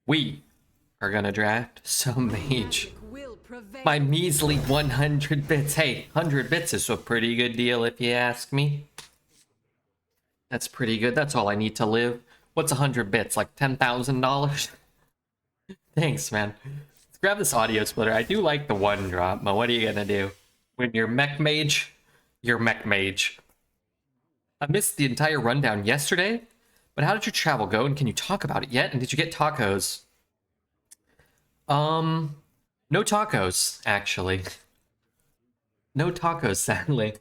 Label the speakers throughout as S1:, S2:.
S1: We are gonna draft some Mage.
S2: Will prevail.
S1: My measly 100 bits. Hey, 100 bits is a pretty good deal if you ask me. That's pretty good. That's all I need to live. What's 100 bits? Like $10,000? Thanks, man. Let's grab this audio splitter. I do like the one drop, but what are you gonna do? When you're mech mage, you're mech mage. I missed the entire rundown yesterday, but how did your travel go, and can you talk about it yet? And did you get tacos? No tacos, actually. No tacos, sadly.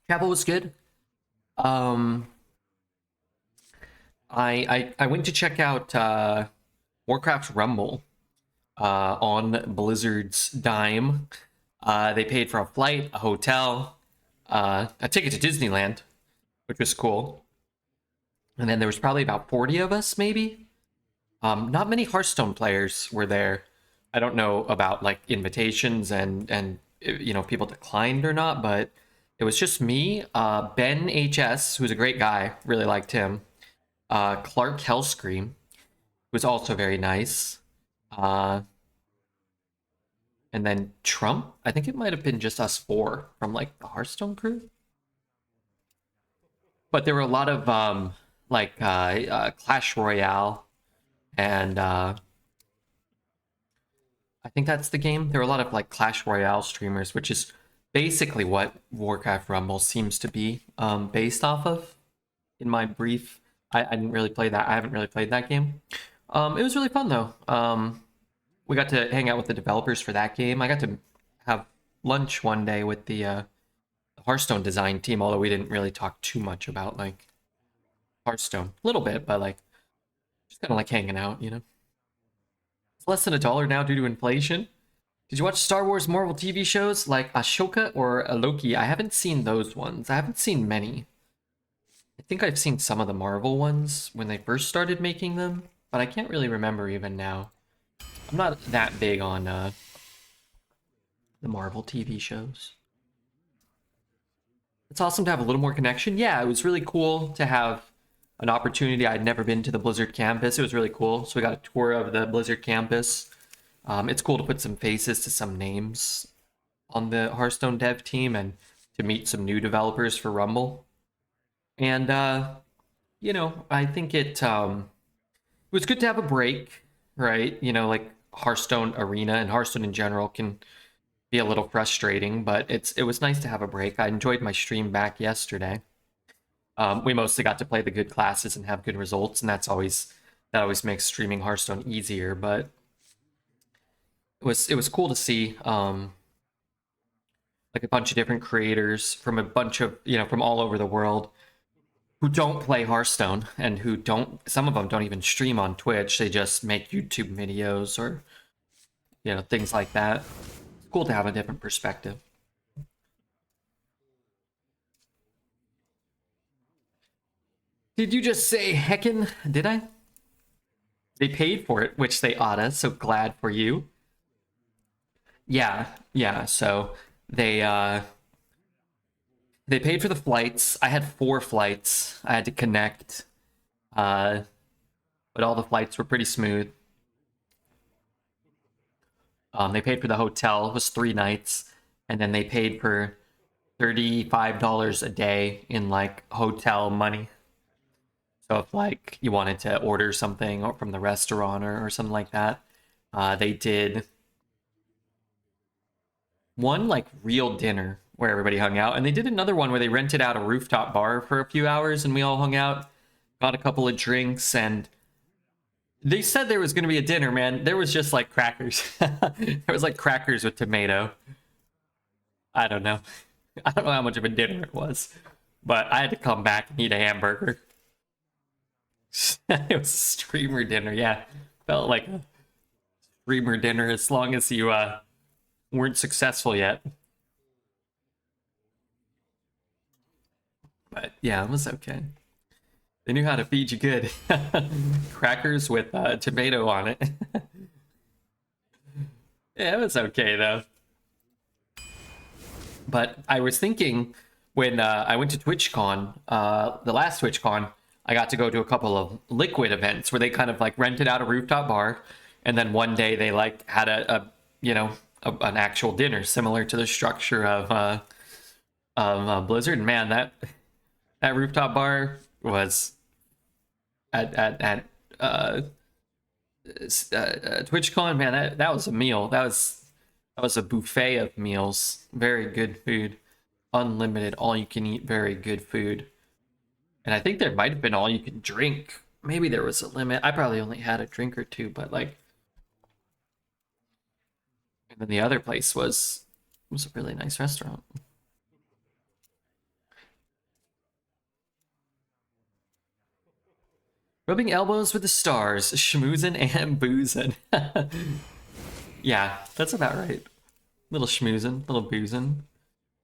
S1: Travel was good. I went to check out Warcraft Rumble on Blizzard's dime. They paid for a flight, a hotel, a ticket to Disneyland, which was cool. And then there was probably about 40 of us, maybe. Not many Hearthstone players were there. I don't know about like invitations and you know, people declined or not, but it was just me, Ben HS, who's a great guy, really liked him. Clark Hellscream, who was also very nice. And then Trump. I think it might have been just us four from like the Hearthstone crew. But there were a lot of Clash Royale, and I think that's the game. There were a lot of like Clash Royale streamers, which is basically what Warcraft Rumble seems to be based off of. In my brief, I didn't really play that. I haven't really played that game. It was really fun though. We got to hang out with the developers for that game. I got to have lunch one day with the Hearthstone design team, although we didn't really talk too much about like Hearthstone. A little bit, but like just kind of like hanging out, you know. It's less than $1 now due to inflation. Did you watch Star Wars Marvel TV shows like Ashoka or Loki? I haven't seen those ones. I haven't seen many. I think I've seen some of the Marvel ones when they first started making them, but I can't really remember even now. I'm not that big on the Marvel TV shows. It's awesome to have a little more connection. Yeah, it was really cool to have an opportunity. I'd never been to the Blizzard campus. It was really cool. So we got a tour of the Blizzard campus. It's cool to put some faces to some names on the Hearthstone dev team and to meet some new developers for Rumble. And, you know, I think it was good to have a break, right? You know, like Hearthstone Arena and Hearthstone in general can be a little frustrating, but it was nice to have a break. I enjoyed my stream back yesterday. We mostly got to play the good classes and have good results, and that always makes streaming Hearthstone easier. But it was cool to see like a bunch of different creators from a bunch of, you know, from all over the world who don't play Hearthstone and who don't, some of them don't even stream on Twitch. They just make YouTube videos or, you know, things like that. It's cool to have a different perspective. Did you just say heckin'? Did I? They paid for it, which they oughta, so glad for you. Yeah, so they paid for the flights. I had 4 flights. I had to connect. But all the flights were pretty smooth. They paid for the hotel. It was 3 nights. And then they paid for $35 a day in like hotel money. So if like you wanted to order something or from the restaurant or something like that, they did one like real dinner where everybody hung out, and they did another one where they rented out a rooftop bar for a few hours and we all hung out, got a couple of drinks, and they said there was going to be a dinner, man. There was just like crackers. There was like crackers with tomato. I don't know. I don't know how much of a dinner it was, but I had to come back and eat a hamburger. It was a streamer dinner, yeah. Felt like a streamer dinner as long as you weren't successful yet. But yeah, it was okay. They knew how to feed you good. Crackers with tomato on it. Yeah, it was okay though. But I was thinking when I went to TwitchCon, the last TwitchCon, I got to go to a couple of Liquid events where they kind of like rented out a rooftop bar, and then one day they like had an actual dinner similar to the structure of Blizzard. Man, that rooftop bar was at TwitchCon. Man, that was a meal. That was a buffet of meals. Very good food, unlimited, all you can eat, very good food. And I think there might have been all you can drink. Maybe there was a limit. I probably only had a drink or two, but like. And then the other place was a really nice restaurant. Rubbing elbows with the stars, schmoozin' and boozin'. Yeah, that's about right. Little schmoozin', little boozin'.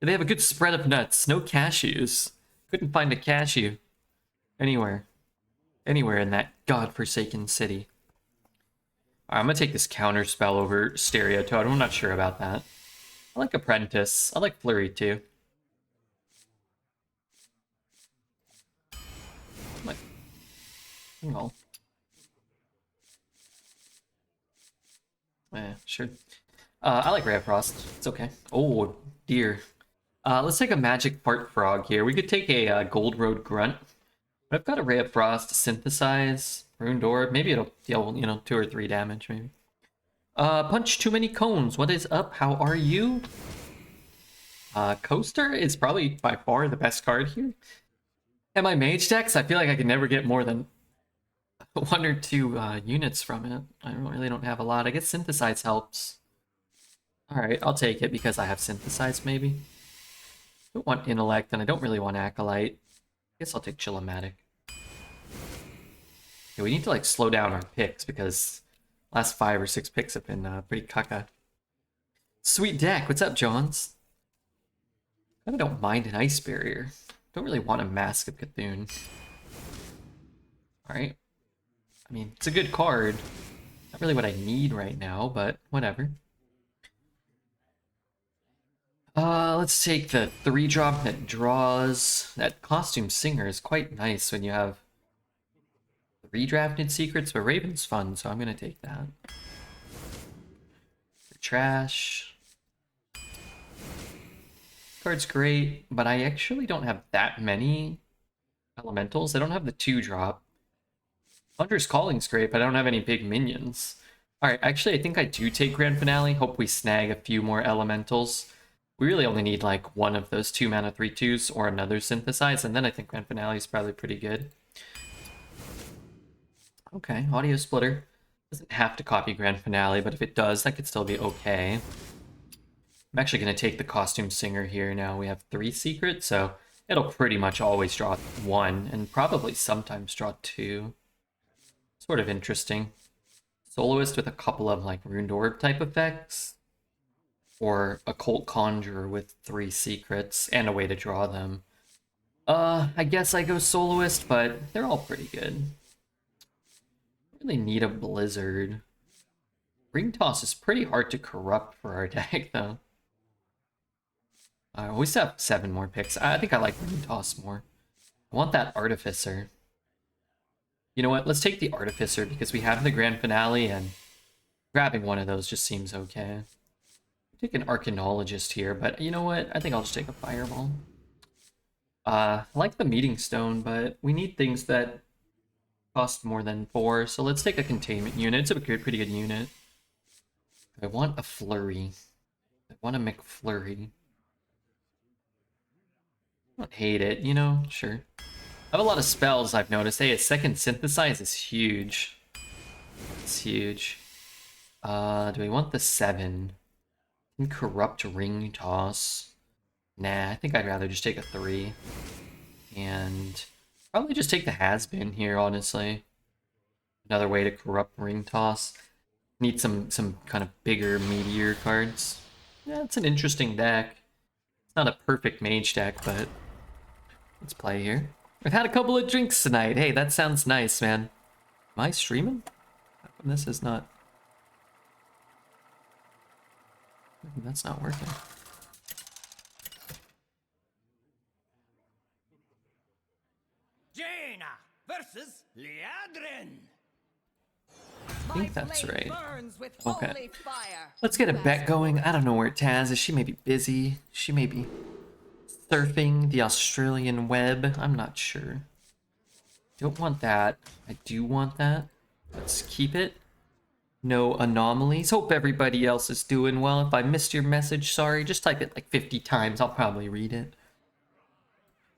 S1: They have a good spread of nuts. No cashews. Couldn't find a cashew anywhere. Anywhere in that godforsaken city. Right, I'm gonna take this counter spell over Stereo Totem. I'm not sure about that. I like Apprentice. I like Flurry too. Like, well, sure. I like Ray of Frost. It's okay. Oh dear. Let's take a Magic Fart Frog here. We could take a Gold Road Grunt. But I've got a Ray of Frost to synthesize, Ruined Orb. Maybe it'll deal, 2 or 3 damage, maybe. Punch too many cones. What is up? How are you? Coaster is probably by far the best card here. And my Mage decks, I feel like I can never get more than 1 or 2 units from it. I really don't have a lot. I guess Synthesize helps. Alright, I'll take it because I have Synthesize, maybe. I don't want Intellect, and I don't really want Acolyte. I guess I'll take Chillomatic. Yeah, we need to like slow down our picks because last 5 or 6 picks have been pretty caca. Sweet deck, what's up, Johns? I don't mind an Ice Barrier. Don't really want a Mask of Cthulhu. Alright. I mean, it's a good card. Not really what I need right now, but whatever. Let's take the 3-drop that draws. That Costume Singer is quite nice when you have redrafted secrets, but Raven's fun, so I'm gonna take that. Trash. Card's great, but I actually don't have that many elementals. I don't have the 2-drop. Hunter's Calling's great, but I don't have any big minions. Alright, actually I think I do take Grand Finale. Hope we snag a few more elementals. We really only need like one of those 2 mana 3/2s or another Synthesize, and then I think Grand Finale is probably pretty good. Okay, Audio Splitter. Doesn't have to copy Grand Finale, but if it does, that could still be okay. I'm actually going to take the Costume Singer here now. We have 3 secrets, so it'll pretty much always draw 1, and probably sometimes draw 2. Sort of interesting. Soloist with a couple of like Ruined Orb type effects. Or Occult Conjurer with 3 secrets and a way to draw them. I guess I go Soloist, but they're all pretty good. Really need a Blizzard. Ring Toss is pretty hard to corrupt for our deck, though. We still have 7 more picks. I think I like Ring Toss more. I want that Artificer. You know what? Let's take the Artificer because we have the Grand Finale, and grabbing one of those just seems okay. Take an Arcanologist here, but you know what? I think I'll just take a Fireball. I like the Meeting Stone, but we need things that cost more than 4, so let's take a Containment unit. It's a pretty good unit. I want a Flurry. I want a McFlurry. I don't hate it, sure. I have a lot of spells, I've noticed. Hey, a second Synthesize is huge. It's huge. Do we want the 7? Corrupt Ring Toss. Nah, I think I'd rather just take a 3. And probably just take the Has-Been here, honestly. Another way to corrupt Ring Toss. Need some kind of bigger, meatier cards. Yeah, it's an interesting deck. It's not a perfect Mage deck, but let's play here. I've had a couple of drinks tonight. Hey, that sounds nice, man. Am I streaming? This is not... That's not working.
S2: Jaina, versus Liadrin.
S1: I think that's right. Okay. Let's get a bet going. I don't know where Taz is. She may be busy. She may be surfing the Australian web. I'm not sure. Don't want that. I do want that. Let's keep it. No anomalies. Hope everybody else is doing well. If I missed your message, sorry. Just type it like 50 times. I'll probably read it.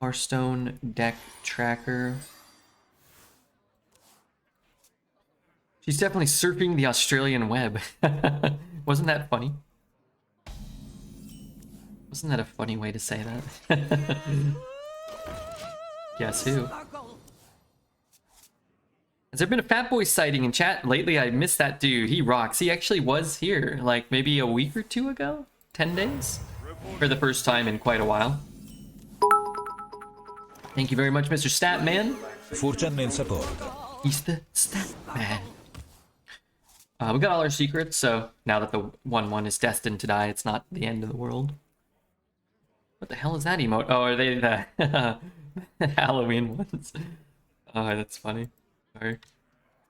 S1: Hearthstone deck tracker. She's definitely surfing the Australian web. Wasn't that funny? Wasn't that a funny way to say that? Guess who? Has there been a Fat Boy sighting in chat? Lately, I missed that dude. He rocks. He actually was here, like, maybe a week or two ago? 10 days? For the first time in quite a while. Thank you very much, Mr. Statman. He's the Statman. We got all our secrets, so now that the 1-1 is destined to die, it's not the end of the world. What the hell is that emote? Oh, are they the Halloween ones? Oh, that's funny. Sorry.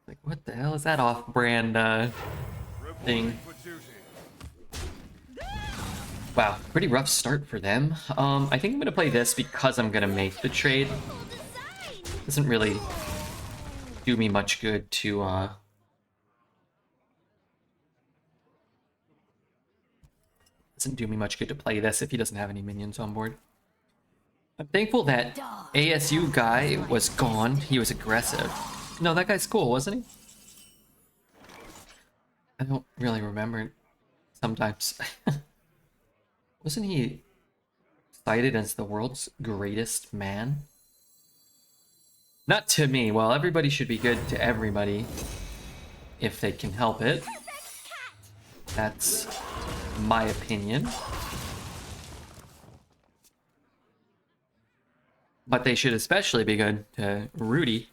S1: Like, what the hell is that off-brand thing? Wow, pretty rough start for them. I think I'm gonna play this because I'm gonna make the trade. Doesn't really do me much good to doesn't do me much good to play this if he doesn't have any minions on board. I'm thankful that ASU guy was gone. He was aggressive. No, that guy's cool, wasn't he? I don't really remember sometimes. Wasn't he cited as the world's greatest man? Not to me. Well, everybody should be good to everybody if they can help it. That's my opinion. But they should especially be good to Rudy,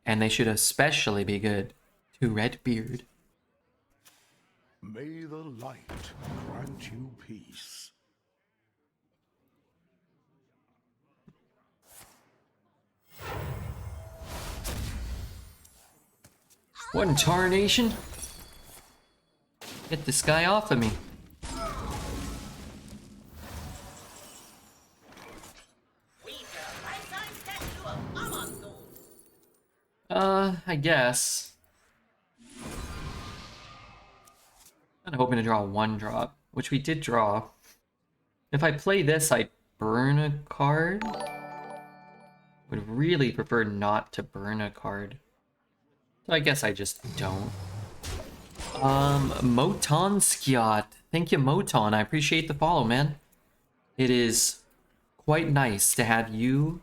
S1: and they should especially be good to Redbeard.
S3: May the light grant you peace.
S1: What in tarnation? Get this guy off of me. I guess. I'm hoping to draw one drop, which we did draw. If I play this, I burn a card. Would really prefer not to burn a card. So I guess I just don't. Moton Skiot. Thank you, Moton. I appreciate the follow, man. It is quite nice to have you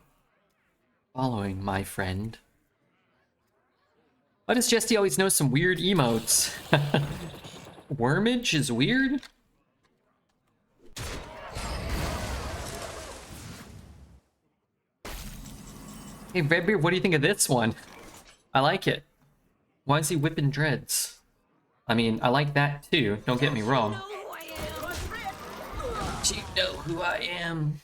S1: following, my friend. Why does Jesty always know some weird emotes? Wormage is weird? Hey, Redbeard, what do you think of this one? I like it. Why is he whipping dreads? I mean, I like that too, don't get me wrong. Do you know who I am?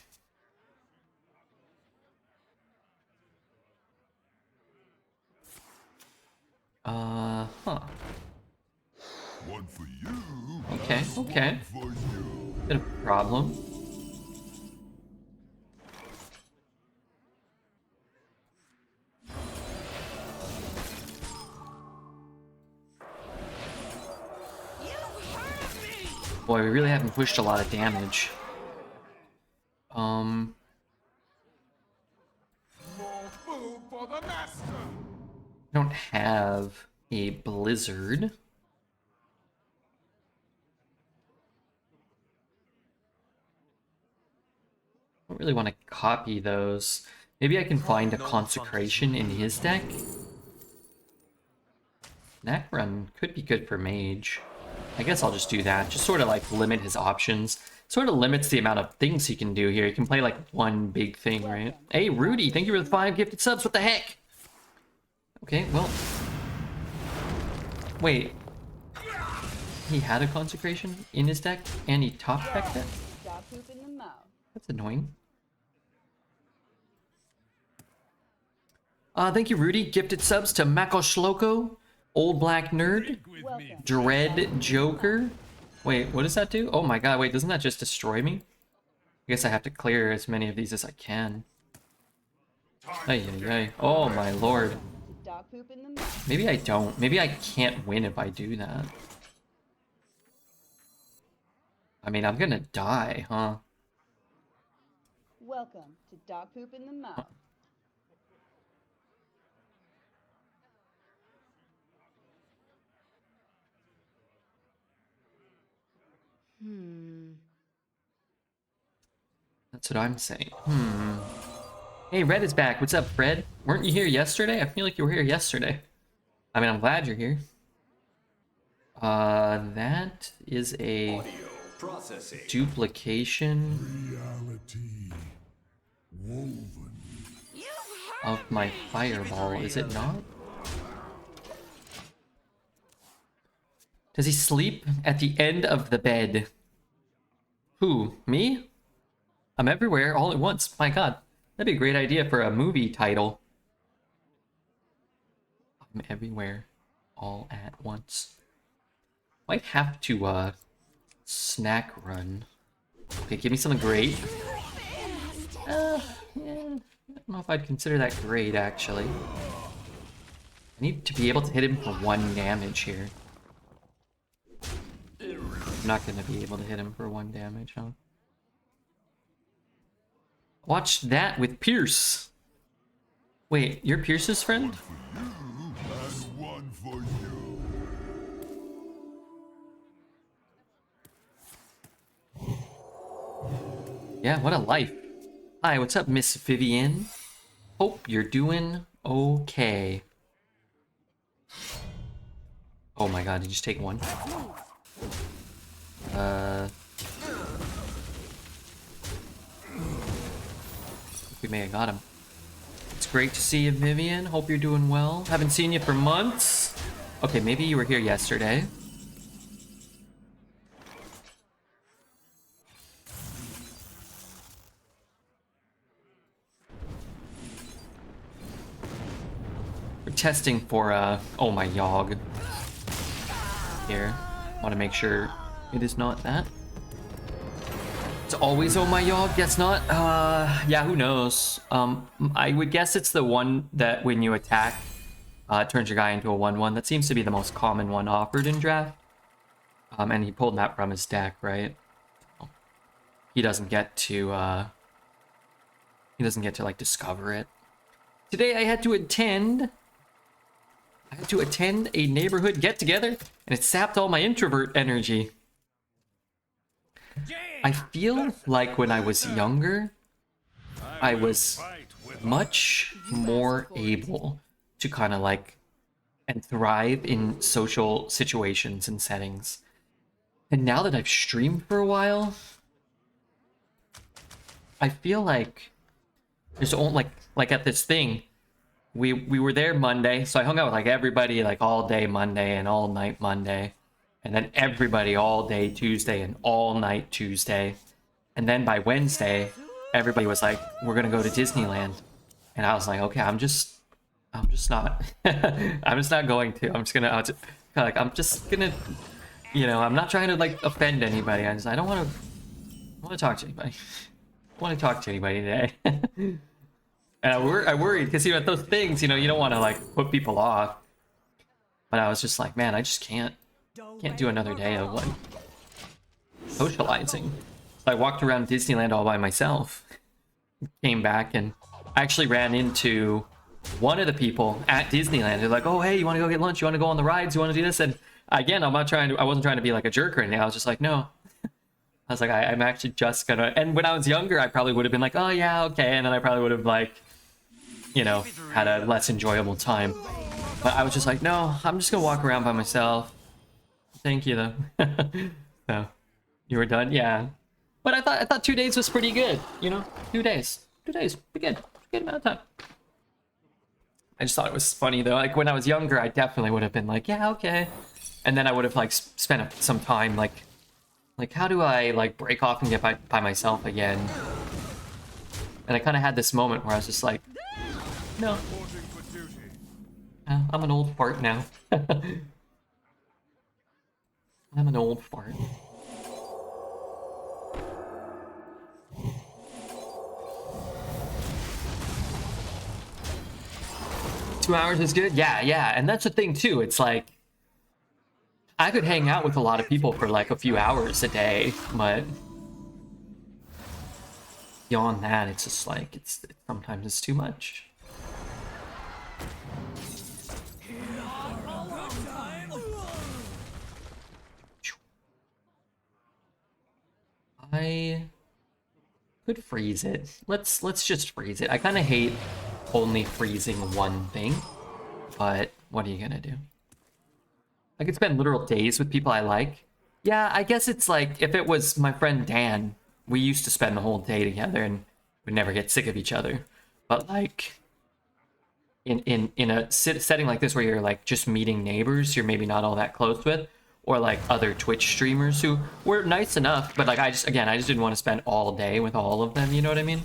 S1: Huh.
S3: One for you.
S1: Okay, okay. Bit of a problem. Boy, we really haven't pushed a lot of damage.
S3: More food for the master.
S1: I don't have a blizzard. I don't really want to copy those. Maybe I can find a consecration in his deck. Knack run could be good for Mage. I guess I'll just do that. Just sort of like limit his options. Sort of limits the amount of things he can do here. He can play like one big thing, right? Hey, Rudy, thank you for the 5 gifted subs. What the heck? Okay, well. Wait. He had a consecration in his deck and he top decked it? That's annoying. Thank you, Rudy. Gifted subs to Makoshloko, Old Black Nerd, Dread Joker. Wait, what does that do? Oh my god, wait, doesn't that just destroy me? I guess I have to clear as many of these as I can. Ay, ay, ay. Oh my lord. Maybe I don't. Maybe I can't win if I do that. I mean, I'm gonna die, huh?
S4: Welcome to dog poop in the mouth.
S1: That's what I'm saying. Hey, Red is back. What's up, Fred? Weren't you here yesterday? I feel like you were here yesterday. I mean, I'm glad you're here. That is a duplication
S3: Reality woven.
S1: of my fireball, is it not? Does he sleep at the end of the bed? Who? Me? I'm everywhere all at once. My god, that'd be a great idea for a movie title. I'm everywhere all at once. Might have to snack run. Okay, give me something great. Yeah, I don't know if I'd consider that great, actually. I need to be able to hit him for 1 damage here. I'm not gonna be able to hit him for 1 damage, huh? Watch that with Pierce. Wait, you're Pierce's friend?
S3: And one for you.
S1: Yeah, what a life. Hi, what's up, Miss Vivian? Hope you're doing okay. Oh my god, did you just take 1? We may have got him. It's great to see you, Vivian. Hope you're doing well. Haven't seen you for months. Okay, maybe you were here yesterday. We're testing for, oh my Yogg. Here. Want to make sure it is not that. It's always oh my Yogg, that's not. Yeah, who knows? I would guess it's the one that when you attack, it turns your guy into a 1/1. That seems to be the most common one offered in draft. And he pulled that from his deck, right? He doesn't get to, like, discover it. Today I had to attend a neighborhood get-together, and it sapped all my introvert energy. I feel like when I was younger, I was much more able to kind of like and thrive in social situations and settings. And now that I've streamed for a while, I feel like there's only like at this thing, we were there Monday, so I hung out with like everybody like all day Monday and all night Monday. And then everybody all day Tuesday and all night Tuesday. And then by Wednesday, everybody was like, we're gonna go to Disneyland. And I was like, okay, I'm just not I'm just not going to. I'm just gonna you know, I'm not trying to like offend anybody. I don't wanna talk to anybody. I wanna talk to anybody today. And I worried because you know at those things, you know, you don't wanna like put people off. But I was just like, man, I just can't do another day of like socializing. So I walked around Disneyland all by myself. Came back and I actually ran into one of the people at Disneyland. They're like, oh hey, you want to go get lunch? You want to go on the rides? You want to do this? And again, I wasn't trying to be like a jerk or anything. I was just like, no. I was like, I'm actually just gonna. And when I was younger, I probably would have been like, oh yeah, okay. And then I probably would have like, you know, had a less enjoyable time. But I was just like, no, I'm just gonna walk around by myself. Thank you though. So, you were done? Yeah. But I thought 2 days was pretty good, you know? 2 days. 2 days. Pretty good amount of time. I just thought it was funny though. Like when I was younger, I definitely would have been like, yeah, okay. And then I would have like spent some time like how do I like break off and get by myself again? And I kind of had this moment where I was just like, no, I'm an old fart now. I'm an old fart. $2 is good? Yeah, yeah. And that's the thing too. It's like I could hang out with a lot of people for like a few hours a day, but beyond that, it's just like sometimes it's too much. I could freeze it. Let's just freeze it. I kind of hate only freezing one thing, but what are you gonna do? I could spend literal days with people I like. Yeah, I guess it's like if it was my friend Dan, we used to spend the whole day together and would never get sick of each other. But like in a setting like this where you're like just meeting neighbors you're maybe not all that close with, or like other Twitch streamers who were nice enough, but like I just didn't want to spend all day with all of them, you know what I mean?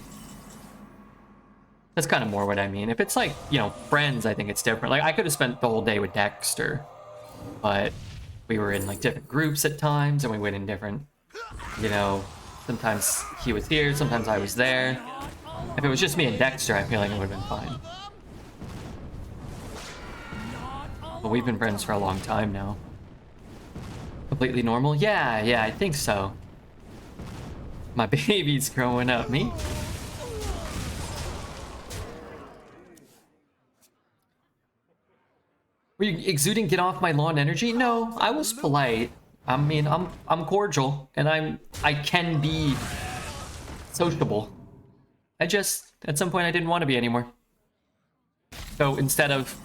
S1: That's kind of more what I mean. If it's like, you know, friends, I think it's different. Like I could have spent the whole day with Dexter, but we were in like different groups at times and we went in different, you know, sometimes he was here, sometimes I was there. If it was just me and Dexter, I feel like it would have been fine. But we've been friends for a long time now. Completely normal? Yeah, yeah, I think so. My baby's growing up. Me? Were you exuding get off my lawn energy? No, I was polite. I mean, I'm cordial and I can be sociable. I just at some point I didn't want to be anymore. So instead of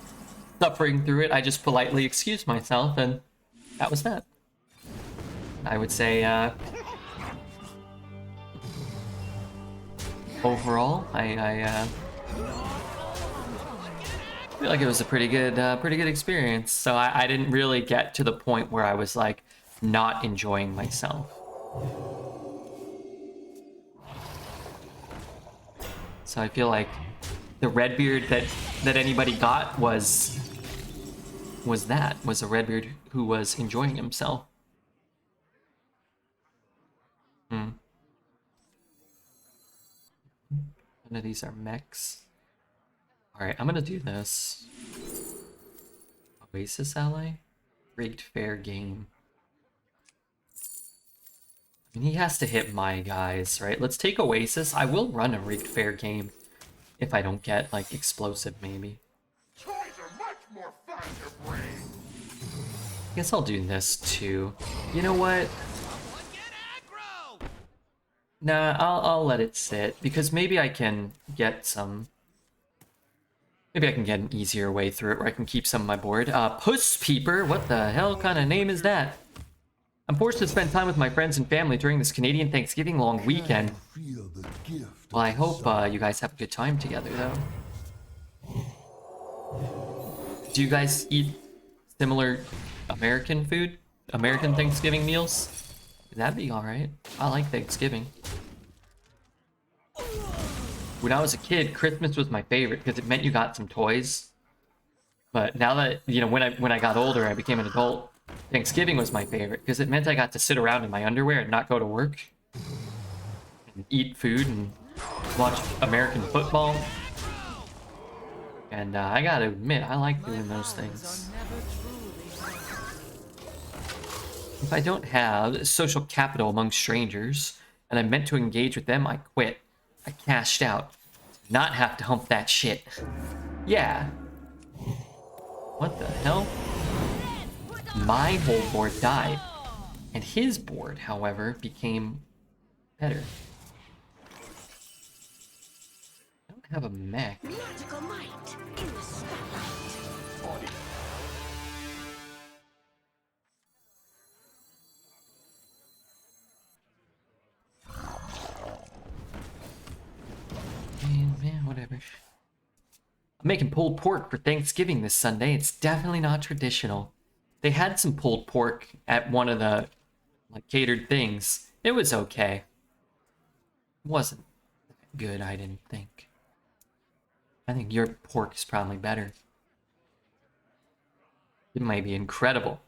S1: suffering through it, I just politely excused myself, and that was that. I would say overall, I feel like it was a pretty good experience. So I didn't really get to the point where I was like not enjoying myself. So I feel like the Redbeard that anybody got was a Redbeard who was enjoying himself. None of these are mechs. Alright, I'm gonna do this. Oasis ally? Rigged fair game. I mean, he has to hit my guys, right? Let's take Oasis. I will run a rigged fair game if I don't get, like, explosive, maybe.
S3: Toys are much more fun to bring.
S1: I guess I'll do this, too. You know what? Nah, I'll let it sit, because maybe I can get some... Maybe I can get an easier way through it where I can keep some of my board. Puss Peeper? What the hell kind of name is that? I'm forced to spend time with my friends and family during this Canadian Thanksgiving long weekend. Well, I hope you guys have a good time together, though. Do you guys eat similar American food? American Thanksgiving meals? That'd be alright. I like Thanksgiving. When I was a kid, Christmas was my favorite because it meant you got some toys. But now that, you know, when I got older, I became an adult, Thanksgiving was my favorite because it meant I got to sit around in my underwear and not go to work. And eat food and watch American football. And I gotta admit, I like doing those things. If I don't have social capital among strangers, and I'm meant to engage with them, I quit. I cashed out. Not have to hump that shit. Yeah. What the hell? My whole board died. And his board, however, became better. I don't have a mech.
S5: Magical might in the spotlight.
S1: Man, whatever. I'm making pulled pork for Thanksgiving this Sunday. It's definitely not traditional. They had some pulled pork at one of the like catered things. It was okay. It wasn't good, I didn't think. I think your pork is probably better. It might be incredible.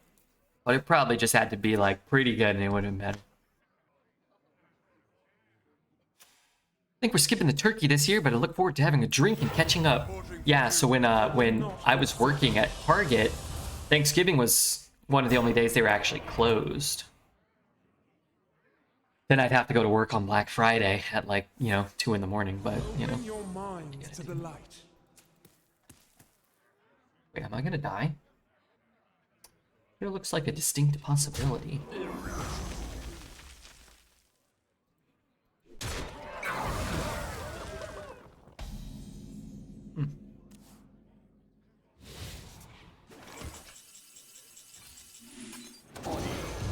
S1: But it probably just had to be like pretty good and it would have been better. I think we're skipping the turkey this year, but I look forward to having a drink and catching up. Yeah, so when I was working at Target, Thanksgiving was one of the only days they were actually closed. Then I'd have to go to work on Black Friday at like, 2 in the morning, but
S6: Open your mind to the light.
S1: Wait, am I gonna die? It looks like a distinct possibility.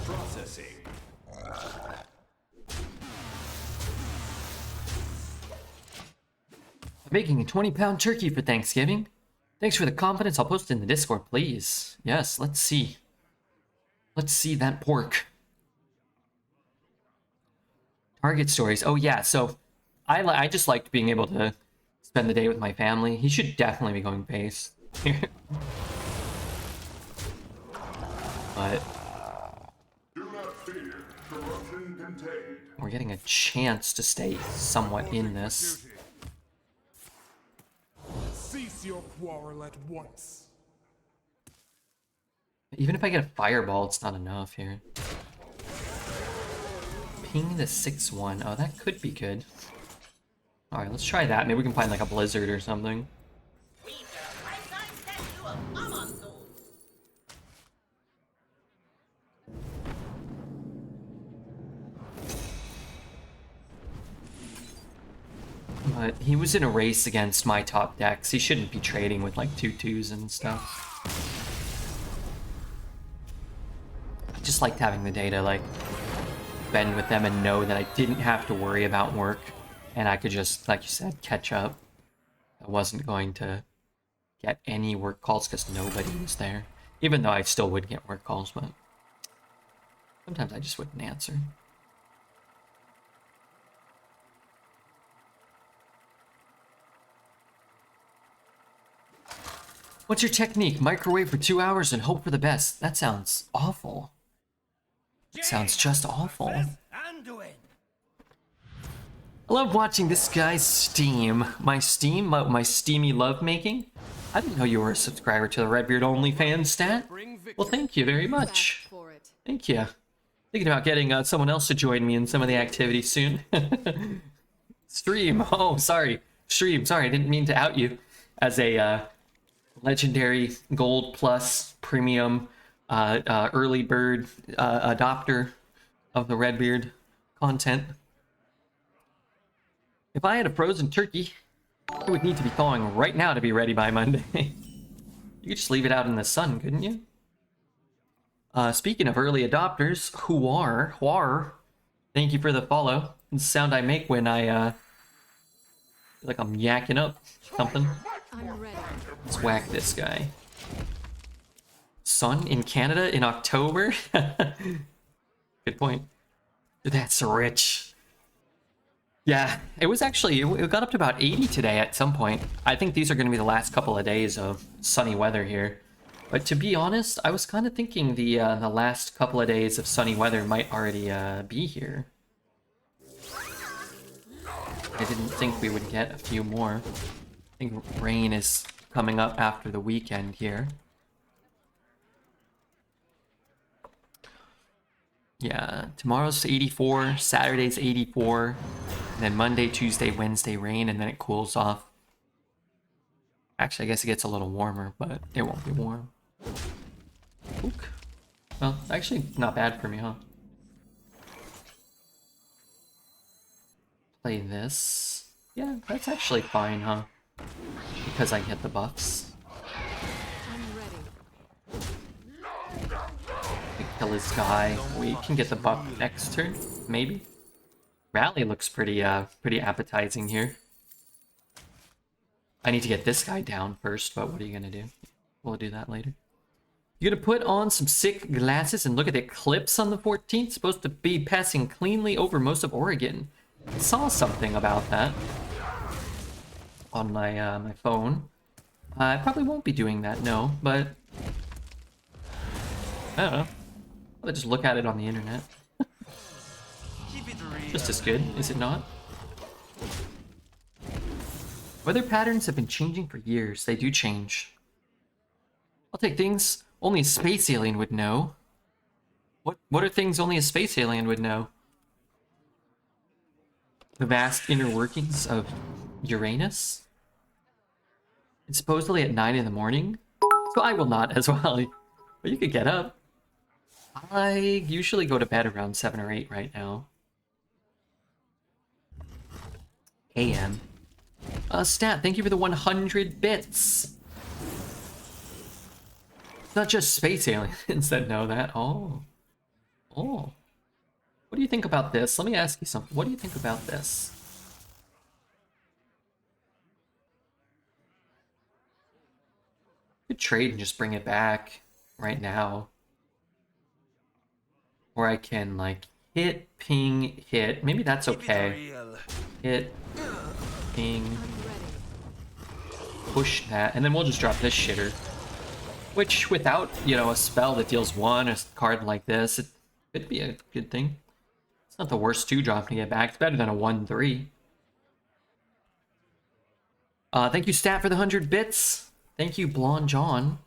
S2: Processing.
S1: I'm making a 20-pound turkey for Thanksgiving. Thanks for the confidence. I'll post it in the Discord, please. Yes, let's see. Let's see that pork. Target stories. Oh yeah, so I just liked being able to spend the day with my family. He should definitely be going base. But
S3: Do not fear. Corruption contained.
S1: we're getting a chance to stay somewhat in this.
S6: Cease your quarrel at once.
S1: Even if I get a fireball, it's not enough here. Ping the 6-1. Oh, that could be good. Alright, let's try that. Maybe we can find like a blizzard or something. But he was in a race against my top decks. He shouldn't be trading with like 2/2s and stuff. I just liked having the day to like spend with them and know that I didn't have to worry about work and I could just, like you said, catch up. I wasn't going to get any work calls because nobody was there. Even though I still would get work calls, but sometimes I just wouldn't answer. What's your technique? Microwave for 2 hours and hope for the best. That sounds awful. It sounds just awful.
S2: Anduin.
S1: I love watching this guy's Steam. My steamy lovemaking. I didn't know you were a subscriber to the Redbeard OnlyFans stat. Well, thank you very much.
S5: For it.
S1: Thank you. Thinking about getting someone else to join me in some of the activities soon. Stream. Oh, sorry. Stream. Sorry, I didn't mean to out you as a legendary gold plus premium early bird adopter of the Redbeard content. If I had a frozen turkey, it would need to be thawing right now to be ready by Monday. You could just leave it out in the sun, couldn't you? Speaking of early adopters, Huar, thank you for the follow. It's the sound I make when I feel like I'm yakking up something.
S5: I'm ready.
S1: Let's whack this guy. Sun in Canada in October? Good point. That's rich. Yeah, it was actually, it got up to about 80 today at some point. I think these are going to be the last couple of days of sunny weather here. But to be honest, I was kind of thinking the last couple of days of sunny weather might already be here. I didn't think we would get a few more. I think rain is coming up after the weekend here. Yeah, tomorrow's 84, Saturday's 84, and then Monday, Tuesday, Wednesday rain, and then it cools off. Actually, I guess it gets a little warmer, but it won't be warm. Ook. Well, actually, not bad for me, huh? Play this. Yeah, that's actually fine, huh? Because I get the buffs.
S5: I'm ready.
S1: We kill this guy. We can get the buff next turn, maybe. Rally looks pretty appetizing here. I need to get this guy down first, but what are you gonna do? We'll do that later. You're gonna put on some sick glasses and look at the eclipse on the 14th. Supposed to be passing cleanly over most of Oregon. I saw something about that on my my phone. I probably won't be doing that, no, but I don't know. I'll just look at it on the internet.
S2: Keep it real.
S1: Just as good, is it not? Weather patterns have been changing for years. They do change. I'll take things only a space alien would know. What are things only a space alien would know? The vast inner workings of Uranus? It's supposedly at 9 in the morning, so I will not as well. But you could get up. I usually go to bed around 7 or 8 right now. AM. Stat, thank you for the 100 bits. It's not just space aliens that know that. Oh. Oh. What do you think about this? Let me ask you something. What do you think about this? I could trade and just bring it back right now. Or I can, like, hit, ping, hit. Maybe that's okay. Hit, ping, push that, and then we'll just drop this shitter. Which, without, you know, a spell that deals 1, a card like this, it could be a good thing. It's not the worst 2-drop to get back. It's better than a 1-3. Thank you, Stat, for the 100 bits. Thank you, Blonde John,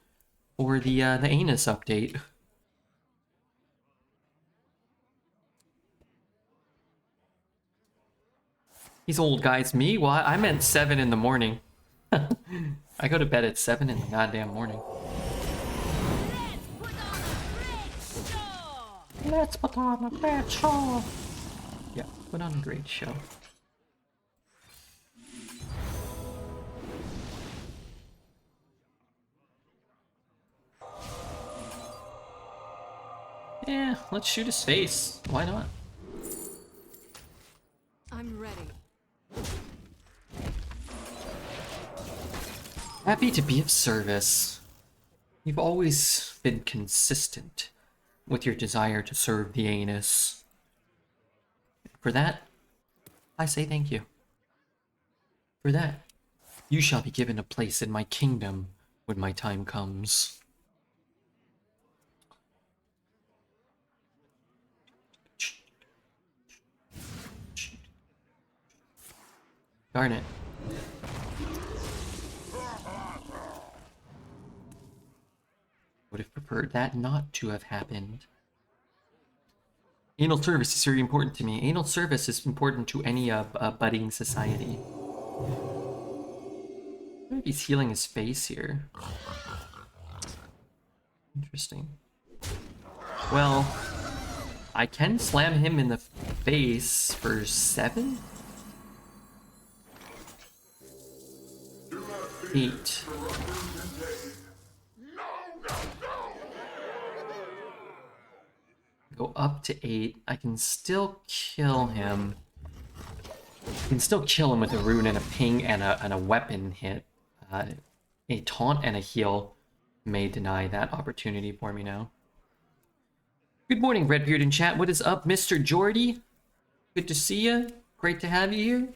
S1: for the anus update. He's old, guys. Me? Well, I meant 7 in the morning. I go to bed at 7 in the goddamn morning. Let's put on a great show. Yeah, put on a great show. Yeah, let's shoot his face. Why not?
S5: I'm ready.
S1: Happy to be of service. You've always been consistent with your desire to serve the anus. For that, I say thank you. For that, you shall be given a place in my kingdom when my time comes. Darn it. Would have preferred that not to have happened. Anal service is very important to me. Anal service is important to any budding society. Maybe he's healing his face here. Interesting. Well, I can slam him in the face for 7? 8. Go up to 8. I can still kill him. I can still kill him with a rune and a ping and a weapon hit. A taunt and a heal may deny that opportunity for me now. Good morning, Redbeard in chat. What is up, Mr. Jordy? Good to see you. Great to have you here.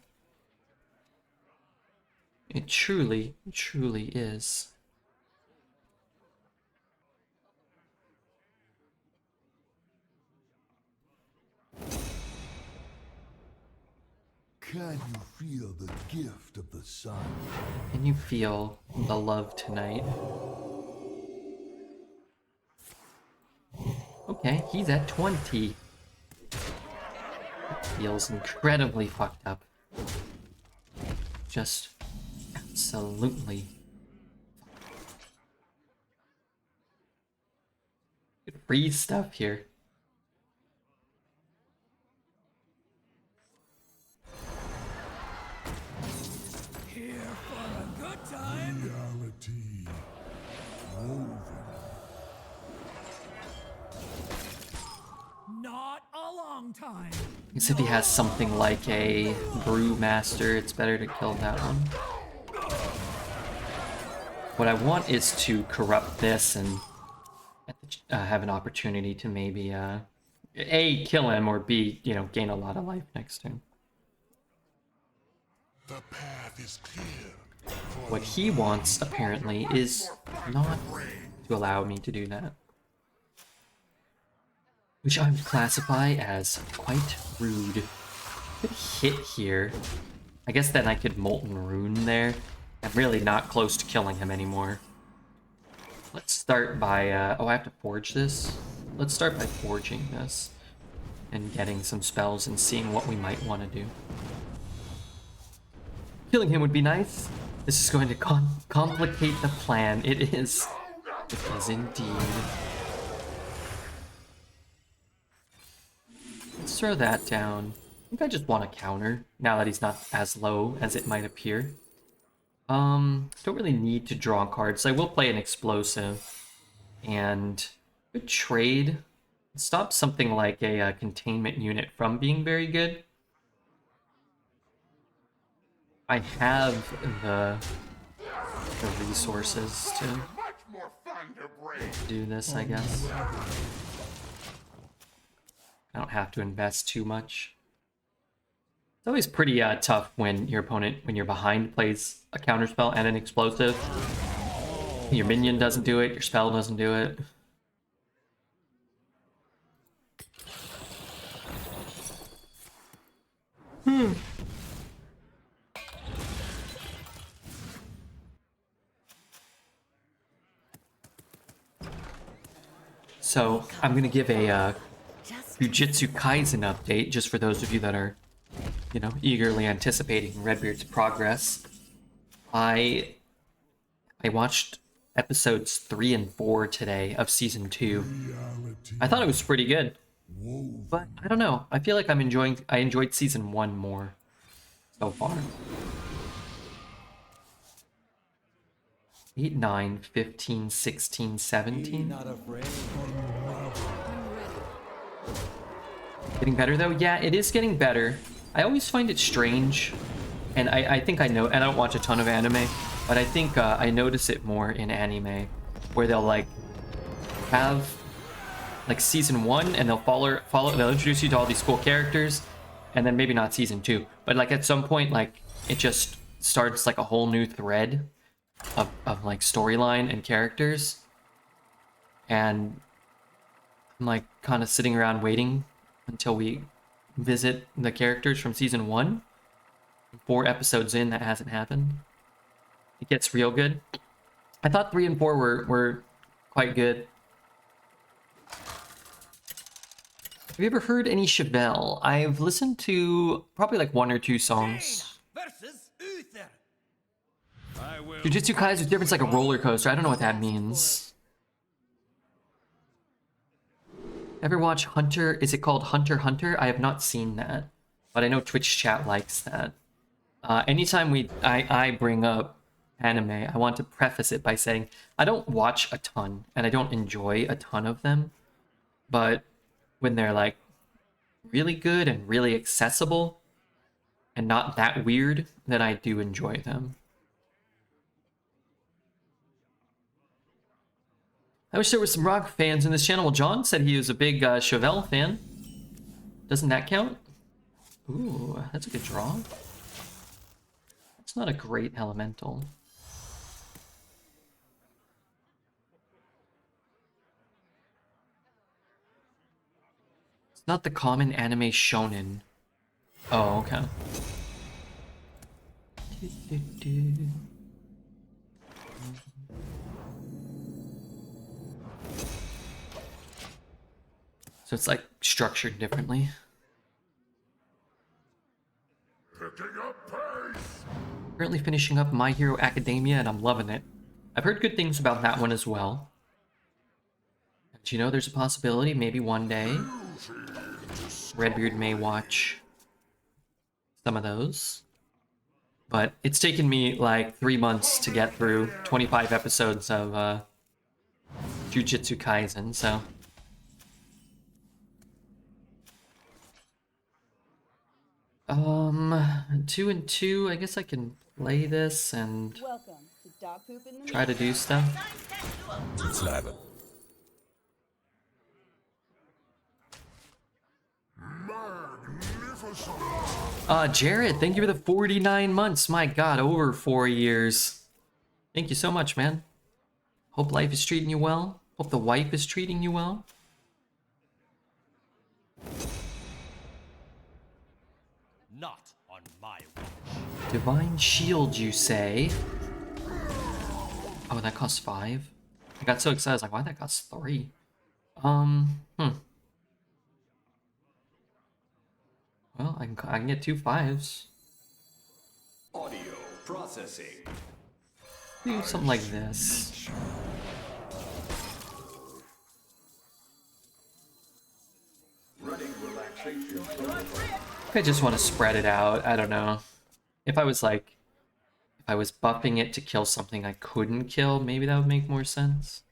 S1: It truly, truly is.
S3: Can you feel the gift of the sun?
S1: Can you feel the love tonight? Okay, he's at 20. Feels incredibly fucked up. Just absolutely. Good free stuff here.
S2: Here for a good time.
S3: Reality woven.
S2: Not a long time.
S1: I guess if he has something like a Brewmaster, it's better to kill that one. What I want is to corrupt this and have an opportunity to maybe A, kill him, or B, you know, gain a lot of life next turn.
S3: The path is clear.
S1: What he wants, apparently, is not to allow me to do that. which I would classify as quite rude. Good hit here. I guess then I could Molten Rune there. I'm really not close to killing him anymore. Let's start by, oh, I have to forge this? Let's start by forging this and getting some spells and seeing what we might want to do. Killing him would be nice. This is going to complicate the plan. It is. It is indeed. Let's throw that down. I think I just want to counter now that he's not as low as it might appear. Don't really need to draw cards. I will play an explosive and good trade. Stop something like a containment unit from being very good. I have the resources to do this, I guess. I don't have to invest too much. It's always pretty tough when your opponent, when you're behind, plays a counterspell and an explosive. Your minion doesn't do it, your spell doesn't do it. So, I'm gonna give a Jujutsu Kaisen update, just for those of you that are, you know, eagerly anticipating Redbeard's progress. I watched episodes 3 and 4 today of season 2. I thought it was pretty good, but I don't know. I feel like I enjoyed season 1 more so far. 8, 9, 15, 16, 17. Getting better though? Yeah, it is getting better. I always find it strange, and I think I know, and I don't watch a ton of anime, but I think I notice it more in anime, where they'll like have like season 1 and they'll introduce you to all these cool characters, and then maybe not season 2, but like at some point like it just starts like a whole new thread of like storyline and characters, and I'm like kind of sitting around waiting until we visit the characters from season 1. 4 episodes in, that hasn't happened. It gets real good. I thought 3 and 4 were quite good. Have you ever heard any Chevelle? I've listened to probably like 1 or 2 songs.
S2: Versus Uther. I will.
S1: Jujutsu Kaisen's difference like a roller coaster. I don't know what that means. Ever watch Hunter? Is it called Hunter x Hunter? I have not seen that, but I know Twitch chat likes that. Anytime I bring up anime, I want to preface it by saying I don't watch a ton and I don't enjoy a ton of them, but when they're like really good and really accessible and not that weird, then I do enjoy them. I wish there were some rock fans in this channel. Well, John said he was a big Chevelle fan. Doesn't that count? Ooh, that's a good draw. It's not a great elemental. It's not the common anime shonen. Oh, okay. So it's like structured differently.
S3: Picking up pace.
S1: Currently finishing up My Hero Academia and I'm loving it. I've heard good things about that one as well. And you know, there's a possibility maybe one day Redbeard may watch some of those. But it's taken me like 3 months to get through 25 episodes of Jujutsu Kaisen, so... 2 and 2, I guess I can play this and
S4: Welcome to dog poop in the
S1: try to do stuff.
S3: Let's have it. Magnificent.
S1: Jared, thank you for the 49 months. My god, over 4 years. Thank you so much, man. Hope life is treating you well. Hope the wife is treating you well.
S7: On my watch.
S1: Divine Shield, you say? Oh, that costs 5? I got so excited, I was like, why that costs 3? Well, I can get 2 5s.
S8: Audio processing.
S1: Do something like this.
S8: Running relaxation.
S1: I just want to spread it out. I don't know. If I was buffing it to kill something I couldn't kill, maybe that would make more sense.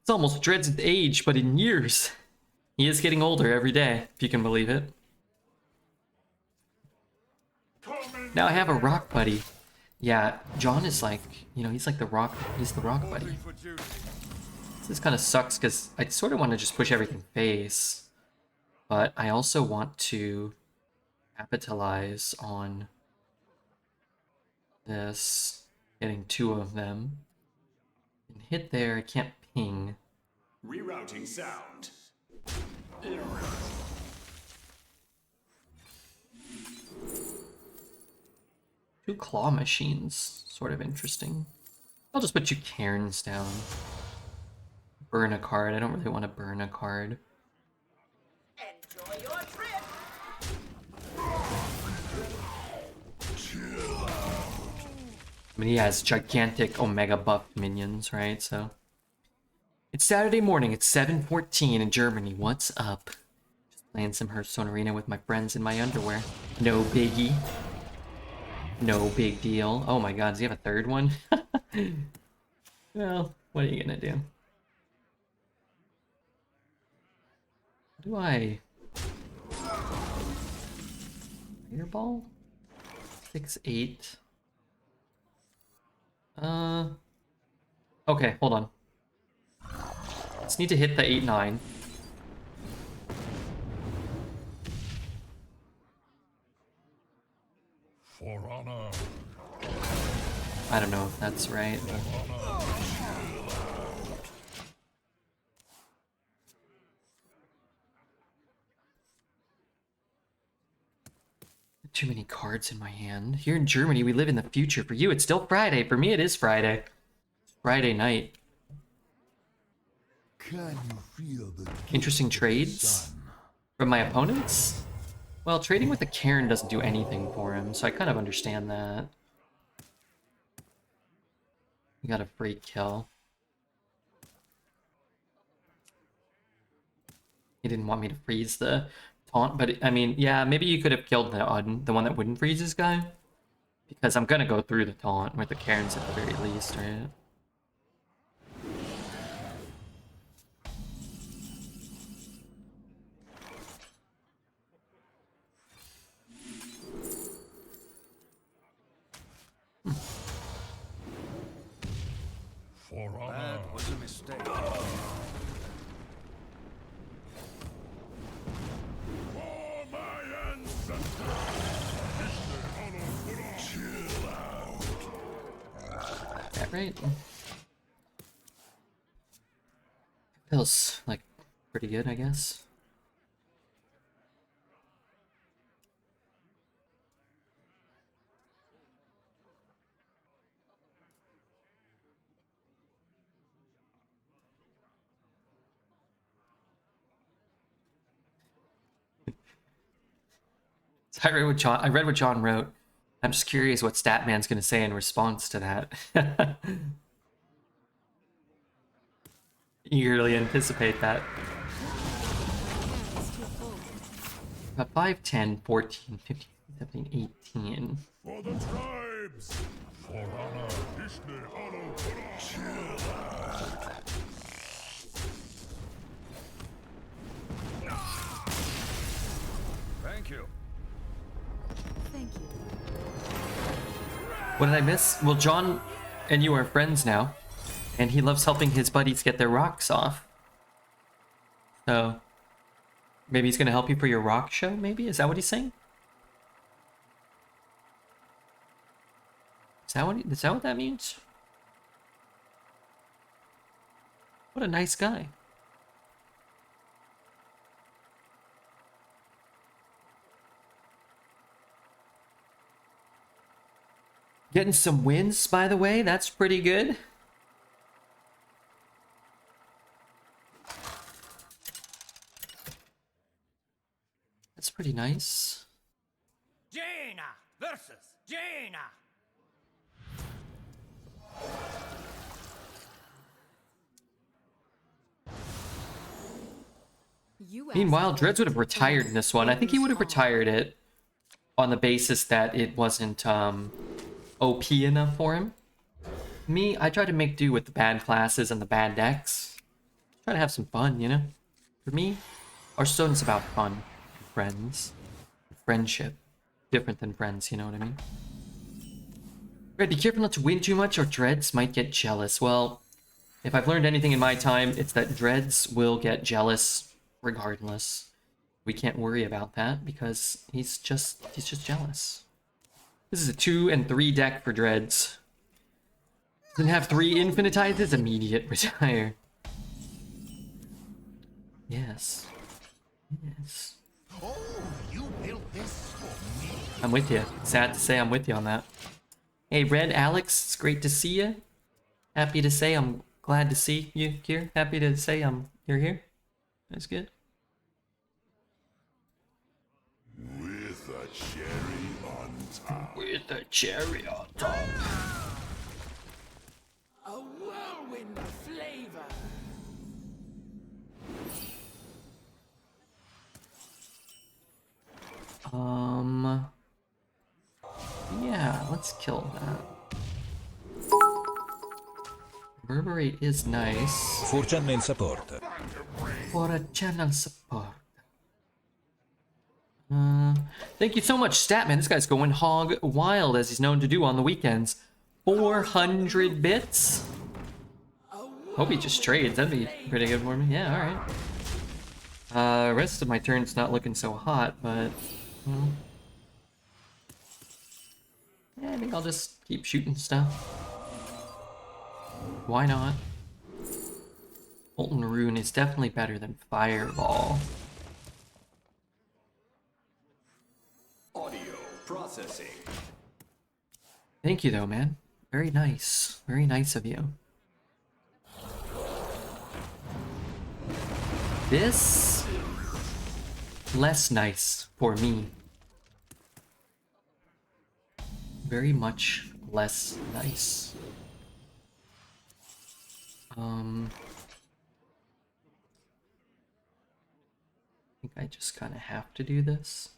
S1: It's almost Dread's age, but in years. He is getting older every day, if you can believe it. Now I have a rock buddy. Yeah, John is like, you know, he's like the rock buddy. This kind of sucks because I sort of want to just push everything face, but I also want to capitalize on this, getting 2 of them. And hit there, I can't ping.
S8: Rerouting sound.
S1: 2 claw machines, sort of interesting. I'll just put 2 cairns down. Burn a card. I don't really want to burn a card.
S5: Enjoy your trip.
S1: I mean, he has gigantic Omega buff minions, right? So it's Saturday morning. It's 7:14 in Germany. What's up? Just playing some Hearthstone Arena with my friends in my underwear. No biggie. No big deal. Oh my god, does he have a 3rd one? Well, what are you gonna do? How do I... Fireball? 6-8. Okay, hold on. Just need to hit the 8-9.
S3: For honor.
S1: I don't know if that's right. Too many cards in my hand. Here in Germany, we live in the future. For you, it's still Friday. For me, it is Friday. Friday night.
S3: Can you feel the
S1: Interesting trades from my opponents? Well, trading with the Cairn doesn't do anything for him, so I kind of understand that. We got a free kill. He didn't want me to freeze the taunt, but I mean, yeah, maybe you could have killed the one that wouldn't freeze this guy. Because I'm gonna go through the taunt with the Cairns at the very least, right?
S3: For honor.
S7: That was a mistake.
S3: For my ancestors. Chill out.
S1: That right? Feels like pretty good, I guess. So I read what John wrote. I'm just curious what Statman's gonna say in response to that. Eagerly anticipate that. About 5, 10, 14, 15, 17, 18.
S3: For the tribes. For honor. Ishne honor. Chill out.
S7: Thank you.
S5: Thank you.
S1: What did I miss? Well, John and you are friends now, and he loves helping his buddies get their rocks off. So, maybe he's gonna help you for your rock show, maybe? Is that what he's saying? Is that what that means? What a nice guy. Getting some wins, by the way. That's pretty good. That's pretty nice.
S2: Jaina versus Jaina.
S1: Meanwhile, Dreads would have retired in this one. I think he would have retired it on the basis that it wasn't OP enough for him. Me, I try to make do with the bad classes and the bad decks. Try to have some fun, you know? For me, Hearthstone is about fun. Friends. Friendship. Different than friends, you know what I mean? Red, be careful not to win too much or Dreads might get jealous. Well, if I've learned anything in my time, it's that Dreads will get jealous regardless. We can't worry about that because he's just jealous. This is a 2 and 3 deck for Dreads. Doesn't have 3 infinitizes, immediate retire. Yes. Yes.
S3: Oh, you built this for me?
S1: I'm with you. Sad to say I'm with you on that. Hey, Red, Alex, it's great to see you. Happy to say I'm glad to see you here. Happy to say you're here. That's good.
S3: With a cherry on top.
S1: With a cherry on top.
S2: A whirlwind of flavor.
S1: Yeah, let's kill that. Reverberate is nice.
S9: For channel support.
S1: For a channel support. Thank you so much, Statman. This guy's going hog wild, as he's known to do on the weekends. 400 bits? Hope he just trades. That'd be pretty good for me. Yeah, alright. Rest of my turn's not looking so hot, but... Well, yeah, I think I'll just keep shooting stuff. Why not? Molten Rune is definitely better than Fireball.
S8: Audio processing.
S1: Thank you though, man. Very nice. Very nice of you. This... less nice for me. Very much less nice. I think I just kind of have to do this.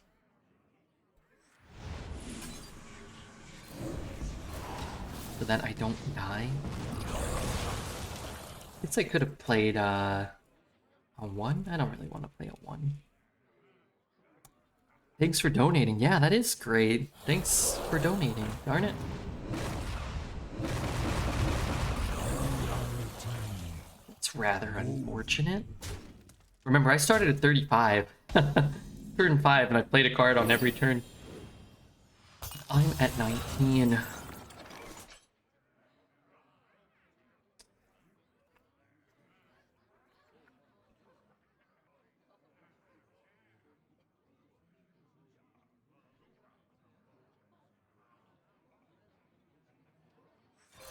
S1: So that I don't die. Guess I could have played a 1? I don't really want to play a 1. Thanks for donating. Yeah, that is great. Thanks for donating. Darn it. That's rather unfortunate. Remember, I started at 35. Turn 5, and I played a card on every turn. I'm at 19.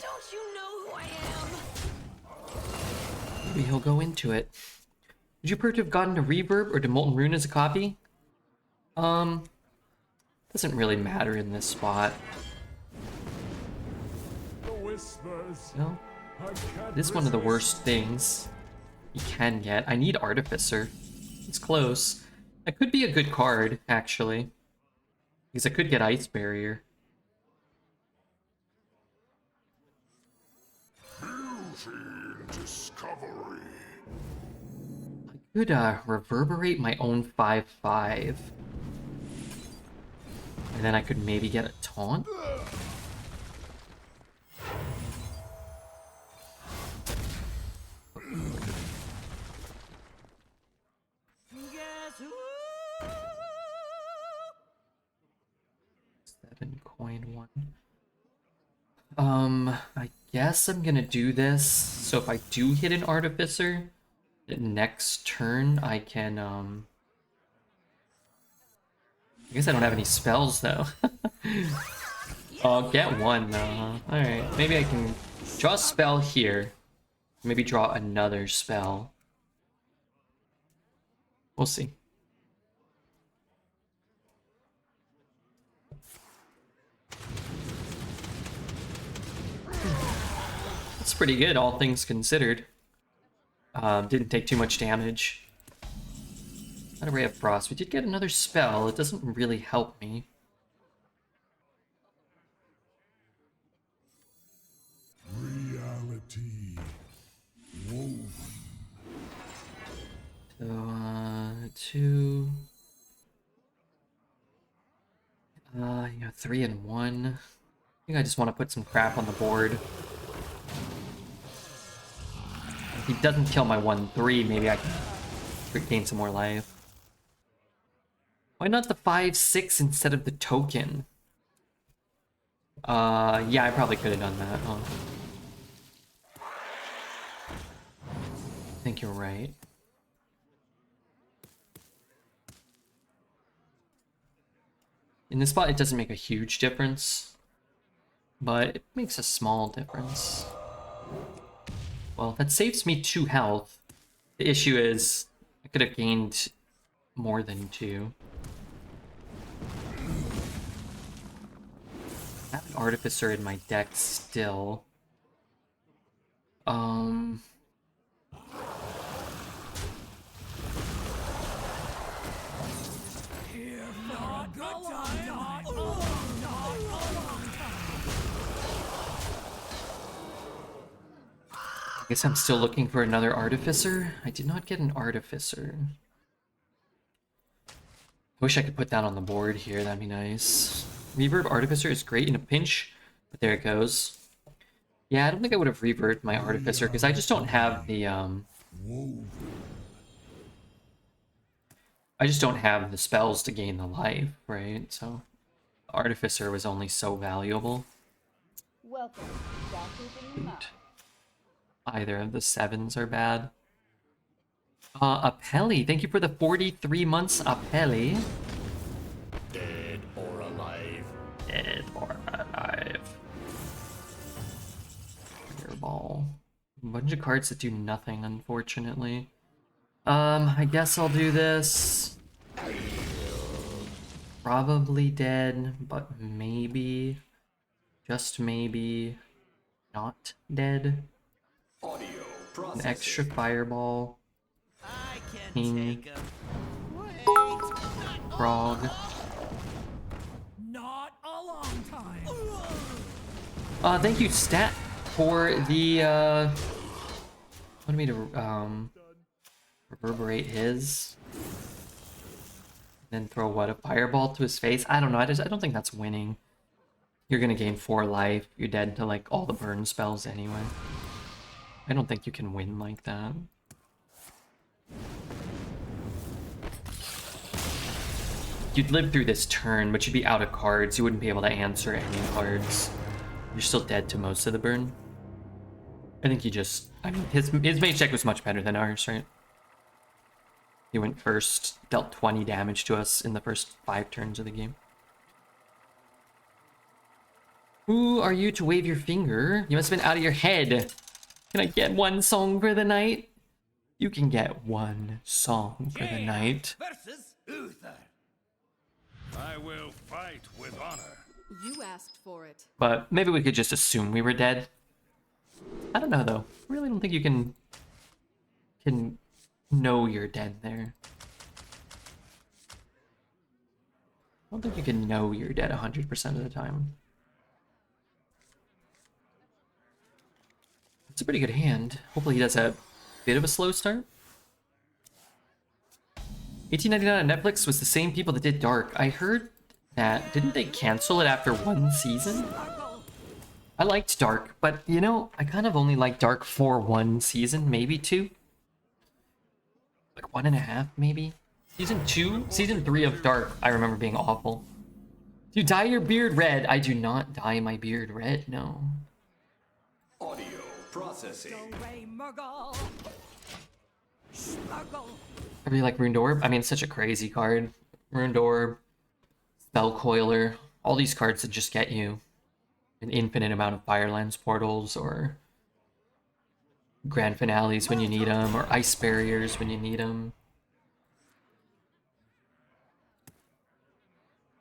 S5: Don't you know who I am?
S1: Maybe he'll go into it. Would you prefer to have gotten to Reverb or to Molten Rune as a copy? Doesn't really matter in this spot.
S6: The whispers.
S1: No?
S6: I can't
S1: This is one of the
S6: resist.
S1: worst things you can get. I need Artificer. It's close. That could be a good card, actually. Because I could get Ice Barrier.
S3: Beauty and discovery.
S1: I could reverberate my own 5/5. And then I could maybe get a taunt.
S2: Guess who?
S1: 7 coin 1. I guess I'm gonna do this. So if I do hit an Artificer, the next turn I can, I guess I don't have any spells though. Oh, get one though, huh? Alright, maybe I can draw a spell here. Maybe draw another spell. We'll see. That's pretty good, all things considered. Didn't take too much damage. Not a Ray of Frost. We did get another spell. It doesn't really help me.
S3: Reality woven.
S1: So, 2. 3 and 1. I think I just want to put some crap on the board. If he doesn't kill my 1/3, maybe I can gain some more life. Why not the 5/6 instead of the token? Yeah, I probably could have done that, huh? I think you're right. In this spot, it doesn't make a huge difference, but it makes a small difference. Well, that saves me 2 health. The issue is, I could have gained more than 2. I have an Artificer in my deck still.
S2: Here for a good time.
S1: I guess I'm still looking for another Artificer. I did not get an Artificer. I wish I could put that on the board here, that'd be nice. Reverb Artificer is great in a pinch, but there it goes. Yeah, I don't think I would have reverbed my Artificer, because I just don't have the, I just don't have the spells to gain the life, right? So, Artificer was only so valuable.
S4: Welcome to Dog Poop in the Mouth.
S1: Either of the 7s are bad. Apelli, thank you for the 43 months, Apelli.
S8: Dead or alive.
S1: Dead or alive. Fireball. A bunch of cards that do nothing, unfortunately. I guess I'll do this. Probably dead, but maybe, just maybe, not dead.
S8: Audio
S1: An
S8: processing.
S1: extra fireball. King. Frog.
S2: Not a long time.
S1: Thank you, Stat, for the, wanted me to, reverberate his. Then throw, what, a fireball to his face? I don't know, I don't think that's winning. You're gonna gain 4 life. You're dead to, like, all the burn spells anyway. I don't think you can win like that. You'd live through this turn, but you'd be out of cards. You wouldn't be able to answer any cards. You're still dead to most of the burn. I think he just... I mean, his mage deck was much better than ours, right? He went first, dealt 20 damage to us in the first 5 turns of the game. Who are you to wave your finger? You must have been out of your head. Can I get one song for the night? You can get one song for the night.
S2: Versus Uther.
S3: I will fight with honor.
S5: You asked for it.
S1: But maybe we could just assume we were dead. I don't know though. I really don't think you can know you're dead there. I don't think you can know you're dead 100% of the time. It's a pretty good hand. Hopefully he does a bit of a slow start. 1899 on Netflix was the same people that did Dark. I heard that. Didn't they cancel it after 1 season? I liked Dark, but you know, I kind of only liked Dark for 1 season, maybe 2. Like 1.5, maybe. Season 3 of Dark, I remember being awful. Do you dye your beard red? I do not dye my beard red, no.
S8: Audio processing.
S2: Ray Murgle. Smuggle.
S1: I really like Runed Orb. I mean, it's such a crazy card. Runed Orb, Spell Coiler, all these cards that just get you an infinite amount of Firelands portals, or grand finales when you need them, or ice barriers when you need them.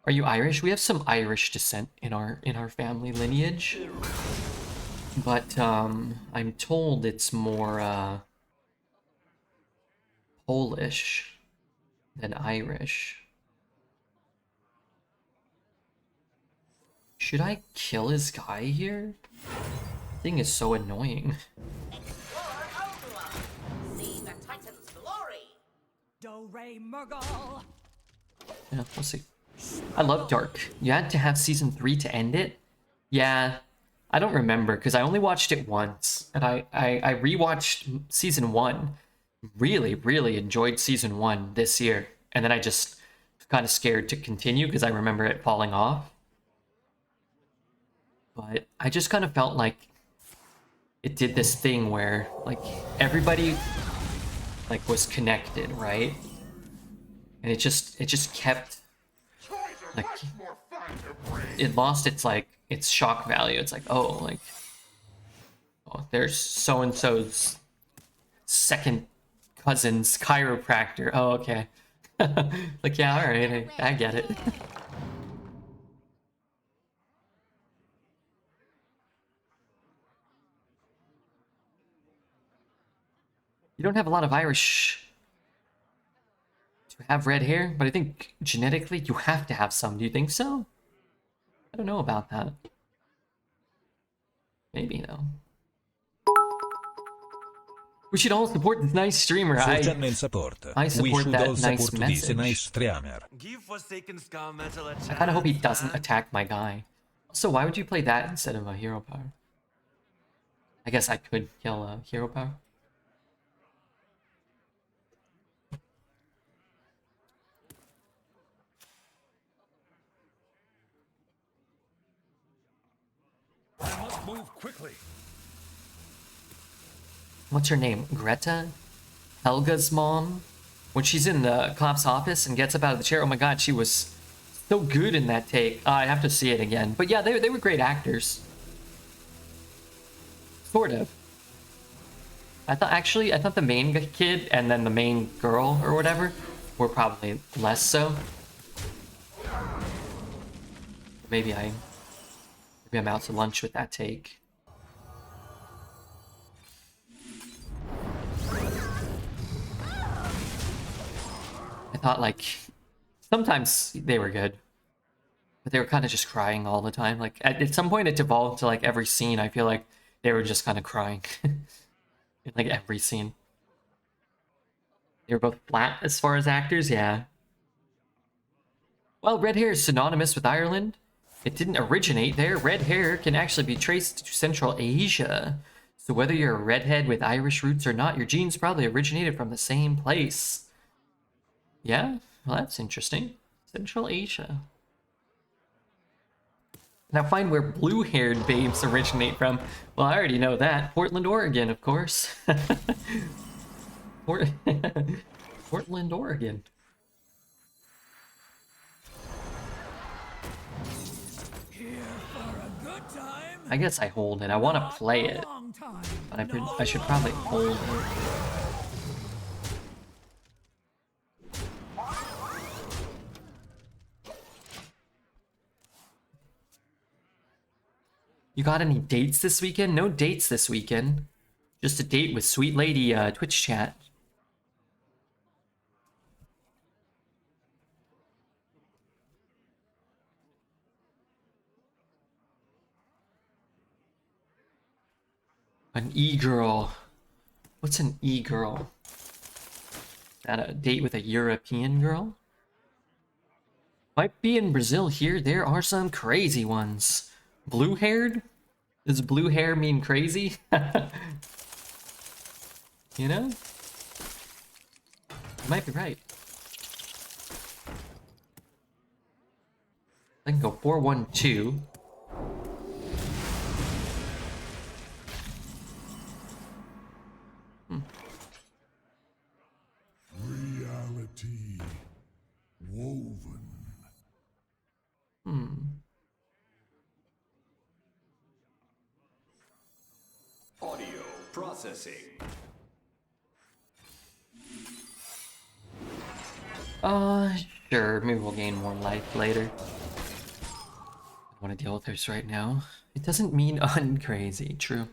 S1: Are you Irish? We have some Irish descent in our family lineage, but I'm told it's more Polish than Irish. Should I kill his guy here? Thing is so annoying.
S5: See the Titan's glory.
S2: Do Ray Murgle.
S1: Yeah, we'll see. I love Dark. You had to have season 3 to end it? Yeah, I don't remember because I only watched it once, and I rewatched season 1. Really, really enjoyed season 1 this year, and then I just kind of scared to continue because I remember it falling off. But I just kind of felt like it did this thing where like everybody like was connected, right? And it just kept like it lost its like its shock value. It's like, oh, there's so and so's second cousin's chiropractor. Oh, okay. Like, yeah, all right, I get it. You don't have a lot of Irish to have red hair, but I think genetically you have to have some. Do you think so? I don't know about that. Maybe though. We should all support this nice streamer. I support that nice message. I kind of hope he doesn't attack my guy. Also, why would you play that instead of a hero power? I guess I could kill a hero power.
S7: I must move quickly.
S1: What's her name? Greta? Helga's mom? When she's in the cop's office and gets up out of the chair, oh my god, she was so good in that take. I have to see it again. But yeah, they were great actors. Sort of. I thought the main kid and then the main girl or whatever were probably less so. Maybe I'm out to lunch with that take. I thought like sometimes they were good, but they were kind of just crying all the time. Like at some point it devolved to like every scene I feel like they were just kind of crying. In like every scene. They were both flat as far as actors, yeah. Well, red hair is synonymous with Ireland. It didn't originate there. Red hair can actually be traced to Central Asia. So whether you're a redhead with Irish roots or not, your genes probably originated from the same place. Yeah, well, that's interesting. Central Asia. Now find where blue-haired babes originate from. Well, I already know that. Portland, Oregon, of course. Portland, Oregon.
S2: Here for a good time.
S1: I guess I hold it. I want to play it,
S2: Long time.
S1: but I should probably hold it. You got any dates this weekend? No dates this weekend. Just a date with Sweet Lady Twitch chat. An e-girl. What's an e-girl? Is that a date with a European girl? Might be in Brazil here. There are some crazy ones. Blue-haired? Does blue hair mean crazy? You know? You might be right. I can go 4-1-2.
S3: Reality woven.
S8: processing.
S1: Sure, maybe we'll gain more life later. I want to deal with this right now. It doesn't mean uncrazy, true.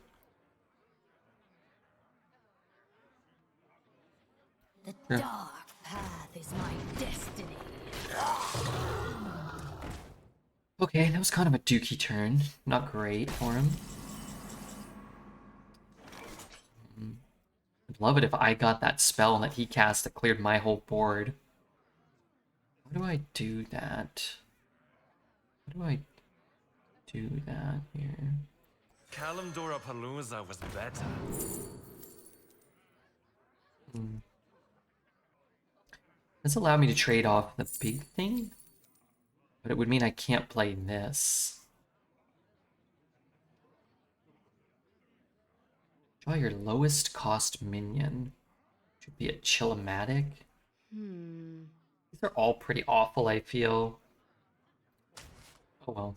S5: The
S1: Sure.
S5: dark path is my destiny.
S1: Okay, that was kind of a dookie turn. Not great for him. I'd love it if I got that spell that he cast that cleared my whole board. How do I do that? How do I do that here?
S7: Kalimdora Palooza was better.
S1: This allow me to trade off the big thing, but it would mean I can't play this. Draw your lowest cost minion. Should be a Chillimatic. These are all pretty awful, I feel. Oh well.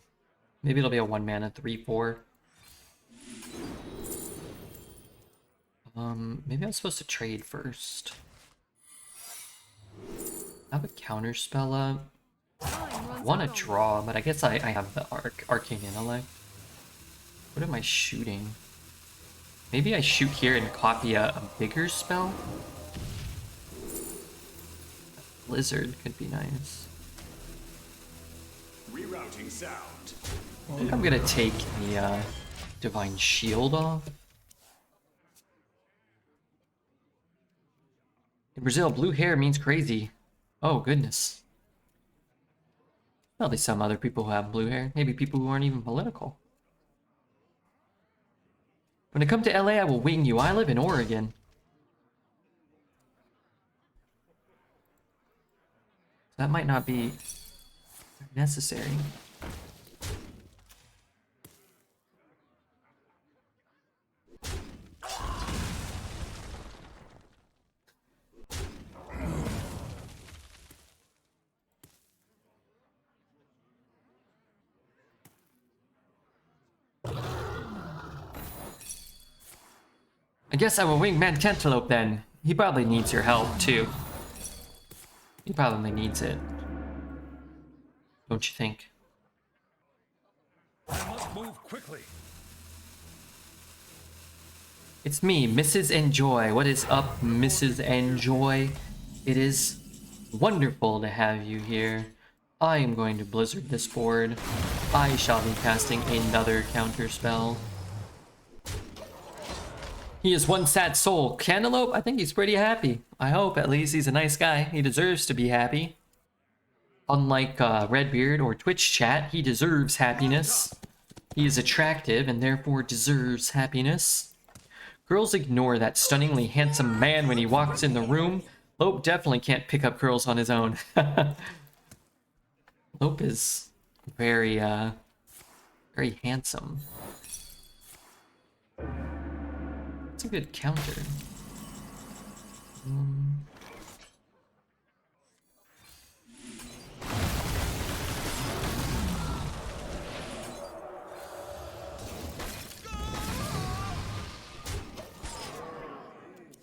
S1: Maybe it'll be a 1 mana 3/4. Maybe I'm supposed to trade first. I have a counter spell up. I want to draw, but I guess I have the Arcane Intellect. What am I shooting? Maybe I shoot here and copy a bigger spell? Blizzard could be nice.
S8: Rerouting sound.
S1: I think I'm gonna take the Divine Shield off. In Brazil, blue hair means crazy. Oh, goodness. Probably some other people who have blue hair. Maybe people who aren't even political. When I come to LA, I will wing you. I live in Oregon. That might not be necessary. I guess I will wing Man Cantaloupe then. He probably needs your help too. He probably needs it. Don't you think?
S7: I must move quickly.
S1: It's me, Mrs. Enjoy. What is up, Mrs. Enjoy? It is wonderful to have you here. I am going to Blizzard this board. I shall be casting another counter spell. He is one sad soul. Cantaloupe, I think he's pretty happy. I hope, at least. He's a nice guy. He deserves to be happy. Unlike Redbeard or Twitch chat, he deserves happiness. He is attractive and therefore deserves happiness. Girls ignore that stunningly handsome man when he walks in the room. Lope definitely can't pick up girls on his own. Lope is very handsome. It's a good counter.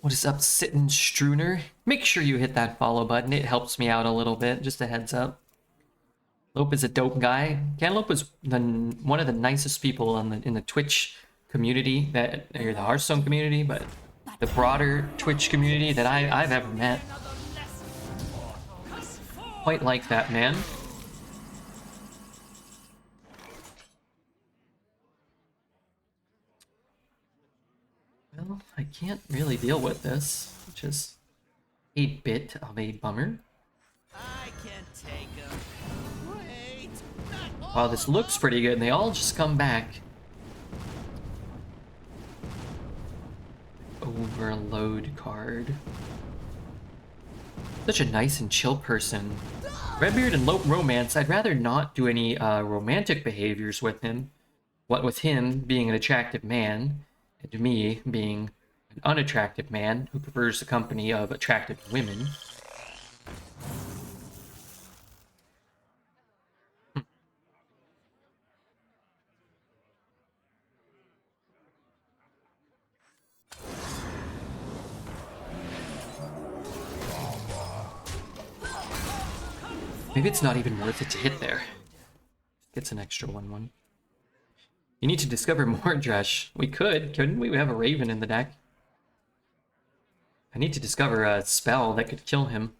S1: What is up, Sittin' Struner? Make sure you hit that follow button. It helps me out a little bit. Just a heads up. Lope is a dope guy. Cantaloupe was one of the nicest people in the Twitch community, or the Hearthstone community, but the broader Twitch community that I've ever met. Quite like that man. Well, I can't really deal with this, which is a bit of a bummer.
S2: I can take him. Wait.
S1: Wow, this looks pretty good, and they all just come back. Overload card. Such a nice and chill person. Redbeard and Lope romance. I'd rather not do any romantic behaviors with him. What with him being an attractive man, and me being an unattractive man who prefers the company of attractive women. Maybe it's not even worth it to hit there. Gets an extra 1/1. You need to discover more, Dresh. We could, couldn't we? We have a Raven in the deck. I need to discover a spell that could kill him.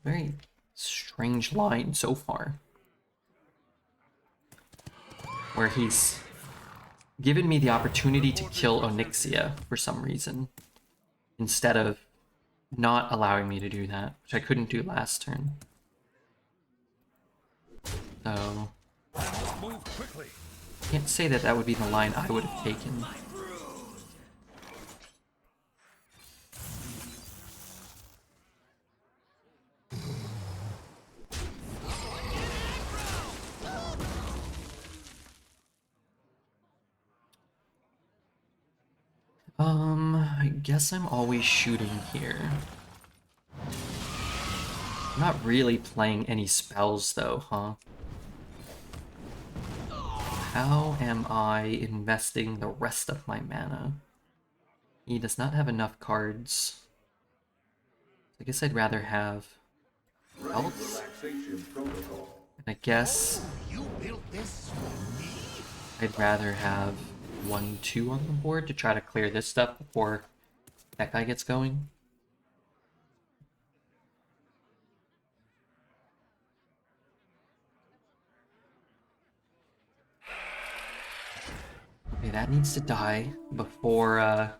S1: Very strange line so far. Where he's given me the opportunity to kill Onyxia for some reason. Instead of not allowing me to do that, which I couldn't do last turn. So,
S7: Move quickly.
S1: can't say that that would be the line I would have taken. I guess I'm always shooting here. I'm not really playing any spells though, huh? How am I investing the rest of my mana? He does not have enough cards. I guess I'd rather have health. And I guess I'd rather have 1/2 on the board to try to clear this stuff before that guy gets going. Okay, that needs to die before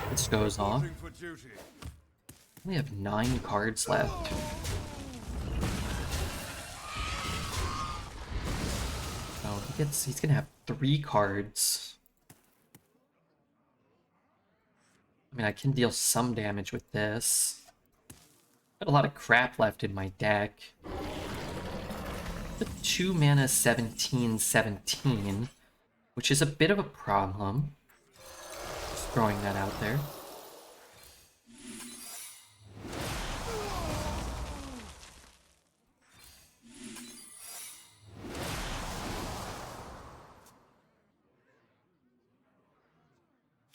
S1: this goes off.
S7: Reporting for duty.
S1: We have 9 cards left. Oh, he's gonna have 3 cards. I mean, I can deal some damage with this. Got a lot of crap left in my deck. The 2 mana 17/17, which is a bit of a problem. Just throwing that out there.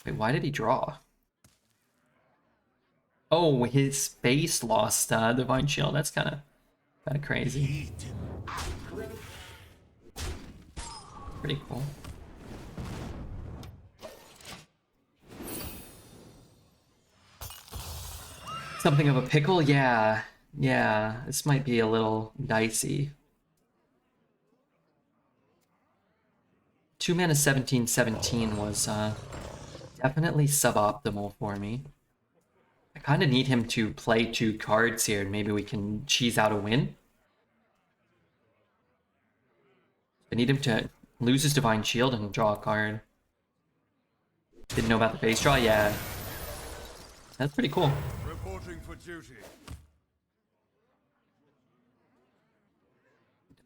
S1: Wait, why did he draw? Oh, his base lost Divine Shield. That's kind of crazy. Pretty cool. Something of a pickle? Yeah. Yeah, this might be a little dicey. 2 mana 17/17 was definitely suboptimal for me. I kind of need him to play 2 cards here, and maybe we can cheese out a win. I need him to lose his Divine Shield and draw a card. Didn't know about the base draw? Yeah. That's pretty cool.
S7: Reporting for duty.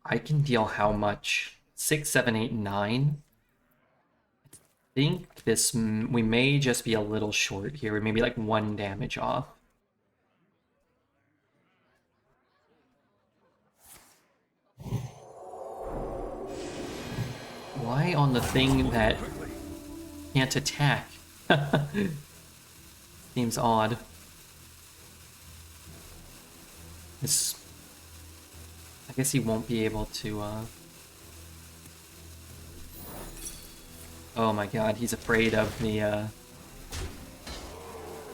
S1: I can deal how much? 6, 7, 8, 9? I think this... we may just be a little short here. We may be like 1 damage off. Why on the thing that can't attack? Seems odd. This... I guess he won't be able to, Oh my god, he's afraid of the,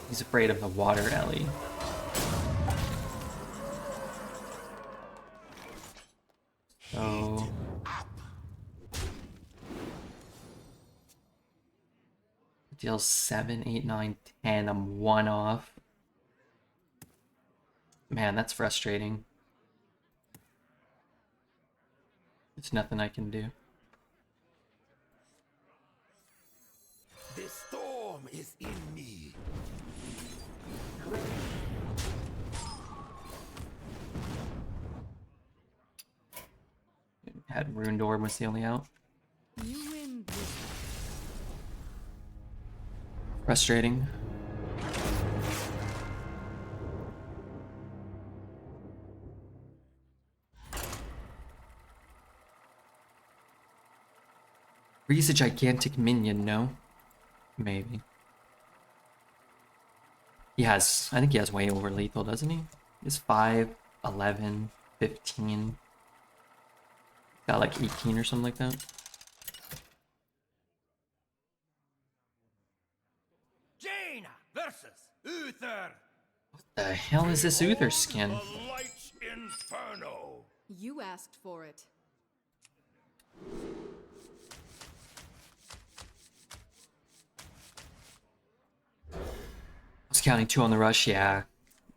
S1: he's afraid of the water Ellie. So... deals 7, 8, 9, 10. I'm 1 off. Man, that's frustrating. There's nothing I can do.
S8: The storm is in me.
S1: had Rune Orb was the only out.
S5: You win this.
S1: Frustrating. Freeze a gigantic minion, no? Maybe. He has, I think he has way over lethal, doesn't he? He's 5, 11, 15. Got like 18 or something like that.
S7: Jaina versus Uther.
S1: The hell is this Uther skin?
S3: The light's inferno.
S5: You asked for it.
S1: I was counting 2 on the rush, yeah.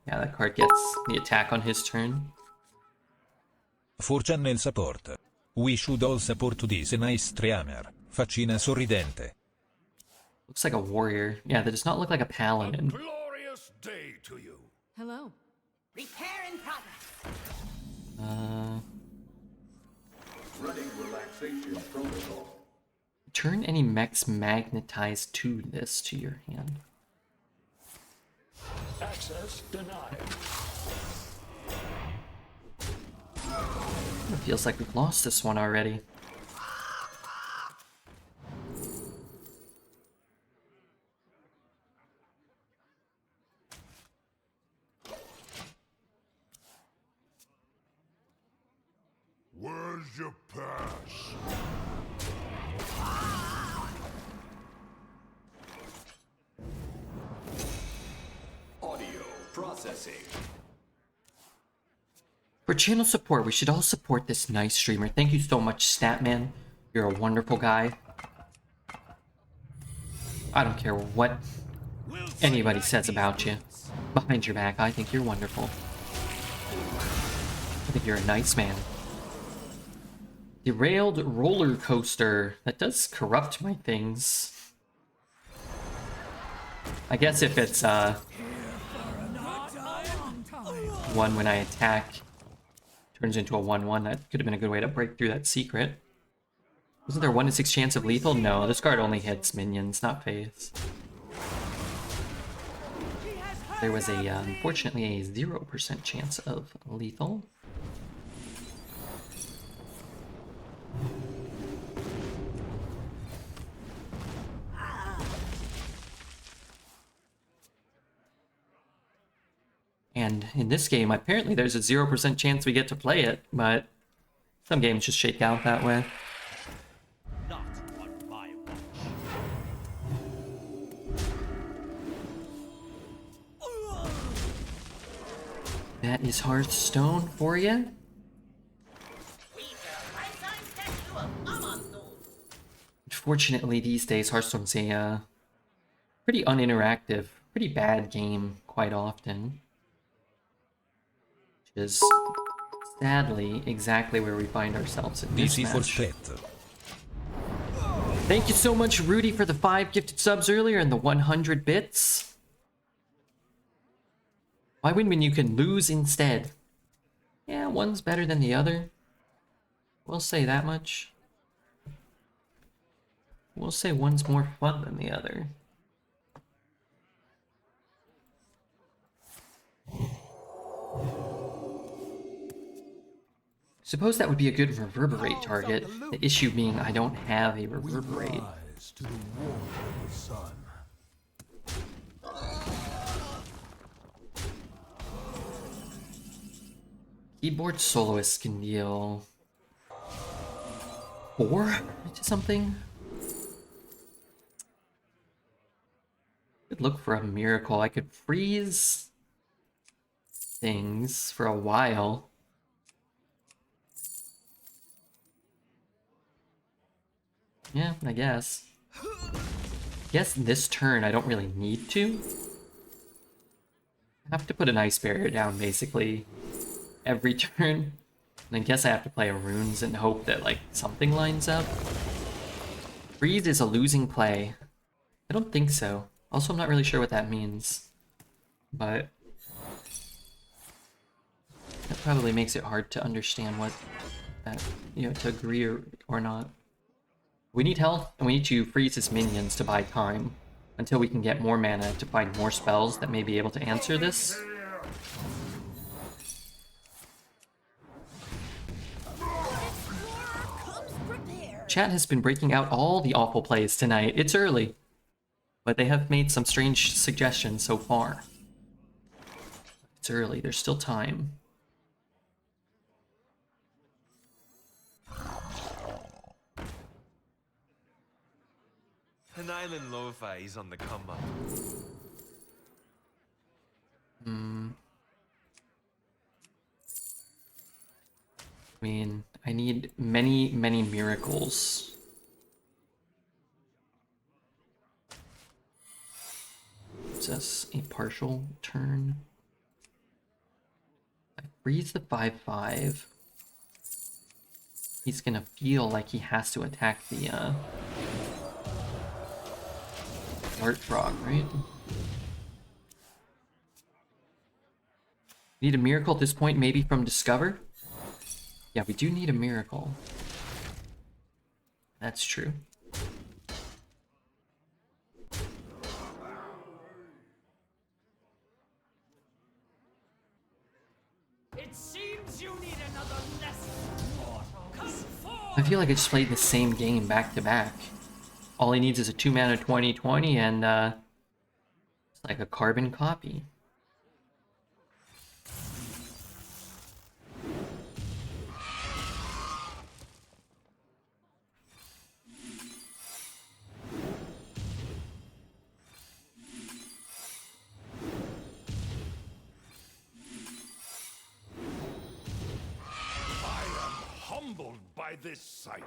S1: Yeah, that card gets the attack on his turn.
S9: 4 channel support. We should all support this nice streamer. Faccina sorridente.
S1: Looks like a warrior. Yeah, that does not look like a
S3: A
S1: paladin.
S3: glorious day to you.
S5: Hello. Repair in progress.
S10: Running relaxation protocol.
S1: Turn any mechs magnetized to this to your hand.
S6: Access denied.
S1: It feels like we've lost this one already.
S3: Where's your pass?
S10: Audio processing.
S1: For channel support, we should all support this nice streamer. Thank you so much, Statman. You're a wonderful guy. I don't care what anybody says about you. Behind your back, I think you're wonderful. I think you're a nice man. Derailed roller coaster. That does corrupt my things. I guess if it's one when I attack turns into a 1/1, that could have been a good way to break through that secret. Wasn't there 1 in 6 chance of lethal? No, this card only hits minions, not face. There was a unfortunately a 0% chance of lethal. And in this game, apparently there's a 0% chance we get to play it, but some games just shake out that way.
S7: Not on my watch.
S1: That is Hearthstone for you. Unfortunately, these days, Hearthstone's a pretty uninteractive, pretty bad game quite often. Which is sadly exactly where we find ourselves in this
S9: DC for
S1: match.
S9: chat.
S1: Thank you so much, Rudy, for the 5 gifted subs earlier and the 100 bits. Why win when you can lose instead? Yeah, one's better than the other. We'll say that much. We'll say one's more fun than the other. Suppose that would be a good reverberate target. The issue being I don't have a reverberate.
S2: Rise to the war of the sun.
S1: Keyboard soloist can deal 4 to something. Could look for a miracle. I could freeze things for a while. Yeah, I guess. Guess this turn I don't really need to. I have to put an ice barrier down basically every turn. And I guess I have to play runes and hope that like something lines up. Freeze is a losing play. I don't think so. Also, I'm not really sure what that means. But that probably makes it hard to understand what you know, to agree or not. We need health, and we need to freeze his minions to buy time until we can get more mana to find more spells that may be able to answer this. Chat has been breaking out all the awful plays tonight. It's early, but they have made some strange suggestions so far. It's early, there's still time.
S11: An island lo-fi is on the come up.
S1: I mean, I need many, many miracles. Is this a partial turn? I freeze the 5/5. He's gonna feel like he has to attack the Dart Frog, right? Need a miracle at this point, maybe from Discover? Yeah, we do need a miracle. That's true.
S2: It seems you need another lesson, mortal. Come forth.
S1: I feel like I just played the same game back to back. All he needs is a 2-mana 20/20 and it's like a carbon copy.
S3: Humbled by this sight.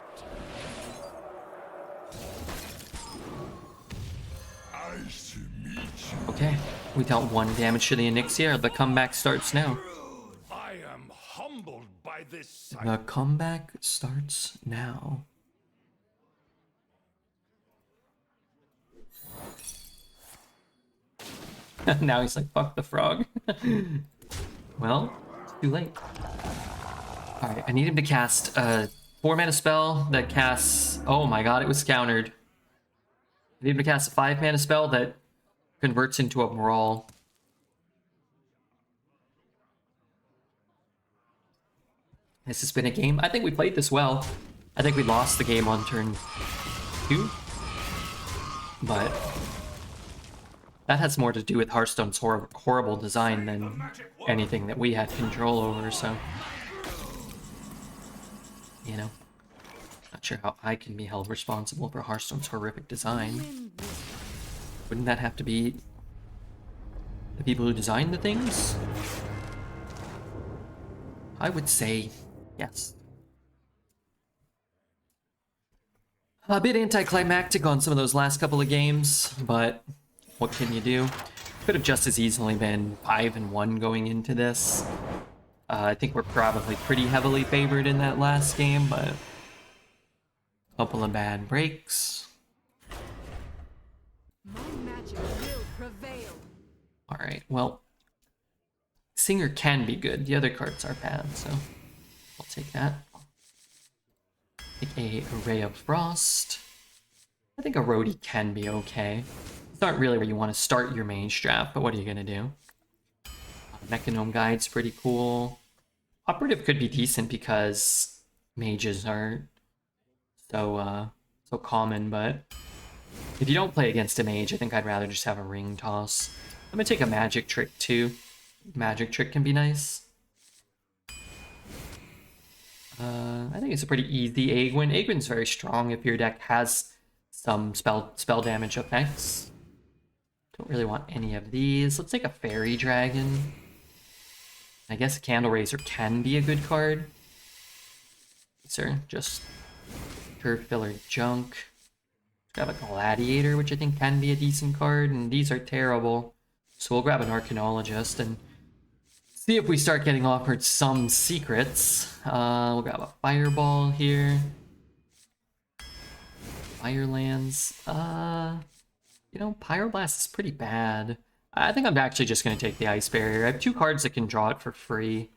S3: Nice to meet you.
S1: Okay, we dealt 1 damage to the Onyxia. The comeback starts now.
S3: I am humbled by this sight.
S1: The comeback starts now. Now he's like, fuck the frog. Well, it's too late. Alright, I need him to cast a 4-mana spell that casts... Oh my god, it was countered. I need him to cast a 5-mana spell that converts into a Brawl. This has been a game. I think we played this well. I think we lost the game on turn 2. But that has more to do with Hearthstone's horrible design than anything that we had control over, so... You know, not sure how I can be held responsible for Hearthstone's horrific design. Wouldn't that have to be the people who designed the things? I would say yes. A bit anticlimactic on some of those last couple of games, but what can you do? Could have just as easily been 5-1 going into this. I think we're probably pretty heavily favored in that last game, but a couple of bad breaks.
S5: My magic will prevail.
S1: Alright, well, Singer can be good. The other cards are bad, so I'll take that. Take a Ray of Frost. I think a Roadie can be okay. It's not really where you want to start your Mage draft, but what are you going to do? Mechanome Guide's pretty cool. Operative could be decent because mages aren't so common, but if you don't play against a mage, I think I'd rather just have a ring toss. I'm gonna take a magic trick too. Magic trick can be nice. I think it's a pretty easy Aegwin. Aegwin's very strong if your deck has some spell damage effects. Don't really want any of these. Let's take a Fairy Dragon. I guess a Candle Raiser can be a good card. These are just turf filler junk. Grab a Gladiator, which I think can be a decent card, and these are terrible. So we'll grab an Arcanologist and see if we start getting offered some secrets. We'll grab a Fireball here. Firelands. You know, Pyroblast is pretty bad. I think I'm actually just going to take the Ice Barrier. I have 2 cards that can draw it for free.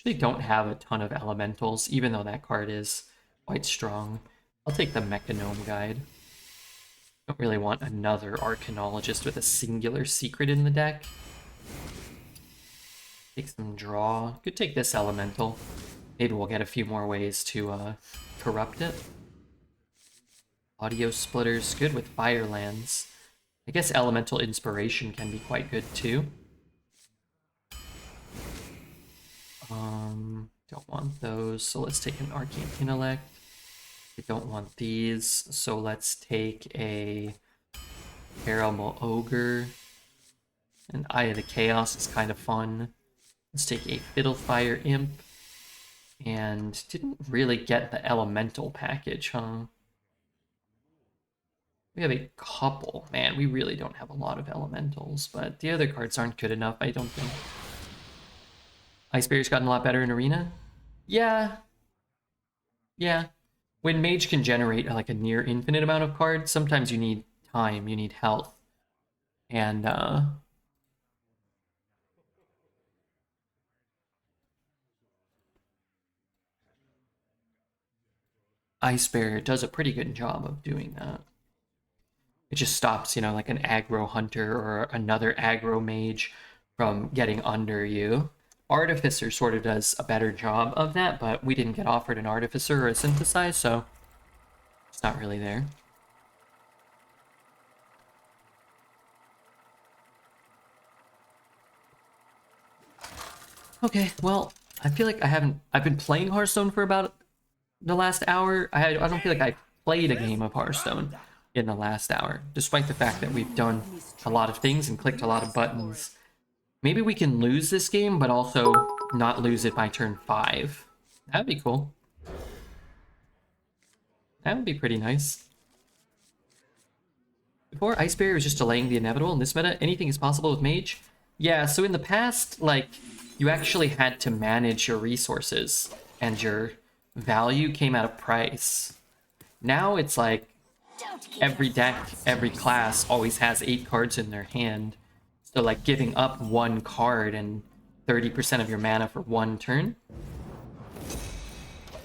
S1: Actually don't have a ton of elementals, even though that card is quite strong. I'll take the Mechanome Guide. Don't really want another Arcanologist with a singular secret in the deck. Take some draw. Could take this elemental. Maybe we'll get a few more ways to corrupt it. Audio Splitters, good with Firelands. I guess Elemental Inspiration can be quite good too. Don't want those, so let's take an Arcane Intellect. We don't want these, so let's take a Caramel Ogre. An Eye of the Chaos is kind of fun. Let's take a Fiddlefire Imp. And didn't really get the Elemental package, huh? We have a couple. Man, we really don't have a lot of Elementals, but the other cards aren't good enough, I don't think. Ice Barrier's gotten a lot better in Arena? Yeah. Yeah. When Mage can generate like a near infinite amount of cards, sometimes you need time, you need health. And Ice Barrier does a pretty good job of doing that. It just stops, you know, like an aggro hunter or another aggro mage from getting under you. Artificer sort of does a better job of that, but we didn't get offered an Artificer or a Synthesize, so it's not really there. Okay, well, I feel like I've been playing Hearthstone for about the last hour. I don't feel like I played a game of Hearthstone in the last hour, despite the fact that we've done a lot of things and clicked a lot of buttons. Maybe we can lose this game, but also not lose it by turn 5. That'd be cool. That would be pretty nice. Before, Ice Barrier was just delaying the inevitable. In this meta, anything is possible with Mage. Yeah, so in the past, like, you actually had to manage your resources, and your value came at a price. Now it's like, every deck, every class always has 8 cards in their hand. So like giving up 1 card and 30% of your mana for 1 turn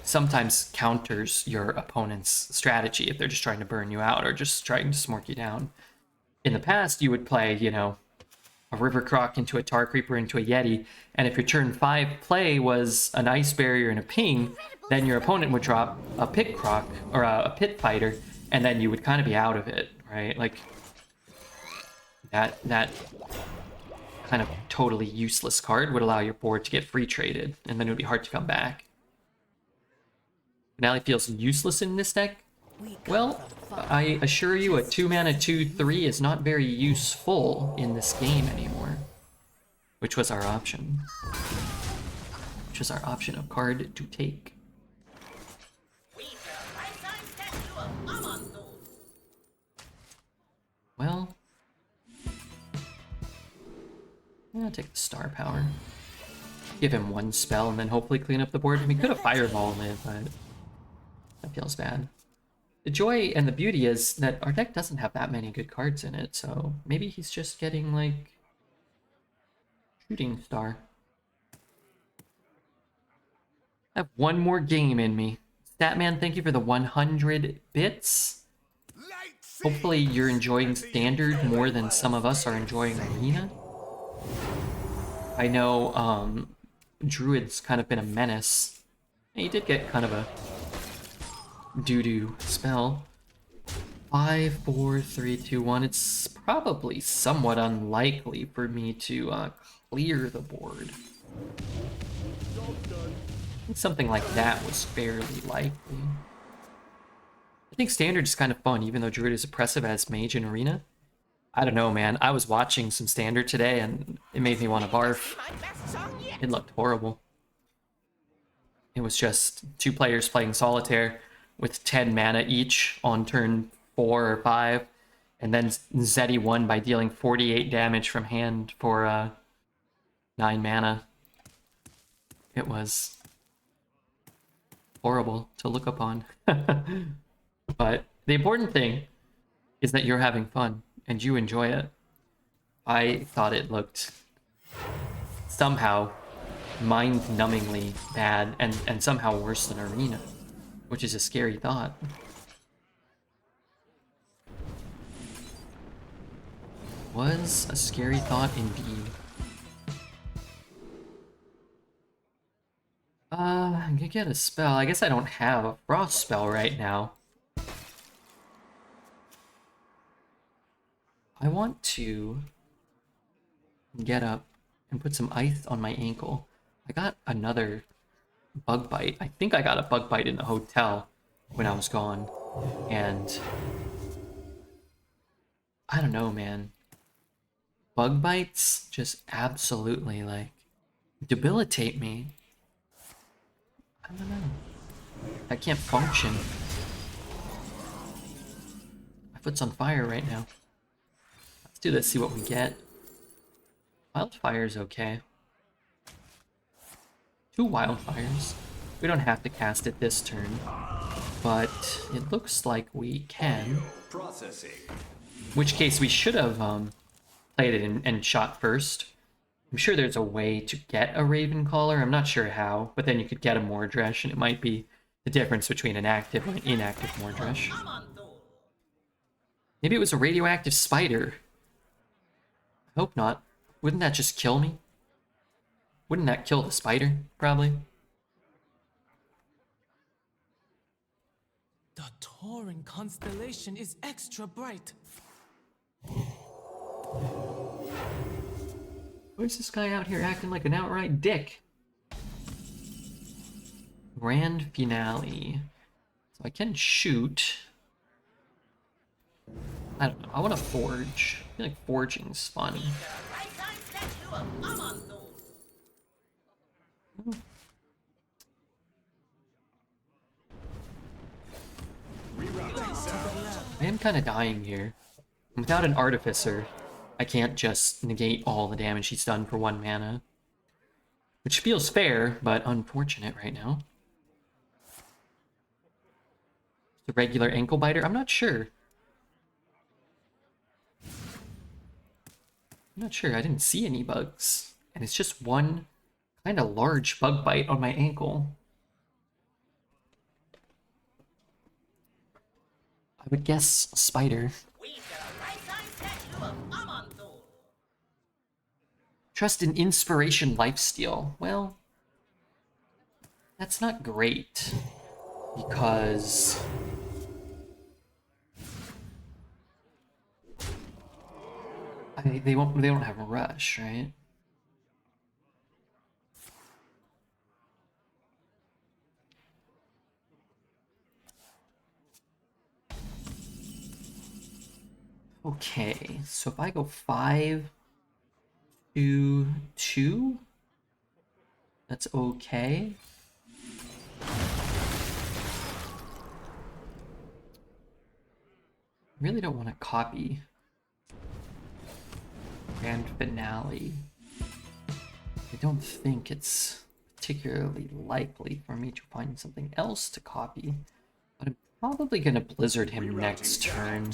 S1: sometimes counters your opponent's strategy if they're just trying to burn you out or just trying to smork you down. In the past, you would play, you know, a River Croc into a Tar Creeper into a Yeti, and if your turn 5 play was an Ice Barrier and a Ping, then your opponent would drop a Pit Croc or a Pit Fighter, and then you would kind of be out of it, right? Like, that kind of totally useless card would allow your board to get free traded, and then it would be hard to come back. Finale feels useless in this deck? Well, I assure you a 2-mana 2/3 is not very useful in this game anymore. Which was our option. Which was our option of card to take. Well, I'll take the Star Power. Give him 1 spell and then hopefully clean up the board. We could have Fireballed it, but that feels bad. The joy and the beauty is that our deck doesn't have that many good cards in it, so maybe he's just getting, like, Shooting Star. I have 1 more game in me. Statman, thank you for the 100 bits. Hopefully you're enjoying Standard more than some of us are enjoying Arena. I know Druid's kind of been a menace. He did get kind of a doo-doo spell. 5, 4, 3, 2, 1. It's probably somewhat unlikely for me to clear the board. I think something like that was fairly likely. I think Standard is kind of fun, even though Druid is oppressive as Mage in Arena. I don't know, man. I was watching some Standard today, and it made me want to barf. It looked horrible. It was just 2 players playing Solitaire with 10 mana each on turn 4 or 5, and then Zeddy won by dealing 48 damage from hand for 9 mana. It was horrible to look upon. But the important thing is that you're having fun and you enjoy it. I thought it looked somehow mind-numbingly bad and somehow worse than Arena, which is a scary thought. Was a scary thought indeed. I'm gonna get a spell. I guess I don't have a frost spell right now. I want to get up and put some ice on my ankle. I got another bug bite. I think I got a bug bite in the hotel when I was gone. And I don't know, man. Bug bites just absolutely, like, debilitate me. I don't know. I can't function. My foot's on fire right now. Let's do this, see what we get. Wildfire's okay. 2 wildfires. We don't have to cast it this turn, but it looks like we can.
S10: Processing.
S1: In which case we should have played it and shot first. I'm sure there's a way to get a Ravencaller. I'm not sure how, but then you could get a Mordresh, and it might be the difference between an active and an inactive Mordresh. Maybe it was a radioactive spider. I hope not. Wouldn't that just kill me? Wouldn't that kill the spider, probably?
S2: The Tauran constellation is extra bright.
S1: Where's this guy out here acting like an outright dick? Grand finale. So I can shoot. I don't know. I want to forge. I feel like forging's fun. I am kind of dying here. Without an artificer, I can't just negate all the damage he's done for 1 mana. Which feels fair, but unfortunate right now. The regular ankle biter? I'm not sure. I'm not sure. I didn't see any bugs. And it's just 1 kind of large bug bite on my ankle. I would guess spider. Trust in inspiration lifesteal. Well, that's not great because they don't have a rush, right? Okay, so if I go 5 to 2, that's okay. Really don't want to copy Grand Finale. I don't think it's particularly likely for me to find something else to copy, but I'm probably gonna Blizzard him next turn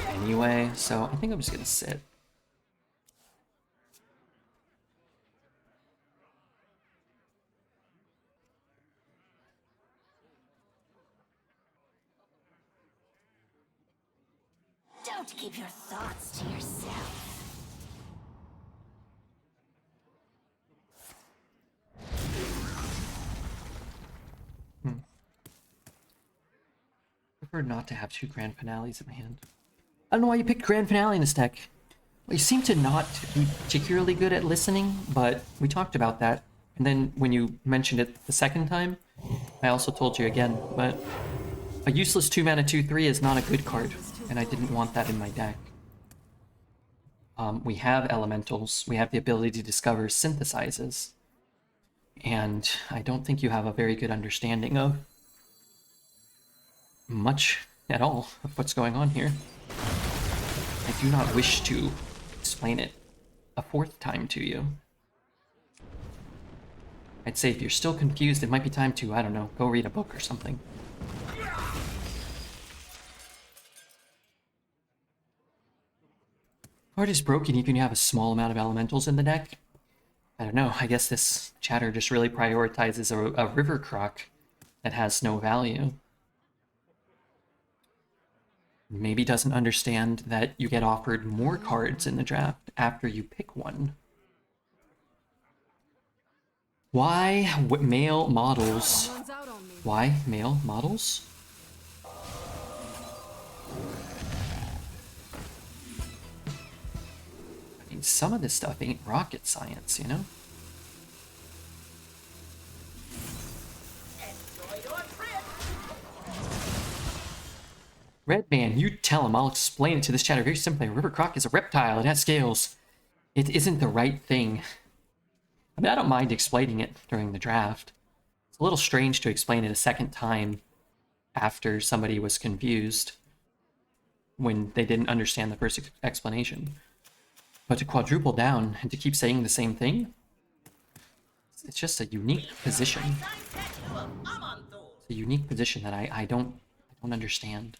S1: anyway, so I think I'm just gonna sit.
S5: Don't keep your thoughts to yourself.
S1: Prefer not to have 2 Grand Finales in my hand. I don't know why you picked Grand Finale in this deck. Well, you seem to not be particularly good at listening, but we talked about that. And then when you mentioned it the second time, I also told you again, but a useless 2-mana 2/3 is not a good card, and I didn't want that in my deck. We have elementals, we have the ability to discover synthesizes, and I don't think you have a very good understanding of much at all of what's going on here. I do not wish to explain it a 4th time to you. I'd say if you're still confused, it might be time to, I don't know, go read a book or something. Card is broken even if you have a small amount of elementals in the deck. I don't know, I guess this chatter just really prioritizes a river croc that has no value. Maybe doesn't understand that you get offered more cards in the draft after you pick one. Why male models? Why male models? I mean, some of this stuff ain't rocket science, you know? Redman, you tell him. I'll explain it to this chatter very simply. A river croc is a reptile. It has scales. It isn't the right thing. I mean, I don't mind explaining it during the draft. It's a little strange to explain it a second time after somebody was confused when they didn't understand the first explanation. But to quadruple down and to keep saying the same thing, it's just a unique position. It's a unique position that I don't understand.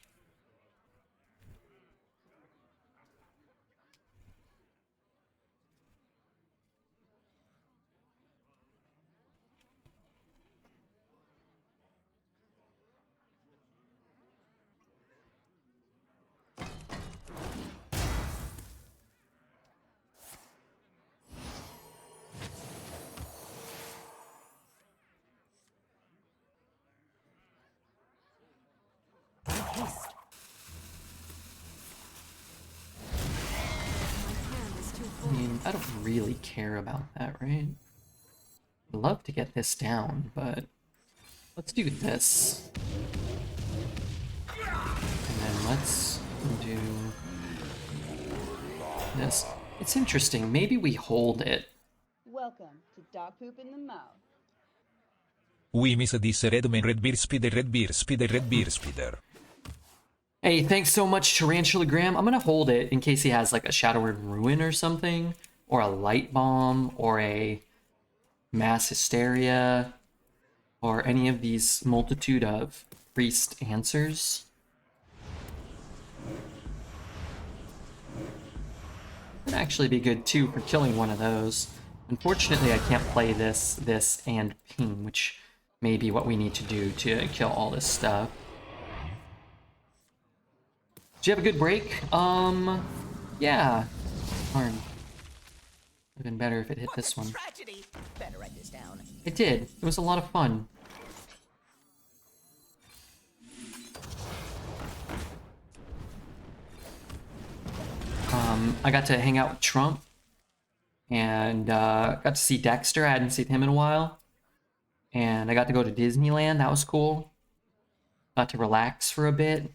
S1: I mean, I don't really care about that, right? I'd love to get this down, but let's do this. And then let's do this. It's interesting. Maybe we hold it.
S4: Welcome to Dog Poop in the Mouth.
S9: We miss this Redman Redbeard Spider Redbeard Spider Redbeard Spider.
S1: Hey, thanks so much, Tarantula Graham. I'm gonna hold it in case he has like a Shadowward Ruin or something, or a Light Bomb, or a Mass Hysteria, or any of these multitude of priest answers. Would actually be good too for killing one of those. Unfortunately, I can't play this, and ping, which may be what we need to do to kill all this stuff. Did you have a good break? Yeah. Darn. Would have been better if it hit this one.
S5: Tragedy. Better write this down.
S1: It did. It was a lot of fun. I got to hang out with Trump, and got to see Dexter. I hadn't seen him in a while. And I got to go to Disneyland. That was cool. Got to relax for a bit.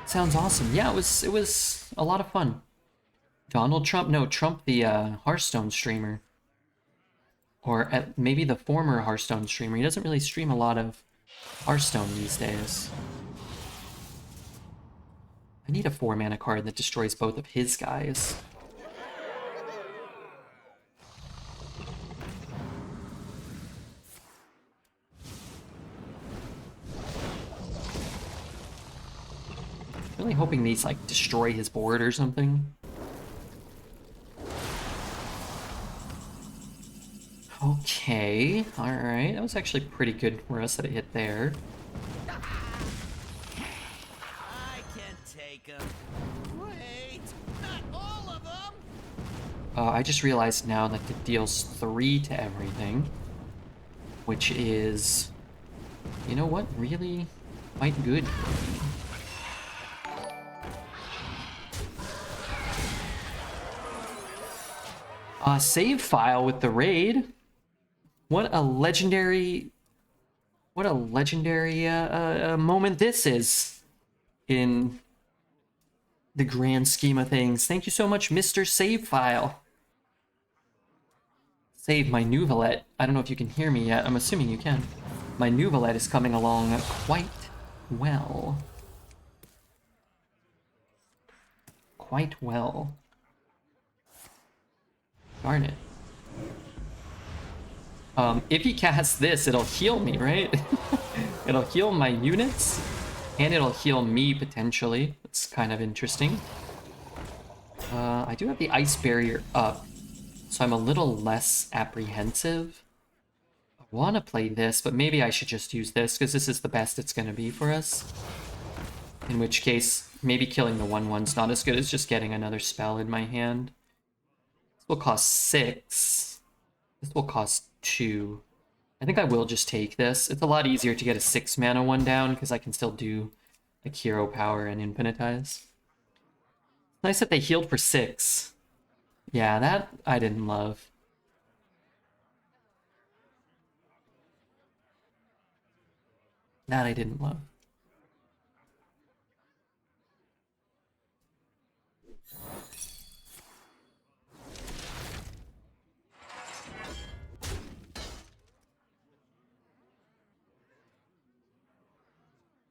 S1: Sounds awesome. Yeah, it was a lot of fun. Donald Trump? No, Trump, the Hearthstone streamer. Or maybe the former Hearthstone streamer. He doesn't really stream a lot of Hearthstone these days. I need a 4-mana card that destroys both of his guys. Really hoping these like destroy his board or something. Okay, alright. That was actually pretty good for us that it hit there.
S7: I can take him. Wait, not all of them.
S1: I just realized now that it deals 3 to everything, which is, you know what, really quite good. Save file with the raid. What a legendary moment this is in the grand scheme of things. Thank you so much, Mr. Save File. Save my Nuvalet. I don't know if you can hear me yet. I'm assuming you can. My Nuvalet is coming along quite well. Quite well. Darn it. If he casts this, it'll heal me, right? It'll heal my units, and it'll heal me potentially. It's kind of interesting. I do have the ice barrier up, so I'm a little less apprehensive. I want to play this, but maybe I should just use this, because this is the best it's going to be for us. In which case, maybe killing the 1/1's not as good as just getting another spell in my hand. This will cost 6. This will cost 2. I think I will just take this. It's a lot easier to get a 6 mana one down, because I can still do like hero power and infinitize. Nice that they healed for 6. Yeah, that I didn't love. That I didn't love.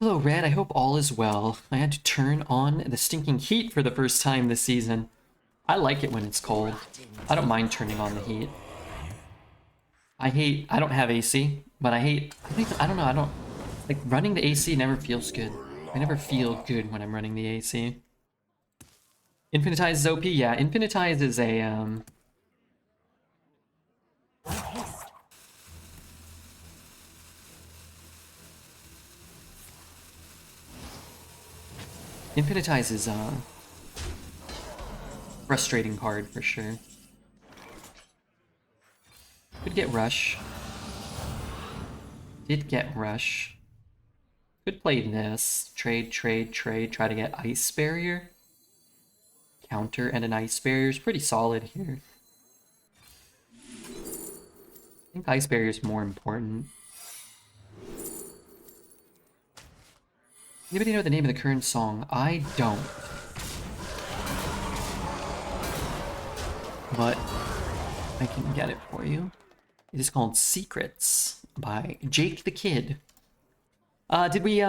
S1: Hello, Red. I hope all is well. I had to turn on the stinking heat for the first time this season. I like it when it's cold. I don't mind turning on the heat. I don't have AC, but I don't know, like, running the AC never feels good. I never feel good when I'm running the AC. Infinitize is OP? Yeah, Infinitize is a, Infinitize is a frustrating card for sure. Could get Rush. Did get Rush. Could play this. Trade, try to get Ice Barrier. Counter and an Ice Barrier is pretty solid here. I think Ice Barrier is more important. Anybody know the name of the current song? I don't. But I can get it for you. It is called Secrets by Jake the Kid. Did we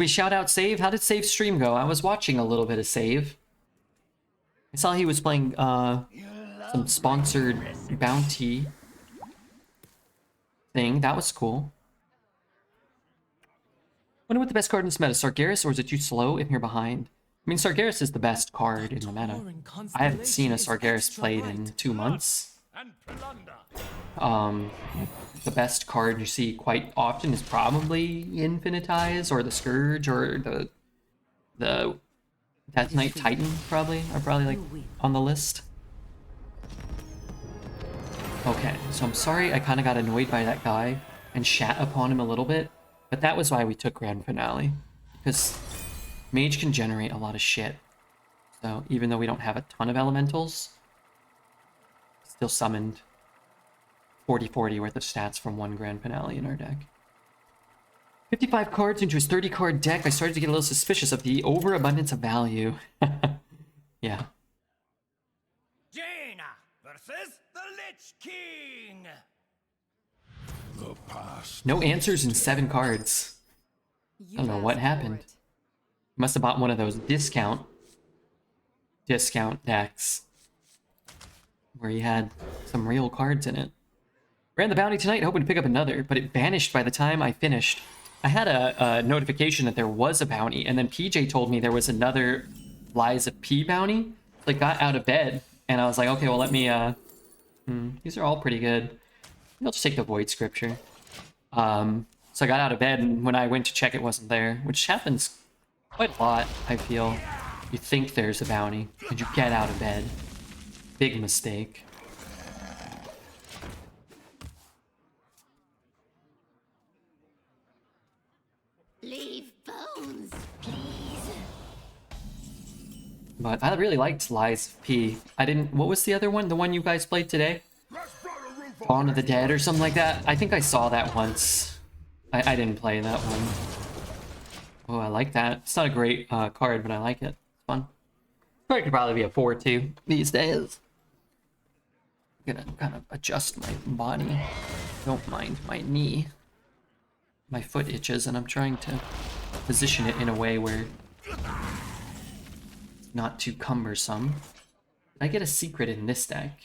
S1: shout out Save? How did Save stream go? I was watching a little bit of Save. I saw he was playing some sponsored bounty thing. That was cool. Wonder what the best card in this meta, Sargeras, or is it too slow if you're behind? I mean, Sargeras is the best card in the meta. I haven't seen a Sargeras played in 2 months. The best card you see quite often is probably Infinitize or the Scourge or the Death Knight Titan probably are probably like on the list. Okay, so I'm sorry I kind of got annoyed by that guy and shat upon him a little bit, but that was why we took Grand Finale, because Mage can generate a lot of shit. So even though we don't have a ton of elementals, still summoned 40/40 worth of stats from 1 Grand Finale in our deck. 55 cards into his 30 card deck. I started to get a little suspicious of the overabundance of value. Yeah.
S2: Jaina versus the Lich King.
S8: The past.
S1: No answers in 7 cards. I don't know what happened. Must have bought one of those discount decks where he had some real cards in it. Ran the bounty tonight, hoping to pick up another, but it vanished by the time I finished. I had a notification that there was a bounty, and then PJ told me there was another Lies of P bounty. So I got out of bed, and I was like, okay, well, let me, these are all pretty good. I'll just take the Void Scripture. So I got out of bed, and when I went to check, it wasn't there, which happens quite a lot, I feel. You think there's a bounty, and you get out of bed. Big mistake.
S5: Leave bones, please.
S1: But I really liked Lies of P. I didn't... What was the other one? The one you guys played today? Dawn of the Dead or something like that? I think I saw that once. I didn't play that one. Oh, I like that. It's not a great card, but I like it. It's fun. It could probably be a 4-2 these days. I'm gonna kind of adjust my body. Don't mind my knee. My foot itches, and I'm trying to position it in a way where it's not too cumbersome. Did I get a secret in this deck?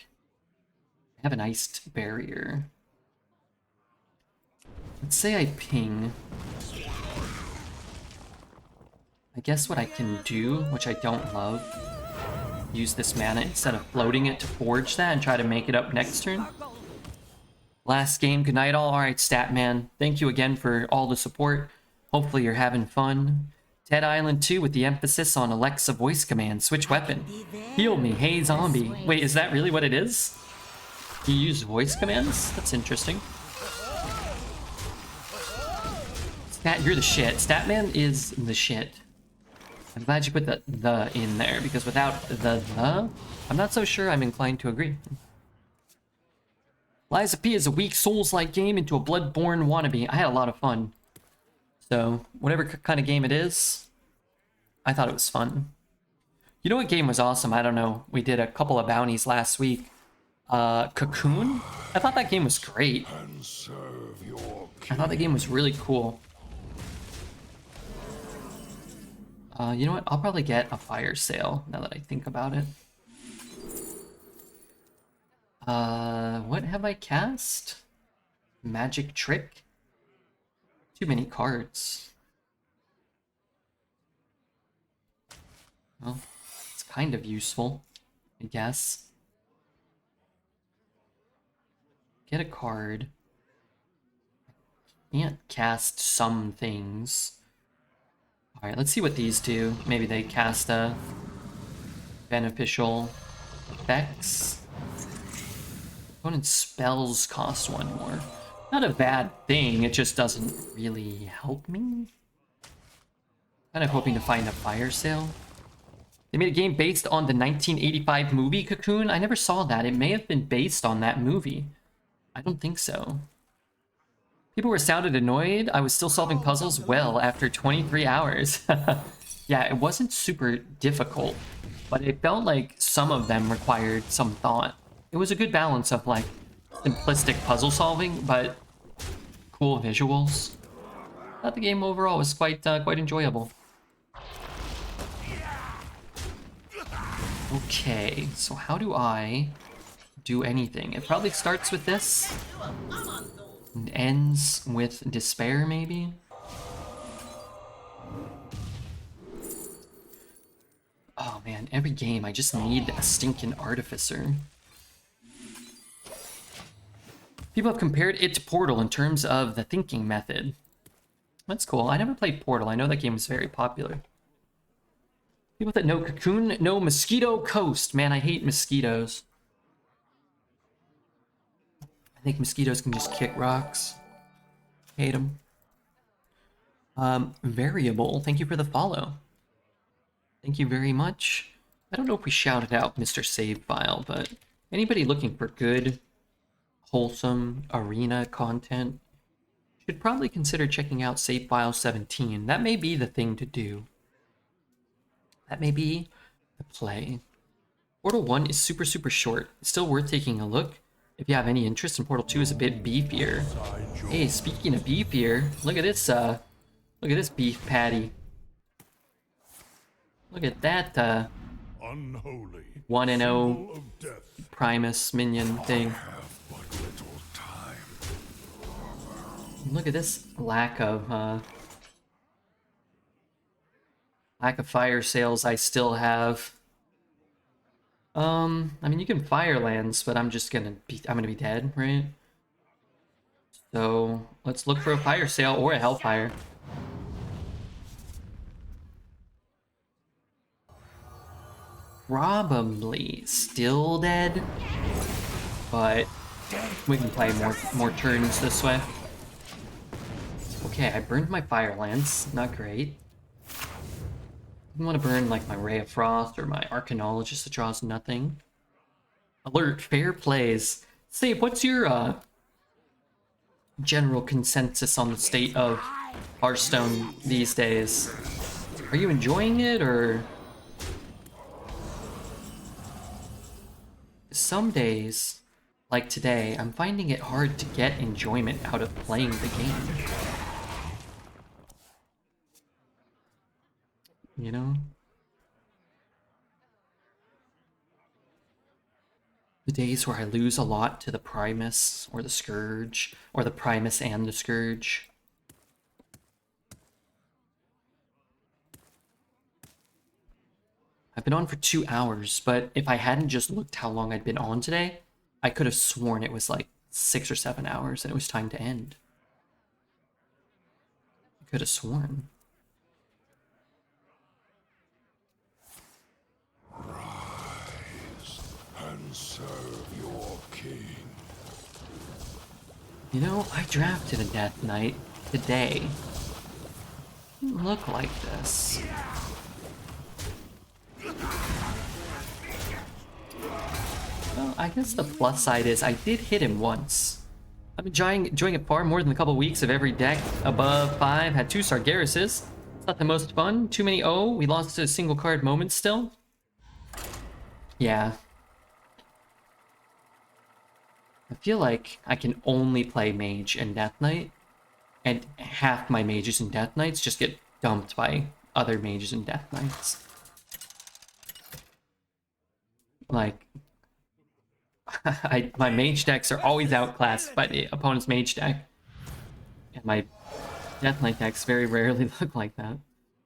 S1: I have an iced barrier. Let's say I ping. I guess what I can do, which I don't love, use this mana instead of floating it to forge that and try to make it up next turn. Last game, good night all. Alright, Statman, thank you again for all the support. Hopefully you're having fun. Dead Island 2 with the emphasis on Alexa voice command. Switch weapon. Heal me, hey zombie. Wait, is that really what it is? You use voice commands? That's interesting. Stat, you're the shit. Statman is the shit. I'm glad you put the in there, because without the, I'm not so sure I'm inclined to agree. Liza P is a weak Souls-like game into a Bloodborne wannabe. I had a lot of fun. So, whatever kind of game it is, I thought it was fun. You know what game was awesome? I don't know. We did a couple of bounties last week. Cocoon? I thought that game was great. I thought the game was really cool. You know what? I'll probably get a fire sale now that I think about it. What have I cast? Magic Trick? Too many cards. Well, it's kind of useful, I guess. Get a card. Can't cast some things. Alright, let's see what these do. Maybe they cast a beneficial effects. Opponent's spells cost one more. Not a bad thing, it just doesn't really help me. Kind of hoping to find a fire sale. They made a game based on the 1985 movie Cocoon. I never saw that. It may have been based on that movie. I don't think so. People were sounded annoyed. I was still solving puzzles well after 23 hours. Yeah, it wasn't super difficult, but it felt like some of them required some thought. It was a good balance of like simplistic puzzle solving, but cool visuals. I thought the game overall was quite enjoyable. Okay, so how do I do anything? It probably starts with this and ends with despair, maybe? Oh man, every game I just need a stinking artificer. People have compared it to Portal in terms of the thinking method. That's cool. I never played Portal. I know that game was very popular. People that know Cocoon know Mosquito Coast. Man, I hate mosquitoes. I think mosquitoes can just kick rocks. Hate them. Variable, thank you for the follow. Thank you very much. I don't know if we shouted out Mr. Save File, but anybody looking for good, wholesome arena content should probably consider checking out Save File 17. That may be the thing to do. That may be the play. Portal 1 is super short. It's still worth taking a look. If you have any interest in Portal 2 is a bit beefier. Hey, speaking of beefier, look at this beef patty. Look at that,
S3: Unholy
S1: 1-0 Primus minion thing. Look at this lack of fire sales I still have. I mean, you can fire lands, but I'm gonna be dead, right? So let's look for a fire sale or a hellfire. Probably still dead, but we can play more turns this way. Okay, I burned my fire lance. Not great. I want to burn like my Ray of Frost or my Arcanologist that draws nothing. Alert, fair plays. Steve, what's your general consensus on the state of Hearthstone these days? Are you enjoying it, or some days, like today, I'm finding it hard to get enjoyment out of playing the game? You know? The days where I lose a lot to the Primus or the Scourge, or the Primus and the Scourge. I've been on for 2 hours, but if I hadn't just looked how long I'd been on today, I could have sworn it was like 6 or 7 hours and it was time to end. I could have sworn.
S8: Rise and serve your king.
S1: You know, I drafted a Death Knight today. Didn't look like this. Well, I guess the plus side is I did hit him once. I've been enjoying it far more than a couple weeks of every deck above 5. Had 2 Sargerises. It's not the most fun. Too many O. We lost to a single card moment still. Yeah. I feel like I can only play Mage and Death Knight, and half my Mages and Death Knights just get dumped by other Mages and Death Knights. Like, my Mage decks are always outclassed by the opponent's Mage deck, and my Death Knight decks very rarely look like that.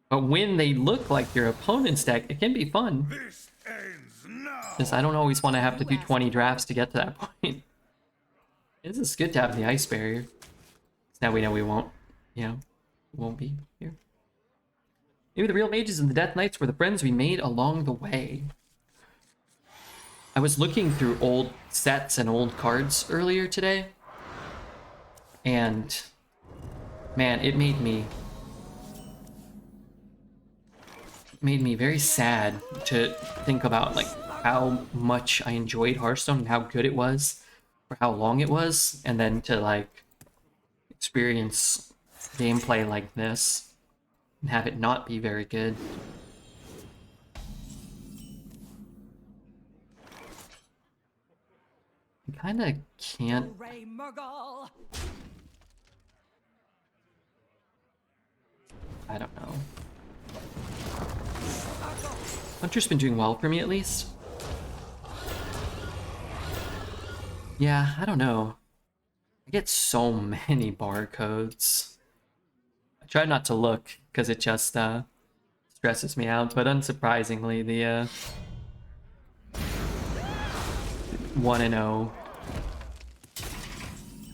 S1: But when they look like your opponent's deck, it can be fun.
S3: This ends now.
S1: Because I don't always want to have to do 20 drafts to get to that point. This is good to have the ice barrier. Now we know we won't, won't be here. Maybe the real mages and the Death Knights were the friends we made along the way. I was looking through old sets and old cards earlier today. And, man, it made me very sad to think about, like, how much I enjoyed Hearthstone and how good it was. For how long it was, and then to like experience gameplay like this and have it not be very good. I kind of can't.
S2: Ray Murgle.
S1: I don't know. Hunter's been doing well for me at least. Yeah, I don't know. I get so many barcodes. I try not to look because it just stresses me out, but unsurprisingly, the 1-0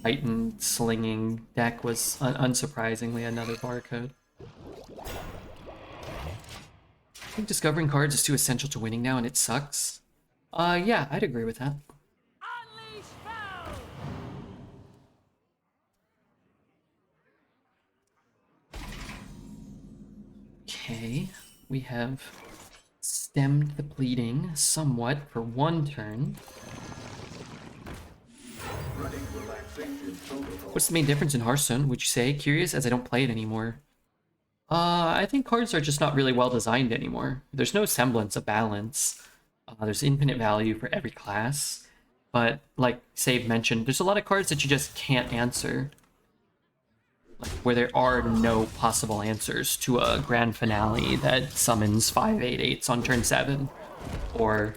S1: Titan slinging deck was unsurprisingly another barcode. I think discovering cards is too essential to winning now and it sucks. Yeah, I'd agree with that. Okay, we have stemmed the bleeding somewhat for 1 turn.
S10: Running relaxation protocol.
S1: What's the main difference in Hearthstone, would you say? Curious, as I don't play it anymore. I think cards are just not really well designed anymore. There's no semblance of balance. There's infinite value for every class. But, like Save mentioned, there's a lot of cards that you just can't answer. Like, where there are no possible answers to a grand finale that summons 5/8/8s on turn 7. Or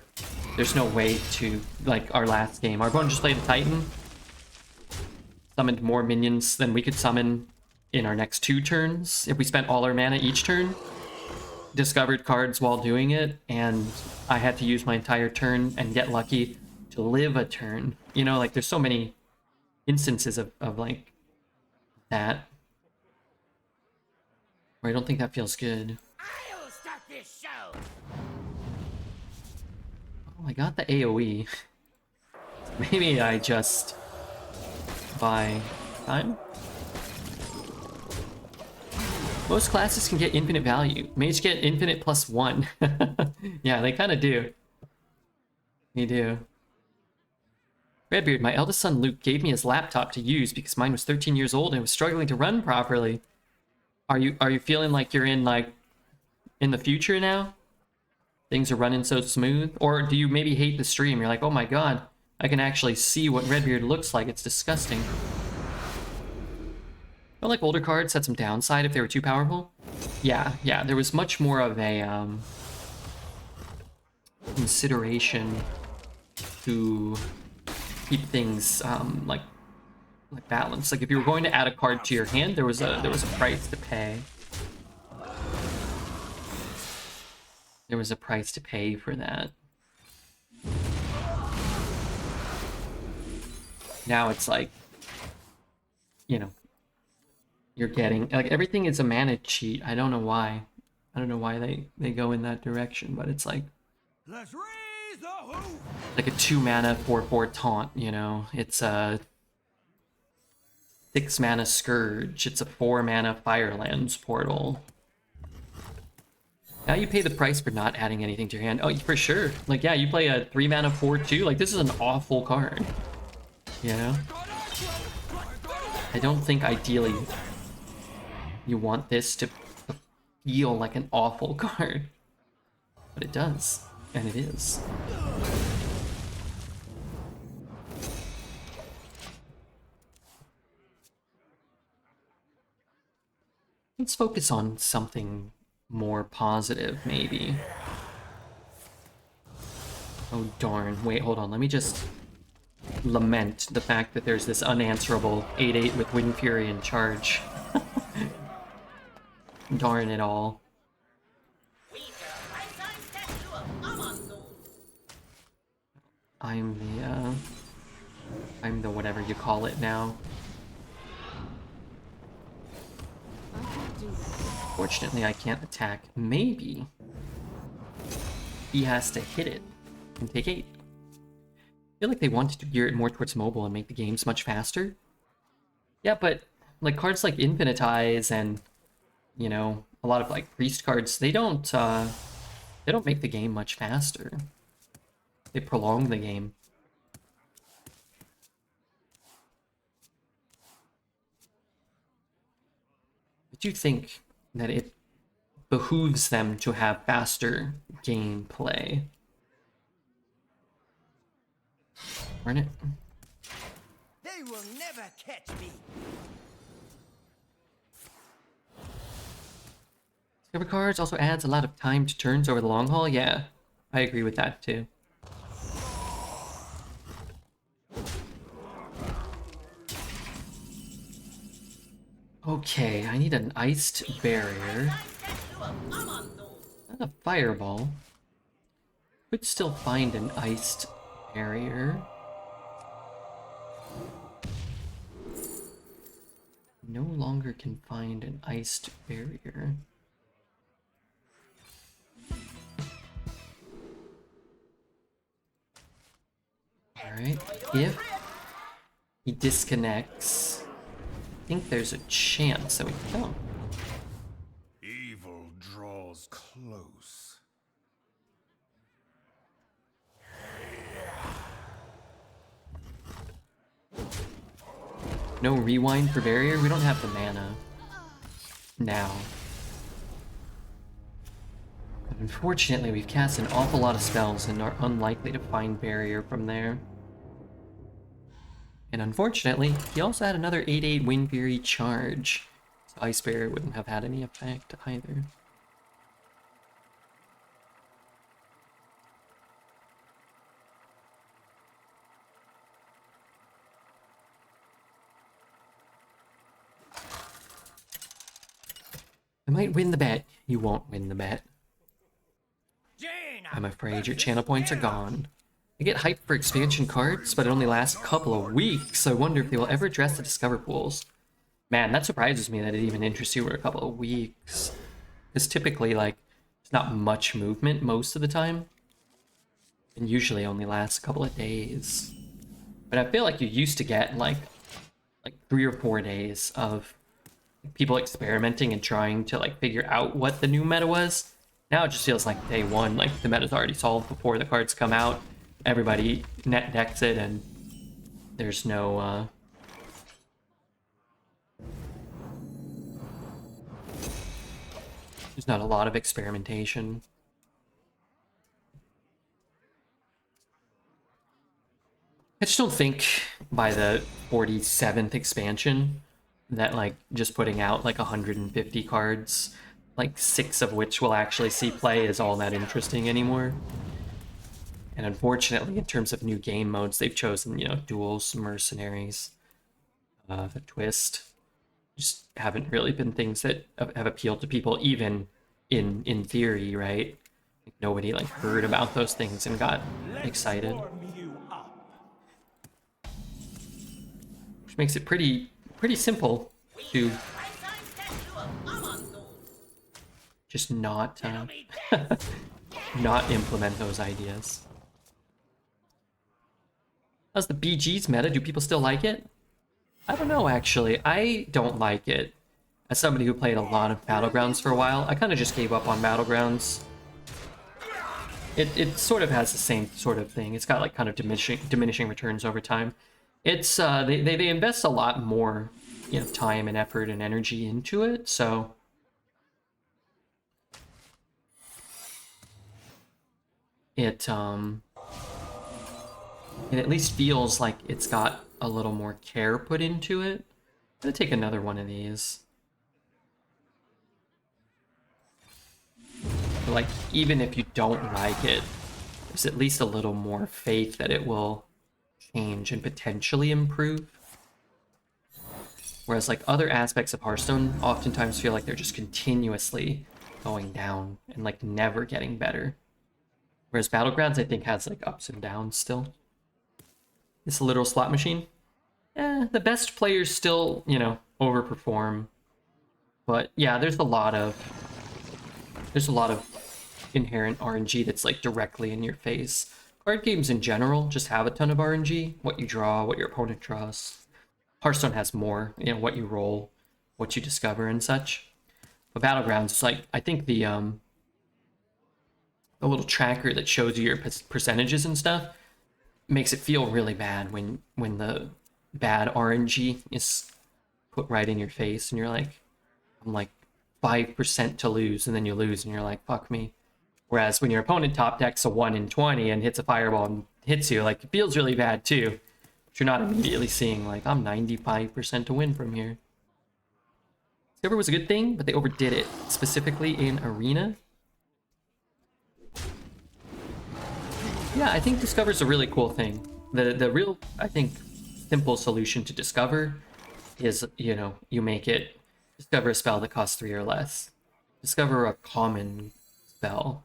S1: there's no way to, like our last game. Our opponent just played a Titan, summoned more minions than we could summon in our next 2 turns if we spent all our mana each turn. Discovered cards while doing it, and I had to use my entire turn and get lucky to live a turn. You know, like, there's so many instances of like, that. Or I don't think that feels good.
S2: I'll start this show.
S1: Oh, I got the AoE. Maybe I just buy time? Most classes can get infinite value. Mage get infinite +1. Yeah, they kind of do. They do. Redbeard, my eldest son Luke gave me his laptop to use because mine was 13 years old and was struggling to run properly. Are you feeling like you're in the future now? Things are running so smooth? Or do you maybe hate the stream? You're like, oh my god, I can actually see what Redbeard looks like. It's disgusting. I felt like older cards had some downside if they were too powerful. Yeah, there was much more of a consideration to keep things like balanced. Like if you were going to add a card to your hand, there was a price to pay. There was a price to pay for that. Now it's like, you know, you're getting like everything is a mana cheat. I don't know why. I don't know why they go in that direction, but it's like
S7: Let's raise the hoof.
S1: like a 2 mana 4/4 taunt, you know. It's a 6 mana scourge. It's a 4 mana Firelands portal. Now you pay the price for not adding anything to your hand. Oh, for sure. Like, yeah, you play a 3 mana 4/2. Like, this is an awful card. You know? I don't think ideally you want this to feel like an awful card. But it does. And it is. Let's focus on something more positive, maybe. Oh, darn. Wait, hold on. Let me just lament the fact that there's this unanswerable 8/8 with Wind Fury and Charge. Darn it all. I'm the whatever you call it now. Fortunately, I can't attack. Maybe he has to hit it and take 8. I feel like they wanted to gear it more towards mobile and make the games much faster. Yeah, but like cards like Infinitize and, you know, a lot of like Priest cards, they don't make the game much faster. They prolong the game. I do think that it behooves them to have faster gameplay. Run it.
S7: They will never catch me.
S1: Discover cards also adds a lot of time to turns over the long haul. Yeah, I agree with that too. Okay, I need an iced barrier. Not a fireball. Could still find an iced barrier. No longer can find an iced barrier. Alright, if he disconnects, I think there's a chance that we can kill him.
S3: Evil draws close.
S1: No rewind for barrier? We don't have the mana now. But unfortunately, we've cast an awful lot of spells and are unlikely to find barrier from there. And unfortunately, he also had another 8/8 Wind Fury charge. So Ice Barrier wouldn't have had any effect either. I might win the bet. You won't win the bet. I'm afraid your channel points are gone. I get hyped for expansion cards, but it only lasts a couple of weeks. I wonder if they will ever address the Discover pools. Man, that surprises me that it even interests you for a couple of weeks. Because typically, like, it's not much movement most of the time. And usually only lasts a couple of days. But I feel like you used to get, like 3 or 4 days of people experimenting and trying to, like, figure out what the new meta was. Now it just feels like day one, like, the meta's already solved before the cards come out. Everybody net decks it, and there's no, there's not a lot of experimentation. I just don't think by the 47th expansion that, like, just putting out, like, 150 cards, like, 6 of which will actually see play is all that interesting anymore. And unfortunately, in terms of new game modes, they've chosen, you know, duels, mercenaries, twist. Just haven't really been things that have appealed to people, even in theory, right? Nobody like heard about those things and got excited, which makes it pretty simple to just not not implement those ideas. How's the BG's meta? Do people still like it? I don't know, actually. I don't like it. As somebody who played a lot of Battlegrounds for a while, I kind of just gave up on Battlegrounds. It sort of has the same sort of thing. It's got like kind of diminishing returns over time. It's they invest a lot more, you know, time and effort and energy into it, so it at least feels like it's got a little more care put into it. I'm gonna take another one of these. But like, even if you don't like it, there's at least a little more faith that it will change and potentially improve. Whereas like other aspects of Hearthstone oftentimes feel like they're just continuously going down and like never getting better. Whereas Battlegrounds, I think, has like ups and downs still. It's a literal slot machine. The best players still, you know, overperform. But yeah, there's a lot of inherent RNG that's like directly in your face. Card games in general just have a ton of RNG. What you draw, what your opponent draws. Hearthstone has more, you know, what you roll, what you discover and such. But Battlegrounds, it's like, I think the little tracker that shows you your percentages and stuff makes it feel really bad when the bad RNG is put right in your face and you're like, I'm like 5% to lose, and then you lose and you're like, fuck me. Whereas when your opponent top decks a 1 in 20 and hits a fireball and hits you, like, it feels really bad too. But you're not immediately seeing like, I'm 95% to win from here. Discover was a good thing, but they overdid it, specifically in Arena. Yeah, I think Discover's a really cool thing. The real, I think, simple solution to Discover is, you know, you make it discover a spell that costs 3 or less. Discover a common spell.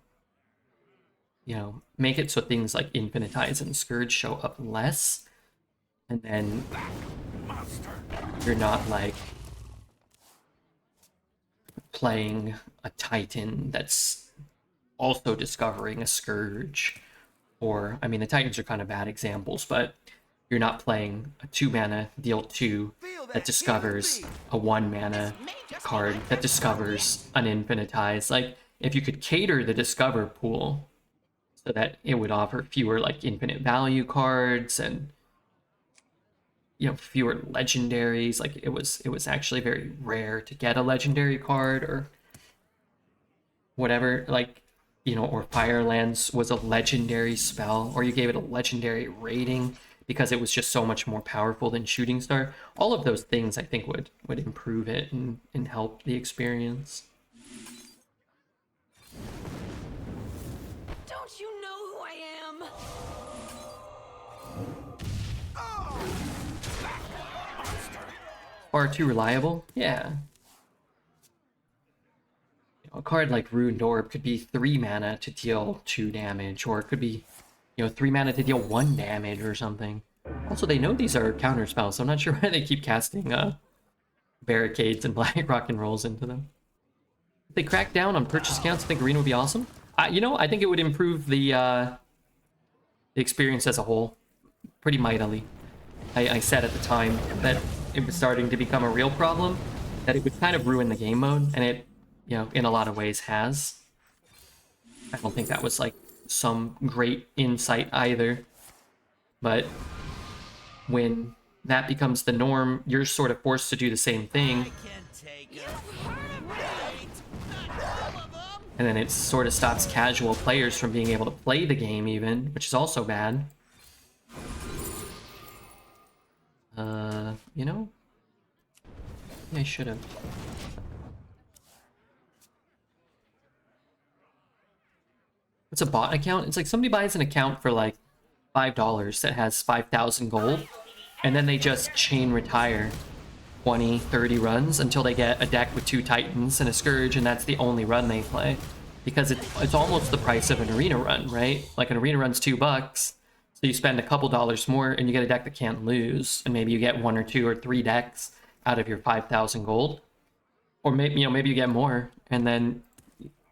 S1: You know, make it so things like Infinitize and Scourge show up less. And then you're not like playing a Titan that's also discovering a Scourge. Or, I mean, the Titans are kind of bad examples, but you're not playing a 2 mana deal 2 that discovers a 1 mana card that discovers an Infinitize. Like, if you could cater the Discover pool so that it would offer fewer, like, infinite value cards and, you know, fewer legendaries. Like, it was actually very rare to get a legendary card or whatever. Like, you know, or Firelands was a legendary spell, or you gave it a legendary rating because it was just so much more powerful than Shooting Star. All of those things I think would improve it and help the experience.
S5: Don't you know who I am?
S1: Far too reliable? Yeah. A card like Ruined Orb could be 3 mana to deal 2 damage, or it could be, you know, 3 mana to deal 1 damage or something. Also, they know these are counter spells, so I'm not sure why they keep casting barricades and black rock and rolls into them. If they crack down on purchase accounts, I think Arena would be awesome. You know, I think it would improve the experience as a whole pretty mightily. I said at the time that it was starting to become a real problem, that it would kind of ruin the game mode, and it, you know, in a lot of ways has. I don't think that was like some great insight either. But when that becomes the norm, you're sort of forced to do the same thing. And then it sort of stops casual players from being able to play the game even, which is also bad. You know? Yeah, I should have. It's a bot account. It's like somebody buys an account for like $5 that has 5,000 gold, and then they just chain retire 20, 30 runs until they get a deck with 2 Titans and a Scourge, and that's the only run they play. Because it's almost the price of an arena run, right? Like an arena run's $2, so you spend a couple dollars more and you get a deck that can't lose, and maybe you get 1 or 2 or 3 decks out of your 5,000 gold. Or maybe, you know, maybe you get more, and then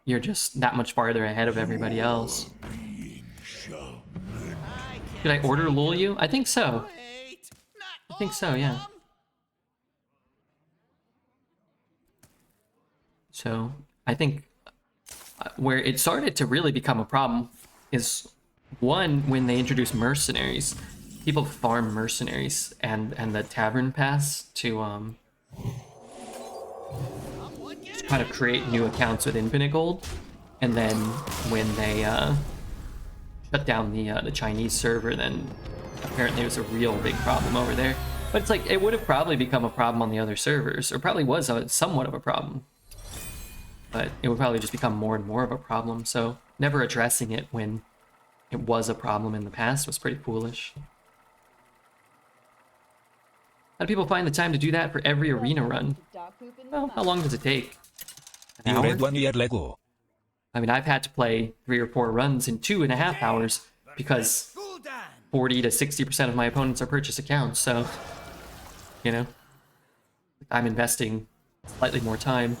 S1: you're just that much farther ahead of everybody else. Did I order lure you? I think so. I think so, yeah. So, I think where it started to really become a problem is, one, when they introduced mercenaries. People farm mercenaries and the tavern pass to kind of create new accounts with infinite gold. And then when they shut down the Chinese server, then apparently it was a real big problem over there. But it's like, it would have probably become a problem on the other servers, or probably was somewhat of a problem. But it would probably just become more and more of a problem, so never addressing it when it was a problem in the past was pretty foolish. How do people find the time to do that for every arena run? Well, how long does it take? An
S9: You
S1: hour?
S9: read 1 year ago.
S1: I mean, I've had to play 3 or 4 runs in 2.5 hours because 40 to 60% of my opponents are purchase accounts, so, you know, I'm investing slightly more time,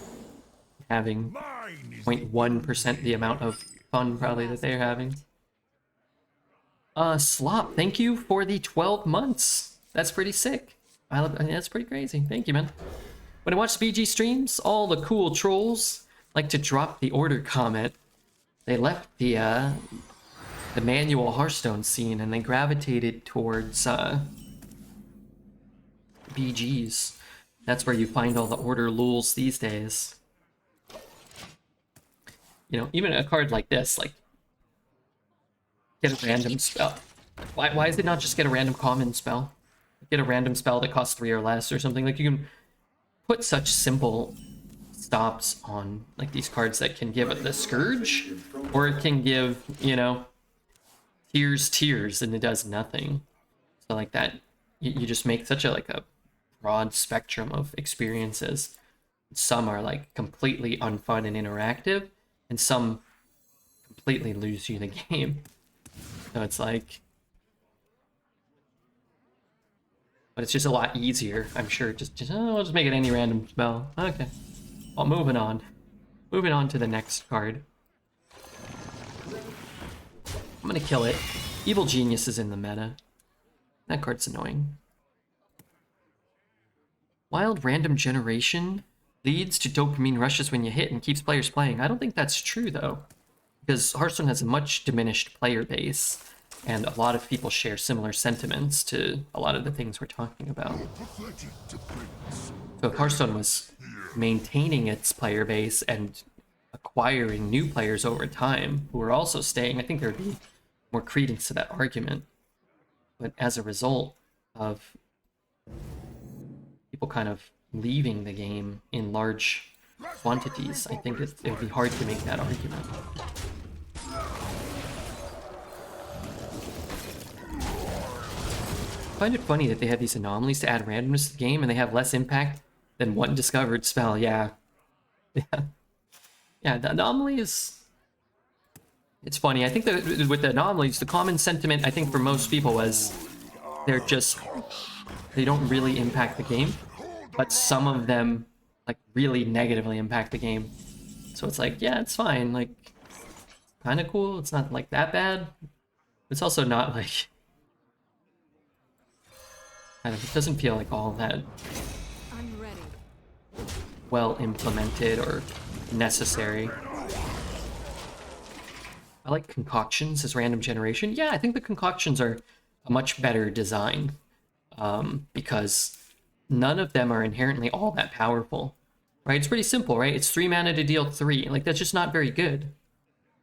S1: having 0.1% the amount of fun probably that they're having. Slop, thank you for the 12 months. That's pretty sick. I mean, that's pretty crazy. Thank you, man. When I watch BG streams, all the cool trolls like to drop the order comment. They left the manual Hearthstone scene and they gravitated towards BGs. That's where you find all the order lulz these days. You know, even a card like this, like, get a random spell. Why is it not just get a random common spell? Get a random spell that costs 3 or less or something. Like, you can put such simple stops on like these cards that can give it the Scourge, or it can give, you know, tears and it does nothing. So like that, you just make such a broad spectrum of experiences. Some are like completely unfun and interactive, and some completely lose you the game. So it's like, but it's just a lot easier, I'm sure. I'll just make it any random spell. Okay. Well, moving on. Moving on to the next card. I'm gonna kill it. Evil Genius is in the meta. That card's annoying. Wild Random Generation leads to dopamine rushes when you hit and keeps players playing. I don't think that's true, though, because Hearthstone has a much diminished player base, and a lot of people share similar sentiments to a lot of the things we're talking about. So if Hearthstone was maintaining its player base and acquiring new players over time who are also staying, I think there'd be more credence to that argument. But as a result of people kind of leaving the game in large quantities, I think it would be hard to make that argument. I find it funny that they have these anomalies to add randomness to the game, and they have less impact than one discovered spell. Yeah. Yeah, the anomaly is... It's funny. I think that with the anomalies, the common sentiment, I think, for most people was they're just... They don't really impact the game, but some of them, like, really negatively impact the game. So it's like, yeah, it's fine. Like, kind of cool. It's not, like, that bad. It's also not, like... It doesn't feel like all that well implemented or necessary. I like concoctions as random generation. Yeah, I think the concoctions are a much better design because none of them are inherently all that powerful, right? It's pretty simple, right? It's 3 mana to deal 3. Like, that's just not very good.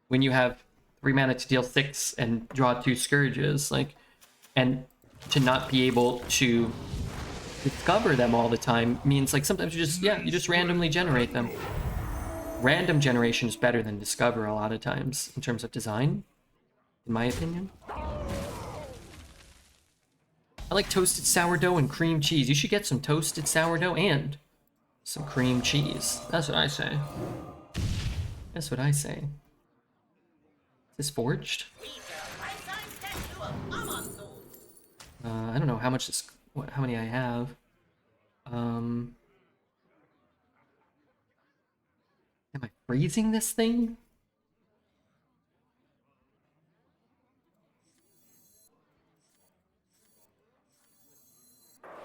S1: When you have 3 mana to deal 6 and draw 2 Scourges, like, and to not be able to discover them all the time means, like, sometimes you just randomly generate them. random generation is better than discover a lot of times in terms of design, in my opinion. I like toasted sourdough and cream cheese. You should get some toasted sourdough and some cream cheese. That's what I say. That's what I say. Is this forged? I don't know how much this, how many I have. Am I freezing this thing?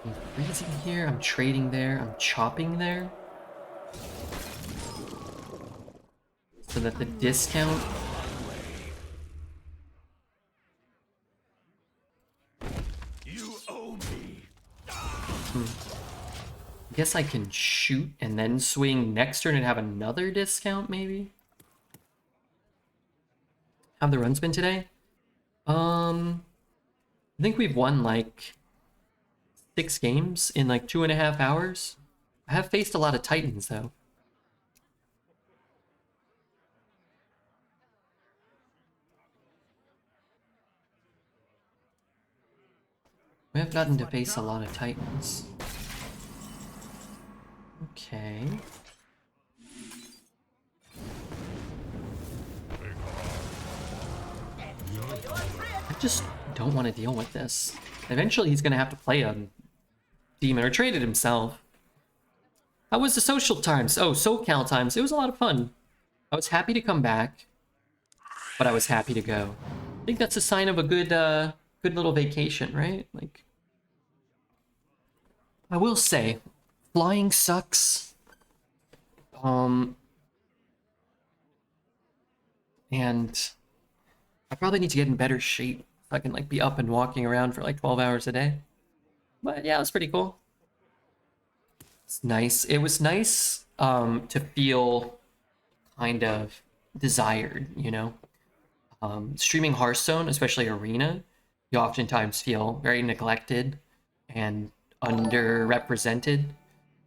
S1: I'm freezing here, I'm trading there, I'm chopping there. So that the discount...
S3: You owe me.
S1: I guess I can shoot and then swing next turn and have another discount, maybe? How've the runs been today? I think we've won like 6 games in like 2.5 hours. I have faced a lot of Titans though. We have gotten to face a lot of Titans. Okay. I just don't want to deal with this. Eventually he's going to have to play a demon or trade it himself. How was the social times? Oh, SoCal times. It was a lot of fun. I was happy to come back, but I was happy to go. I think that's a sign of a good, good little vacation, right? Like, I will say, flying sucks. And I probably need to get in better shape so I can like be up and walking around for like 12 hours a day. But yeah, it was pretty cool. It's nice. It was nice to feel kind of desired, you know? Streaming Hearthstone, especially Arena, you oftentimes feel very neglected and underrepresented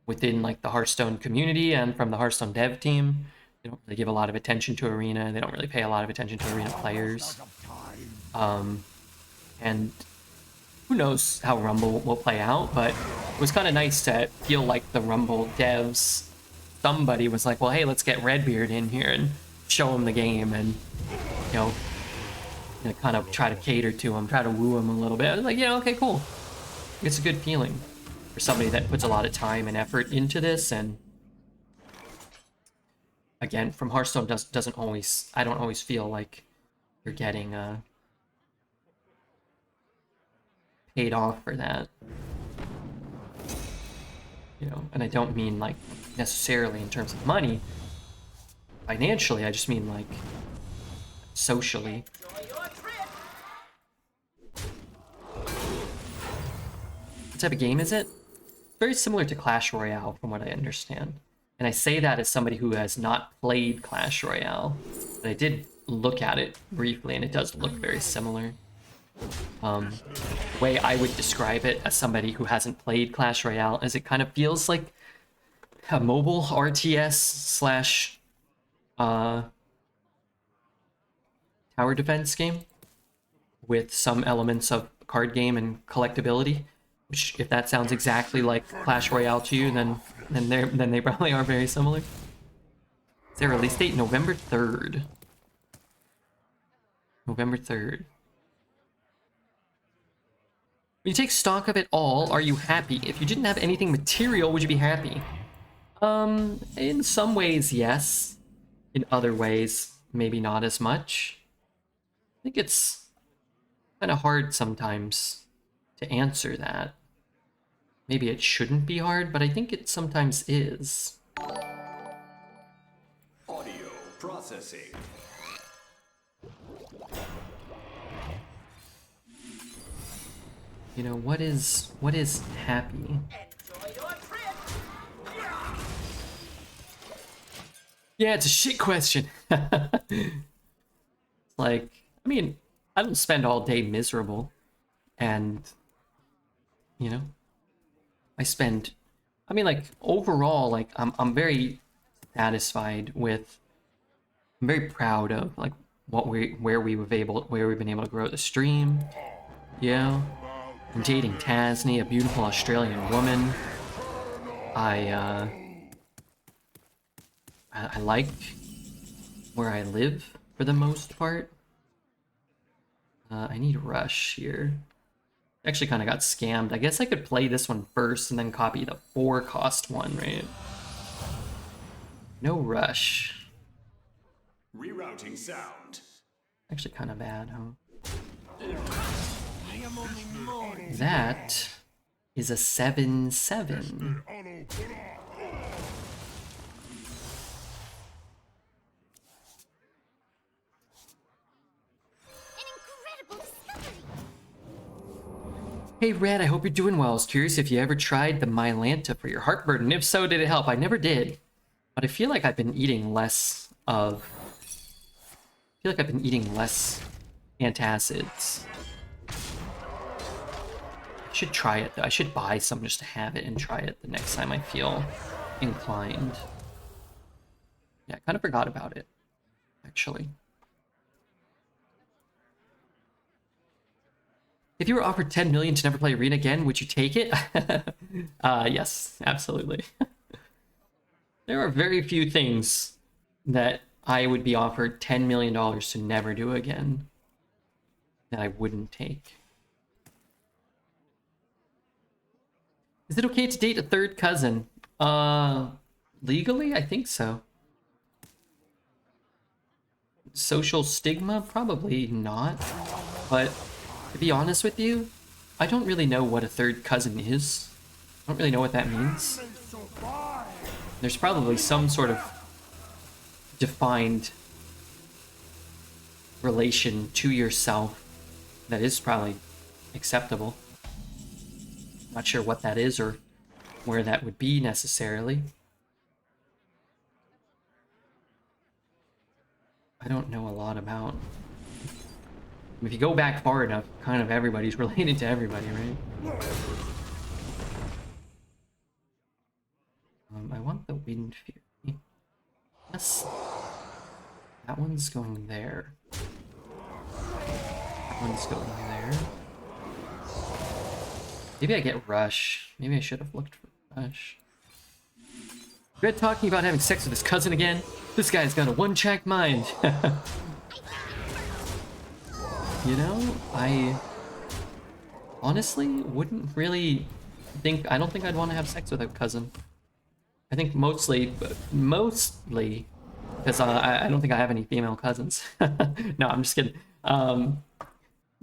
S1: within like the Hearthstone community and from the Hearthstone dev team. They don't really give a lot of attention to Arena. They don't really pay a lot of attention to Arena players. And who knows how Rumble will play out, but it was kind of nice to feel like the Rumble devs, somebody was like, well, hey, let's get Redbeard in here and show him the game and, you know, kind of try to cater to him, try to woo him a little bit. I was like, yeah, okay, cool. It's a good feeling for somebody that puts a lot of time and effort into this. And again, from Hearthstone doesn't always, I don't always feel like you're getting paid off for that, you know. And I don't mean like necessarily in terms of money, financially. I just mean like socially. What type of game is it? Very similar to Clash Royale from what I understand, and I say that as somebody who has not played Clash Royale, but I did look at it briefly and it does look very similar. The way I would describe it as somebody who hasn't played Clash Royale is it kind of feels like a mobile RTS slash tower defense game with some elements of card game and collectability, which if that sounds exactly like Clash Royale to you, then they probably are very similar. Is their release date? November 3rd. November 3rd. When you take stock of it all, are you happy? If you didn't have anything material, would you be happy? In some ways, yes. In other ways, maybe not as much. I think it's kind of hard sometimes to answer that. Maybe it shouldn't be hard, but I think it sometimes is.
S10: Audio processing.
S1: You know, what is happy? Yeah, it's a shit question. Like, I mean, I don't spend all day miserable, and you know, I mean, like overall, like I'm very satisfied with. I'm very proud of like where we've been able to grow the stream. Yeah, I'm dating Tasney, a beautiful Australian woman. I like where I live for the most part. I need Rush here. Actually kind of got scammed. I guess I could play this one first and then copy the 4-cost one, right? No Rush.
S10: Rerouting sound.
S1: Actually kind of bad, huh? That is a 7/7. Hey Red, I hope you're doing well. I was curious if you ever tried the Mylanta for your heartburn, and if so, did it help? I never did, but I feel like I've been eating less antacids. I should try it though. I should buy some just to have it and try it the next time I feel inclined. Yeah, I kind of forgot about it, actually. If you were offered 10 million to never play Arena again, would you take it? Yes, absolutely. There are very few things that I would be offered $10 million to never do again that I wouldn't take. Is it okay to date a third cousin? Legally, I think so. Social stigma? Probably not. But to be honest with you, I don't really know what a third cousin is. I don't really know what that means. There's probably some sort of defined relation to yourself that is probably acceptable. Not sure what that is or where that would be necessarily. I don't know a lot about. If you go back far enough, kind of everybody's related to everybody, right? I want the Wind Fury. Yes. That one's going there. That one's going there. Maybe I get Rush. Maybe I should have looked for Rush. Red talking about having sex with his cousin again. This guy's got a one-track mind. You know, I honestly wouldn't really think. I don't think I'd want to have sex with a cousin. I think mostly because I don't think I have any female cousins. No, I'm just kidding. No,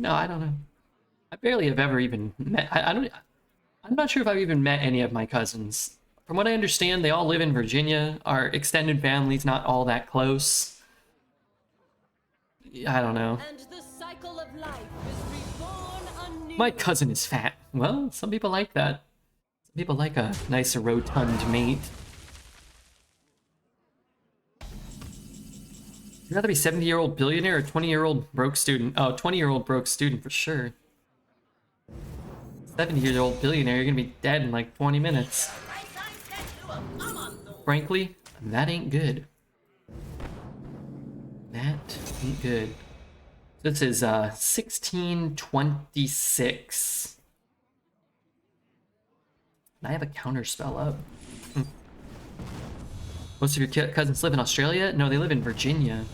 S1: I don't know. I barely have ever even met. I'm not sure if I've even met any of my cousins. From what I understand, they all live in Virginia. Our extended family's not all that close. I don't know.
S2: And the cycle of life is reborn anew.
S1: My cousin is fat. Well, some people like that. Some people like a nice rotund mate. You'd rather be 70-year-old billionaire or 20-year-old broke student? Oh, 20-year-old broke student for sure. 70-year-old billionaire, you're gonna be dead in like 20 minutes. Frankly, that ain't good. That ain't good. This is 1626. And I have a counter spell up. Most of your cousins live in Australia? No, they live in Virginia.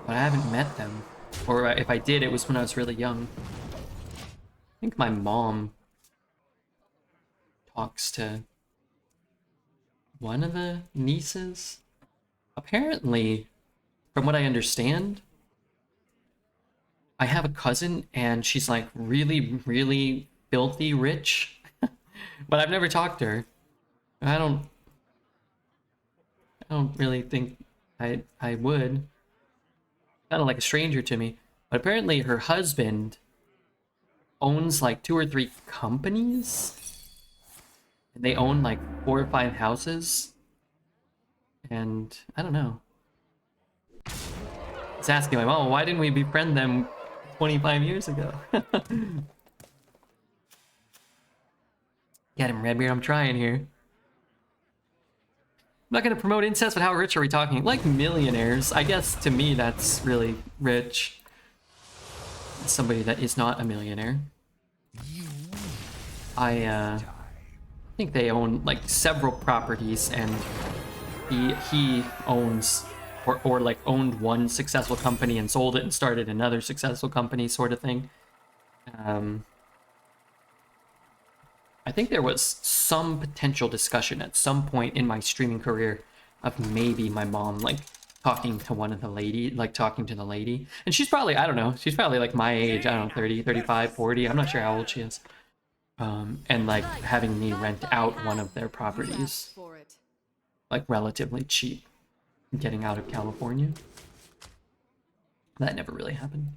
S1: But I haven't met them. Or if I did, it was when I was really young. I think my mom talks to one of the nieces. Apparently, from what I understand, I have a cousin and she's like really, really filthy rich. But I've never talked to her. I don't really think I would. Kind of like a stranger to me. But apparently her husband owns like 2 or 3 companies. And they own like 4 or 5 houses. And I don't know. It's asking my mom, why didn't we befriend them 25 years ago? Get him, Redbeard. I'm trying here. I'm not gonna promote incest, but how rich are we talking? Like millionaires. I guess to me that's really rich. Somebody that is not a millionaire. I think they own like several properties, and he owns or like owned one successful company and sold it and started another successful company, sort of thing. I think there was some potential discussion at some point in my streaming career of maybe my mom like talking to one of the lady, like talking to the lady. And she's probably, I don't know, she's probably like my age, I don't know, 30, 35, 40. I'm not sure how old she is. And like having me rent out one of their properties, like relatively cheap, getting out of California. That never really happened.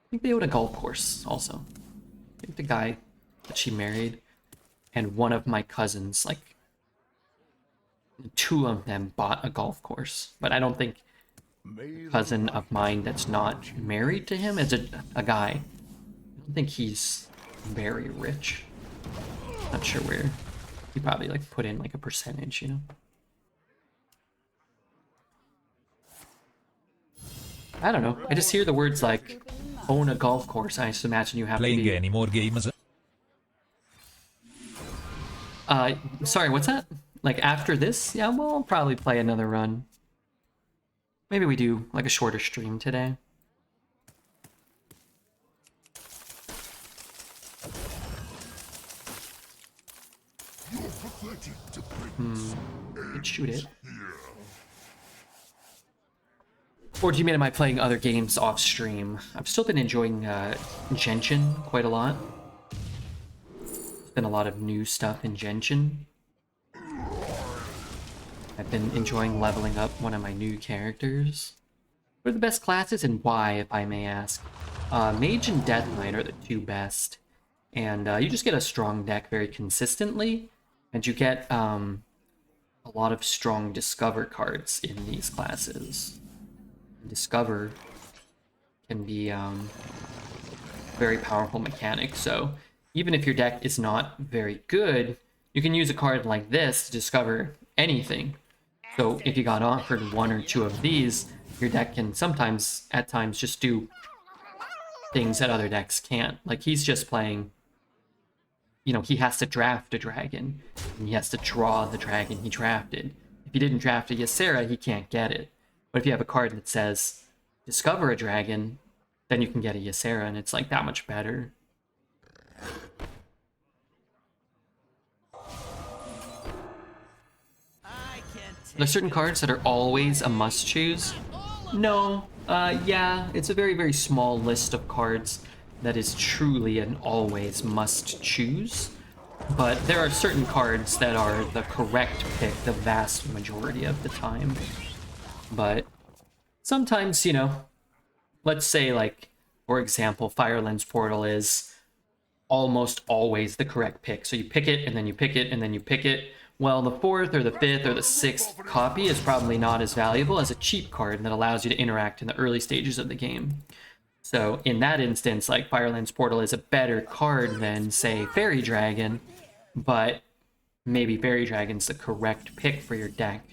S1: I think they own a golf course also. I think the guy that she married and one of my cousins, like two of them bought a golf course, but I don't think a cousin of mine that's not married to him is a guy. I don't think he's very rich. Not sure where. He probably like put in like a percentage, you know? I don't know. I just hear the words like own a golf course. I just imagine you have
S9: Playing
S1: to be...
S9: any more games?
S1: Sorry, what's that? Like after this? Yeah, we'll probably play another run. Maybe we do like a shorter stream today. Could shoot it. Or do you mean am I playing other games off stream? I've still been enjoying Genshin quite a lot. There's been a lot of new stuff in Genshin. I've been enjoying leveling up one of my new characters. What are the best classes and why, if I may ask? Mage and Death Knight are the two best. And you just get a strong deck very consistently. And you get a lot of strong Discover cards in these classes. Discover can be very powerful mechanic, so even if your deck is not very good, you can use a card like this to discover anything. So if you got offered one or two of these, your deck can sometimes, at times, just do things that other decks can't. Like he's just playing, you know, he has to draft a dragon, and he has to draw the dragon he drafted. If he didn't draft a Ysera, he can't get it. But if you have a card that says, discover a dragon, then you can get a Ysera, and it's like that much better. There's certain cards that are always a must-choose. No, yeah, it's a very, very small list of cards that is truly an always must-choose. But there are certain cards that are the correct pick the vast majority of the time. But sometimes, you know, let's say like, for example, Fire Lens Portal is almost always the correct pick. So you pick it, and then you pick it, and then you pick it. Well, the fourth or the fifth or the sixth copy is probably not as valuable as a cheap card that allows you to interact in the early stages of the game. So in that instance, like Fire Lens Portal is a better card than, say, Fairy Dragon, but maybe Fairy Dragon's the correct pick for your deck.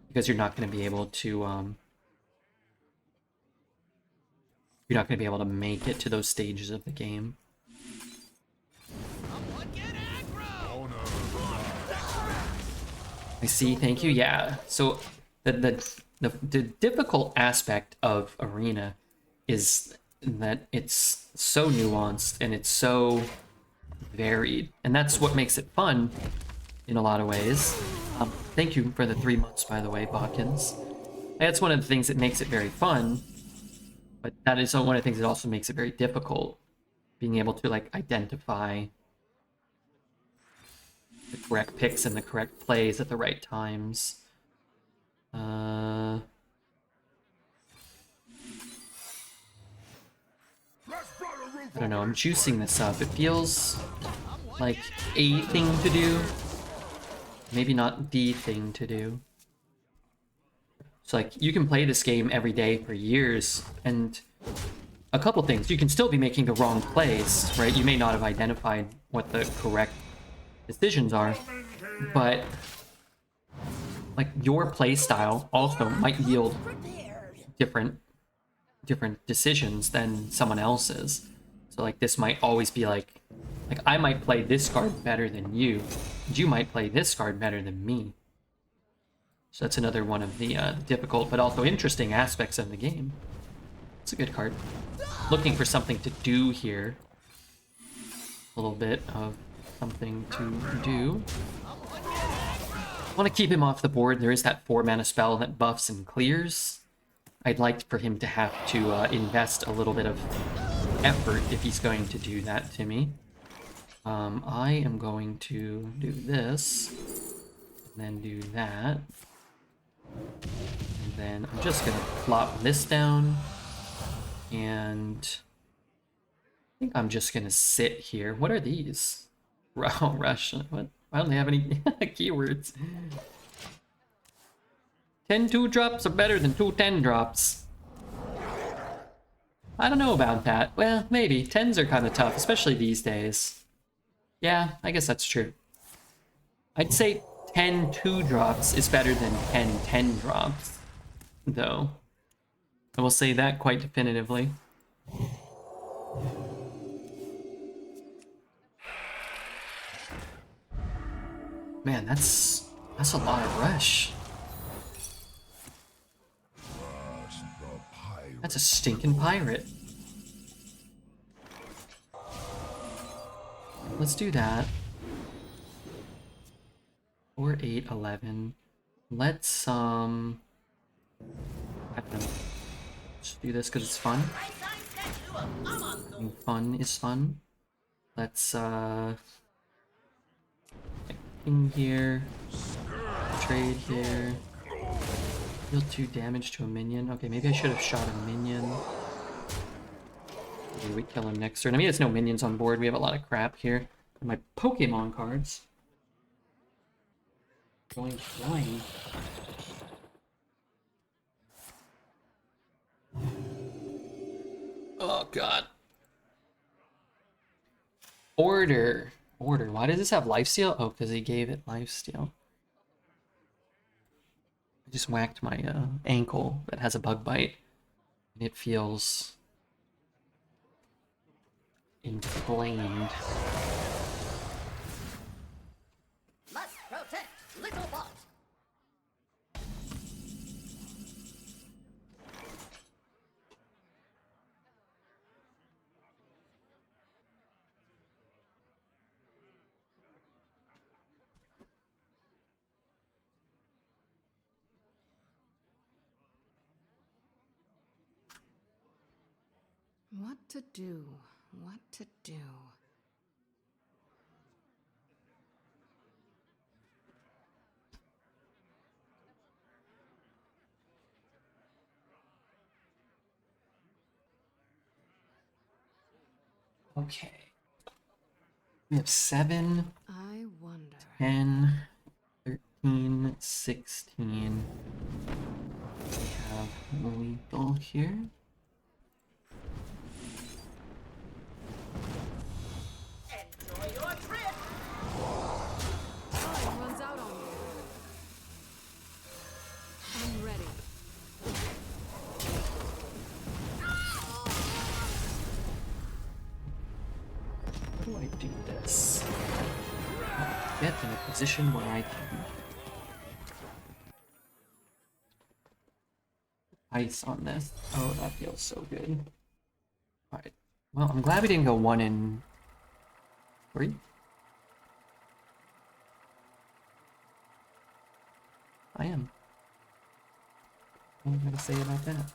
S1: Because you're not going to be able to, you're not going to be able to make it to those stages of the game. I see, thank you. Yeah. So the difficult aspect of Arena is that it's so nuanced and it's so varied, and that's what makes it fun in a lot of ways. Thank you for the 3 months, by the way, Bawkins. That's one of the things that makes it very fun, but that is one of the things that also makes it very difficult, being able to like identify the correct picks and the correct plays at the right times. I don't know, I'm juicing this up. It feels like a thing to do. Maybe not the thing to do. So like you can play this game every day for years, and a couple things. You can still be making the wrong plays, right? You may not have identified what the correct decisions are, but like your play style also might yield different decisions than someone else's. So like this might always be like I might play this card better than you, and you might play this card better than me. So that's another one of the difficult but also interesting aspects of the game. It's a good card. Looking for something to do here. A little bit of something to do. Want to keep him off the board. There is that 4-mana spell that buffs and clears. I'd like for him to have to invest a little bit of effort if he's going to do that to me. I am going to do this, and then do that. And then I'm just going to flop this down, and I think I'm just going to sit here. What are these? Rush. What? Why don't they have any keywords? 10 2-drops are better than 2 10-drops. I don't know about that. Well, maybe. 10s are kind of tough, especially these days. Yeah, I guess that's true. I'd say 10 2-drops is better than 10 10-drops, though. I will say that quite definitively. Man, that's a lot of rush. That's a stinking pirate. Let's do that. 4, 8, 11. Let's, I don't know. Just do this because it's fun. And fun is fun. Let's, in here. Trade here. Deal 2 damage to a minion. Okay, maybe I should have shot a minion. Maybe we kill him next turn. I mean, there's no minions on board. We have a lot of crap here. And my Pokemon cards. Going flying. Oh, God. Order. Why does this have lifesteal? Oh, because he gave it lifesteal. I just whacked my ankle that has a bug bite, and it feels inflamed.
S5: Must protect little bot.
S12: What to do? What to do?
S1: Okay. We have 7,
S12: I wonder.
S1: 10, 13, 16. We have lethal here.
S5: Enjoy your trip.
S12: Time runs out on you. I'm ready.
S1: How do I do this? Get in a position where I can ice on this. Oh, that feels so good. Alright. Well, I'm glad we didn't go 1 in 3. I am. What am I gonna say about that?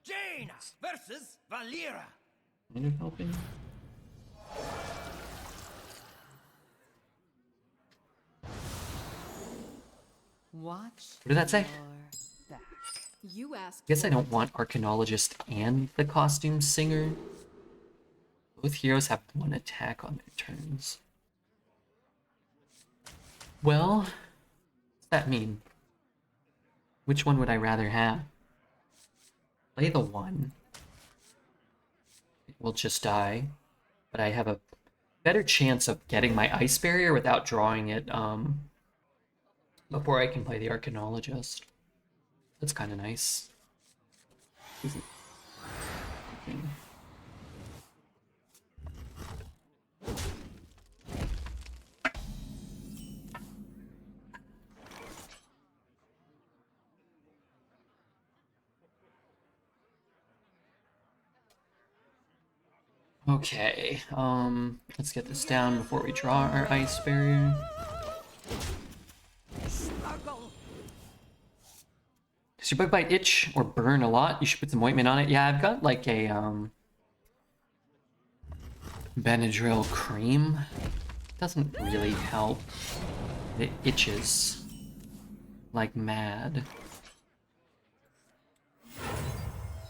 S7: Jaina versus Valera.
S1: Kind of helping.
S12: Watch.
S1: What did that say?
S12: your back. You asked.
S1: I guess I don't want Arcanologist and the Costume Singer. Both heroes have 1 attack on their turns. Well, what's that mean? Which one would I rather have? Play the one. It will just die. But I have a better chance of getting my ice barrier without drawing it before I can play the Archaeologist. That's kind of nice. Okay, let's get this down before we draw our ice barrier. Does your bug bite itch or burn a lot? You should put some ointment on it. Yeah, I've got like a Benadryl cream. Doesn't really help. It itches like mad.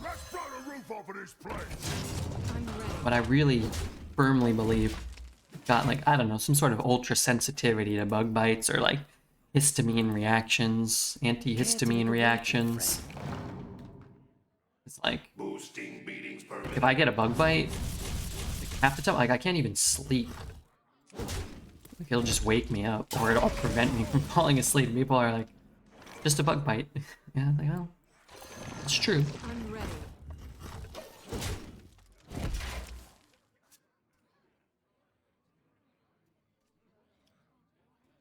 S3: Let's blow the roof off of this place.
S1: But I really firmly believe I've got like, I don't know, some sort of ultra sensitivity to bug bites or like histamine reactions, antihistamine reactions. It's like, if I get a bug bite, like half the time, like I can't even sleep. Like it'll just wake me up or it'll prevent me from falling asleep. People are like, just a bug bite. Yeah, like, well, it's true.
S12: I'm ready.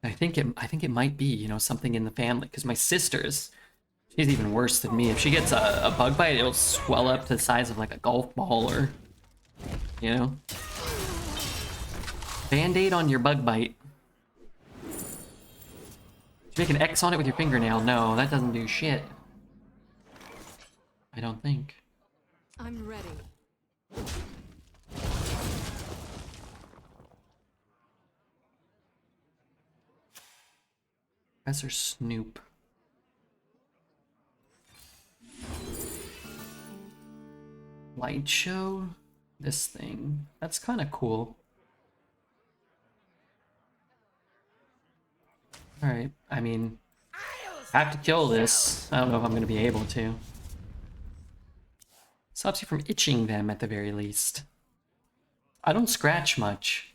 S1: I think it might be, you know, something in the family, because my sister's, she's even worse than me. If she gets a bug bite, it'll swell up to the size of like a golf ball or, you know. Band-aid on your bug bite. Did you make an X on it with your fingernail? No, that doesn't do shit. I don't think.
S12: I'm ready.
S1: Professor Snoop. Light show? This thing. That's kind of cool. Alright, I mean, I have to kill this. I don't know if I'm going to be able to. Stops you from itching them at the very least. I don't scratch much.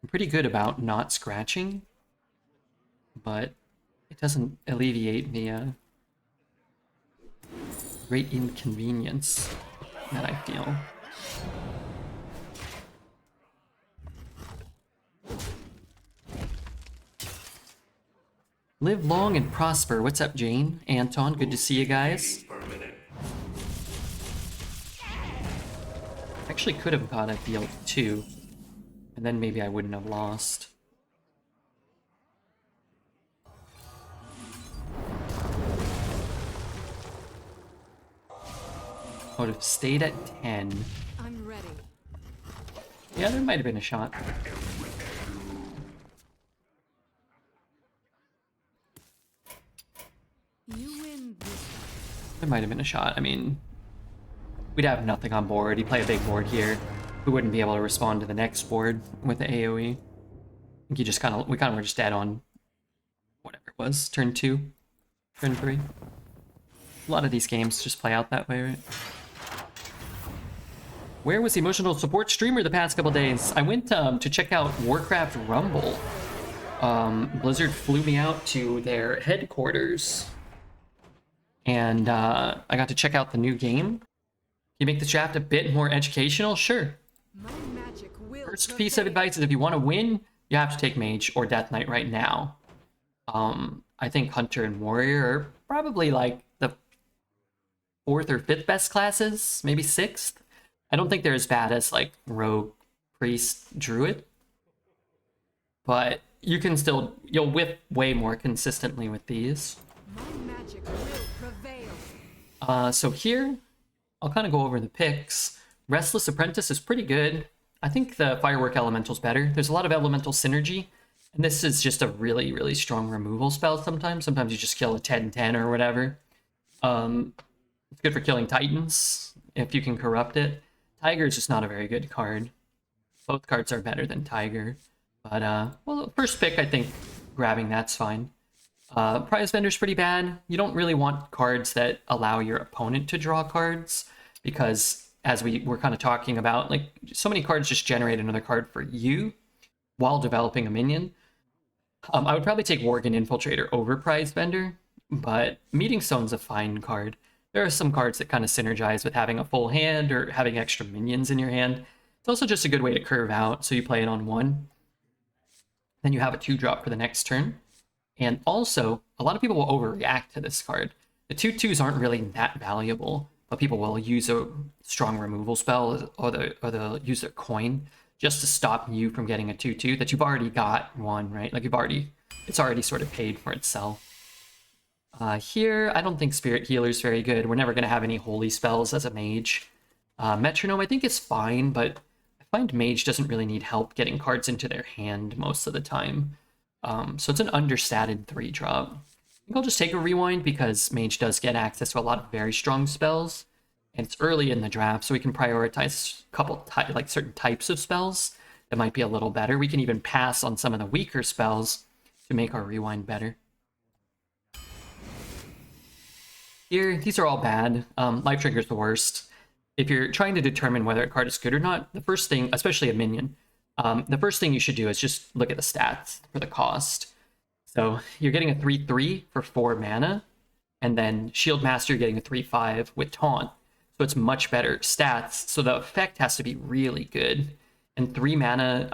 S1: I'm pretty good about not scratching, but it doesn't alleviate the great inconvenience that I feel. Live long and prosper. What's up, Jane? Anton, good to see you guys. Actually could have got a field too, and then maybe I wouldn't have lost. I would have stayed at 10.
S12: I'm ready.
S1: Yeah, there might have been a shot.
S12: You win this.
S1: There might have been a shot. I mean, we'd have nothing on board. He'd play a big board here. We wouldn't be able to respond to the next board with the AoE. I think you just we kind of were just dead on whatever it was. Turn 2, turn 3. A lot of these games just play out that way, right? Where was the emotional support streamer the past couple days? I went to check out Warcraft Rumble. Blizzard flew me out to their headquarters. And I got to check out the new game. Can you make the draft a bit more educational? Sure.
S12: My magic will
S1: First piece of advice is if you want to win, you have to take Mage or Death Knight right now. I think Hunter and Warrior are probably like the 4th or 5th best classes, maybe 6th. I don't think they're as bad as like Rogue, Priest, Druid. But you can still, you'll whip way more consistently with these.
S12: My magic will prevail.
S1: So here, I'll kind of go over the picks. Restless Apprentice is pretty good. I think the Firework Elemental's better. There's a lot of elemental synergy, and this is just a really, really strong removal spell sometimes. Sometimes you just kill a 10-10 or whatever. It's good for killing Titans, if you can corrupt it. Tiger is just not a very good card. Both cards are better than Tiger. But, well, first pick, I think, grabbing that's fine. Prize Vendor's pretty bad. You don't really want cards that allow your opponent to draw cards, because as we were kind of talking about, like, so many cards just generate another card for you while developing a minion. I would probably take Worgen Infiltrator over Prize Vendor, but Meeting Stone's a fine card. There are some cards that kind of synergize with having a full hand or having extra minions in your hand. It's also just a good way to curve out, so you play it on 1. Then you have a 2-drop for the next turn. And also, a lot of people will overreact to this card. The 2/2s aren't really that valuable, but people will use a strong removal spell, or they'll use their coin just to stop you from getting a 2/2 that you've already got one, right? Like it's already sort of paid for itself. Here, I don't think Spirit Healer's very good. We're never going to have any holy spells as a mage. Metronome, I think, is fine, but I find Mage doesn't really need help getting cards into their hand most of the time. So it's an understated 3-drop. I think I'll just take a Rewind because Mage does get access to a lot of very strong spells, and it's early in the draft, so we can prioritize a couple certain types of spells that might be a little better. We can even pass on some of the weaker spells to make our Rewind better. Here, these are all bad. Life Trigger's the worst. If you're trying to determine whether a card is good or not, the first thing, especially a minion, the first thing you should do is just look at the stats for the cost. So you're getting a 3/3 for 4 mana, and then Shield Master, you're getting a 3/5 with Taunt. So it's much better stats. So the effect has to be really good. And 3 mana,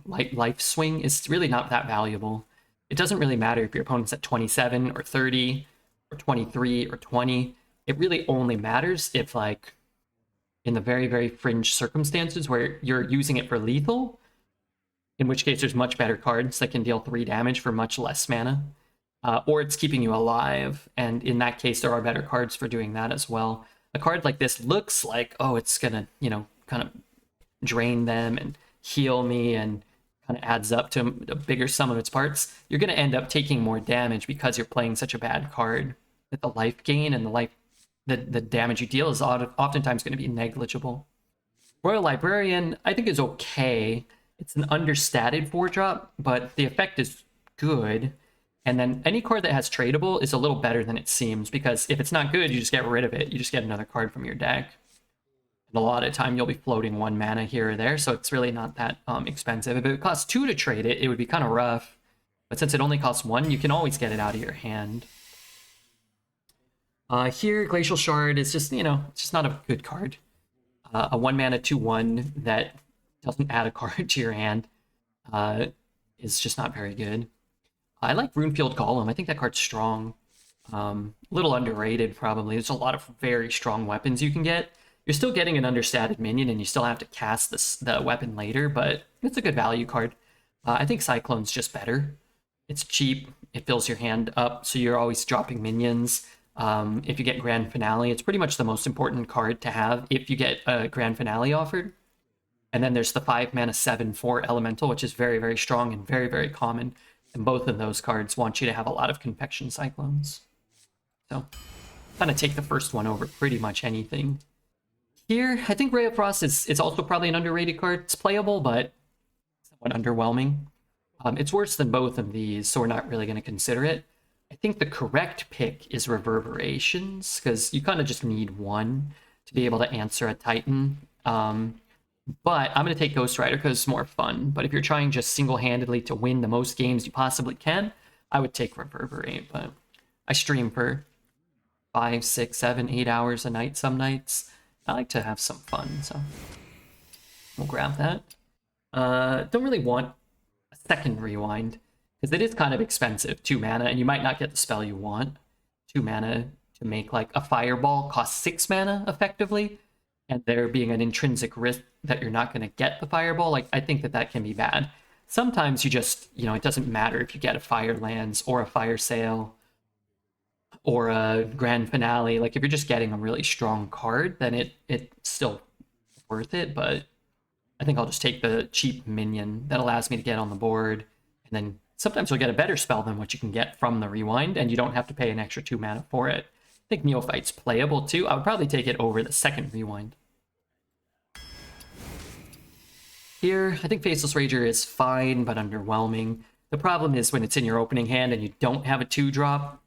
S1: Life Swing is really not that valuable. It doesn't really matter if your opponent's at 27 or 30 or 23 or 20. It really only matters if, like, in the very, very fringe circumstances where you're using it for lethal, in which case there's much better cards that can deal 3 damage for much less mana, or it's keeping you alive, and in that case there are better cards for doing that as well. A card like this looks like, oh, it's gonna, kind of drain them and heal me and kind of adds up to a bigger sum of its parts. You're gonna end up taking more damage because you're playing such a bad card that the life gain and the damage you deal is oftentimes going to be negligible. Royal Librarian, I think, is okay. It's an understated 4-drop, but the effect is good. And then any card that has tradable is a little better than it seems, because if it's not good, you just get rid of it. You just get another card from your deck. And a lot of the time, you'll be floating 1 mana here or there, so it's really not that expensive. If it costs 2 to trade it, it would be kind of rough. But since it only costs 1, you can always get it out of your hand. Here, Glacial Shard is just, it's just not a good card. A 1 mana 2/1 that doesn't add a card to your hand is just not very good. I like Runefield Golem. I think that card's strong. A little underrated, probably. There's a lot of very strong weapons you can get. You're still getting an understated minion, and you still have to cast the weapon later, but it's a good value card. I think Cyclone's just better. It's cheap. It fills your hand up, so you're always dropping minions. If you get Grand Finale, it's pretty much the most important card to have if you get a Grand Finale offered. And then there's the 5 mana 7/4 Elemental, which is very, very strong and very, very common. And both of those cards want you to have a lot of Convection Cyclones. So kind of take the first one over pretty much anything. Here, I think Ray of Frost is also probably an underrated card. It's playable, but somewhat underwhelming. It's worse than both of these, so we're not really going to consider it. I think the correct pick is Reverberations, because you kind of just need one to be able to answer a Titan. But I'm going to take Ghost Rider because it's more fun. But if you're trying just single-handedly to win the most games you possibly can, I would take Reverberate. But I stream for 5, 6, 7, 8 hours a night some nights. I like to have some fun, so we'll grab that. Don't really want a second Rewind, because it is kind of expensive, 2 mana, and you might not get the spell you want. 2 mana to make like a Fireball costs 6 mana effectively, and there being an intrinsic risk that you're not going to get the Fireball, like, I think that can be bad. Sometimes you just, it doesn't matter if you get a Firelands or a Fire Sail or a Grand Finale. Like, if you're just getting a really strong card, then it's still worth it, but I think I'll just take the cheap minion that allows me to get on the board, and then sometimes you'll get a better spell than what you can get from the Rewind, and you don't have to pay an extra 2 mana for it. I think Neophyte's playable too. I would probably take it over the second Rewind. Here, I think Faceless Rager is fine, but underwhelming. The problem is when it's in your opening hand and you don't have a 2-drop,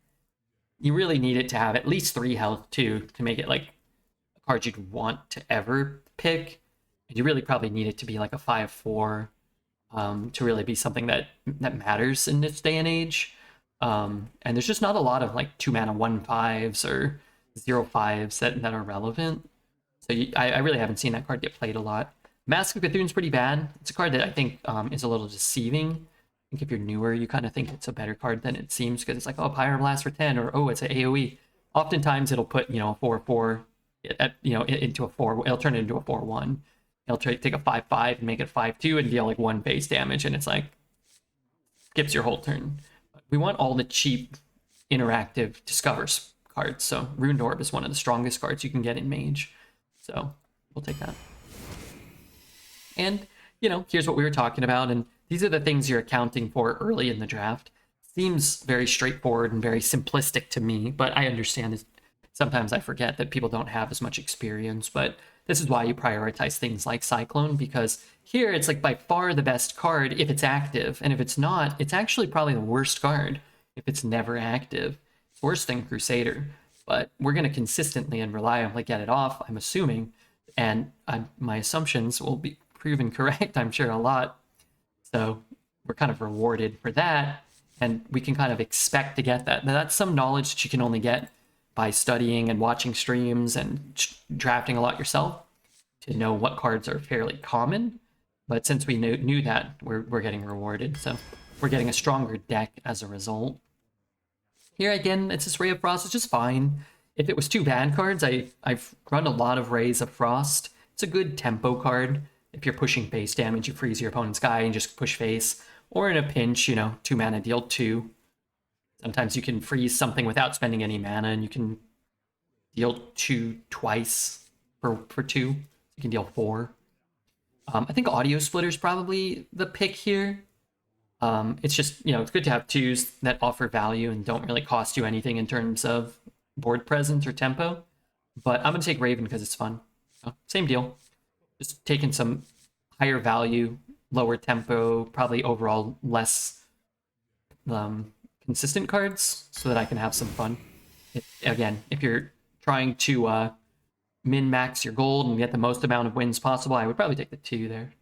S1: you really need it to have at least 3 health too to make it like a card you'd want to ever pick. And you really probably need it to be like a 5/4 to really be something that matters in this day and age. And there's just not a lot of like 2-mana 1/5s or 0/5s that are relevant. So I really haven't seen that card get played a lot. Mask of Cthulhu's pretty bad. It's a card that I think is a little deceiving. I think if you're newer, you kind of think it's a better card than it seems because it's like, oh, Pyroblast for 10, or oh, it's an AoE. Oftentimes it'll put, a 4/4 into a 4. It'll turn it into a 4/1. It'll take a 5/5 and make it 5/2 and deal like 1 base damage, and it's like skips your whole turn. We want all the cheap interactive discovers cards. So Ruined Orb is one of the strongest cards you can get in Mage. So we'll take that. And, here's what we were talking about. And these are the things you're accounting for early in the draft. Seems very straightforward and very simplistic to me, but I understand this. Sometimes I forget that people don't have as much experience, but this is why you prioritize things like Cyclone, because here it's like by far the best card if it's active. And if it's not, it's actually probably the worst card if it's never active. It's worse than Crusader, but we're going to consistently and reliably get it off, I'm assuming. And my assumptions will be proven correct, I'm sure, a lot. So we're kind of rewarded for that, and we can kind of expect to get that. Now, that's some knowledge that you can only get by studying and watching streams and drafting a lot yourself to know what cards are fairly common. But since we knew that, we're getting rewarded. So we're getting a stronger deck as a result. Here again, it's this Ray of Frost. It's just fine. If it was 2 bad cards, I've run a lot of Rays of Frost. It's a good tempo card. If you're pushing base damage, you freeze your opponent's guy and just push face. Or in a pinch, 2 mana, deal 2. Sometimes you can freeze something without spending any mana, and you can deal 2 twice for 2. You can deal 4. I think Audio Splitter's probably the pick here. It's just, it's good to have 2s that offer value and don't really cost you anything in terms of board presence or tempo. But I'm going to take Raven because it's fun. So, same deal. Just taking some higher value, lower tempo, probably overall less consistent cards so that I can have some fun. If you're trying to min-max your gold and get the most amount of wins possible, I would probably take the 2 there.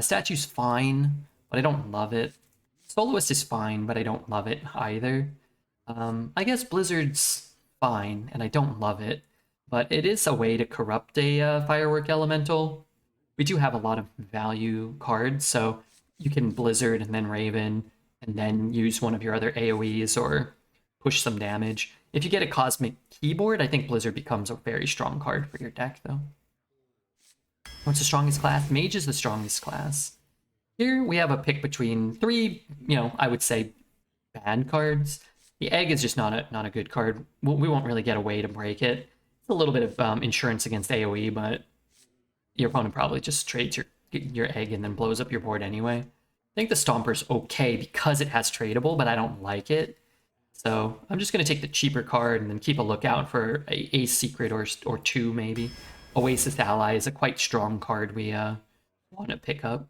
S1: Statue's fine, but I don't love it. Soloist is fine, but I don't love it either. I guess Blizzard's fine, and I don't love it. But it is a way to corrupt a Firework Elemental. We do have a lot of value cards, so you can Blizzard and then Raven, and then use one of your other AoEs or push some damage. If you get a Cosmic Keyboard, I think Blizzard becomes a very strong card for your deck, though. What's the strongest class? Mage is the strongest class. Here we have a pick between 3, I would say bad cards. The Egg is just not a good card. We won't really get a way to break it. A little bit of insurance against AoE, but your opponent probably just trades your Egg and then blows up your board anyway. I think the Stomper's okay because it has tradable, but I don't like it. So I'm just going to take the cheaper card and then keep a lookout for a secret or 2 maybe. Oasis Ally is a quite strong card we want to pick up.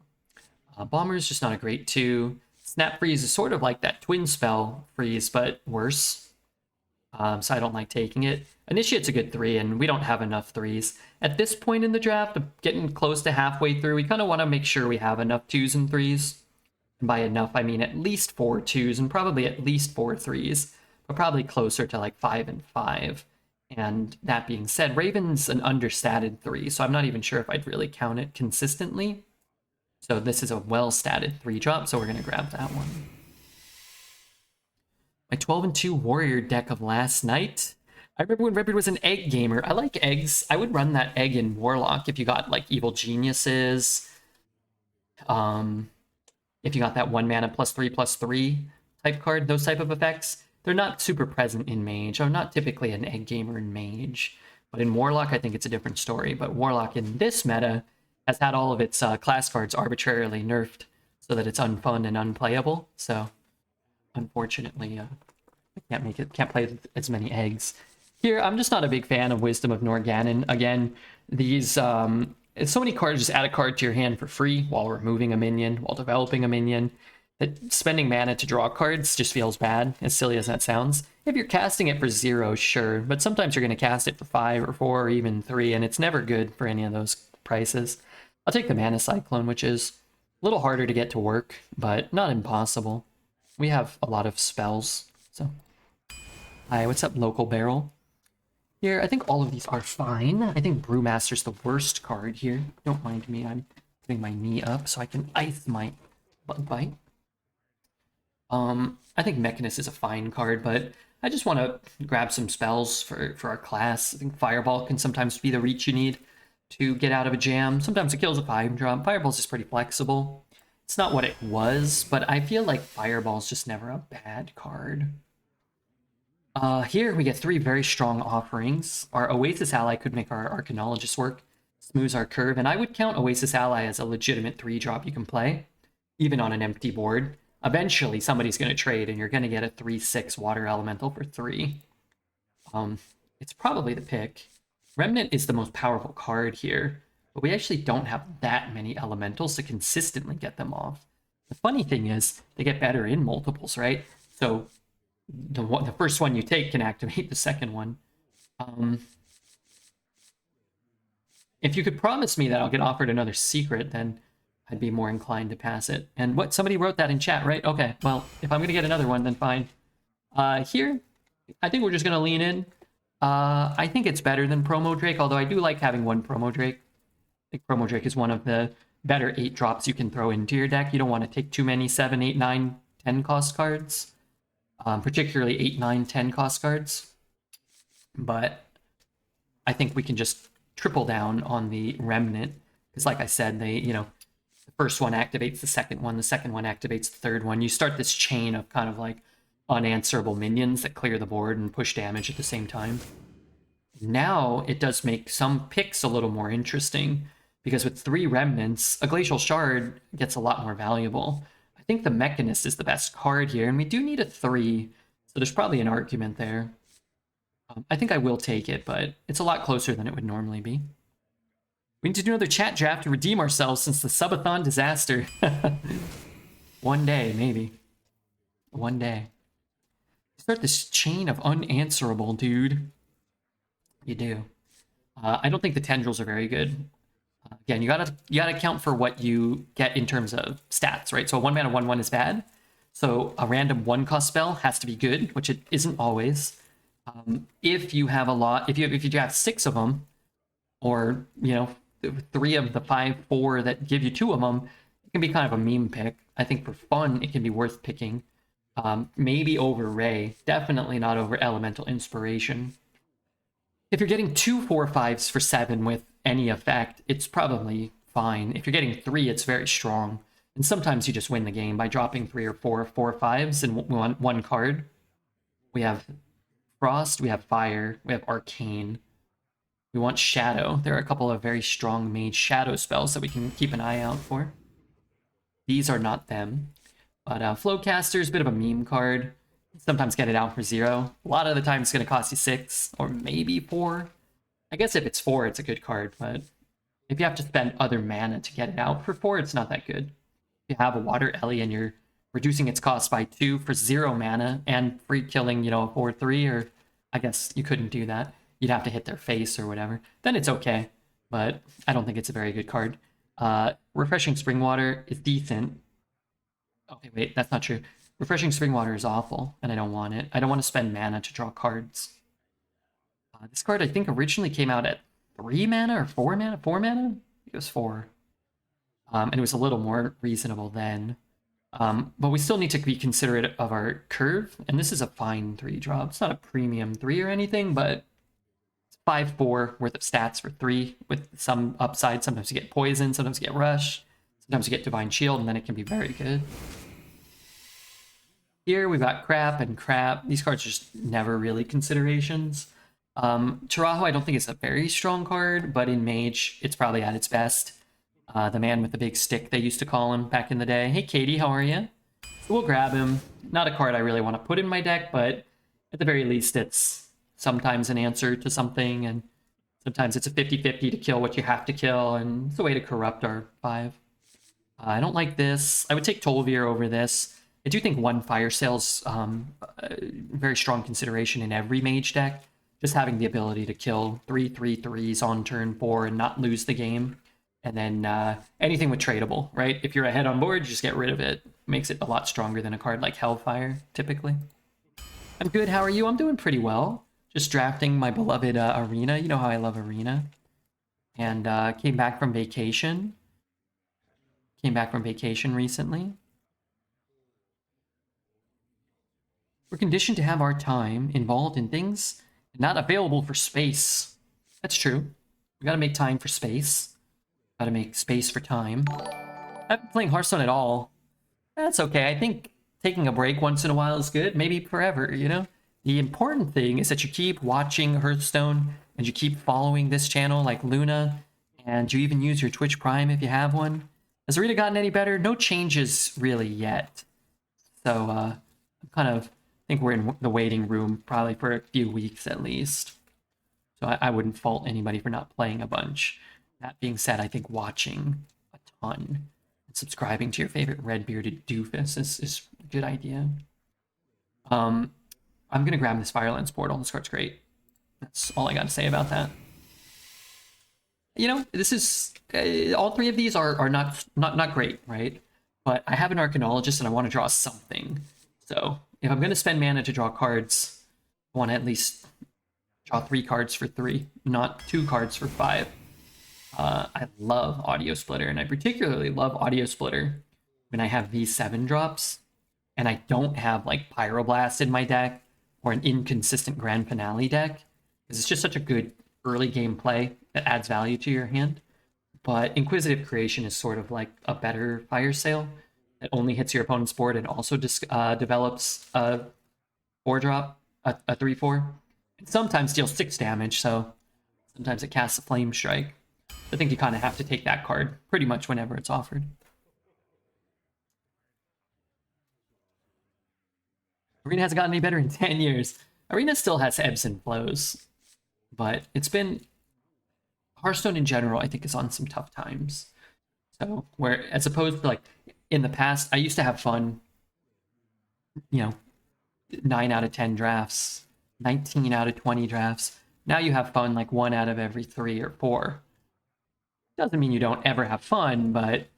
S1: Bomber is just not a great 2. Snap Freeze is sort of like that Twin Spell Freeze, but worse. So I don't like taking it. Initiate's a good 3, and we don't have enough 3s. At this point in the draft, getting close to halfway through, we kind of want to make sure we have enough 2s and 3s. And by enough, I mean at least 4 2s and probably at least 4 3s, but probably closer to like 5 and 5. And that being said, Raven's an understated 3, so I'm not even sure if I'd really count it consistently. So this is a well-statted 3-drop, so we're going to grab that one. My 12-2 Warrior deck of last night. I remember when Redbeard was an egg gamer. I like eggs. I would run that egg in Warlock if you got like Evil Geniuses. If you got that 1 mana +3/+3 type card, those type of effects. They're not super present in Mage. I'm not typically an egg gamer in Mage. But in Warlock, I think it's a different story. But Warlock in this meta has had all of its class cards arbitrarily nerfed so that it's unfun and unplayable. So unfortunately, I can't play with as many eggs. Here, I'm just not a big fan of Wisdom of Norgannon. Again, these so many cards just add a card to your hand for free while removing a minion, while developing a minion. that spending mana to draw cards just feels bad, as silly as that sounds. If you're casting it for 0, sure, but sometimes you're going to cast it for 5 or 4 or even 3, and it's never good for any of those prices. I'll take the Mana Cyclone, which is a little harder to get to work, but not impossible. We have a lot of spells, so... Hi, what's up, Local Barrel? Here, I think all of these are fine. I think Brewmaster's the worst card here. Don't mind me, I'm putting my knee up so I can ice my Bug Bite. I think Mechanist is a fine card, but I just want to grab some spells for our class. I think Fireball can sometimes be the reach you need to get out of a jam. Sometimes it kills a 5-drop. Fireball's just pretty flexible. It's not what it was, but I feel like Fireball's just never a bad card. Here we get 3 very strong offerings. Our Oasis Ally could make our Arcanologist work, smooths our curve, and I would count Oasis Ally as a legitimate 3-drop you can play, even on an empty board. Eventually, somebody's going to trade, and you're going to get a 3/6 Water Elemental for 3. It's probably the pick. Remnant is the most powerful card here, but we actually don't have that many elementals to consistently get them off. The funny thing is, they get better in multiples, right? So the first one you take can activate the second one. If you could promise me that I'll get offered another secret, then I'd be more inclined to pass it. And what, somebody wrote that in chat, right? Okay, well, if I'm gonna get another one, then fine. Here, I think we're just gonna lean in. I think it's better than Promo Drake, although I do like having one Promo Drake. I think Promo Drake is one of the better 8-drops you can throw into your deck. You don't want to take too many 7, 8, 9, 10 cost cards. Particularly 8, 9, 10 cost cards. But I think we can just triple down on the Remnant. Because like I said, they, the first one activates the second one activates the third one. You start this chain of kind of like unanswerable minions that clear the board and push damage at the same time. Now it does make some picks a little more interesting, because with 3 remnants, a Glacial Shard gets a lot more valuable. I think the Mechanist is the best card here, and we do need a 3, so there's probably an argument there. I think I will take it, but it's a lot closer than it would normally be. We need to do another chat draft to redeem ourselves since the subathon disaster. One day, maybe. One day. Start this chain of unanswerable, dude. You do. I don't think the tendrils are very good. Again, you gotta account for what you get in terms of stats, right? So a 1-mana 1/1 is bad. So a random 1-cost spell has to be good, which it isn't always. If you have a lot, if you have 6 of them, or 3 of the 5/4 that give you 2 of them, it can be kind of a meme pick. I think for fun, it can be worth picking. Maybe over Ray, definitely not over Elemental Inspiration. If you're getting 2 4/5s for 7 with any effect, it's probably fine. If you're getting 3, it's very strong. And sometimes you just win the game by dropping 3 or 4 4/5s in one card. We have Frost, we have Fire, we have Arcane. We want Shadow. There are a couple of very strong Mage Shadow spells that we can keep an eye out for. These are not them. But Flowcaster is a bit of a meme card. Sometimes get it out for 0. A lot of the time it's going to cost you 6 or maybe 4. I guess if it's 4, it's a good card, but if you have to spend other mana to get it out for 4, it's not that good. If you have a Water Ellie and you're reducing its cost by 2 for 0 mana and free killing, a 4/3, or I guess you couldn't do that. You'd have to hit their face or whatever. Then it's okay, but I don't think it's a very good card. Refreshing Springwater is decent. Okay, wait, that's not true. Refreshing Springwater is awful, and I don't want it. I don't want to spend mana to draw cards. This card, I think, originally came out at 3 mana or 4 mana? 4 mana? I think it was 4. And it was a little more reasonable then. But we still need to be considerate of our curve, and this is a fine 3-drop. It's not a premium 3 or anything, but it's 5/4 worth of stats for 3 with some upside. Sometimes you get Poison, sometimes you get Rush, sometimes you get Divine Shield, and then it can be very good. Here we've got Crap and Crap. These cards are just never really considerations. Taraho I don't think is a very strong card, but in Mage it's probably at its best. The man with the big stick, they used to call him back in the day. Hey Katie, how are you? So we'll grab him. Not a card I really want to put in my deck, but at the very least it's sometimes an answer to something, and sometimes it's a 50-50 to kill what you have to kill, and it's a way to corrupt our 5. I don't like this. I would take Tolvir over this. I do think one Fire Sale's very strong consideration in every Mage deck. Just having the ability to kill 3/3/3s on turn 4 and not lose the game. And then anything with tradable, right? If you're ahead on board, just get rid of it. Makes it a lot stronger than a card like Hellfire, typically. I'm good, how are you? I'm doing pretty well. Just drafting my beloved Arena. You know how I love Arena. And came back from vacation. Came back from vacation recently. We're conditioned to have our time involved in things not available for space. That's true. We gotta make time for space. Gotta make space for time. I haven't been playing Hearthstone at all. That's okay. I think taking a break once in a while is good. Maybe forever, you know? The important thing is that you keep watching Hearthstone and you keep following this channel like Luna, and you even use your Twitch Prime if you have one. Has Arena gotten any better? No changes really yet. So I'm kind of think we're in the waiting room probably for a few weeks at least. So I wouldn't fault anybody for not playing a bunch. That being said, I think watching a ton and subscribing to your favorite red-bearded doofus is a good idea. I'm gonna grab this Firelands portal. This card's great. That's all I got to say about that. You know, this is all three of these are not great, right? But I have an Arcanologist and I want to draw something. So if I'm gonna spend mana to draw cards, I want to at least draw 3 cards for 3, not 2 cards for 5. I love Audio Splitter, and I particularly love Audio Splitter when I have these 7 drops, and I don't have like Pyroblast in my deck or an inconsistent Grand Finale deck, because it's just such a good early game play that adds value to your hand. But Inquisitive Creation is sort of like a better Fire Sale that only hits your opponent's board and also develops a 4-drop, a 3/4. And sometimes deals 6 damage, so sometimes it casts a Flame Strike. I think you kind of have to take that card pretty much whenever it's offered. Arena hasn't gotten any better in 10 years. Arena still has ebbs and flows, but it's been... Hearthstone in general, I think, is on some tough times. So, where, as opposed to, like, in the past, I used to have fun, you know, 9 out of 10 drafts, 19 out of 20 drafts. Now you have fun, like, 1 out of every 3 or 4. Doesn't mean you don't ever have fun, but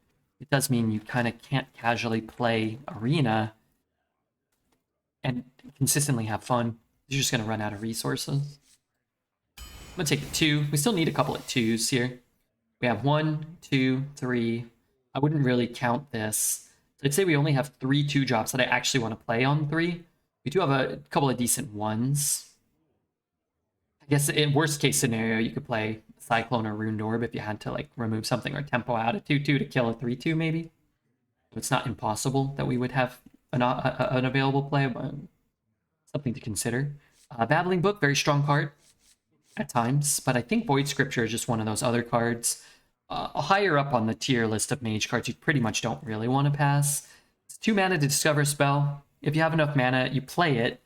S1: it does mean you kind of can't casually play Arena and consistently have fun. You're just going to run out of resources. I'm going to take a 2. We still need a couple of 2s here. We have 1, 2, 3. I wouldn't really count this. So I'd say we only have 3 2-drops that I actually want to play on 3. We do have a couple of decent ones. I guess in worst case scenario, you could play Cyclone or Runed Orb if you had to like remove something or tempo out a 2/2 to kill a 3/2 maybe. So it's not impossible that we would have an available play, but something to consider. Babbling Book, very strong card at times, but I think Void Scripture is just one of those other cards. Higher up on the tier list of mage cards, you pretty much don't really want to pass. It's 2 mana to discover a spell. If you have enough mana, you play it.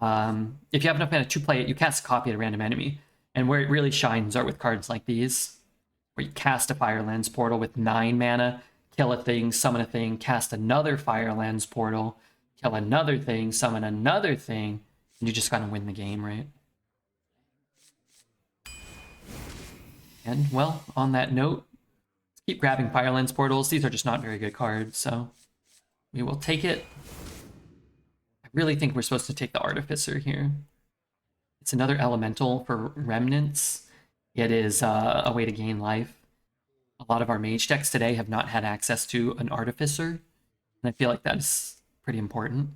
S1: If you have enough mana to play it, you cast a copy at a random enemy. And where it really shines are with cards like these, where you cast a Firelands Portal with 9 mana, kill a thing, summon a thing, cast another Firelands Portal, kill another thing, summon another thing, and you just gotta win the game, right? And, well, on that note, let's keep grabbing Firelands Portals. These are just not very good cards, so we will take it. I really think we're supposed to take the Artificer here. It's another elemental for Remnants. It is a way to gain life. A lot of our mage decks today have not had access to an Artificer, and I feel like that is pretty important.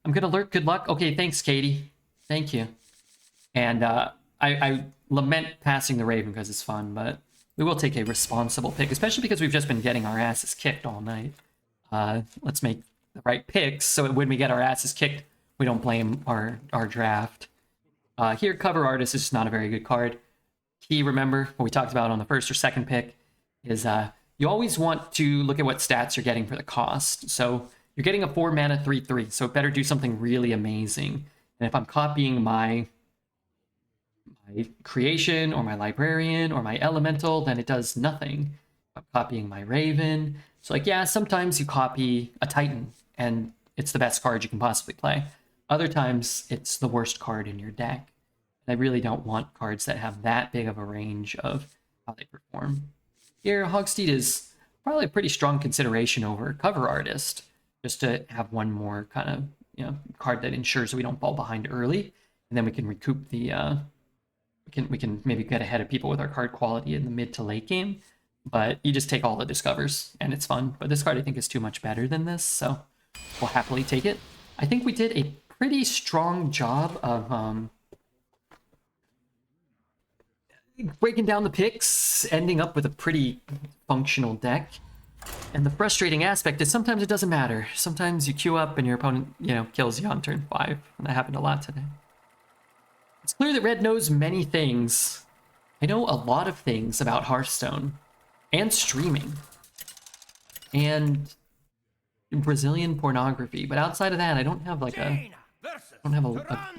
S1: I'm gonna lurk. Good luck. Okay, thanks, Katie. Thank you. And I lament passing the Raven because it's fun, but we will take a responsible pick, especially because we've just been getting our asses kicked all night. Let's make the right picks so that when we get our asses kicked, we don't blame our draft. Here, Cover Artist is just not a very good card. Key, remember, what we talked about on the first or second pick, is you always want to look at what stats you're getting for the cost. So you're getting a 4 mana 3/3, so it better do something really amazing. And if I'm copying my Creation or my Librarian or my Elemental, then it does nothing. If I'm copying my Raven, So like, yeah, sometimes you copy a Titan and it's the best card you can possibly play. Other times it's the worst card in your deck. And I really don't want cards that have that big of a range of how they perform. Here, Hogsteed is probably a pretty strong consideration over Cover Artist, just to have one more kind of, you know, card that ensures we don't fall behind early, and then we can recoup the we can maybe get ahead of people with our card quality in the mid to late game. But you just take all the discovers and it's fun. But this card I think is too much better than this, so we'll happily take it. I think we did a pretty strong job of breaking down the picks, ending up with a pretty functional deck. And the frustrating aspect is sometimes it doesn't matter. Sometimes you queue up and your opponent, you know, kills you on turn 5. And that happened a lot today. It's clear that Red knows many things. I know a lot of things about Hearthstone and streaming and Brazilian pornography, but outside of that, I don't have like a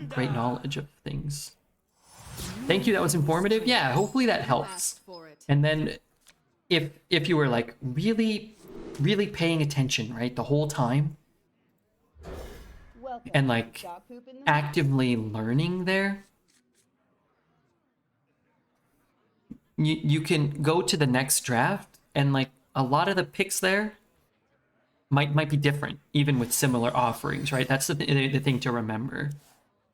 S1: great knowledge of things. Thank you, that was informative. Yeah, hopefully that helps. And then if you were like really paying attention, right, the whole time, and like actively learning there, you can go to the next draft and like a lot of the picks there might be different, even with similar offerings, right? That's the thing to remember.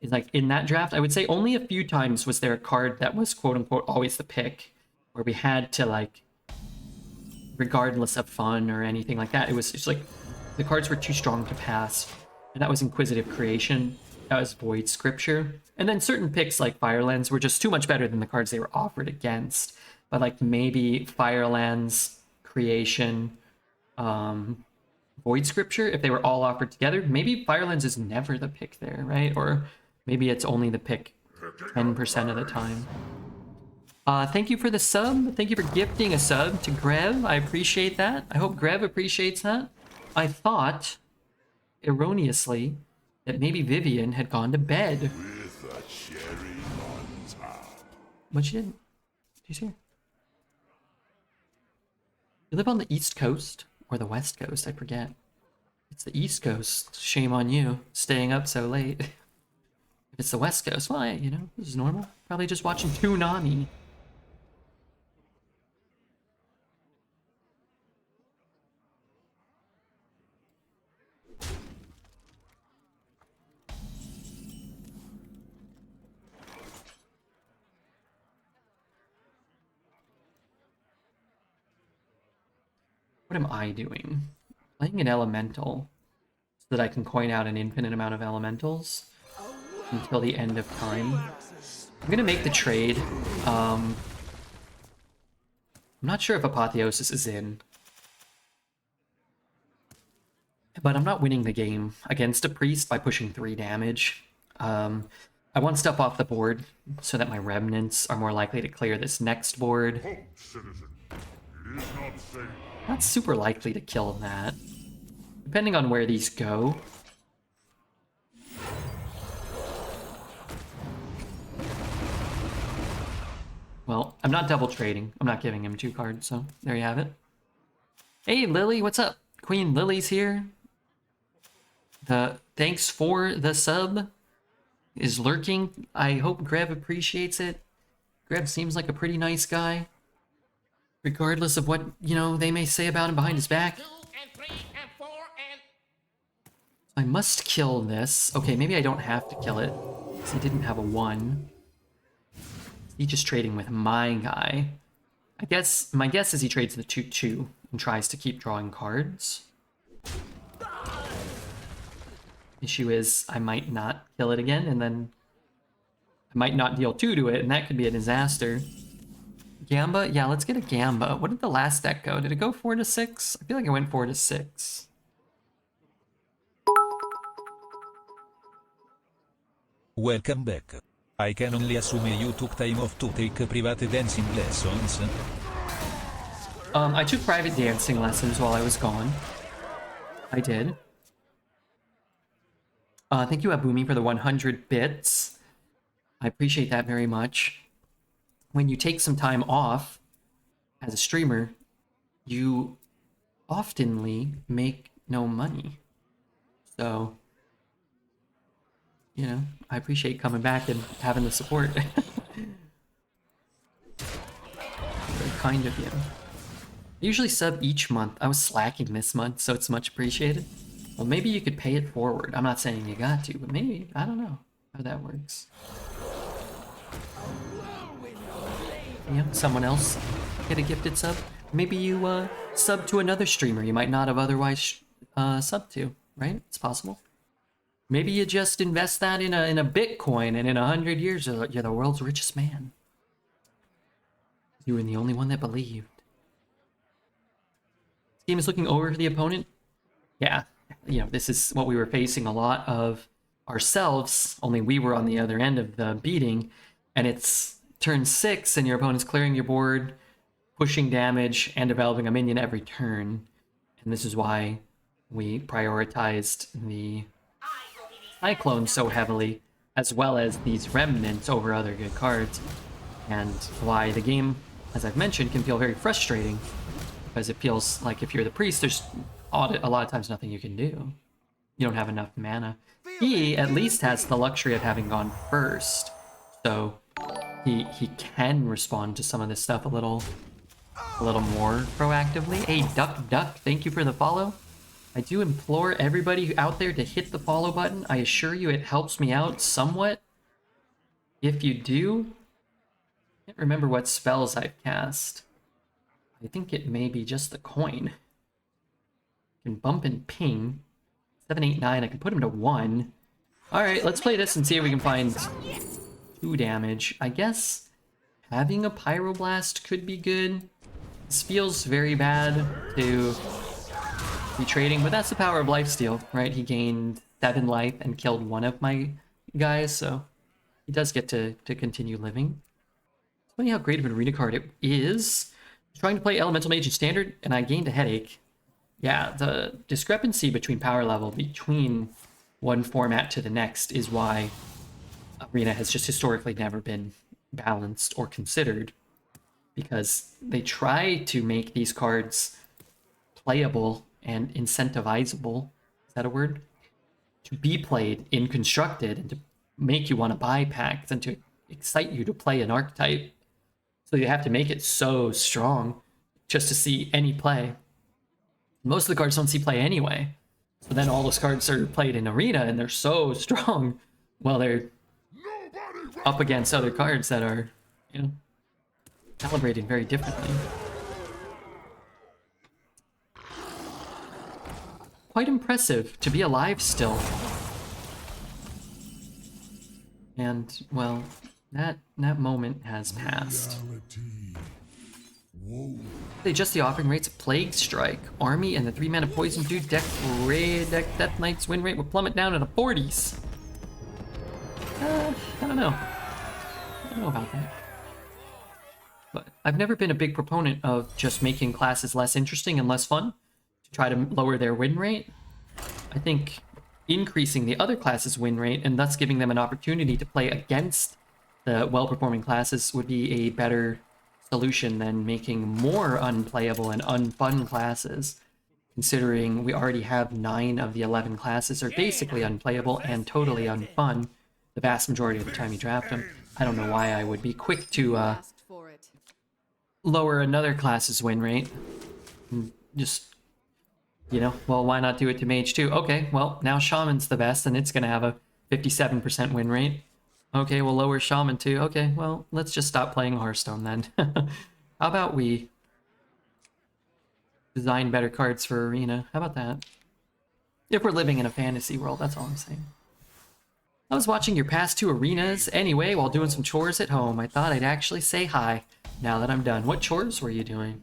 S1: Is like in that draft, I would say only a few times was there a card that was quote unquote always the pick, where we had to like, regardless of fun or anything like that, it was just like the cards were too strong to pass. And that was Inquisitive Creation, that was Void Scripture, and then certain picks like Firelands were just too much better than the cards they were offered against. But like maybe Firelands, Creation, Void Scripture, if they were all offered together, maybe Firelands is never the pick there, right? Or maybe it's only the pick 10% of the time. Thank you for the sub. Thank you for gifting a sub to Grev. I appreciate that. I hope Grev appreciates that. I thought, erroneously, that maybe Vivian had gone to bed.
S8: With a cherry on top.
S1: But she didn't. She's here. You live on the East Coast or the West Coast, I forget. It's the East Coast. Shame on you, staying up so late. If it's the West Coast, well, you know, this is normal. Probably just watching Toonami. What am I doing? Playing an elemental so that I can coin out an infinite amount of elementals until the end of time. I'm gonna make the trade. I'm not sure if Apotheosis is in, but I'm not winning the game against a priest by pushing 3 damage. I want stuff off the board so that my remnants are more likely to clear this next board.
S3: Halt, citizen. It is not safe.
S1: Not super likely to kill that, depending on where these go. Well, I'm not double trading. I'm not giving him 2 cards, so there you have it. Hey, Lily, what's up? Queen Lily's here. Thanks for the sub is lurking. I hope Grev appreciates it. Grev seems like a pretty nice guy, regardless of what, you know, they may say about him behind his back.
S2: 2 and 3 and 4 and...
S1: I must kill this. Okay, maybe I don't have to kill it, because he didn't have a 1. He's just trading with my guy. My guess is he trades the 2/2 and tries to keep drawing cards. Issue is, I might not kill it again, and then I might not deal 2 to it, and that could be a disaster. Gamba? Yeah, let's get a Gamba. What did the last deck go? Did it go 4 to 6? I feel like it went 4 to 6.
S9: Welcome back. I can only assume you took time off to take private dancing lessons.
S1: I took private dancing lessons while I was gone. I did. Thank you, Abumi, for the 100 bits. I appreciate that very much. When you take some time off as a streamer, you oftenly make no money. So, you know, I appreciate coming back and having the support. Very kind of you. I usually sub each month. I was slacking this month, so it's much appreciated. Well, maybe you could pay it forward. I'm not saying you got to, but maybe, I don't know how that works. Yeah, someone else get a gifted sub. Maybe you sub to another streamer you might not have otherwise subbed to, right? It's possible. Maybe you just invest that in a Bitcoin, and in 100 years you're the world's richest man. You were the only one that believed. This game is looking over for the opponent. Yeah, you know, this is what we were facing a lot of ourselves, only we were on the other end of the beating, and it's turn 6 and your opponent's clearing your board, pushing damage, and developing a minion every turn. And this is why we prioritized the Cyclone so heavily, as well as these Remnants over other good cards, and why the game, as I've mentioned, can feel very frustrating, because it feels like if you're the priest, there's a lot of times nothing you can do. You don't have enough mana. He at least has the luxury of having gone first, so he can respond to some of this stuff a little more proactively. Hey, Duck, thank you for the follow. I do implore everybody out there to hit the follow button. I assure you it helps me out somewhat. If you do, I can't remember what spells I've cast. I think it may be just the coin. I can bump and ping. 7, 8, 9. I can put him to 1. Alright, let's play this and see if we can find 2 damage. I guess having a Pyroblast could be good. This feels very bad to be trading, but that's the power of lifesteal, right? He gained 7 life and killed one of my guys, so he does get to continue living. It's funny how great of an arena card it is. I was trying to play Elemental Mage in Standard, and I gained a headache. Yeah, the discrepancy between power level between one format to the next is why Arena has just historically never been balanced or considered, because they try to make these cards playable and incentivizable, is that a word? To be played in Constructed and to make you want to buy packs and to excite you to play an archetype. So you have to make it so strong just to see any play. Most of the cards don't see play anyway. So then all those cards are played in Arena and they're so strong. Well, they're up against other cards that are, you know, calibrated very differently. Quite impressive to be alive still. And, well, that moment has passed. They adjust the offering rates of Plague Strike, Army, and the 3-mana Poison Dude deck Death Knight's win rate will plummet down to the 40s. I don't know. I don't know about that. But I've never been a big proponent of just making classes less interesting and less fun to try to lower their win rate. I think increasing the other classes' win rate and thus giving them an opportunity to play against the well-performing classes would be a better solution than making more unplayable and unfun classes, considering we already have 9 of the 11 classes are basically unplayable and totally unfun the vast majority of the time you draft them. I don't know why I would be quick to lower another class's win rate. Just, you know, well, why not do it to Mage too? Okay, well, now Shaman's the best and it's going to have a 57% win rate. Okay, we'll lower Shaman too. Okay, well, let's just stop playing Hearthstone then. How about we design better cards for Arena? How about that? If we're living in a fantasy world, that's all I'm saying. I was watching your past 2 arenas anyway while doing some chores at home. I thought I'd actually say hi now that I'm done. What chores were you doing?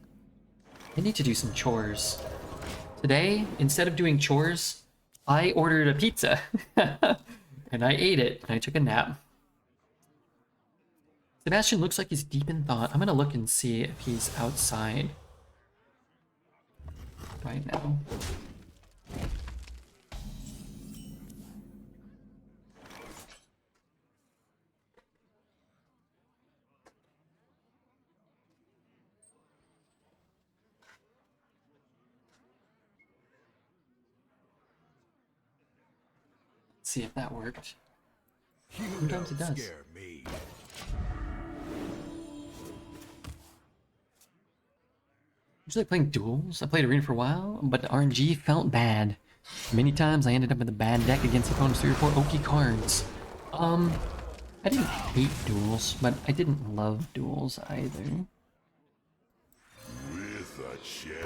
S1: I need to do some chores. Today, instead of doing chores, I ordered a pizza. And I ate it, and I took a nap. Sebastian looks like he's deep in thought. I'm gonna look and see if he's outside right now. Let's see if that worked. Sometimes it does.
S7: Scare me.
S1: Usually playing duels. I played Arena for a while, but the RNG felt bad. Many times I ended up with a bad deck against opponents 3 or 4 oaky cards. I didn't hate duels, but I didn't love duels either.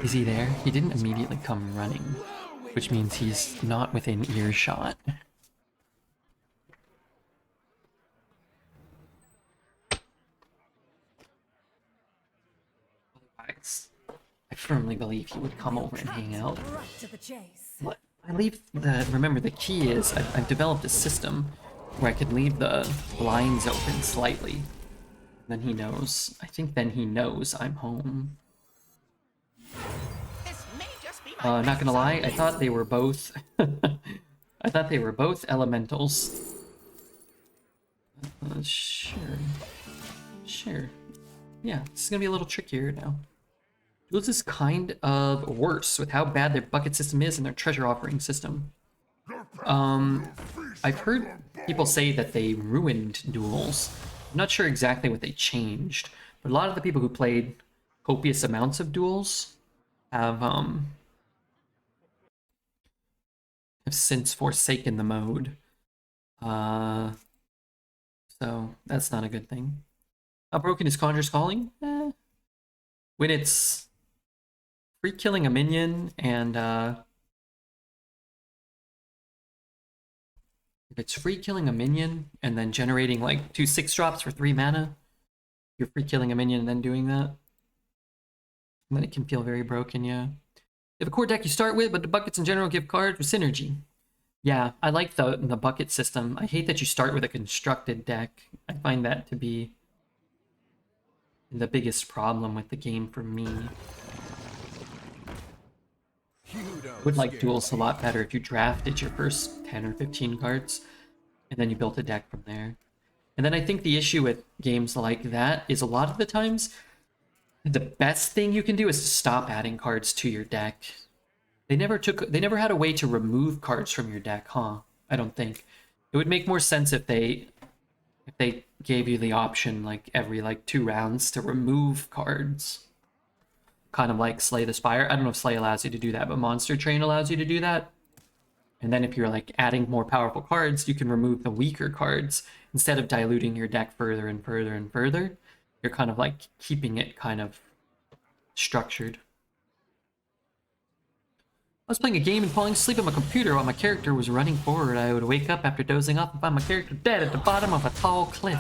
S1: Is he there? He didn't immediately come running, which means he's not within earshot. Otherwise, I firmly believe he would come over and hang out.
S12: Right to the chase.
S1: What? Remember, the key is I've developed a system where I could leave the blinds open slightly. Then he knows. I think then he knows I'm home. Not gonna lie, I thought they were both... I thought they were both elementals. Sure. Sure. Yeah, this is gonna be a little trickier now. Duels is kind of worse with how bad their bucket system is and their treasure offering system. I've heard people say that they ruined duels. I'm not sure exactly what they changed, but a lot of the people who played copious amounts of duels have since forsaken the mode. So that's not a good thing. How broken is Conjurer's Calling? When it's free killing a minion and if it's free killing a minion and then generating like 2 6-drops for 3 mana, you're free killing a minion and then doing that. And then it can feel very broken, yeah. You have a core deck you start with, but the buckets in general give cards with synergy. Yeah, I like the bucket system. I hate that you start with a constructed deck. I find that to be the biggest problem with the game for me. Would like duels a lot better if you drafted your first 10 or 15 cards and then you built a deck from there. And then I think the issue with games like that is a lot of the times the best thing you can do is to stop adding cards to your deck. They never had a way to remove cards from your deck, huh? I don't think. It would make more sense if they gave you the option like every 2 rounds to remove cards. Kind of like Slay the Spire. I don't know if Slay allows you to do that, but Monster Train allows you to do that. And then if you're like adding more powerful cards, you can remove the weaker cards instead of diluting your deck further and further and further. You're kind of like keeping it kind of structured. I was playing a game and falling asleep on my computer while my character was running forward. I would wake up after dozing off and find my character dead at the bottom of a tall cliff.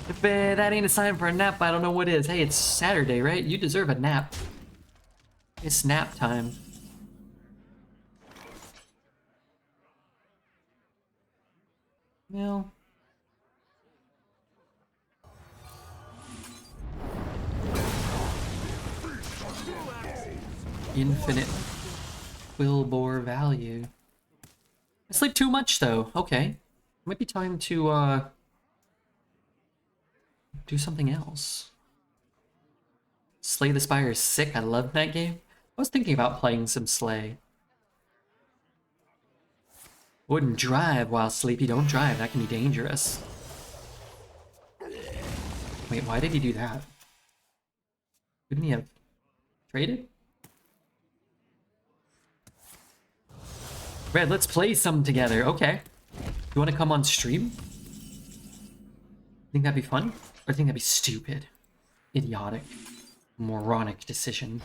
S1: If that ain't a sign for a nap, I don't know what is. Hey, it's Saturday, right? You deserve a nap. It's nap time. Well... Infinite Quillbore value. I sleep too much though. Okay. Might be time to do something else. Slay the Spire is sick. I love that game. I was thinking about playing some Slay. Wouldn't drive while sleepy. Don't drive. That can be dangerous. Wait, why did he do that? Couldn't he have traded? Red, let's play some together. Okay. You want to come on stream? Think that'd be fun? Or think that'd be stupid? Idiotic. Moronic decision.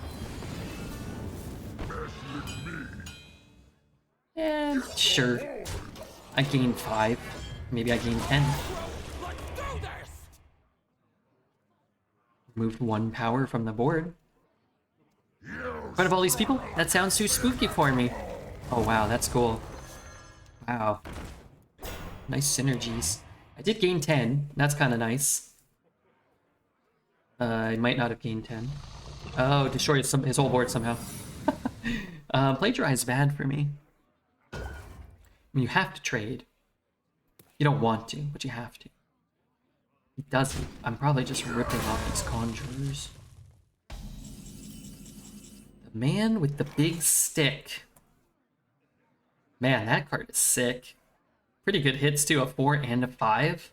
S1: And sure. I gained 5. Maybe I gained 10. Moved 1 power from the board. In front of all these people? That sounds too spooky for me. Oh wow, that's cool. Wow. Nice synergies. I did gain 10. That's kind of nice. I might not have gained 10. Oh, destroyed his whole board somehow. Plagiarize bad for me. I mean, you have to trade. You don't want to, but you have to. He doesn't. I'm probably just ripping off these conjurers. The man with the big stick. Man, that card is sick. pretty good hits too, a 4 and a 5.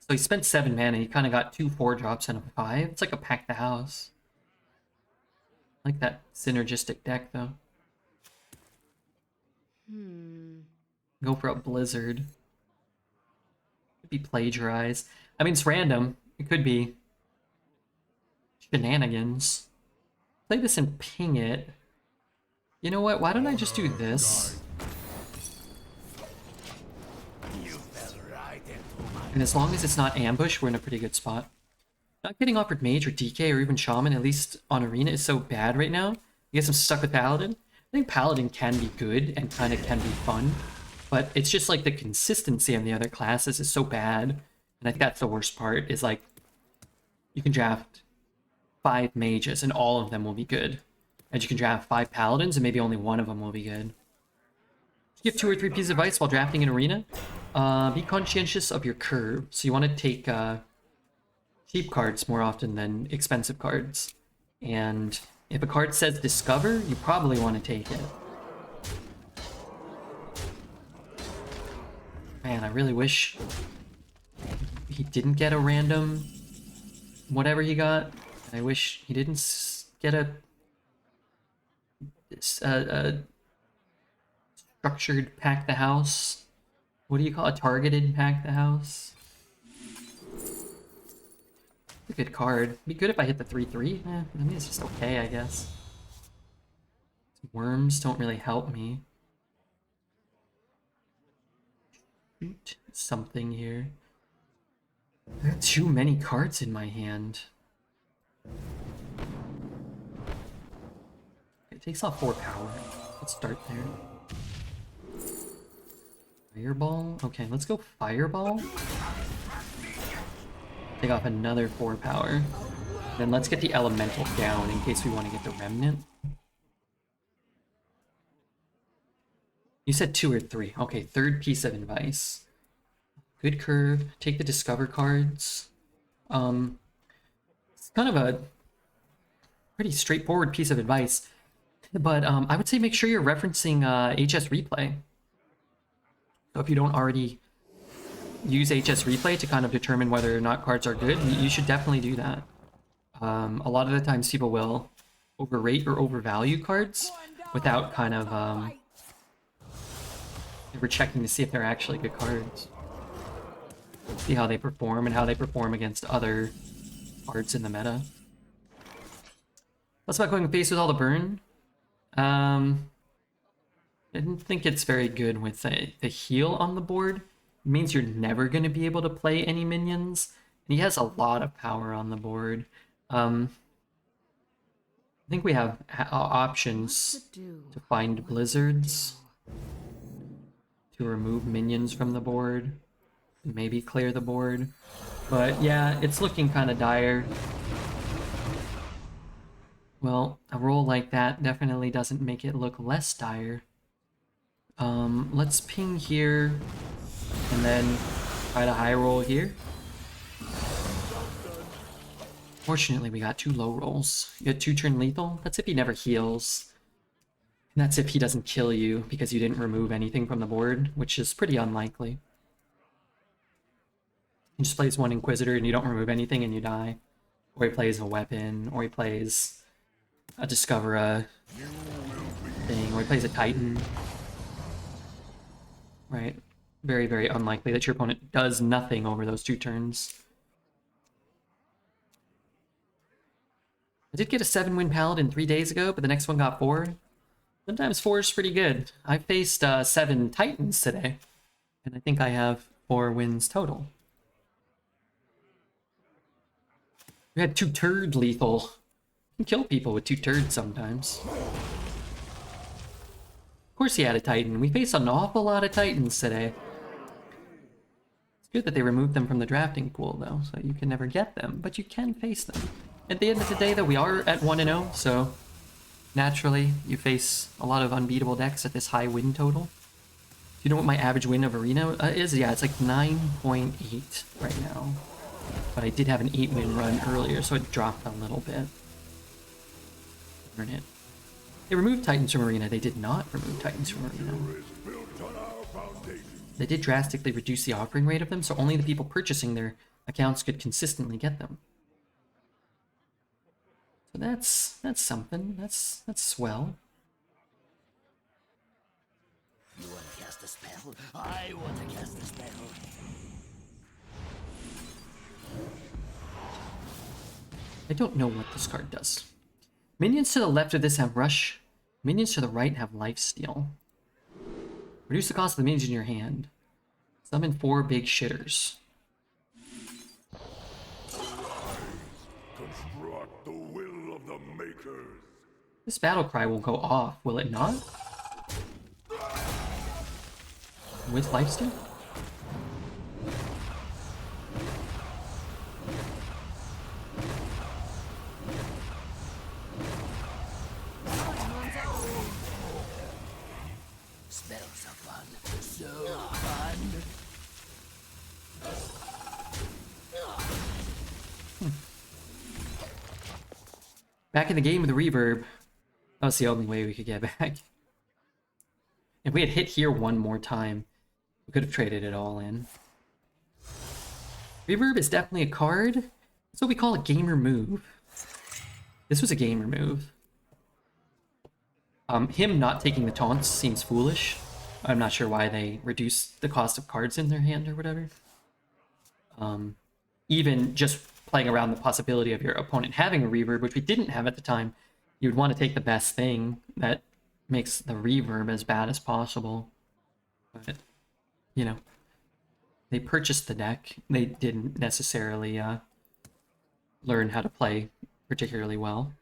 S1: So he spent 7 mana, he kind of got 2 4-drops and a 5. It's like a pack the house. I like that synergistic deck though. Go for a Blizzard. Could be Plagiarize. I mean, it's random. It could be shenanigans. Play this and ping it. You know what? Why don't I just do this? And as long as it's not ambush, we're in a pretty good spot. Not getting offered Mage or DK or even Shaman, at least on Arena, is so bad right now. I guess I'm stuck with Paladin. I think Paladin can be good and kind of can be fun, but it's just like the consistency of the other classes is so bad. And I think that's the worst part, is like, you can draft 5 Mages and all of them will be good. And you can draft 5 Paladins and maybe only one of them will be good. Give 2 or 3 pieces of advice while drafting an Arena. Be conscientious of your curve. So you want to take cheap cards more often than expensive cards. And if a card says Discover, you probably want to take it. Man, I really wish he didn't get a random whatever he got. I wish he didn't get a structured pack the house. What do you call it? A targeted pack the house? A good card. Be good if I hit the 3/3. I mean, it's just okay, I guess. Worms don't really help me. Shoot something here. I got too many cards in my hand. It takes off 4 power. Let's start there. Fireball? Okay, let's go Fireball. Take off another 4 power. Then let's get the Elemental down in case we want to get the Remnant. You said 2 or 3. Okay, third piece of advice. Good curve. Take the Discover cards. It's kind of a pretty straightforward piece of advice. But I would say make sure you're referencing HS Replay. So if you don't already use HS Replay to kind of determine whether or not cards are good, you should definitely do that. A lot of the times people will overrate or overvalue cards without kind of ever checking to see if they're actually good cards. See how they perform and how they perform against other cards in the meta. That's about going face with all the burn. I didn't think it's very good with the heal on the board. It means you're never going to be able to play any minions. And he has a lot of power on the board. I think we have options to find blizzards, to remove minions from the board, maybe clear the board. But yeah, it's looking kind of dire. Well, a roll like that definitely doesn't make it look less dire. Let's ping here, and then try to high roll here. Fortunately, we got 2 low rolls. You get 2-turn lethal. That's if he never heals. And that's if he doesn't kill you because you didn't remove anything from the board, which is pretty unlikely. He just plays 1 Inquisitor and you don't remove anything and you die. Or he plays a weapon, or he plays a Discover a thing, or he plays a Titan. Right. Very, very unlikely that your opponent does nothing over those 2 turns. I did get a 7-win Paladin 3 days ago, but the next one got 4. Sometimes 4 is pretty good. I faced 7 Titans today, and I think I have 4 wins total. We had 2 turd lethal. You can kill people with 2 turds sometimes. Of course he had a Titan. We faced an awful lot of Titans today. It's good that they removed them from the drafting pool, though, so you can never get them, but you can face them. At the end of the day, though, we are at 1-0, so naturally you face a lot of unbeatable decks at this high win total. Do you know what my average win of Arena is? Yeah, it's like 9.8 right now. But I did have an 8-win run earlier, so it dropped a little bit. Darn it. They removed Titans from Arena. They did not remove Titans from Arena. they did drastically reduce the offering rate of them, so only the people purchasing their accounts could consistently get them. So that's something. That's swell.
S7: You want to cast a spell? I want to cast a spell.
S1: I don't know what this card does. Minions to the left of this have Rush. Minions to the right have Lifesteal. Reduce the cost of the minions in your hand. Summon 4 big shitters.
S8: Construct the will of the makers.
S1: This battle cry will go off, will it not? With Lifesteal?
S7: Spells are fun. So fun.
S1: Back in the game with the reverb. That was the only way we could get back. If we had hit here one more time, we could have traded it all in. Reverb is definitely a card. That's what we call a gamer move. This was a gamer move. Him not taking the taunts seems foolish. I'm not sure why they reduced the cost of cards in their hand or whatever. Even just playing around the possibility of your opponent having a reverb, which we didn't have at the time, you would want to take the best thing that makes the reverb as bad as possible. But, you know, they purchased the deck. They didn't necessarily learn how to play particularly well.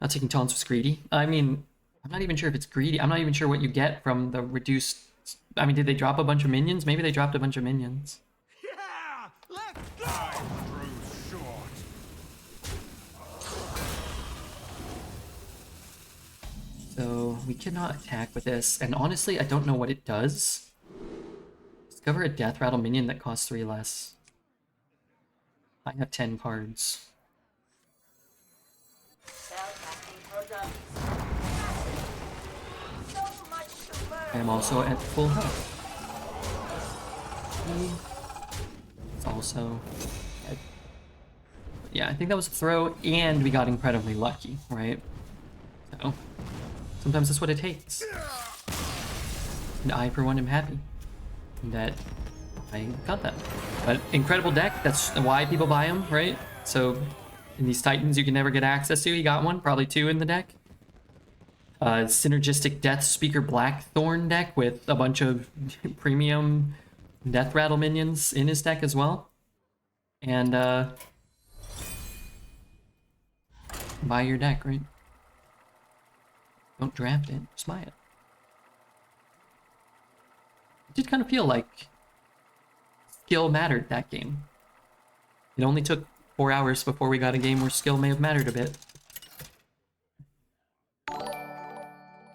S1: Not taking taunts was greedy. I mean, I'm not even sure if it's greedy. I'm not even sure what you get from the reduced... I mean, did they drop a bunch of minions? Maybe they dropped a bunch of minions.
S3: Yeah! Let's go! Through short.
S1: So, we cannot attack with this. And honestly, I don't know what it does. Discover a Death Rattle minion that costs 3 less. I have 10 cards. I am also at full health. It's also dead. Yeah, I think that was a throw, and we got incredibly lucky, right? So, sometimes that's what it takes. And I, for one, am happy that I got that. But incredible deck, that's why people buy them, right? So, in these Titans you can never get access to, he got one, probably 2 in the deck. Synergistic Death Speaker Blackthorn deck with a bunch of premium Death Rattle minions in his deck as well. And buy your deck, right? Don't draft it, just buy it. It did kind of feel like skill mattered that game. It only took 4 hours before we got a game where skill may have mattered a bit.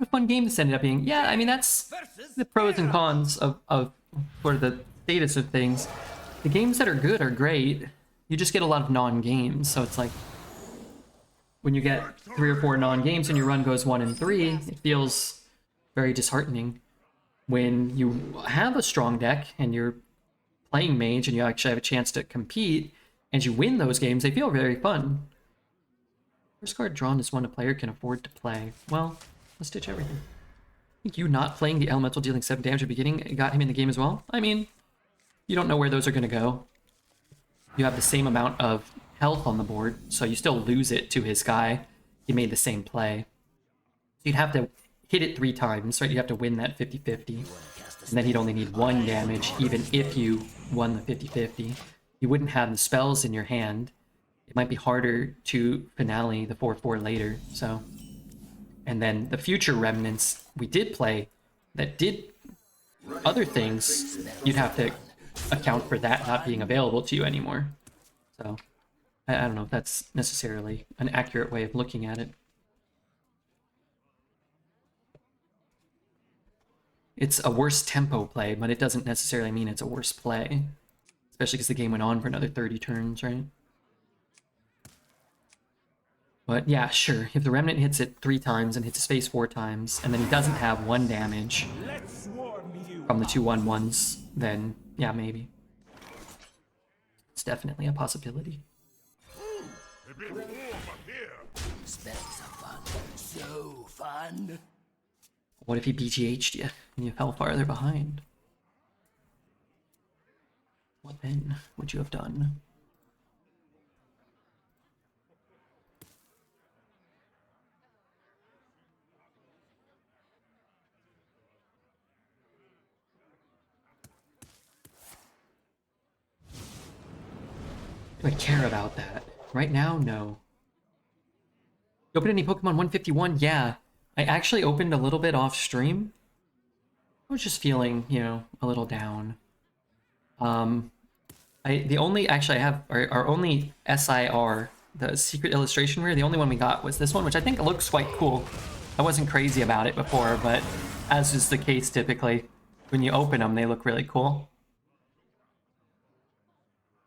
S1: A fun game this ended up being. Yeah, I mean, that's the pros and cons of sort of the status of things. The games that are good are great. You just get a lot of non-games, so it's like when you get 3 or 4 non-games and your run goes 1 and 3, it feels very disheartening. When you have a strong deck and you're playing Mage and you actually have a chance to compete and you win those games, they feel very fun. First card drawn is one a player can afford to play. Well, let's ditch everything. I think you not playing the elemental dealing 7 damage at the beginning got him in the game as well. I mean, you don't know where those are going to go. You have the same amount of health on the board, so you still lose it to his guy. He made the same play. So you'd have to hit it 3 times, right? You have to win that 50-50. And then he'd only need 1 damage, even if you won the 50-50. You wouldn't have the spells in your hand. It might be harder to finale the 4-4 later, so... And then the future remnants we did play that did other things, you'd have to account for that not being available to you anymore. So I don't know if that's necessarily an accurate way of looking at it. It's a worse tempo play, but it doesn't necessarily mean it's a worse play. Especially because the game went on for another 30 turns, right? But yeah, sure. If the Remnant hits it 3 times and hits his face 4 times, and then he doesn't have 1 damage from the 2/1/1s, then yeah, maybe. It's definitely a possibility.
S8: A bit warm up here.
S7: Spells are fun. So fun.
S1: What if he BGH'd you and you fell farther behind? What then would you have done? Do I care about that? Right now, no. You opened any Pokemon 151? Yeah. I actually opened a little bit off stream. I was just feeling, you know, a little down. The only, actually I have, our only SIR, the Secret Illustration Rare, the only one we got was this one, which I think looks quite cool. I wasn't crazy about it before, but as is the case typically, when you open them, they look really cool.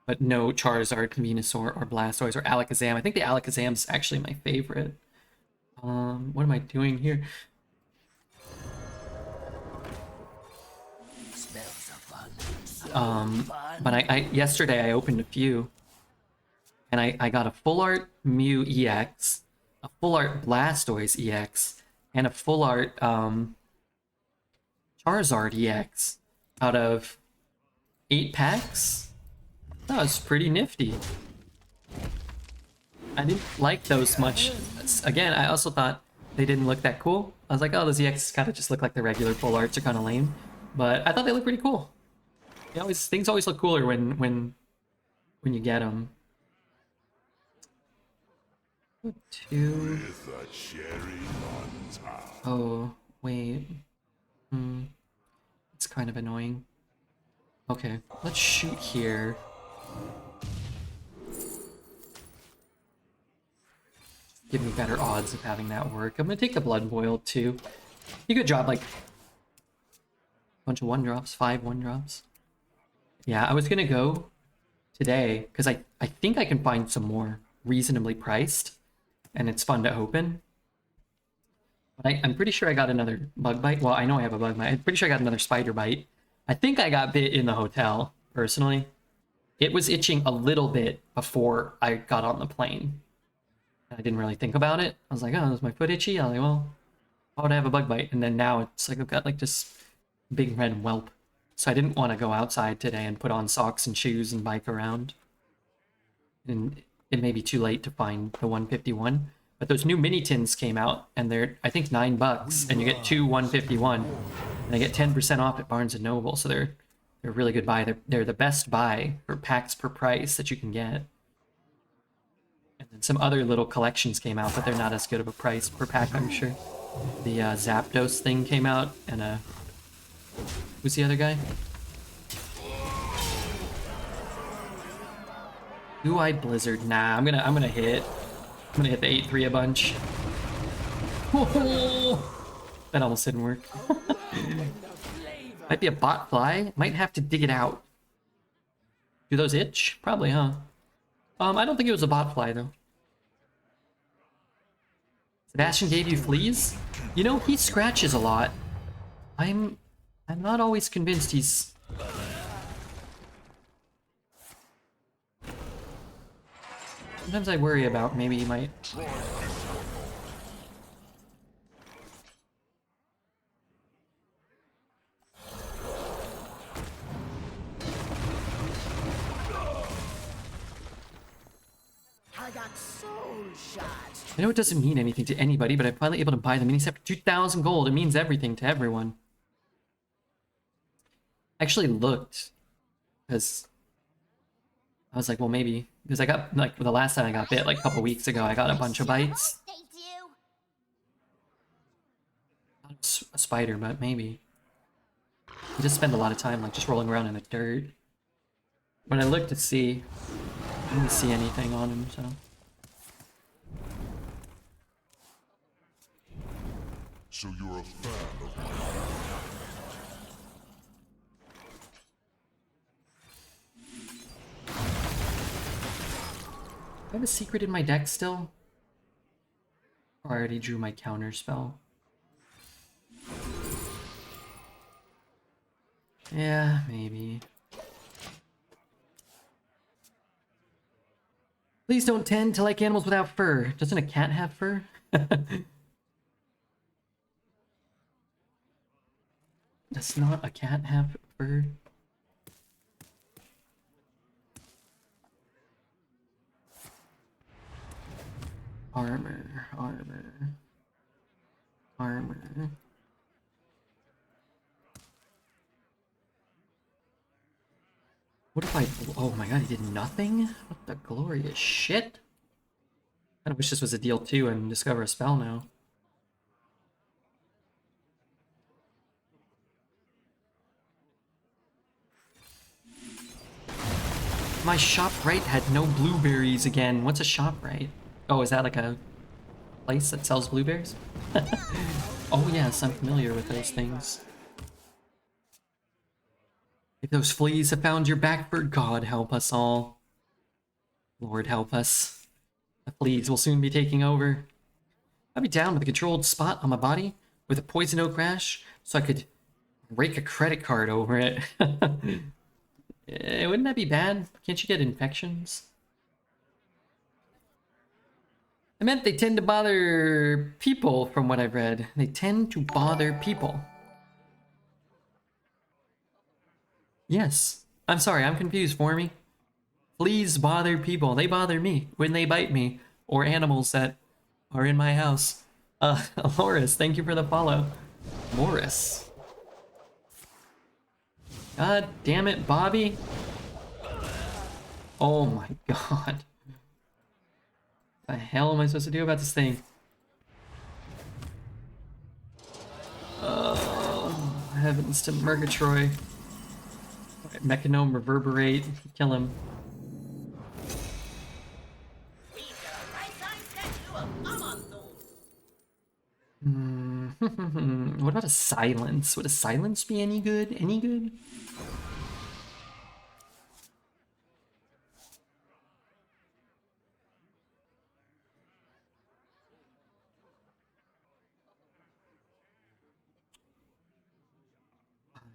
S1: But no Charizard, Venusaur, or Blastoise, or Alakazam. I think the Alakazam's actually my favorite. What am I doing here?
S7: Spells are fun.
S1: But I yesterday I opened a few, and I got a full art Mew EX, a full art Blastoise EX, and a full art Charizard EX out of 8 packs. That was pretty nifty. I didn't like those much. Again, I also thought they didn't look that cool. I was like, oh, those EXs kind of just look like the regular full arts are kind of lame. But I thought they looked pretty cool. Things always look cooler when you get them. 2.
S8: With a cherry on top.
S1: Oh, wait. It's kind of annoying. Okay, let's shoot here. Give me better odds of having that work. I'm gonna take the Blood Boil too. You could drop like a bunch of 1-drops, 5 1-drops. Yeah, I was gonna go today because I think I can find some more reasonably priced, and it's fun to open. But I'm pretty sure I got another bug bite. Well, I know I have a bug bite. I'm pretty sure I got another spider bite. I think I got bit in the hotel, personally. It was itching a little bit before I got on the plane. I didn't really think about it. I was like, oh, is my foot itchy? I was like, well, why would I have a bug bite? And then now it's like I've got like this big red whelp. So I didn't want to go outside today and put on socks and shoes and bike around. And it may be too late to find the 151. But those new mini tins came out, and they're, I think, $9, and you get 2 151. And I get 10% off at Barnes & Noble, so they're a really good buy. They're the best buy for packs per price that you can get. And then some other little collections came out, but they're not as good of a price per pack, I'm sure. The Zapdos thing came out, and who's the other guy? Blue-Eyed Blizzard. Nah, I'm gonna hit the 8-3 a bunch. That almost didn't work. Might be a bot fly. Might have to dig it out. Do those itch? Probably, huh? I don't think it was a bot fly though. Sebastian gave you fleas? You know, he scratches a lot. I'm not always convinced he's... Sometimes I worry about maybe he might...
S7: I got soul shots.
S1: I know it doesn't mean anything to anybody, but I'm finally able to buy the mini set for 2,000 gold. It means everything to everyone. I actually looked, because I was like, well, maybe, because I got, like, the last time I got bit, like, a couple weeks ago, I got a bunch of bites. Not a spider, but maybe. You just spend a lot of time, like, just rolling around in the dirt. When I looked to see, I didn't see anything on him, so...
S3: So you're a fan of mine.
S1: Do I have a secret in my deck still? I already drew my counter spell. Yeah, maybe. Please don't tend to like animals without fur. Doesn't a cat have fur? Does not a cat have fur? Armor, armor, armor. What if I... Oh my god, he did nothing? What the glorious shit? I kinda wish this was a deal too and discover a spell now. My ShopRite had no blueberries again. What's a ShopRite? Oh, is that like a place that sells blueberries? Oh yes, I'm familiar with those things. If those fleas have found your backford, God help us all. Lord help us. The fleas will soon be taking over. I'd be down with a controlled spot on my body with a poison oak rash so I could rake a credit card over it. Wouldn't that be bad? Can't you get infections? I meant they tend to bother people from what I've read. They tend to bother people. Yes. I'm sorry, I'm confused for me. Fleas bother people. They bother me when they bite me. Or animals that are in my house. Loris, thank you for the follow. Morris. God damn it, Bobby. Oh my god. What the hell am I supposed to do about this thing? Oh, heavens to Murgatroyd. Right, Mechanome, Reverberate, kill him. What about a silence? Would a silence be any good? Any good?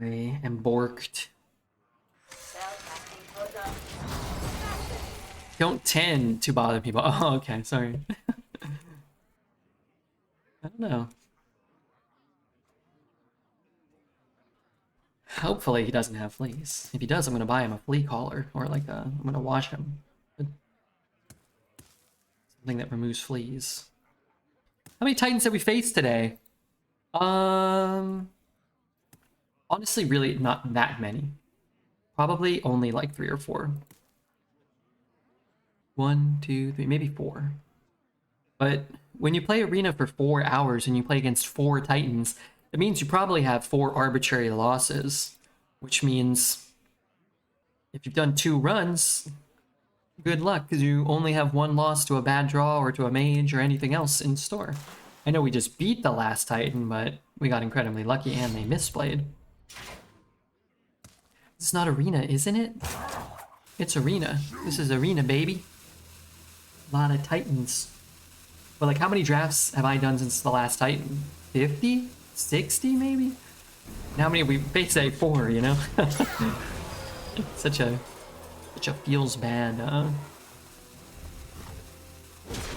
S1: I am borked. Don't tend to bother people. Oh, okay, sorry. I don't know. Hopefully he doesn't have fleas. If he does, I'm gonna buy him a flea collar, or like I'm gonna wash him. Something that removes fleas. How many Titans have we faced today? Honestly, really not that many. Probably only like 3 or 4. 1, 2, 3, maybe 4. But when you play Arena for 4 hours and you play against 4 Titans, it means you probably have 4 arbitrary losses, which means if you've done 2 runs, good luck, because you only have 1 loss to a bad draw or to a mage or anything else in store. I know we just beat the last Titan, but we got incredibly lucky and they misplayed. It's not Arena, isn't it? It's Arena. This is Arena, baby. A lot of Titans. But like, how many drafts have I done since the last Titan? 50? 60 maybe? And how many we faced at 4, you know? such a feels bad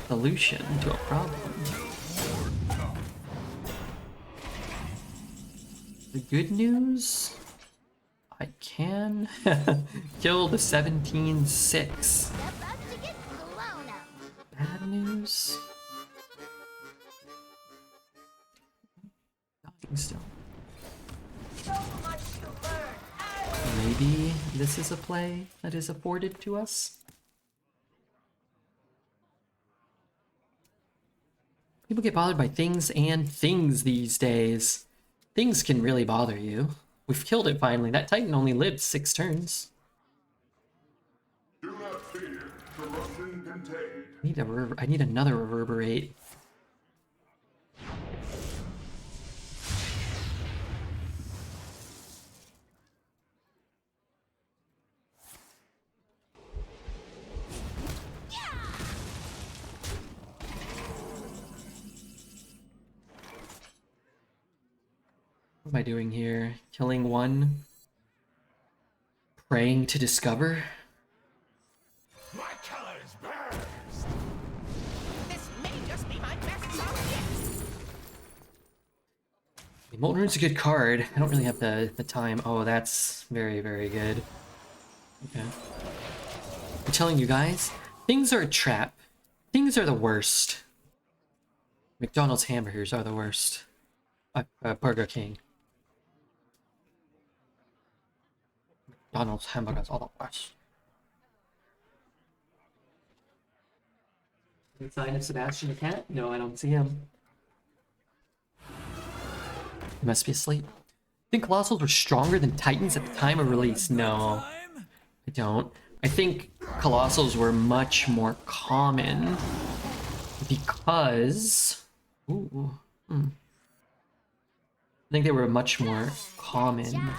S1: solution to a problem. The good news, I can kill the 17-6. Bad news, nothing still. Maybe this is a play that is afforded to us. People get bothered by things and things these days. Things can really bother you. We've killed it finally. That Titan only lived 6 turns.
S8: Do not fear. Corruption contained.
S1: I need another Reverberate. What am I doing here? Killing one. Praying to discover.
S3: My colors burst.
S7: This may just be my best song yet.
S1: Molten Rune's a good card. I don't really have the time. Oh, that's very, very good. Okay. I'm telling you guys, things are a trap. Things are the worst. McDonald's hamburgers are the worst. Burger King. McDonald's hamburgers are the worst. Any sign of Sebastian the cat? No, I don't see him. He must be asleep. Think Colossals were stronger than Titans at the time of release? No, I don't. I think Colossals were much more common because... Ooh. I think they were much more common.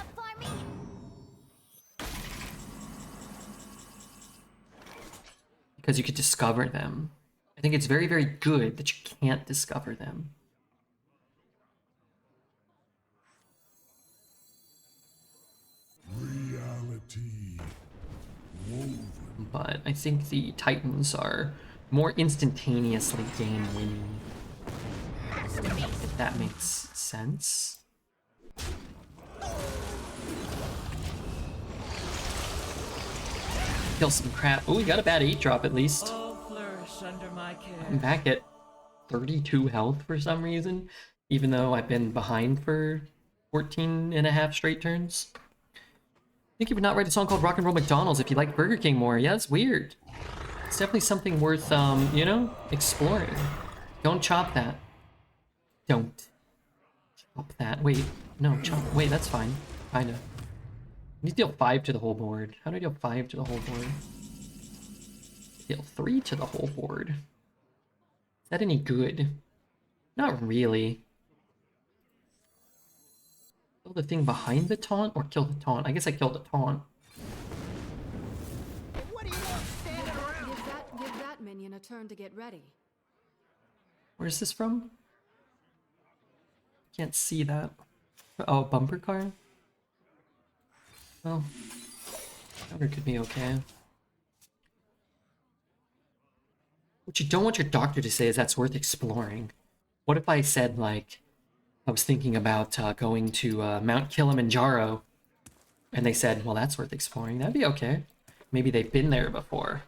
S1: Because you could discover them. I think it's very, very good that you can't discover them.
S3: Reality woven.
S1: But I think the Titans are more instantaneously game winning. If that makes sense. Kill some crap. Oh, we got a bad 8-drop at least.
S2: All flourish under my care.
S1: I'm back at 32 health for some reason, even though I've been behind for 14 and a half straight turns. I think you would not write a song called Rock and Roll McDonald's if you like Burger King more. Yeah, it's weird. It's definitely something worth, you know, exploring. Don't chop that. Don't chop that. Wait, no, chop. Wait, that's fine. Kinda. I need to deal 5 to the whole board. How do I deal 5 to the whole board? Deal 3 to the whole board. Is that any good? Not really. Kill the thing behind the taunt or kill the taunt? I guess I killed the taunt.
S7: What do you want standing around?
S12: Give that minion a turn to get ready.
S1: Where's this from? Can't see that. Oh, bumper car? Well, cover could be okay. What you don't want your doctor to say is that's worth exploring. What if I said, like, I was thinking about going to Mount Kilimanjaro, and they said, well, that's worth exploring. That'd be okay. Maybe they've been there before.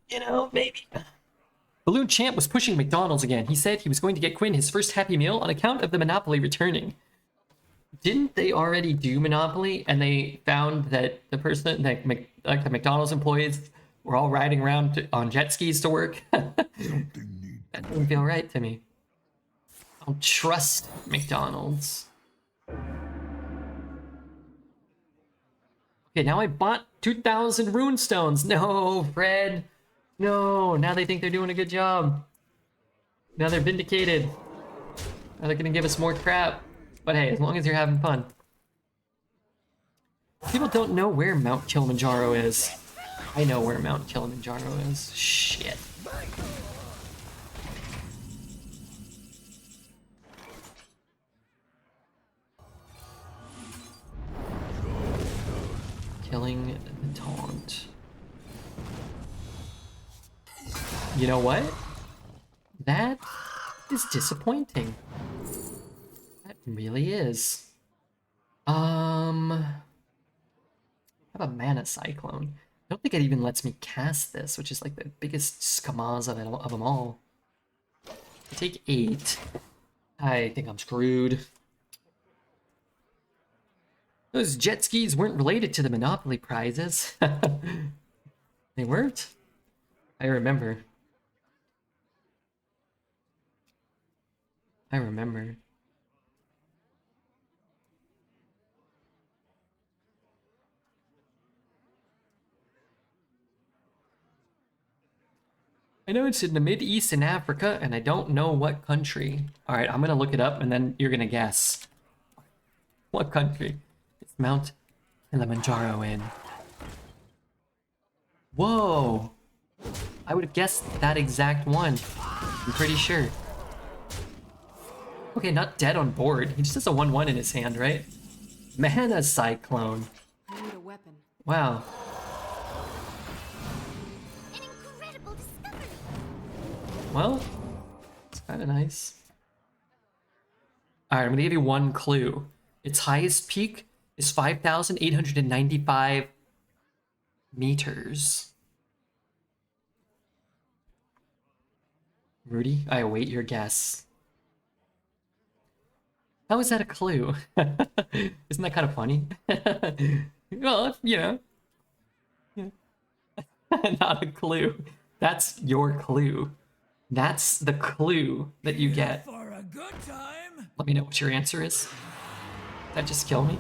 S1: You know, maybe. Balloon Champ was pushing McDonald's again. He said he was going to get Quinn his first Happy Meal on account of the Monopoly returning. Didn't they already do Monopoly, and they found that the person, like the McDonald's employees, were all riding around on jet skis to work? That doesn't feel right to me. I don't trust McDonald's. Okay, now I bought 2,000 rune stones. No, Fred. No, now they think they're doing a good job. Now they're vindicated. Now they're gonna give us more crap. But hey, as long as you're having fun. People don't know where Mount Kilimanjaro is. I know where Mount Kilimanjaro is. Shit. Killing the taunt. You know what? That is disappointing. That really is. How about Mana Cyclone? I don't think it even lets me cast this, which is like the biggest skamaz of them all. I take 8. I think I'm screwed. Those jet skis weren't related to the Monopoly prizes. They weren't? I remember. I remember. I know it's in the Mid-East in Africa, and I don't know what country. Alright, I'm gonna look it up, and then you're gonna guess. What country is Mount Kilimanjaro in? Whoa! I would have guessed that exact one. I'm pretty sure. Okay, not dead on board. He just has a 1/1 in his hand, right? Mana Cyclone.
S12: I need a weapon.
S1: Wow.
S5: An incredible discovery.
S1: Well, it's kind of nice. All right, I'm gonna give you one clue. Its highest peak is 5,895 meters. Rudy, I await your guess. How is that a clue? Isn't that kind of funny? Well, you know. Yeah. Not a clue. That's your clue. That's the clue that you get.
S2: For a good time.
S1: Let me know what your answer is. That just kill me?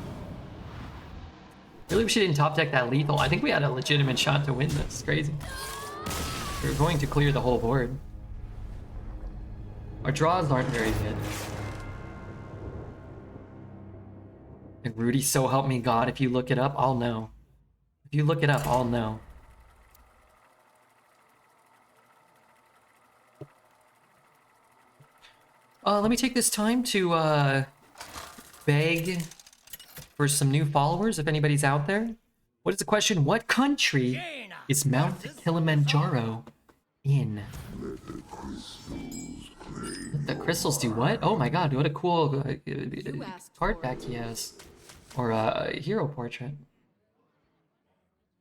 S1: Really wish you didn't top deck that lethal. I think we had a legitimate shot to win this. Crazy. We're going to clear the whole board. Our draws aren't very good. And Rudy, so help me God, if you look it up, I'll know. If you look it up, I'll know. Let me take this time to beg for some new followers, if anybody's out there. What is the question? What country is Mount Kilimanjaro in? Let the crystals do what? Oh my god, what a cool card back he has. Or hero portrait.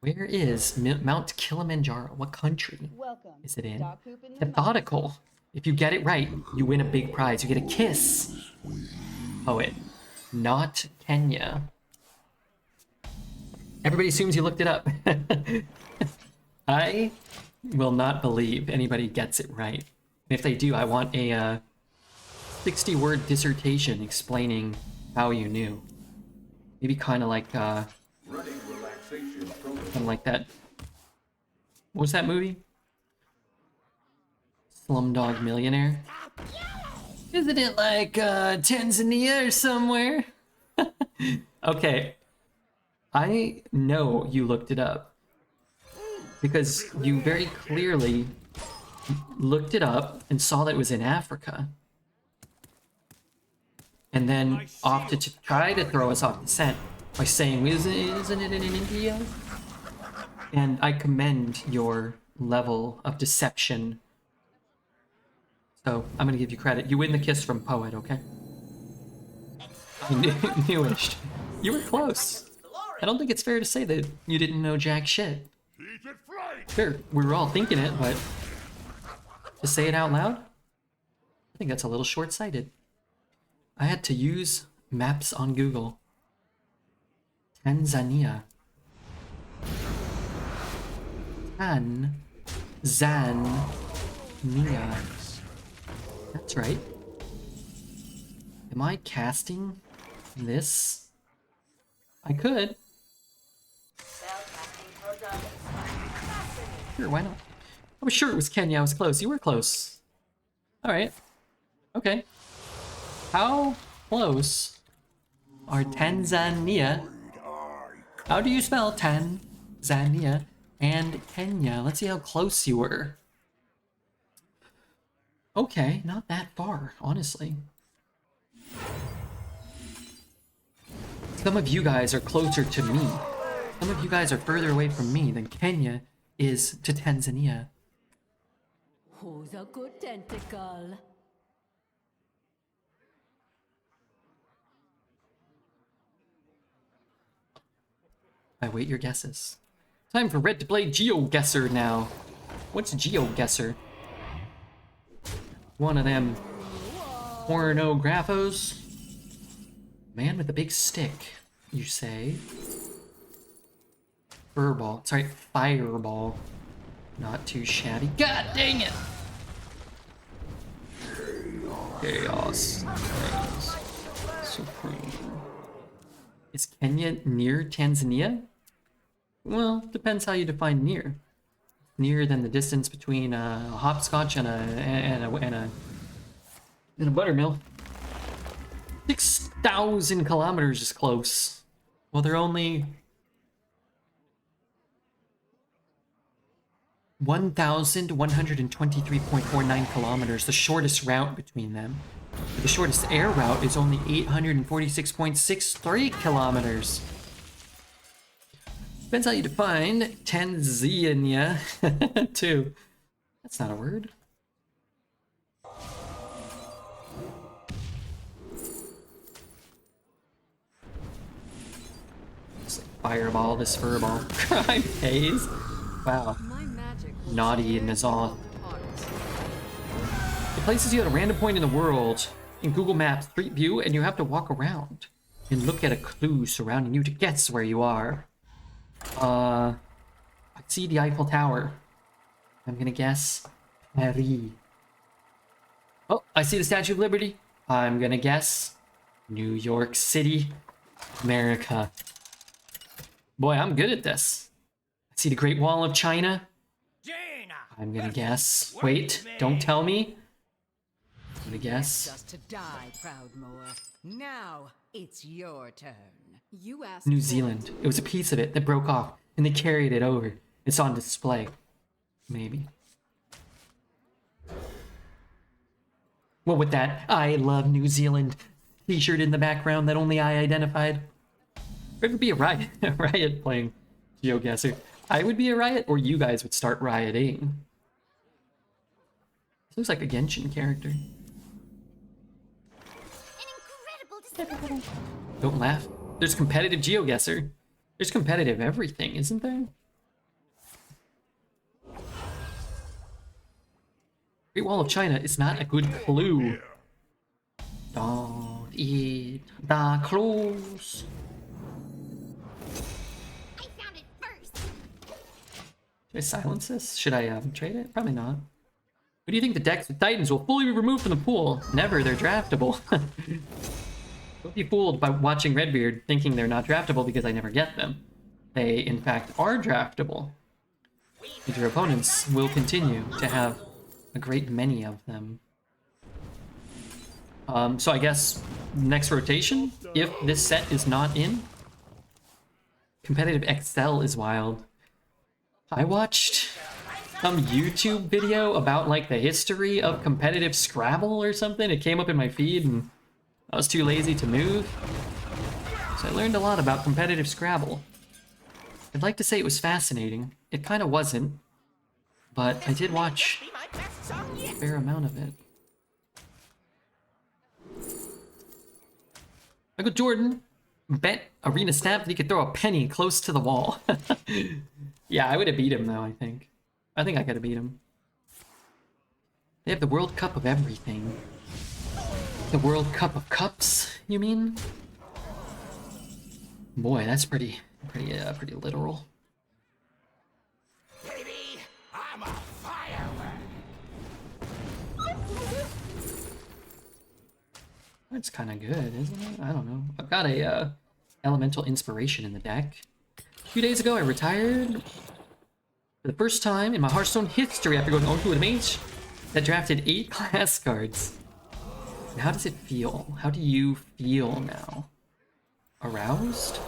S1: Where is Mount Kilimanjaro? What country is it in? Methodical. If you get it right, you win a big prize. You get a kiss. Poet. Not Kenya. Everybody assumes you looked it up. I will not believe anybody gets it right. And if they do, I want a 60-word dissertation explaining how you knew. Maybe kind of like that. What was that movie? Slumdog Millionaire. Isn't it like Tanzania or somewhere? Okay. I know you looked it up. Because you very clearly looked it up and saw that it was in Africa. And then opted to try to throw us off the scent by saying, isn't it in India? And I commend your level of deception. So I'm gonna give you credit. You win the kiss from Poet, okay? I newish. You were close. I don't think it's fair to say that you didn't know jack shit. Sure, we were all thinking it, but to say it out loud? I think that's a little short-sighted. I had to use maps on Google. Tanzania. Tanzania. That's right. Am I casting this? I could. Sure, why not? I was sure it was Kenya. I was close. You were close. Alright. Okay. How close are Tanzania? How do you spell Tanzania and Kenya? Let's see how close you were. Okay, not that far, honestly. Some of you guys are closer to me. Some of you guys are further away from me than Kenya is to Tanzania.
S5: Who's a good tentacle?
S1: I wait your guesses. Time for Red to play GeoGuessr now. What's GeoGuessr? One of them pornographos? Man with a big stick, you say? Furball. Sorry, fireball. Not too shabby. God dang it! Chaos. Supreme. Is Kenya near Tanzania? Well, depends how you define near. Nearer than the distance between a hopscotch and a buttermilk. 6,000 kilometers is close. Well, they're only 1,123.49 kilometers, the shortest route between them. The shortest air route is only 846.63 kilometers. Depends how you define Tanzania, too. That's not a word. Just fireball this furball. Crime pays. Wow. Naughty and Nazal. It places you at a random point in the world in Google Maps Street View, and you have to walk around and look at a clue surrounding you to guess where you are. I see the Eiffel Tower. I'm gonna guess Paris. Oh, I see the Statue of Liberty. I'm gonna guess New York City, America. Boy, I'm good at this. I see the Great Wall of China. I'm gonna guess. Wait, don't tell me. I'm gonna guess.
S5: Just to die, Proudmoore. Now it's your turn.
S12: You asked
S1: New Zealand. It was a piece of it that broke off, and they carried it over. It's on display. Maybe. Well, with that I love New Zealand t-shirt in the background that only I identified. It would be a riot, a riot playing GeoGuessr. I would be a riot, or you guys would start rioting. This looks like a Genshin character. Don't laugh. There's competitive GeoGuessr. There's competitive everything, isn't there? Great Wall of China is not a good clue. Don't eat the clues. Should I silence this? Should I trade it? Probably not. Who do you think the decks with Titans will fully be removed from the pool? Never, they're draftable. Don't be fooled by watching Redbeard thinking they're not draftable because I never get them. They, in fact, are draftable. And your opponents will continue to have a great many of them. So I guess next rotation, if this set is not in, competitive XL is wild. I watched some YouTube video about like the history of competitive Scrabble or something. It came up in my feed and I was too lazy to move. So I learned a lot about competitive Scrabble. I'd like to say it was fascinating. It kind of wasn't, but I did watch a fair amount of it. Michael Jordan bet Arena Snap that he could throw a penny close to the wall. Yeah, I would have beat him though, I think. I think I could have beat him. They have the World Cup of everything. The World Cup of Cups, you mean? Boy, that's pretty literal.
S7: Baby, I'm a firework.
S1: That's kind of good, isn't it? I don't know. I've got a elemental inspiration in the deck. A few days ago, I retired for the first time in my Hearthstone history after going 0-2 with a Mage that drafted 8 class cards. And how does it feel? How do you feel now? Aroused?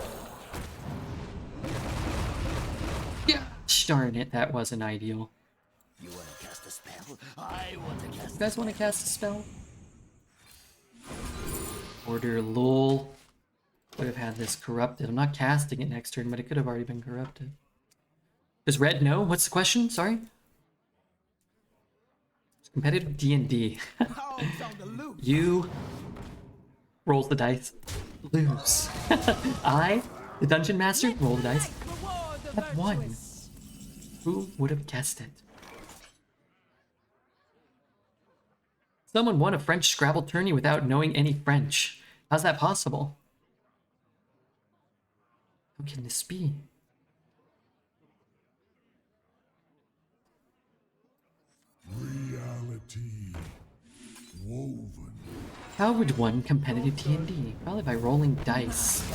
S1: Yeah, darn it, that wasn't ideal.
S7: You want to cast a spell? I want to cast.
S1: You guys want to cast a spell? Order lol. Would have had this corrupted. I'm not casting it next turn, but it could have already been corrupted. Does red know? What's the question? Sorry? It's competitive D&D. You rolls the dice. Lose. I, the dungeon master, roll the dice. Have won. Who would have guessed it? Someone won a French Scrabble tourney without knowing any French. How's that possible? How can this be?
S3: Reality woven.
S1: How would one competitive D&D? Probably by rolling dice.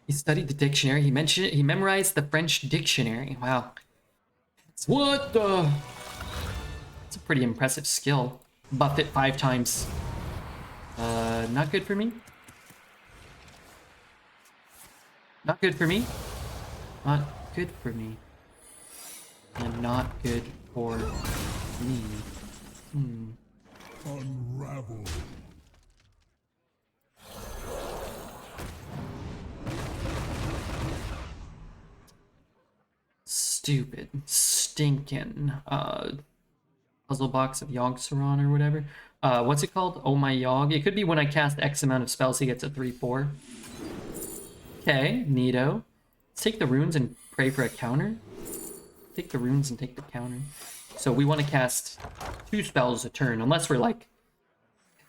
S1: He studied the dictionary. He mentioned it. He memorized the French dictionary. Wow. What the? It's a pretty impressive skill. Buffed it 5 times. Not good for me. Not good for me. Not good for me. And not good for me.
S3: Unravel.
S1: Stupid, stinking, puzzle box of Yogg-Saron or whatever. What's it called? Oh my Yogg. It could be when I cast X amount of spells, he gets a 3/4. Okay, neato. Let's take the runes and pray for a counter. Take the runes and take the counter. So we want to cast 2 spells a turn, unless we're like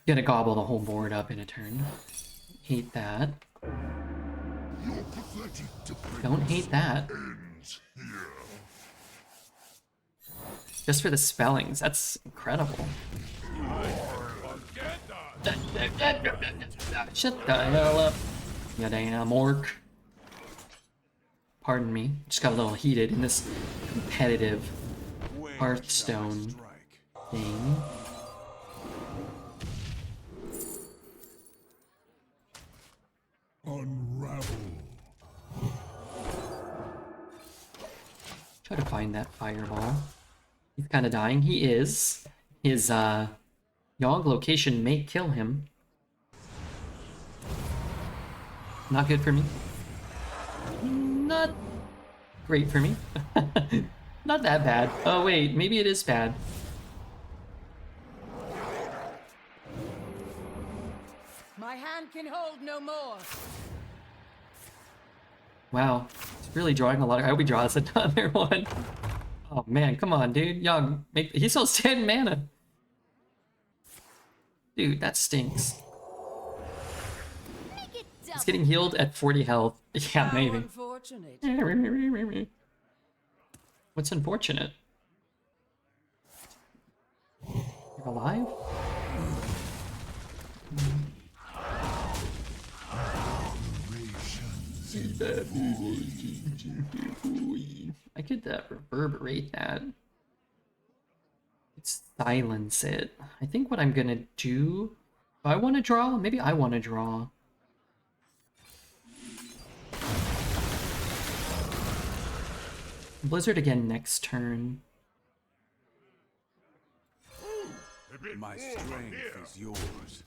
S1: gonna gobble the whole board up in a turn. Hate that. Don't hate that. Just for the spellings, that's incredible. Shut the hell up, you damn orc. Pardon me, just got a little heated in this competitive Hearthstone thing.
S3: Unravel.
S1: Try to find that fireball. He's kind of dying. He is. His Yogg location may kill him. Not good for me. Not great for me. Not that bad. Oh wait, maybe it is bad.
S2: My hand can hold no more.
S1: Wow, he's really drawing a lot. I hope he draws another one. Oh man, come on, dude. Yogg, he still has 10 mana. Dude, that stinks. It's getting healed at 40 health. Yeah, maybe.
S2: Unfortunate.
S1: What's unfortunate? You're alive? I could reverberate that. Let's silence it. I think what I'm gonna do... Do I want to draw? Maybe I want to draw. Blizzard again next turn.
S7: My strength is yours.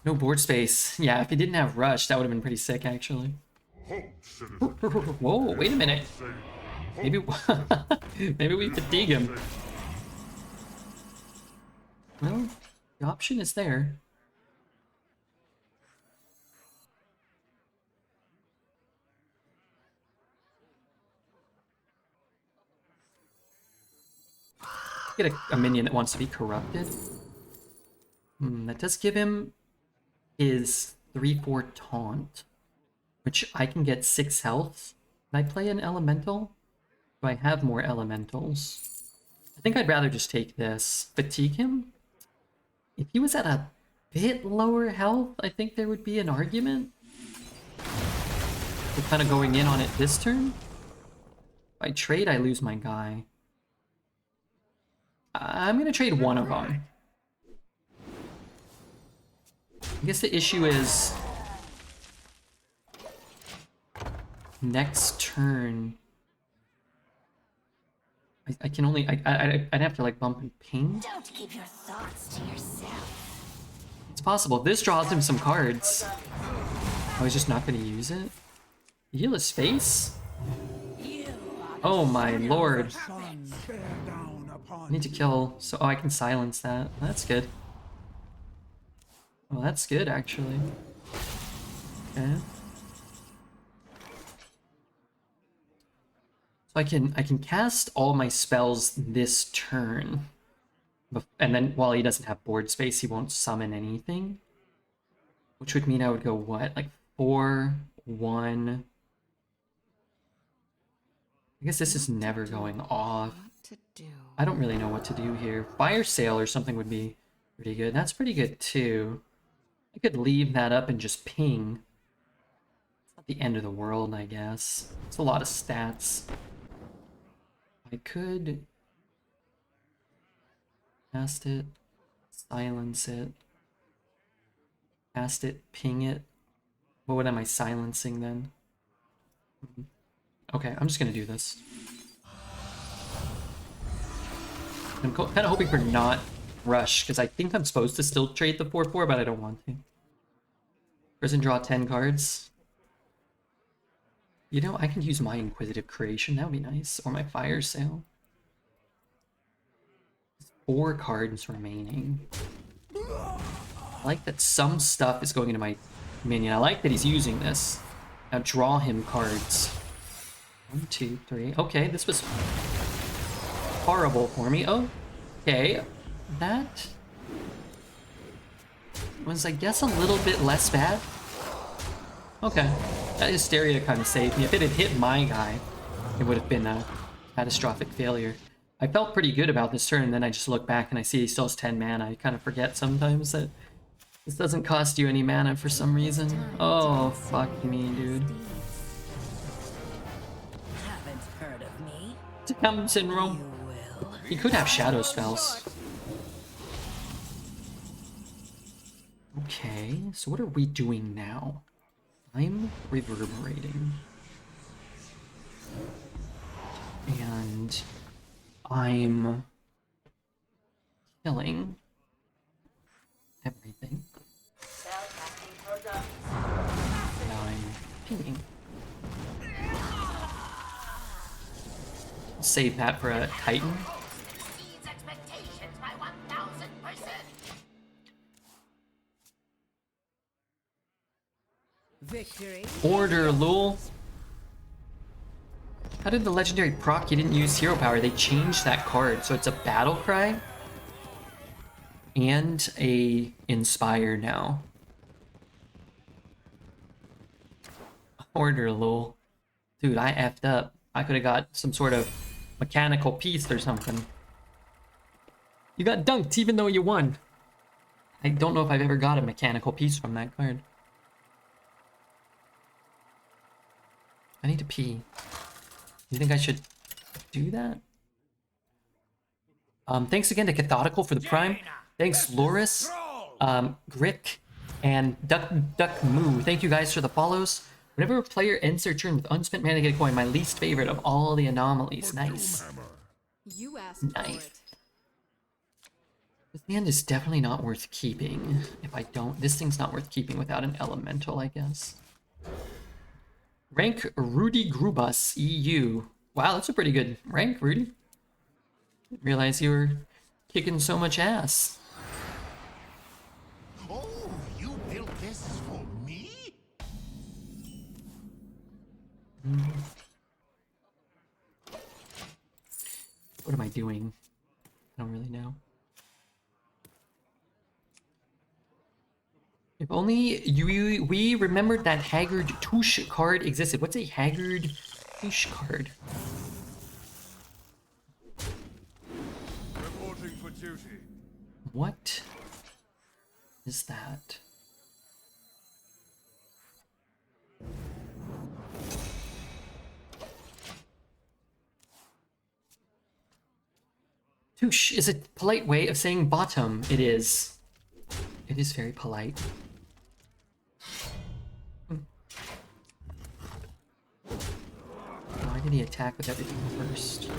S1: No board space. Yeah, if he didn't have Rush, that would have been pretty sick, actually. Whoa, wait a minute. Maybe, maybe we fatigue him. Well, the option is there. Get a minion that wants to be corrupted. That does give him his 3/4 taunt, which I can get 6 health. Can I play an elemental? Do I have more elementals? I think I'd rather just take this. Fatigue him? If he was at a bit lower health, I think there would be an argument. We're kind of going in on it this turn. If I trade, I lose my guy. I'm gonna trade one of them. I guess the issue is next turn. I can only I'd have to like bump and ping.
S5: Don't keep your thoughts to yourself.
S1: It's possible. This draws him some cards. I was just not gonna use it. Heal his face? Oh my lord. I need to kill, so I can silence that. That's good. Well, that's good actually. Okay. So I can cast all my spells this turn, and then while he doesn't have board space, he won't summon anything. Which would mean I would go what, like 4, 1. I guess this is never going off. I don't really know what to do here. Fire Sale or something would be pretty good. That's pretty good too. I could leave that up and just ping. It's not the end of the world, I guess. It's a lot of stats. I could cast it, silence it, cast it, ping it. What am I silencing then? Okay, I'm just gonna do this. I'm kind of hoping for not rush, because I think I'm supposed to still trade the 4/4, but I don't want to. Prison draw 10 cards. You know, I can use my Inquisitive Creation, that would be nice. Or my Fire Sale. 4 cards remaining. I like that some stuff is going into my minion. I like that he's using this. Now draw him cards. 1, 2, 3. Okay, this was horrible for me. Oh, okay. That was, I guess, a little bit less bad. Okay. That Hysteria kind of saved me. If it had hit my guy, it would have been a catastrophic failure. I felt pretty good about this turn, and then I just look back and I see he still has 10 mana. I kind of forget sometimes that this doesn't cost you any mana for some reason. Oh, fuck me, dude.
S5: Haven't heard of me?
S1: Damn, roll. He could have shadow spells. Okay, so what are we doing now? I'm reverberating. And I'm killing everything. Now I'm pinging. I'll save that for a Titan.
S5: Victory.
S1: Order, lol. How did the legendary proc you didn't use hero power? They changed that card, so it's a battle cry and a inspire now. Order, lol. Dude, I effed up. I could have got some sort of mechanical piece or something. You got dunked even though you won. I don't know if I've ever got a mechanical piece from that card. I need to pee. You think I should do that? Thanks again to Cathodical for the Prime. Thanks, Loris, Grick, and Duck Moo. Thank you guys for the follows. Whenever a player ends their turn with unspent mana, get a coin. My least favorite of all the anomalies. Nice.
S12: You asked for
S1: Nice.
S12: it.
S1: This hand is definitely not worth keeping. If I don't, this thing's not worth keeping without an elemental, I guess. Rank Rudy Grubus EU. Wow, that's a pretty good rank, Rudy. Didn't realize you were kicking so much ass.
S3: Oh, you built this for me?
S1: What am I doing? I don't really know. If only we remembered that Haggard Touche card existed. What's a Haggard Touche card?
S3: Reporting for duty.
S1: What is that? Touche is a polite way of saying bottom. It is. It is very polite. Why did he attack with everything first?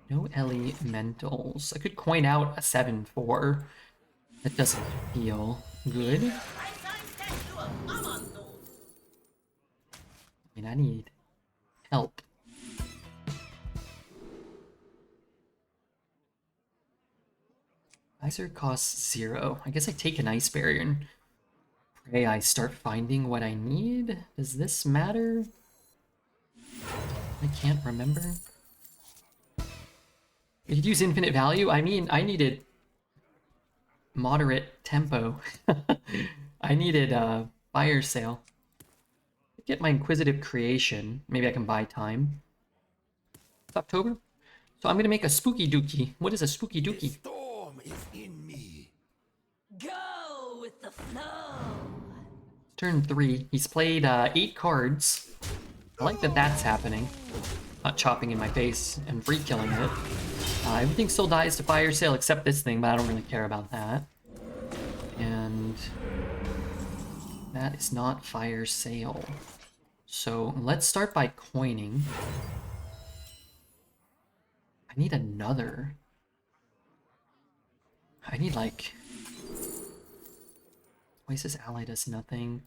S1: No elementals. I could coin out a 7/4. That doesn't feel good. I mean, I need help. Visor costs 0. I guess I take an ice barrier and pray I start finding what I need. Does this matter? I can't remember. We could use infinite value. I mean, I needed moderate tempo. I needed fire sale. Get my inquisitive creation. Maybe I can buy time. It's October. So I'm gonna make a spooky dookie. What is a spooky dookie?
S3: Storm is in me.
S5: Go with the flow.
S1: Turn 3. He's played 8 cards. I like that that's happening. Not chopping in my face and free killing it. Everything still dies to fire sale except this thing, but I don't really care about that. And that is not fire sale. So let's start by coining. I need another I need like... Oasis Ally does nothing.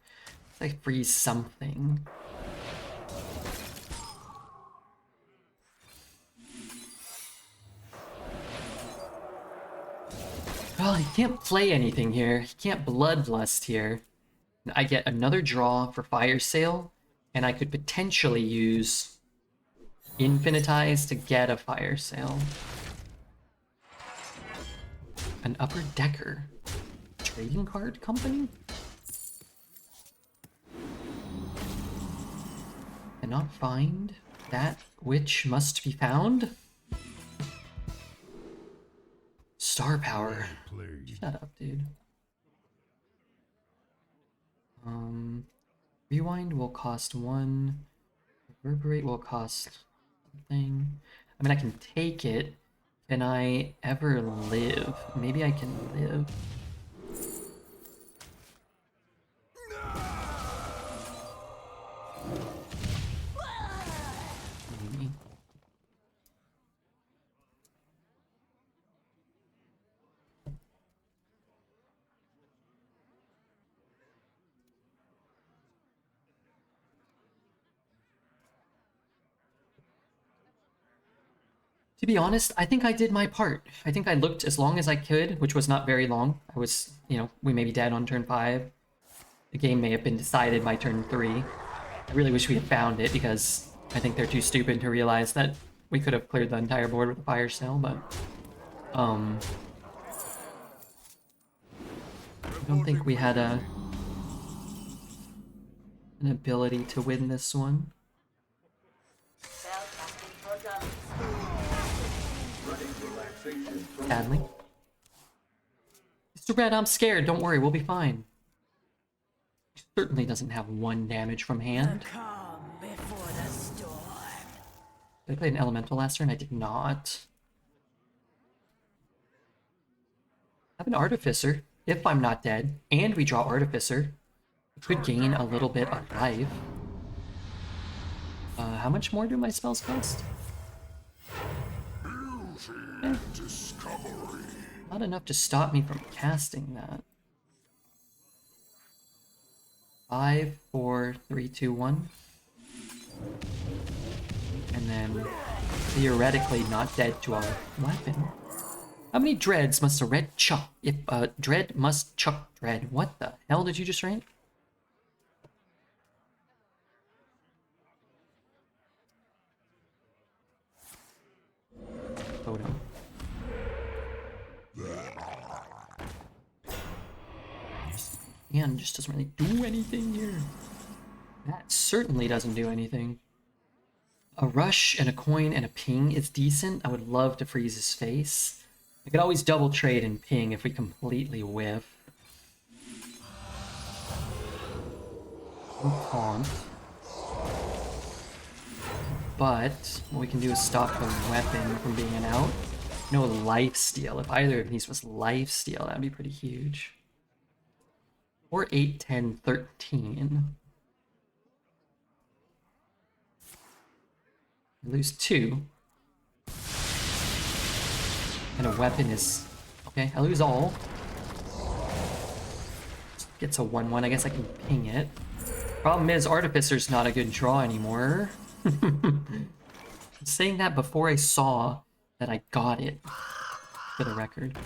S1: It's like freeze something. Well, he can't play anything here. He can't Bloodlust here. I get another draw for Fire Sale, and I could potentially use Infinitize to get a Fire Sale. An Upper Decker. Trading card company? Cannot find that which must be found? Star power. Shut up, dude. Rewind will cost 1. Reverberate will cost something. I mean, I can take it. Can I ever live? Maybe I can live. Maybe. To be honest, I think I did my part. I think I looked as long as I could, which was not very long. I was, you know, we may be dead on turn 5. The game may have been decided by turn 3. I really wish we had found it because I think they're too stupid to realize that we could have cleared the entire board with a fire sale, but I don't think we had an ability to win this one. Sadly. Mr. Red, I'm scared. Don't worry, we'll be fine. He certainly doesn't have 1 damage from hand. Did I play an elemental last turn? I did not. I have an artificer, if I'm not dead, and we draw artificer. We could gain a little bit of life. How much more do my spells cost? Not enough to stop me from casting that. 5, 4, 3, 2, 1. And then theoretically not dead to our weapon. How many dreads must a red chuck? If a dread must chuck dread. What the hell did you just write? Photo. And just doesn't really do anything here. That certainly doesn't do anything. A rush and a coin and a ping is decent. I would love to freeze his face. I could always double trade and ping if we completely whiff. No taunt. But what we can do is stop the weapon from being an out. No life steal. If either of these was life steal, that'd be pretty huge. Or 8, 10, 13. I lose 2. And a weapon is... Okay, I lose all. Gets a 1-1. I guess I can ping it. Problem is, Artificer's not a good draw anymore. I'm saying that before I saw that I got it, for the record.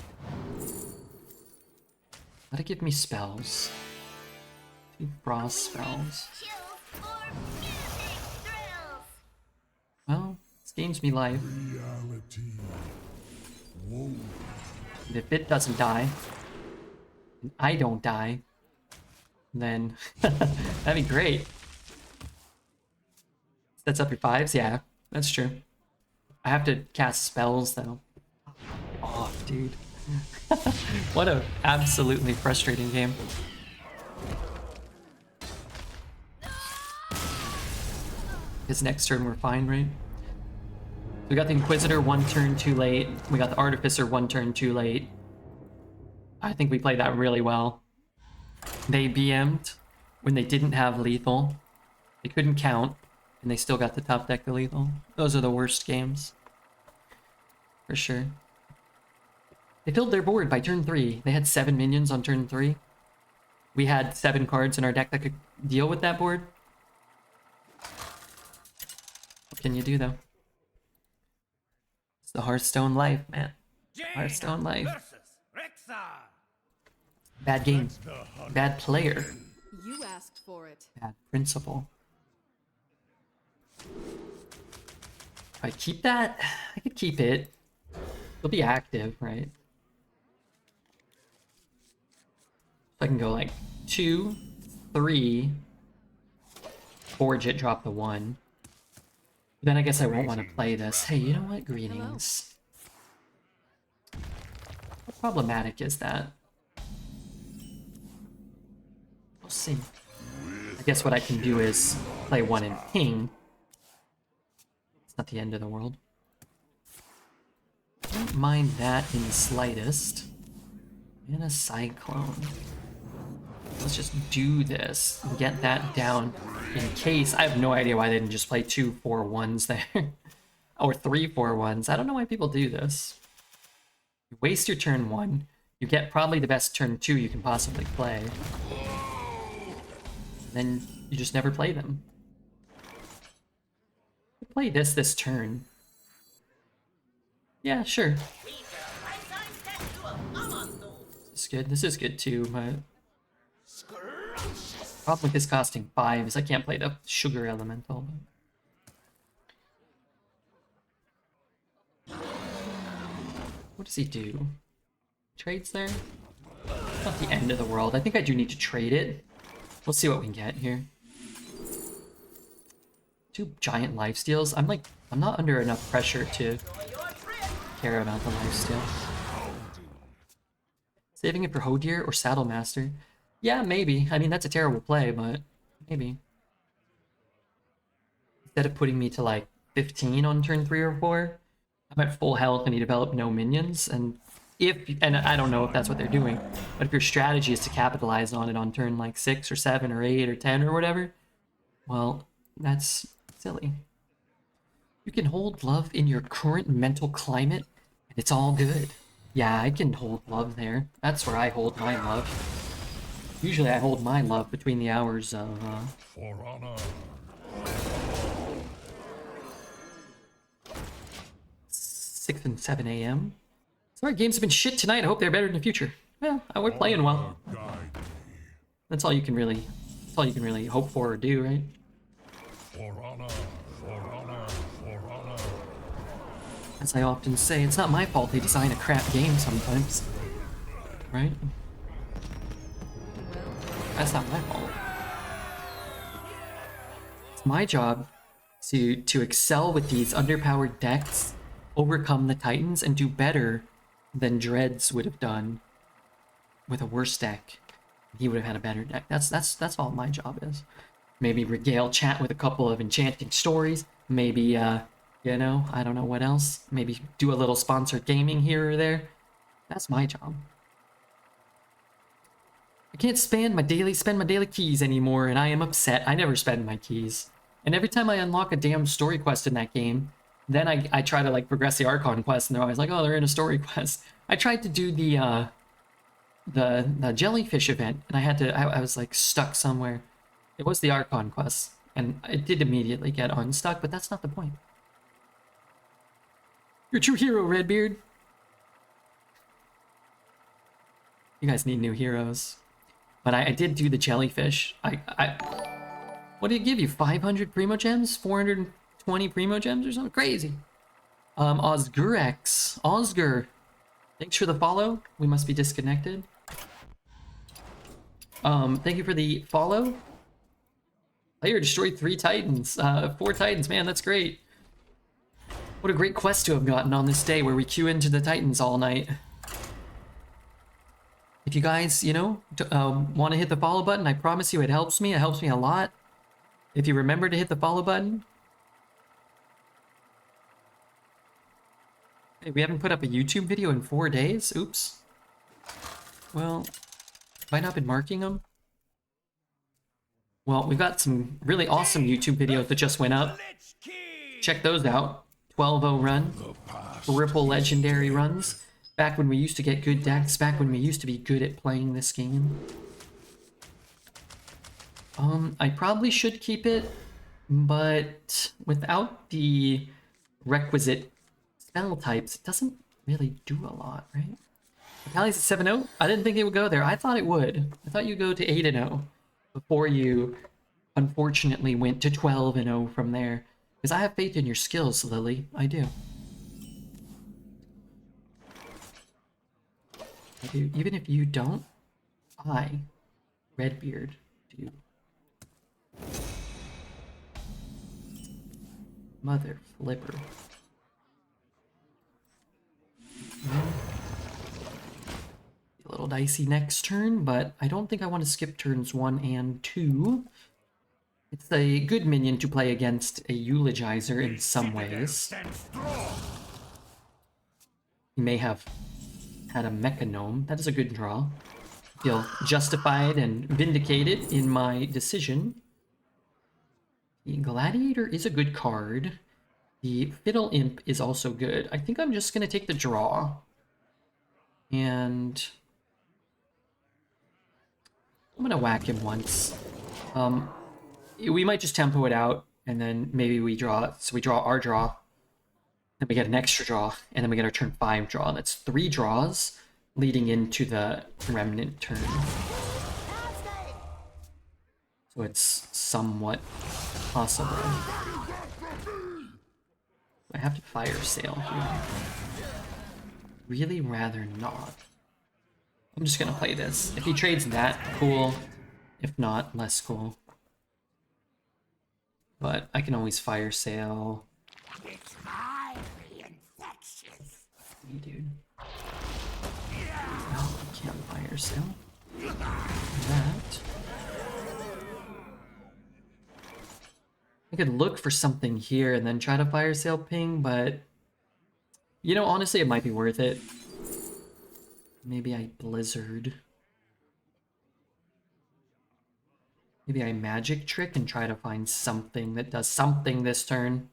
S1: Let it give me spells. 2 frost spells. Well, this gains me life. And if it doesn't die, and I don't die, then that'd be great. Sets up your 5s? Yeah, that's true. I have to cast spells, though. Oh, dude. What a absolutely frustrating game. His next turn we're fine, right? We got the Inquisitor 1 turn too late. We got the Artificer 1 turn too late. I think we played that really well. They BM'd when they didn't have lethal. They couldn't count, and they still got the top deck to lethal. Those are the worst games. For sure. They filled their board by turn 3. They had 7 minions on turn 3. We had 7 cards in our deck that could deal with that board. What can you do, though? It's the Hearthstone life, man. Hearthstone life. Bad game. Bad player.
S12: You asked for it.
S1: Bad principle. If I keep that, I could keep it. It'll be active, right? So I can go like 2, 3, forge it, drop the 1. Then I guess I won't want to play this. Hey, you know what? Greetings. How problematic is that? We'll see. I guess what I can do is play 1 and ping. It's not the end of the world. Don't mind that in the slightest. And a cyclone. Let's just do this and get that down in case. I have no idea why they didn't just play 2 4-1s there. Or 3 4-1s. I don't know why people do this. You waste your turn 1. You get probably the best turn 2 you can possibly play. Then you just never play them. Play this turn. Yeah, sure. This is good. This is good too, but problem with this costing 5 is I can't play the sugar elemental. What does he do? Trades there? Not the end of the world. I think I do need to trade it. We'll see what we can get here. 2 giant lifesteals. I'm not under enough pressure to care about the lifesteal. Saving it for Hodir or Saddlemaster? Yeah, maybe. I mean, that's a terrible play, but maybe. Instead of putting me to like 15 on turn 3 or 4, I'm at full health and he developed no minions. And I don't know if that's what they're doing, but if your strategy is to capitalize on it on turn like 6 or 7 or 8 or 10 or whatever, well, that's silly. You can hold love in your current mental climate, and it's all good. Yeah, I can hold love there. That's where I hold my love. Usually I hold my love between the hours of,
S3: For honor.
S1: 6 and 7 a.m. Sorry, games have been shit tonight. I hope they're better in the future. Well, we're playing well. That's all you can really hope for or do, right?
S3: For honor, for honor, for honor.
S1: As I often say, it's not my fault they design a crap game sometimes. Right? That's not my fault. It's my job to excel with these underpowered decks, overcome the Titans, and do better than Dreads would have done with a worse deck. He would have had a better deck. That's all my job is. Maybe regale chat with a couple of enchanting stories. Maybe, you know, I don't know what else. Maybe do a little sponsored gaming here or there. That's my job. I can't spend my daily keys anymore, and I am upset. I never spend my keys. And every time I unlock a damn story quest in that game, then I try to like progress the Archon quest, and they're always like, oh, they're in a story quest. I tried to do the jellyfish event, and I was like stuck somewhere. It was the Archon quest, and I did immediately get unstuck, but that's not the point. You're a true hero, Redbeard. You guys need new heroes. But I did do the jellyfish. What did it give you? 500 Primo Gems? 420 Primo Gems or something? Crazy. Osgurex. Osgur. Thanks for the follow. We must be disconnected. Thank you for the follow. Player destroyed 3 Titans. 4 Titans, man, that's great. What a great quest to have gotten on this day where we queue into the Titans all night. If you guys, you know, want to hit the follow button, I promise you it helps me. It helps me a lot. If you remember to hit the follow button. Hey, we haven't put up a YouTube video in 4 days? Oops. Well, have I not been marking them? Well, we've got some really awesome YouTube videos that just went up. Check those out. 12-0 run. Ripple legendary runs. Back when we used to get good decks, back when we used to be good at playing this game. I probably should keep it, but without the requisite spell types, it doesn't really do a lot, right? Callie's at 7-0? I didn't think it would go there. I thought it would. I thought you'd go to 8-0 before you unfortunately went to 12-0 from there. Because I have faith in your skills, Lily. I do. I do. Even if you don't, I, Redbeard, do. Mother flipper. A little dicey next turn, but I don't think I want to skip turns 1 and 2. It's a good minion to play against a eulogizer in some ways. He may have had a mechanome. That is a good draw. I feel justified and vindicated in my decision. The Gladiator is a good card. The Fiddle Imp is also good. I think I'm just going to take the draw. And I'm going to whack him once. We might just tempo it out, and then maybe we draw. So we draw our draw, then we get an extra draw, and then we get our turn 5 draw. That's 3 draws leading into the Remnant turn. So it's somewhat possible. I have to fire sale here. Really rather not. I'm just gonna play this. If he trades that, cool. If not, less cool. But I can always fire sale.
S7: It's highly infectious.
S1: Hey, dude. No, I can't fire sale. That. I could look for something here and then try to fire sale ping, but you know, honestly, it might be worth it. Maybe I blizzard. Maybe I magic trick and try to find something that does something this turn.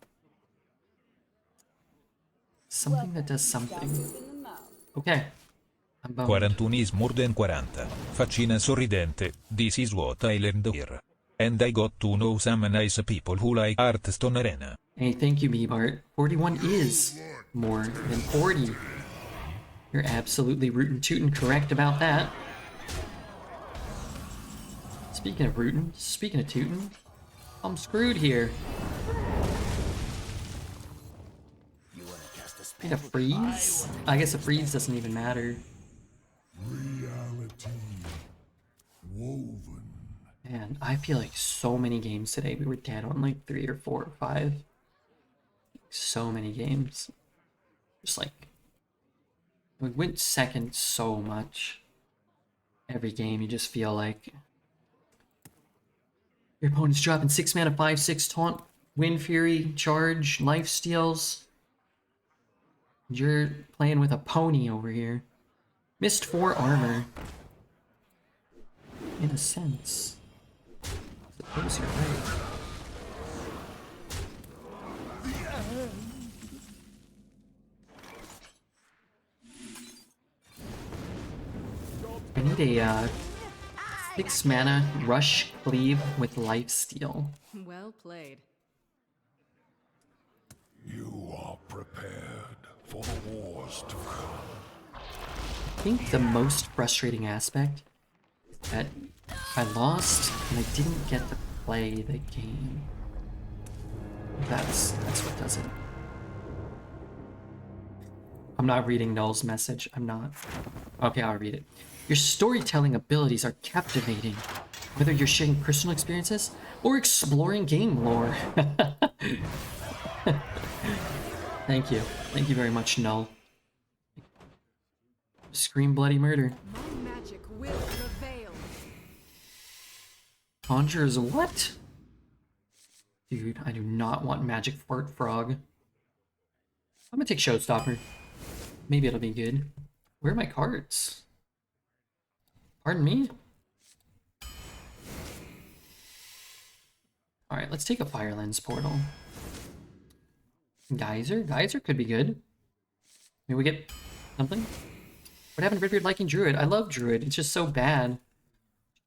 S1: Something that does something. Okay. I'm boned.
S9: 41 is more than 40. Faccina sorridente, this is what I learned here. And I got to know some nice people who like Hearthstone Arena.
S1: Hey, thank you, Meebart. 41 is more than 40. You're absolutely rootin' tootin' correct about that. Speaking of rootin', speaking of tootin', I'm screwed here. Need a freeze? I guess a freeze doesn't even matter.
S3: Reality woven.
S1: Man, I feel like so many games today we were dead on like 3 or 4 or 5. So many games. Just like, we went second so much. Every game you just feel like your opponent's dropping 6 mana, 5/6 taunt, Wind Fury, charge, life steals. You're playing with a pony over here. Missed 4 armor. In a sense. I suppose you're right. I need a 6 mana rush cleave with life steal.
S12: Well played.
S3: You are prepared for the wars to come.
S1: I think the most frustrating aspect is that I lost and I didn't get to play the game. That's what does it. I'm not reading Null's message. I'm not. Okay, I'll read it. Your storytelling abilities are captivating, whether you're sharing personal experiences or exploring game lore. Thank you. Thank you very much, Null. Scream bloody murder.
S12: My magic will prevail.
S1: Conjurers what? Dude, I do not want magic fart frog. I'm gonna take Showstopper. Maybe it'll be good. Where are my cards? Pardon me? Alright, let's take a Fire Lens Portal. Geyser? Geyser could be good. Maybe we get something? What happened to Redbeard liking Druid? I love Druid. It's just so bad. You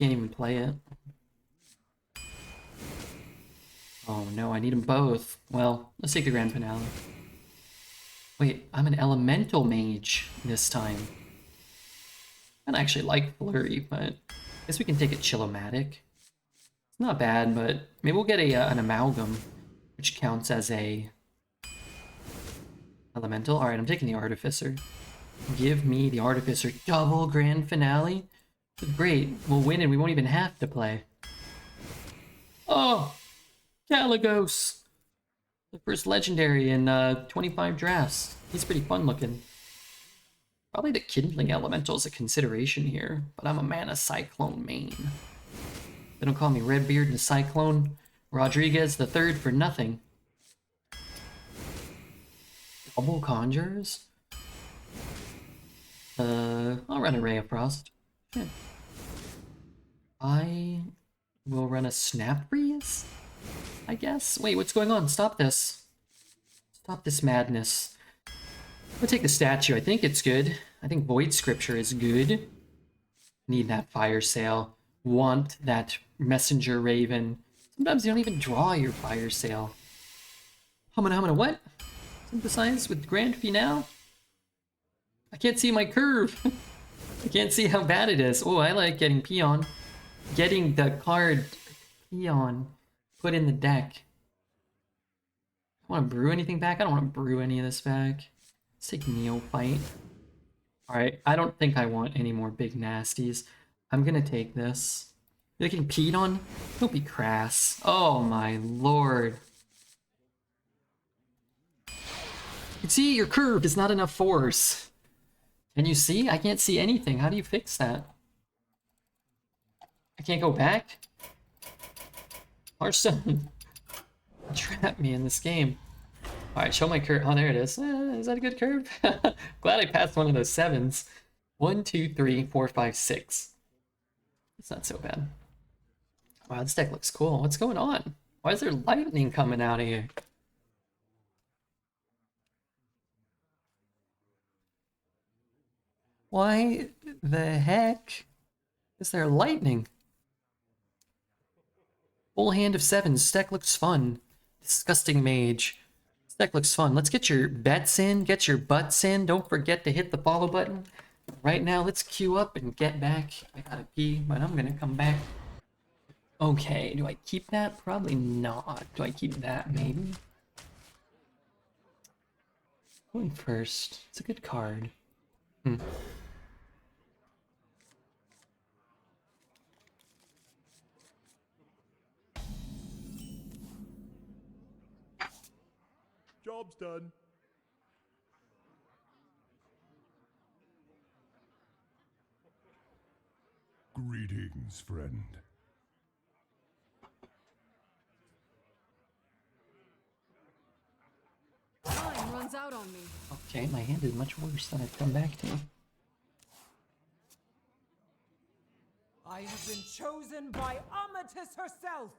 S1: can't even play it. Oh no, I need them both. Well, let's take the grand finale. Wait, I'm an elemental mage this time. I don't actually like Flurry, but I guess we can take a Chillomatic. It's not bad, but maybe we'll get an Amalgam, which counts as a elemental. Alright, I'm taking the Artificer. Give me the Artificer. Double grand finale? Great, we'll win and we won't even have to play. Oh! Caligos! The first legendary in 25 drafts. He's pretty fun looking. Probably the Kindling Elemental is a consideration here, but I'm a Mana Cyclone main. They don't call me Redbeard and Cyclone Rodriguez the third for nothing. Double Conjures? I'll run a Ray of Frost. Yeah. I will run a Snap Freeze? I guess? Wait, what's going on? Stop this. Stop this madness. I'm gonna take the statue. I think it's good. I think Void Scripture is good. Need that Fire Sale. Want that Messenger Raven. Sometimes you don't even draw your Fire Sale. Humana what? Synthesize with Grand Finale? I can't see my curve. I can't see how bad it is. Oh, I like getting Peon. Getting the card Peon put in the deck. Want to brew anything back? I don't want to brew any of this back. Let's take Neophyte. Alright, I don't think I want any more big nasties. I'm gonna take this. You're getting peed on? Don't be crass. Oh my lord. You see, your curve is not enough force. Can you see? I can't see anything. How do you fix that? I can't go back? Hearthstone. Trap me in this game. Alright, show my curve. Oh, there it is. Is that a good curve? Glad I passed one of those 7s. 1, 2, 3, 4, 5, 6. It's not so bad. Wow, this deck looks cool. What's going on? Why is there lightning coming out of here? Why the heck is there lightning? Full hand of 7s. This deck looks fun. Disgusting Mage. This deck looks fun. Let's get your bets in. Get your butts in. Don't forget to hit the follow button. Right now, let's queue up and get back. I gotta pee, but I'm gonna come back. Okay, do I keep that? Probably not. Do I keep that? Maybe. Going first. It's a good card.
S6: Job's done.
S3: Greetings, friend.
S12: Time runs out on me.
S1: Okay, my hand is much worse than I've come back to.
S2: I have been chosen by Amatis herself.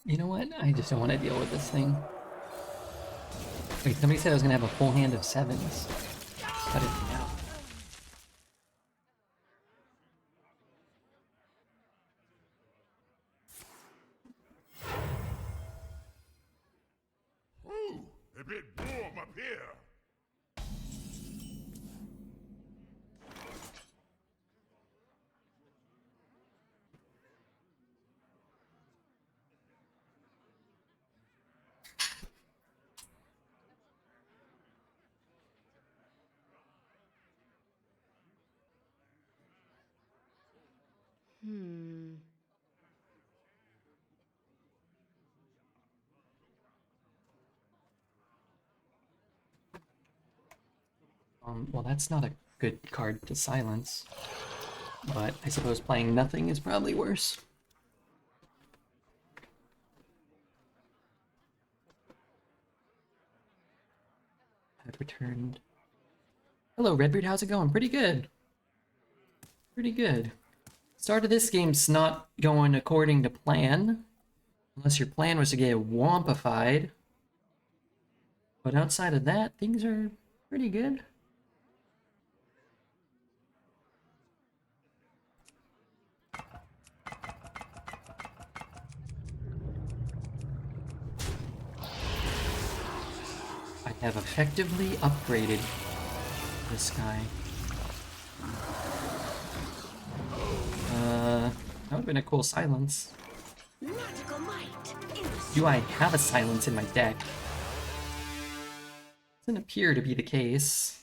S1: You know what? I just don't want to deal with this thing. Wait, somebody said I was going to have a full hand of 7s. Cut it out.
S3: Ooh, a bit warm up here.
S1: Well, that's not a good card to silence. But I suppose playing nothing is probably worse. I've returned. Hello, Redbeard. How's it going? Pretty good. Pretty good. Start of this game's not going according to plan. Unless your plan was to get wompified. But outside of that, things are pretty good. I have effectively upgraded this guy. That would have been a cool silence.
S5: Magical might in the
S1: Do I have a silence in my deck? Doesn't appear to be the case.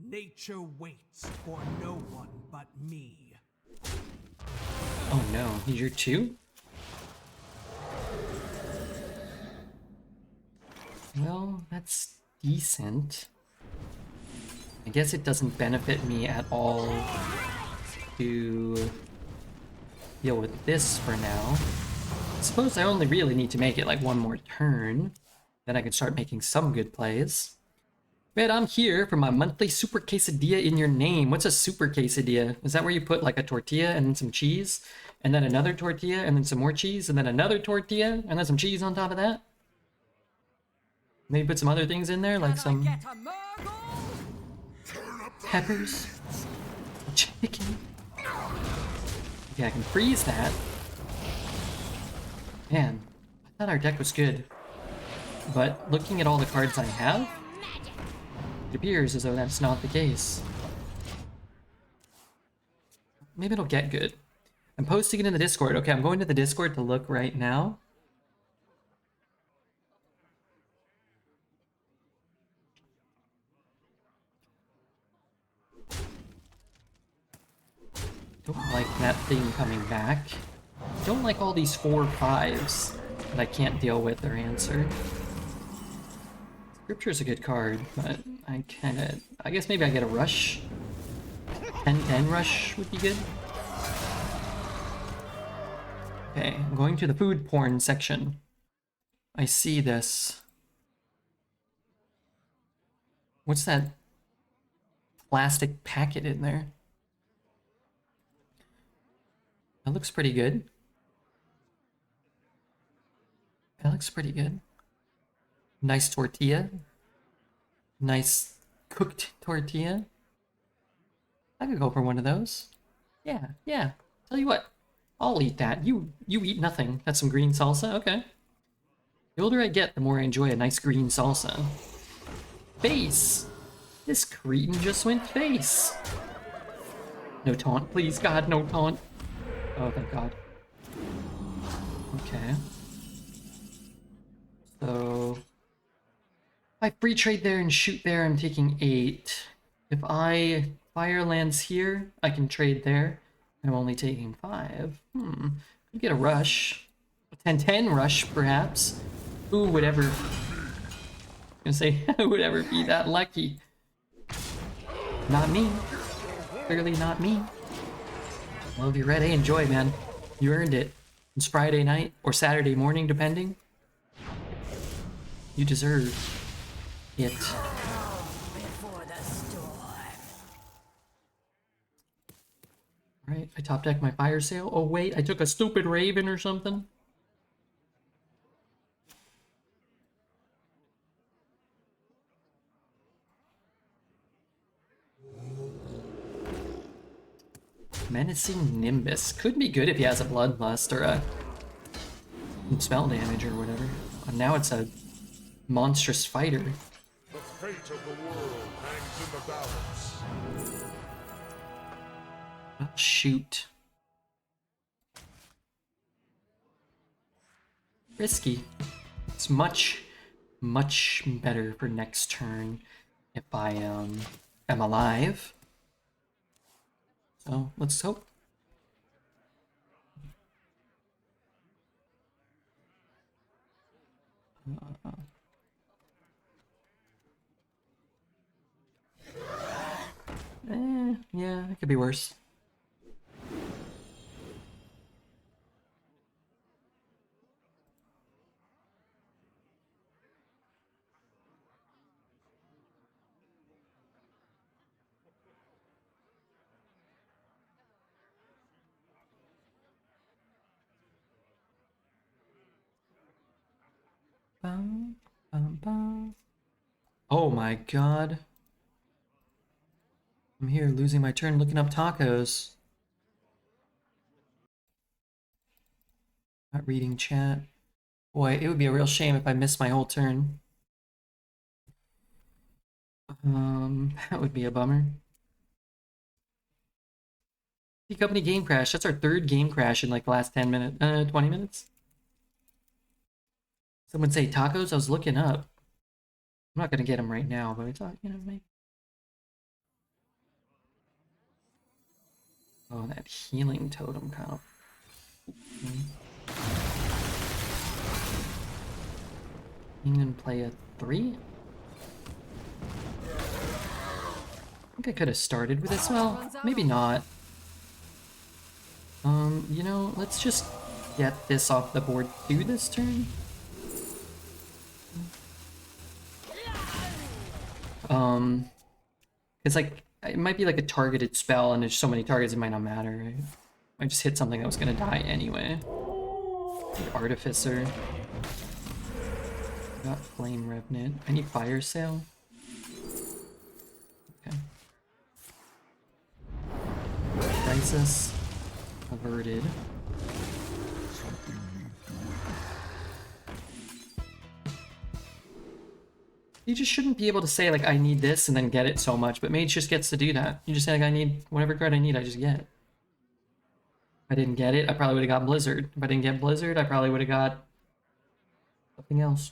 S2: Nature waits for no one but me.
S1: Oh no, he's your 2? Well, that's decent. I guess it doesn't benefit me at all to deal with this for now. I suppose I only really need to make it like one more turn. Then I can start making some good plays. Red, I'm here for my monthly super quesadilla in your name. What's a super quesadilla? Is that where you put like a tortilla and then some cheese? And then another tortilla and then some more cheese? And then another tortilla and then some cheese on top of that? Maybe put some other things in there like some peppers, chicken. Okay, I can freeze that. Man, I thought our deck was good. But looking at all the cards I have, it appears as though that's not the case. Maybe it'll get good. I'm posting it in the Discord. Okay, I'm going to the Discord to look right now. Don't like that thing coming back. Don't like all these 4/5s that I can't deal with or answer. Scripture's a good card, but I guess maybe I get a rush. 10/10 rush would be good. Okay, I'm going to the food porn section. I see this. What's that plastic packet in there? That looks pretty good. That looks pretty good. Nice tortilla. Nice cooked tortilla. I could go for one of those. Yeah. Tell you what, I'll eat that. You eat nothing. That's some green salsa? Okay. The older I get, the more I enjoy a nice green salsa. Face! This cretin just went face. No taunt, please, God, no taunt. Oh, thank God. Okay. So... if I free trade there and shoot there, I'm taking 8. If I fire lands here, I can trade there. I'm only taking 5. Could get a rush. A 10/10 rush, perhaps. Who would ever... I'm gonna say, who would ever be that lucky? Not me. Clearly not me. Well, if you're red, hey, enjoy, man. You earned it. It's Friday night, or Saturday morning, depending. You deserve it. Right, I top deck my fire sale. Oh wait, I took a stupid raven or something. Menacing Nimbus. Could be good if he has a Bloodlust or a spell damage or whatever. Now it's a monstrous fighter.
S3: The fate of the world hangs in the balance.
S1: Oh, shoot. risky. It's much, much better for next turn if I am alive. So let's hope. Yeah, it could be worse. Bum, bum, bum. Oh my god. I'm here losing my turn looking up tacos. Not reading chat. Boy, it would be a real shame if I missed my whole turn. That would be a bummer. The company game crash. That's our third game crash in like the last 10 minutes, 20 minutes. Someone say tacos? I was looking up. I'm not gonna get them right now, but I thought, you know, maybe. Oh, that healing totem kind of. I'm gonna play a 3? I think I could have started with this. Well, maybe not. You know, let's just get this off the board through this turn. It's like, it might be like a targeted spell and there's so many targets it might not matter. Right? I just hit something that was gonna die anyway. Like Artificer. Got Flame Revenant. I need Fire Sail. Okay. Crisis averted. You just shouldn't be able to say like I need this and then get it so much, but Mage just gets to do that. You just say like I need whatever card I need, I just get. If I didn't get it, I probably would have got Blizzard. If I didn't get Blizzard, I probably would have got something else.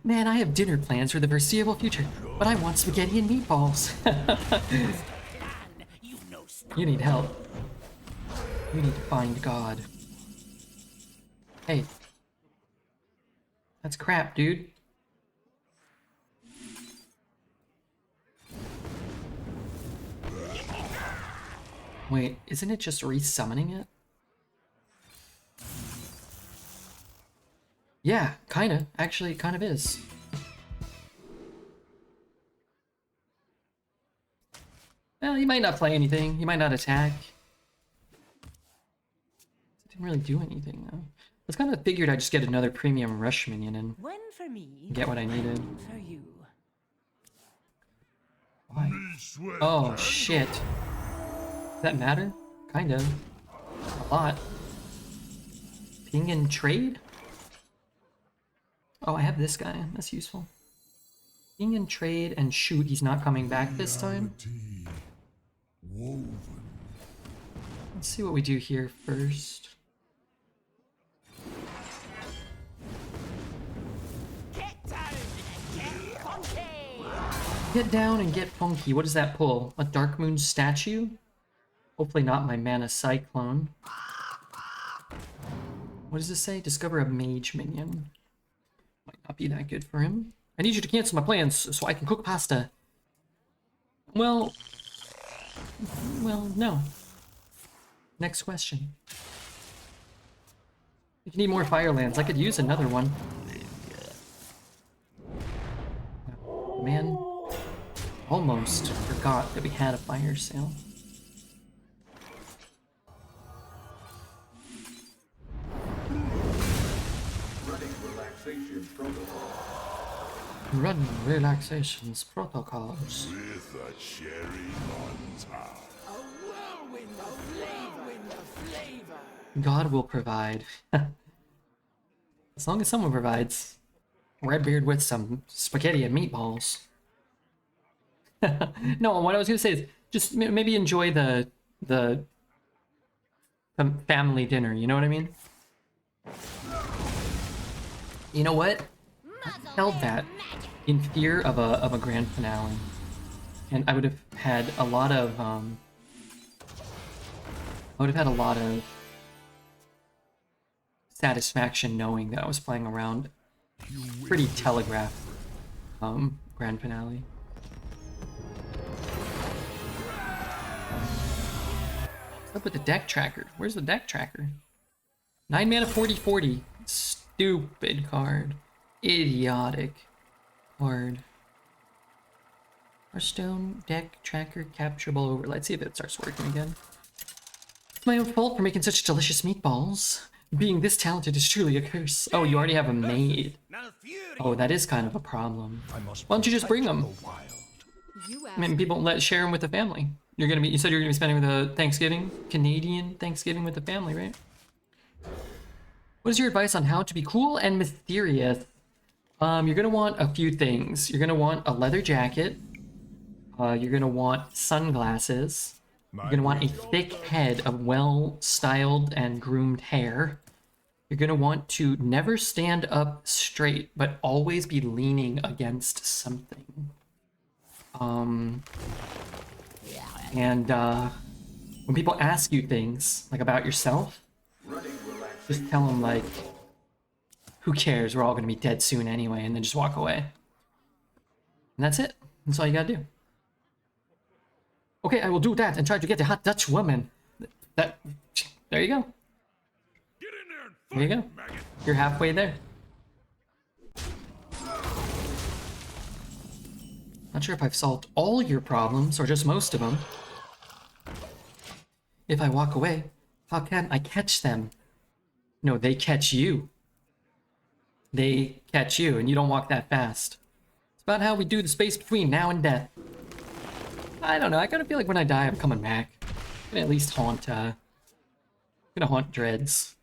S1: Man, I have dinner plans for the foreseeable future, but I want spaghetti and meatballs. You need help. You need to find God. Hey. That's crap, dude. Wait, isn't it just resummoning it? Yeah, kinda. Actually, it kind of is. Well, he might not play anything. He might not attack. It didn't really do anything, though. I was kind of figured I'd just get another premium rush minion and
S5: for me,
S1: get what I needed.
S5: for you.
S1: Why? Oh, shit. Does that matter? Kind of. A lot. Ping and trade? Oh, I have this guy. That's useful. Ping and trade and shoot. He's not coming back this time. Let's see what we do here first. Get down and get funky. What does that pull? A Dark Moon statue? Hopefully not my Mana Cyclone. What does this say? Discover a Mage minion. Might not be that good for him. I need you to cancel my plans so I can cook pasta. Well, no. Next question. If you need more Firelands, I could use another one. Man, almost forgot that we had a fire sale. Running relaxations protocols.
S3: With a cherry on top.
S2: A whirlwind of flavor.
S1: God will provide. As long as someone provides. Redbeard with some spaghetti and meatballs. No, what I was gonna say is just maybe enjoy the family dinner, you know what I mean? You know what? I held that in fear of a grand finale. And I would have had a lot of satisfaction knowing that I was playing around pretty telegraphed grand finale. What's up with the deck tracker? Where's the deck tracker? 9 mana 40/40. Stupid card. Idiotic card. Hearthstone deck tracker capturable over. Let's see if it starts working again. It's my own fault for making such delicious meatballs. Being this talented is truly a curse. Oh, you already have a maid. Oh, that is kind of a problem. Why don't you just bring them? I mean, people share them with the family. You said you're gonna be spending the Thanksgiving, Canadian Thanksgiving with the family, right? What is your advice on how to be cool and mysterious? You're gonna want a few things. You're gonna want a leather jacket. You're gonna want sunglasses. You're gonna want a thick head of well-styled and groomed hair. You're gonna want to never stand up straight, but always be leaning against something. And when people ask you things, like about yourself, just tell them, like, who cares, we're all gonna be dead soon anyway, and then just walk away. And that's it. That's all you gotta do. Okay, I will do that and try to get the hot Dutch woman. There you go. There you go. You're halfway there. Not sure if I've solved all your problems or just most of them. If I walk away, how can I catch them? No, they catch you. They catch you, and you don't walk that fast. It's about how we do the space between now and death. I don't know, I kind of feel like when I die, I'm coming back. I'm gonna at least haunt, Dreads.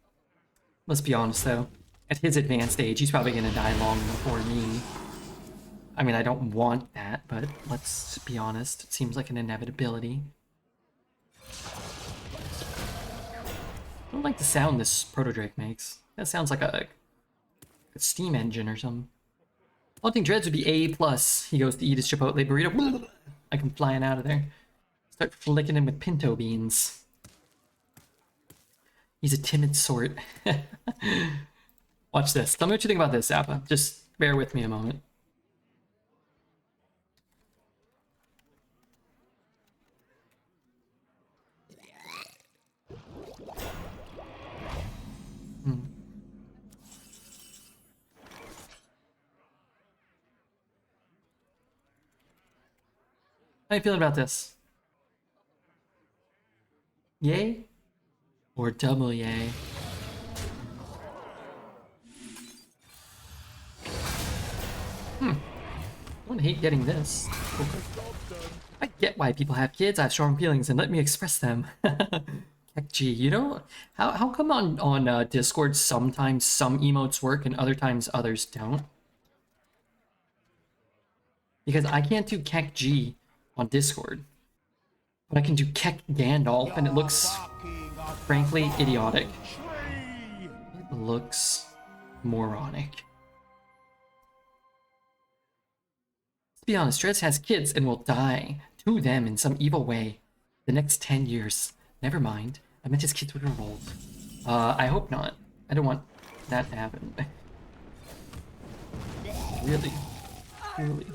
S1: Let's be honest, though. At his advanced age, he's probably gonna die long before me. I mean, I don't want that, but let's be honest. It seems like an inevitability. I don't like the sound this Proto-Drake makes. That sounds like a steam engine or something. Haunting Dreads would be A+. He goes to eat his Chipotle burrito. I come flying out of there. Start flicking him with pinto beans. He's a timid sort. Watch this. Tell me what you think about this, Appa. Just bear with me a moment. How you feeling about this? Yay? Or double yay? I wouldn't hate getting this. I get why people have kids. I have strong feelings, and let me express them. Gee, you know, how come on Discord sometimes some emotes work and other times others don't? Because I can't do Kek G on Discord, but I can do Kek Gandalf, and it looks, frankly, idiotic. It looks moronic. To be honest, Dreads has kids and will die to them in some evil way the next 10 years. Never mind. I meant his kids would revolt. I hope not. I don't want that to happen. Really? Really?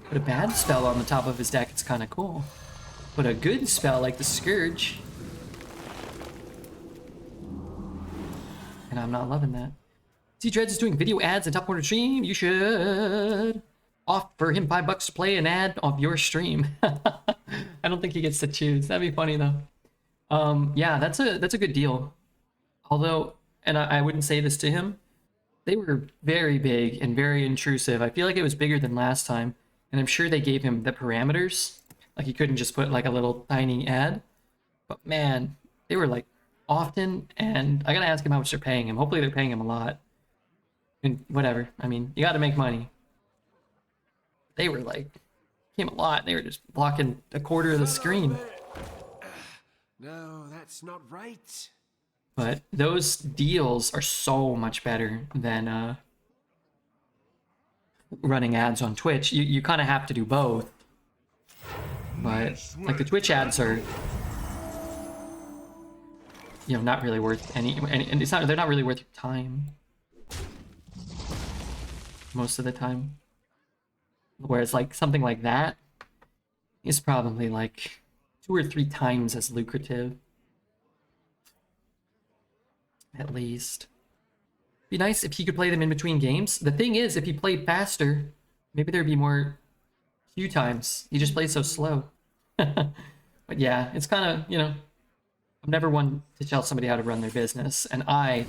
S1: Put a bad spell on the top of his deck, it's kind of cool. Put a good spell like the Scourge, and I'm not loving that. See, Dreads is doing video ads in top corner stream. You should offer him $5 to play an ad off your stream. I don't think he gets to choose. That'd be funny though. Yeah, that's a good deal. Although, and I wouldn't say this to him, they were very big and very intrusive. I feel like it was bigger than last time, and I'm sure they gave him the parameters. Like, he couldn't just put like a little tiny ad. But man, they were like often, and I gotta ask him how much they're paying him. Hopefully they're paying him a lot. And whatever. I mean, you got to make money. They were like, came a lot. They were just blocking a quarter of the screen.
S11: No, that's not right.
S1: But those deals are so much better than running ads on Twitch. You kind of have to do both. But like the Twitch ads are, you know, not really worth any, and it's not, they're not really worth your time most of the time. Whereas like something like that is probably like 2 or 3 times as lucrative. At least. Be nice if he could play them in between games. The thing is, if he played faster, maybe there'd be more queue times. He just plays so slow. But yeah, it's kind of, you know, I'm never one to tell somebody how to run their business, and I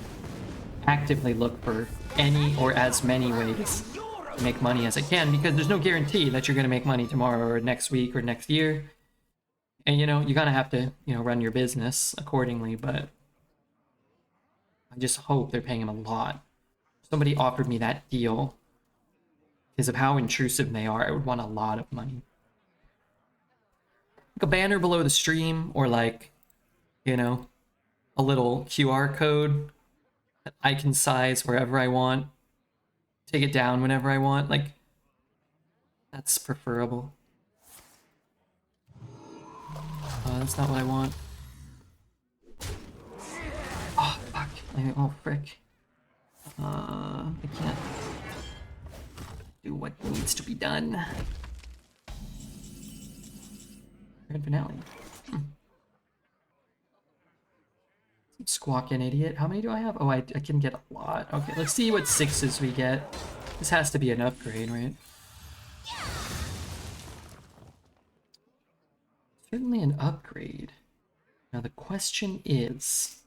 S1: actively look for any or as many ways to make money as I can, because there's no guarantee that you're going to make money tomorrow or next week or next year. And, you know, you kind of have to, you know, run your business accordingly, but I just hope they're paying him a lot. If somebody offered me that deal because of how intrusive they are, I would want a lot of money. Like a banner below the stream, or like, you know, a little QR code that I can size wherever I want, take it down whenever I want. Like, that's preferable. That's not what I want. Oh, fuck. Oh, frick. I can't do what needs to be done. Grand finale. Squawking idiot. How many do I have? Oh, I can get a lot. Okay, let's see what 6s we get. This has to be an upgrade, right? Certainly an upgrade. Now the question is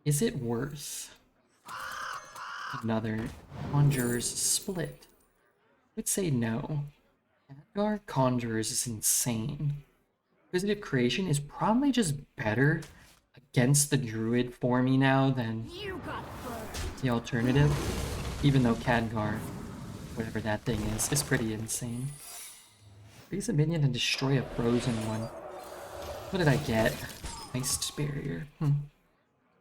S1: it worth another Conjurer's Split? I would say no. Khadgar Conjurers is insane. Inquisitive Creation is probably just better against the Druid for me now than the alternative. Even though Khadgar, whatever that thing is pretty insane. Raise a minion and destroy a frozen one. What did I get? Iced Barrier.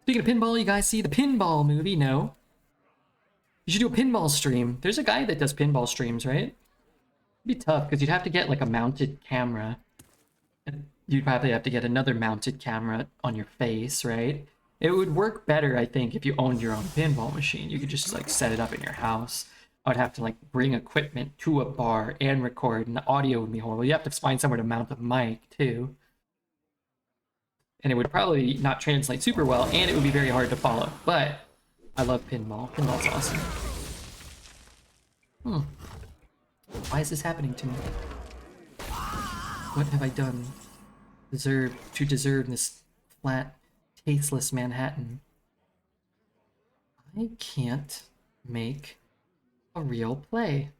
S1: Speaking of pinball, you guys see the pinball movie? No. You should do a pinball stream. There's a guy that does pinball streams, right? It'd be tough because you'd have to get like a mounted camera. And you'd probably have to get another mounted camera on your face, right? It would work better, I think, if you owned your own pinball machine. You could just like set it up in your house. I would have to like bring equipment to a bar and record, and the audio would be horrible. You have to find somewhere to mount a mic too. And it would probably not translate super well, and it would be very hard to follow. But I love pinball. Pinball's awesome. Why is this happening to me? What have I done to deserve this flat, tasteless Manhattan? I can't make a real play.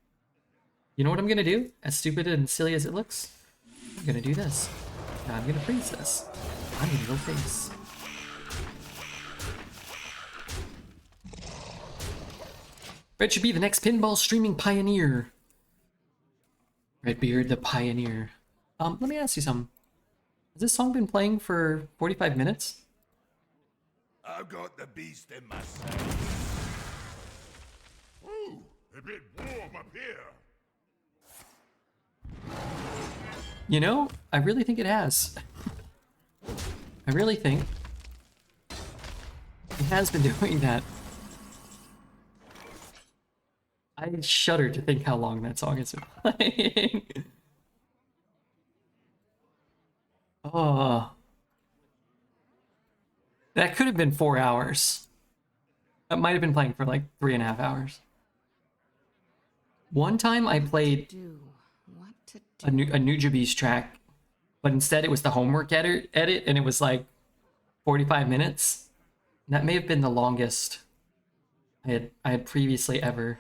S1: You know what I'm gonna do? As stupid and silly as it looks, I'm gonna do this. Now I'm gonna freeze this. I'm gonna go face. Red should be the next pinball streaming pioneer. Redbeard, the pioneer. Let me ask you something. Has this song been playing for 45 minutes?
S3: I've got the beast in myself. Ooh, a bit warm up here.
S1: You know, I really think it has. I really think it has been doing that. I shudder to think how long that song has been playing. Oh. That could have been 4 hours. That might have been playing for like 3.5 hours. One time I played a Nujabes track, but instead it was the homework edit, and it was like 45 minutes. That may have been the longest I had previously ever,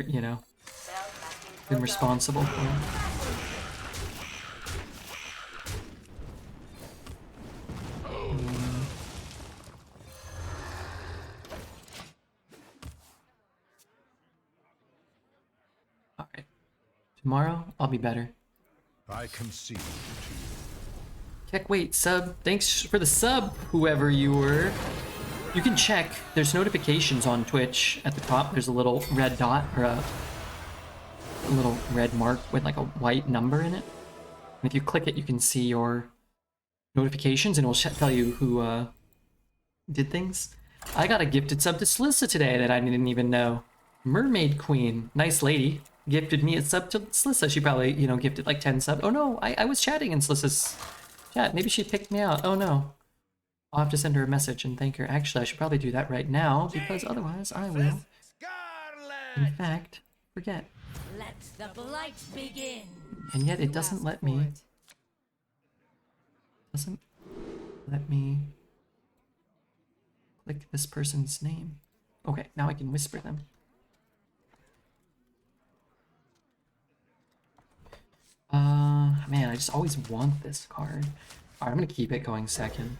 S1: you know, been responsible for. Tomorrow, I'll be better.
S3: I concede to you.
S1: Heck, wait, sub. Thanks for the sub, whoever you were. You can check. There's notifications on Twitch at the top. There's a little red dot or a little red mark with like a white number in it. And if you click it, you can see your notifications and it will tell you who did things. I got a gifted sub to Slissa today that I didn't even know. Mermaid Queen, nice lady, gifted me a sub to Slissa. She probably, you know, gifted like 10 subs. Oh no, I was chatting in Slissa's chat. Maybe she picked me out. Oh no. I'll have to send her a message and thank her. Actually, I should probably do that right now because otherwise I will, in fact, forget.
S5: Let the blight begin.
S1: And yet it doesn't let me. Doesn't let me click this person's name. Okay, now I can whisper them. Man, I just always want this card. Alright, I'm gonna keep it going second.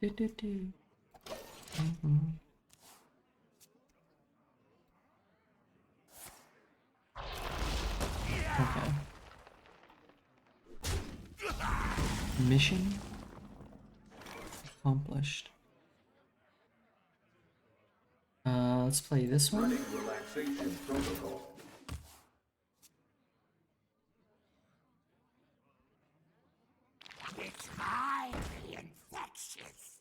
S1: Okay. Mission accomplished. Let's play this one.
S8: Relaxation protocol.
S5: It's highly infectious.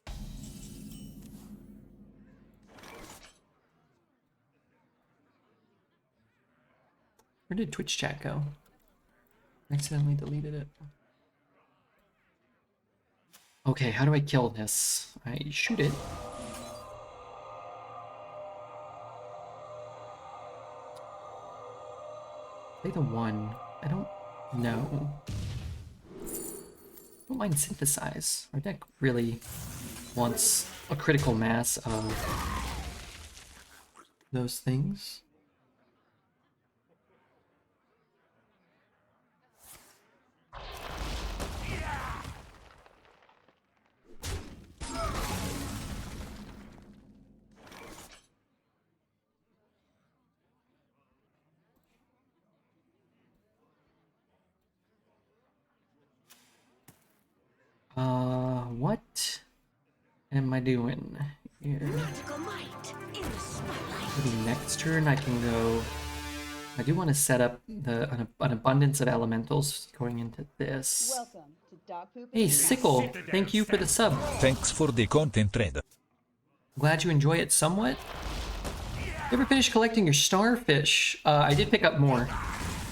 S1: Where did Twitch chat go? Accidentally deleted it. Okay, how do I kill this? I shoot it. Play the one. I don't know. Don't mind synthesize. Our deck really wants a critical mass of those things. What am I doing here?
S5: Magical might in the spotlight.
S1: Maybe next turn I can go. I do want to set up an abundance of elementals going into this.
S4: Welcome to Dog Poop.
S1: Hey, Sickle, thank you for the sub.
S9: Thanks for the content trade.
S1: Glad you enjoy it somewhat. You ever finish collecting your starfish? I did pick up more.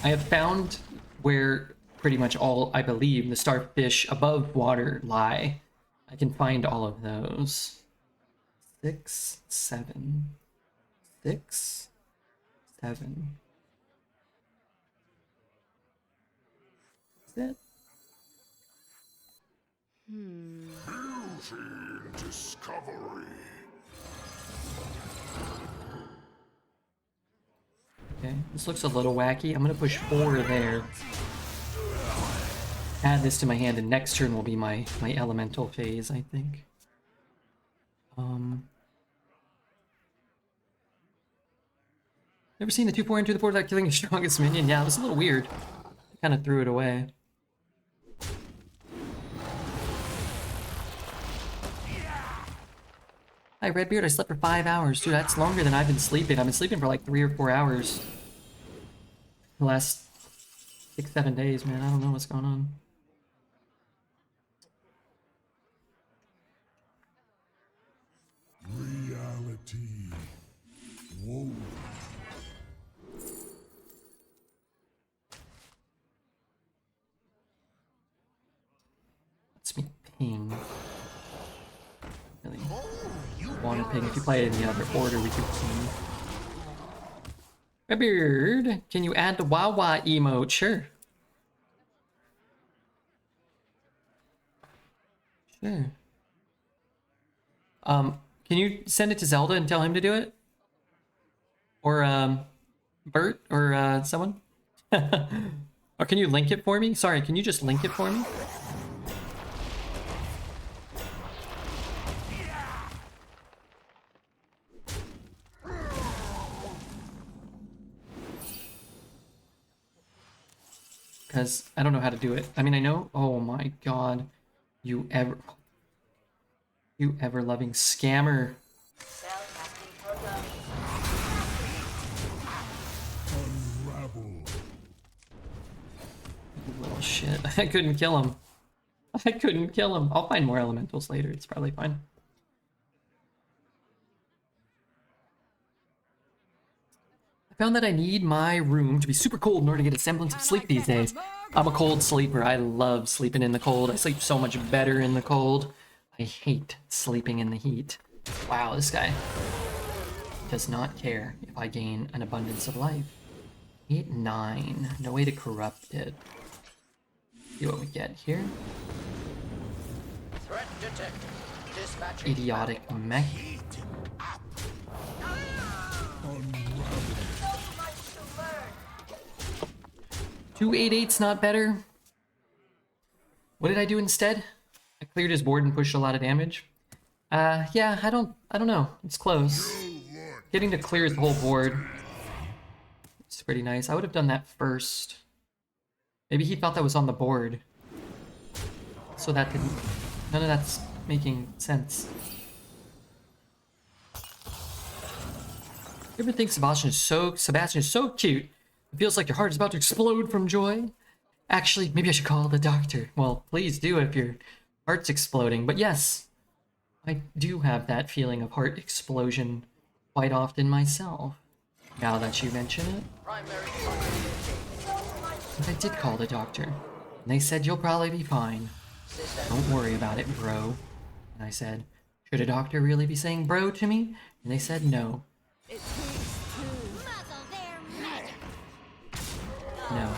S1: I have found where pretty much all, I believe, the starfish above water lie. I can find all of those. 6, 7, 6, 7. Is it?
S3: Beauty and discovery.
S1: Okay, this looks a little wacky. I'm gonna push 4 there. Add this to my hand, and next turn will be my elemental phase, I think. Never seen the 2/4 enter the board without killing your strongest minion? Yeah, it was a little weird. I kind of threw it away. Hi, Redbeard. I slept for 5 hours. Dude, that's longer than I've been sleeping. I've been sleeping for like 3 or 4 hours. The last 6, 7 days, man. I don't know what's going on.
S3: Reality. Whoa.
S1: Let's me ping. Really want to ping. If you play it in the other order, we could ping. Redbeard, can you add the Wawa emote? Sure. Sure. Can you send it to Zelda and tell him to do it? Or, Bert? Or, someone? Or can you link it for me? Sorry, can you just link it for me? Because I don't know how to do it. I mean, I know. Oh my god. You ever-loving scammer. You little shit. I couldn't kill him. I couldn't kill him. I'll find more elementals later. It's probably fine. I found that I need my room to be super cold in order to get a semblance of sleep these days. I'm a cold sleeper. I love sleeping in the cold. I sleep so much better in the cold. I hate sleeping in the heat. Wow, this guy does not care if I gain an abundance of life. 8, 9. No way to corrupt it. See what we get here.
S7: Threat detected. Dispatching.
S1: Idiotic mech. 2 8/8's not better. What did I do instead? I cleared his board and pushed a lot of damage. Yeah, I don't know. It's close. Getting to clear his whole board. It's pretty nice. I would have done that first. Maybe he thought that was on the board. So that didn't... None of that's making sense. You ever think Sebastian is so cute? It feels like your heart is about to explode from joy. Actually, maybe I should call the doctor. Well, please do if your heart's exploding. But yes, I do have that feeling of heart explosion quite often myself. Now that you mention it. But I did call the doctor. And they said you'll probably be fine. Don't worry about it, bro. And I said, should a doctor really be saying bro to me? And they said no. No.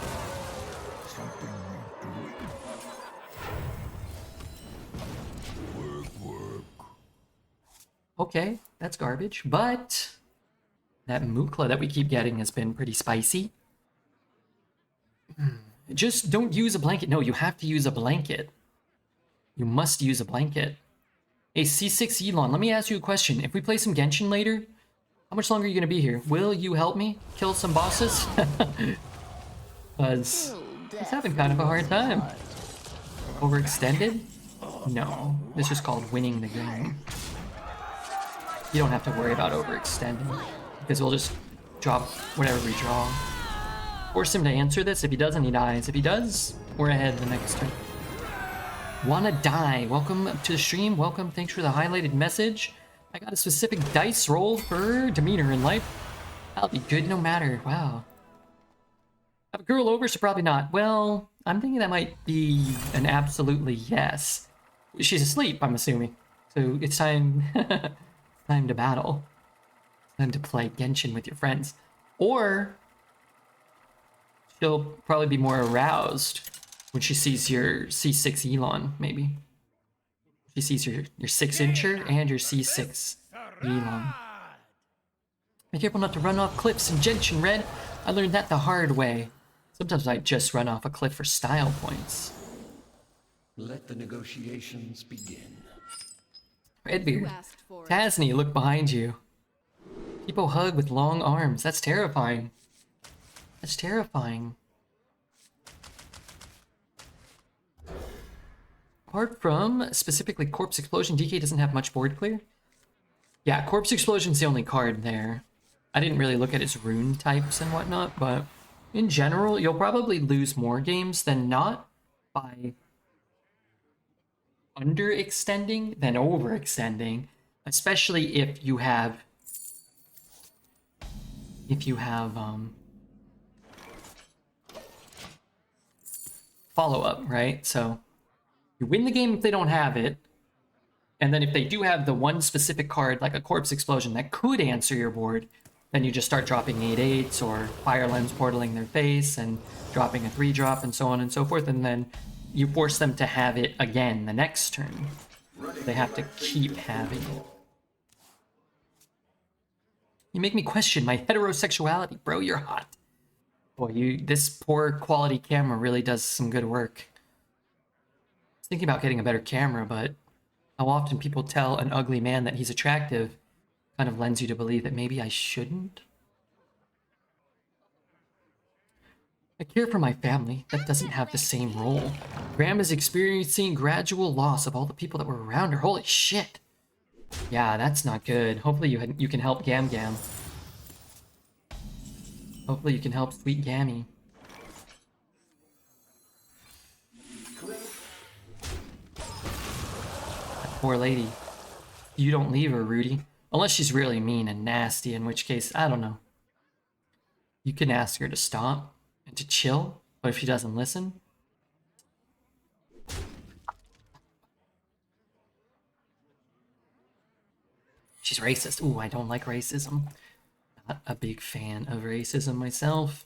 S1: Okay, that's garbage, but that Mukla that we keep getting has been pretty spicy. Just don't use a blanket. No, you have to use a blanket. You must use a blanket. Hey, C6 Elon, let me ask you a question. If we play some Genshin later, how much longer are you going to be here? Will you help me kill some bosses? Because I was having kind of a hard time. Overextended? No, this is called winning the game. You don't have to worry about overextending, because we'll just drop whatever we draw. Force him to answer this. If he doesn't, he dies. If he does, we're ahead the next turn. Wanna die? Welcome to the stream. Welcome. Thanks for the highlighted message. I got a specific dice roll for demeanor in life. That'll be good no matter. Wow. Have a girl over, so probably not. Well, I'm thinking that might be an absolutely yes. She's asleep, I'm assuming. So it's time... time to battle. Time to play Genshin with your friends. Or she'll probably be more aroused when she sees your C6 Elon, maybe. She sees your 6-incher and your C6 Elon. Be careful not to run off cliffs in Genshin, Red. I learned that the hard way. Sometimes I just run off a cliff for style points.
S10: Let the negotiations begin.
S1: Redbeard. Tasney, look behind you. People hug with long arms. That's terrifying. That's terrifying. Apart from specifically Corpse Explosion, DK doesn't have much board clear. Yeah, Corpse Explosion's the only card there. I didn't really look at its rune types and whatnot, but in general, you'll probably lose more games than not by underextending than overextending, especially if you have follow-up, right? So you win the game if they don't have it, and then if they do have the one specific card like a Corpse Explosion that could answer your board, then you just start dropping 8/8s or Fire Lens portaling their face and dropping a 3-drop and so on and so forth, and then you force them to have it again the next turn. They have to keep having it. You make me question my heterosexuality, bro. You're hot. Boy, this poor quality camera really does some good work. I was thinking about getting a better camera, but how often people tell an ugly man that he's attractive kind of lends you to believe that maybe I shouldn't. I care for my family. That doesn't have the same role. Grandma's experiencing gradual loss of all the people that were around her. Holy shit. Yeah, that's not good. Hopefully you can help Gam Gam. Hopefully you can help Sweet Gammy. That poor lady. You don't leave her, Rudy. Unless she's really mean and nasty, in which case, I don't know. You can ask her to stop and to chill, but if she doesn't listen... She's racist. Ooh, I don't like racism. Not a big fan of racism myself.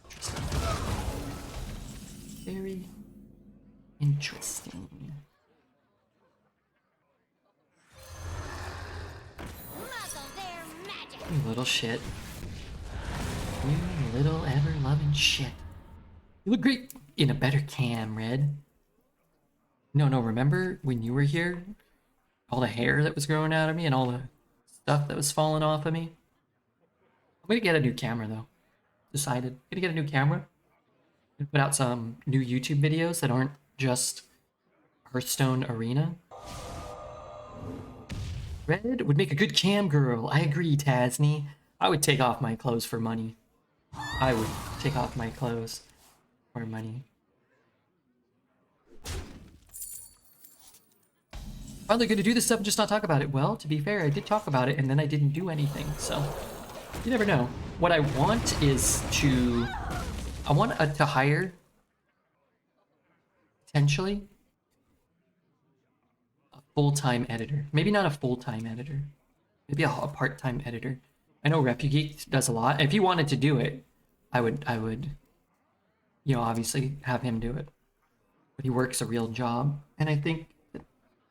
S1: Interesting. Very interesting. You little shit. You little ever-loving shit. You look great in a better cam, Red. No, remember when you were here? All the hair that was growing out of me and all the stuff that was falling off of me? I'm gonna get a new camera, though. Decided. I'm gonna get a new camera. And put out some new YouTube videos that aren't just Hearthstone Arena. Red would make a good cam girl. I agree, Tasney. I would take off my clothes for money. I would take off my clothes for money. Finally good to do this stuff and just not talk about it. Well, to be fair, I did talk about it and then I didn't do anything, so you never know. What I want is to... I want to hire, potentially, a full-time editor. Maybe not a full-time editor. Maybe a part-time editor. I know Repugeek does a lot. If he wanted to do it, I would, you know, obviously have him do it. But he works a real job, and I think that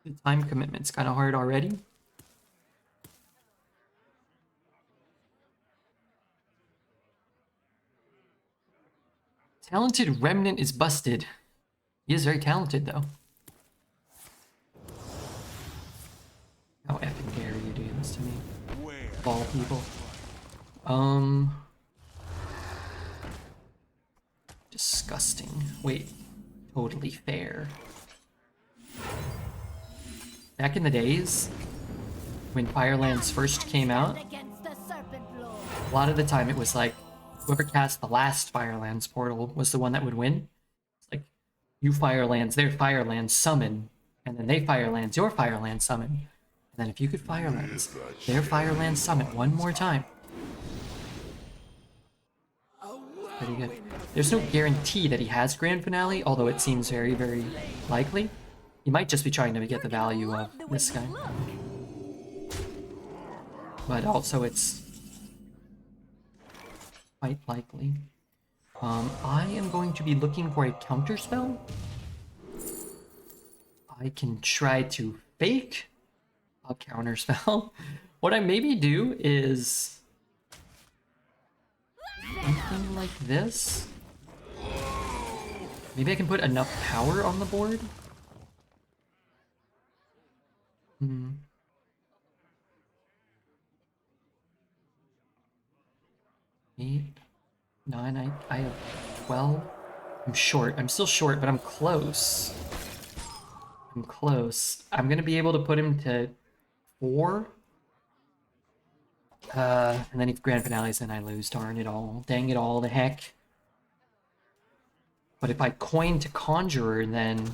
S1: the time commitment's kind of hard already. Talented Remnant is busted. He is very talented, though. How effing dare you do this to me? Of all people. Disgusting. Wait. Totally fair. Back in the days, when Firelands first came out, a lot of the time it was like, whoever cast the last Firelands portal was the one that would win. It's like, you Firelands, their Firelands summon, and then they Firelands, your Firelands summon. And then if you could Firelands, their Firelands summon one more time. Pretty good. There's no guarantee that he has Grand Finale, although it seems very, very likely. He might just be trying to get the value of this guy. But also it's quite likely. I am going to be looking for a counterspell. I can try to fake a counterspell. What I maybe do is something like this. Maybe I can put enough power on the board. 8, 9, I have 12. I'm short. I'm still short, but I'm close. I'm close. I'm gonna be able to put him to 4. And then if Grand Finale's then I lose. Darn it all. Dang it all, the heck. But if I coin to Conjurer, then...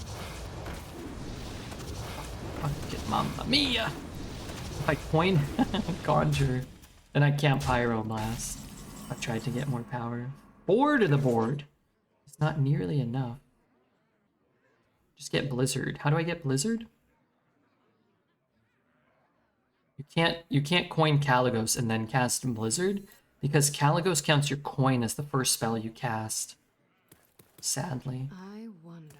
S1: Fucking Mamma Mia! If I coin Conjurer, then I can't Pyro Blast. I've tried to get more power. 4 to the board! It's not nearly enough. Just get Blizzard. How do I get Blizzard? You can't coin Caligos and then cast Blizzard, because Caligos counts your coin as the first spell you cast. Sadly.
S12: I wonder.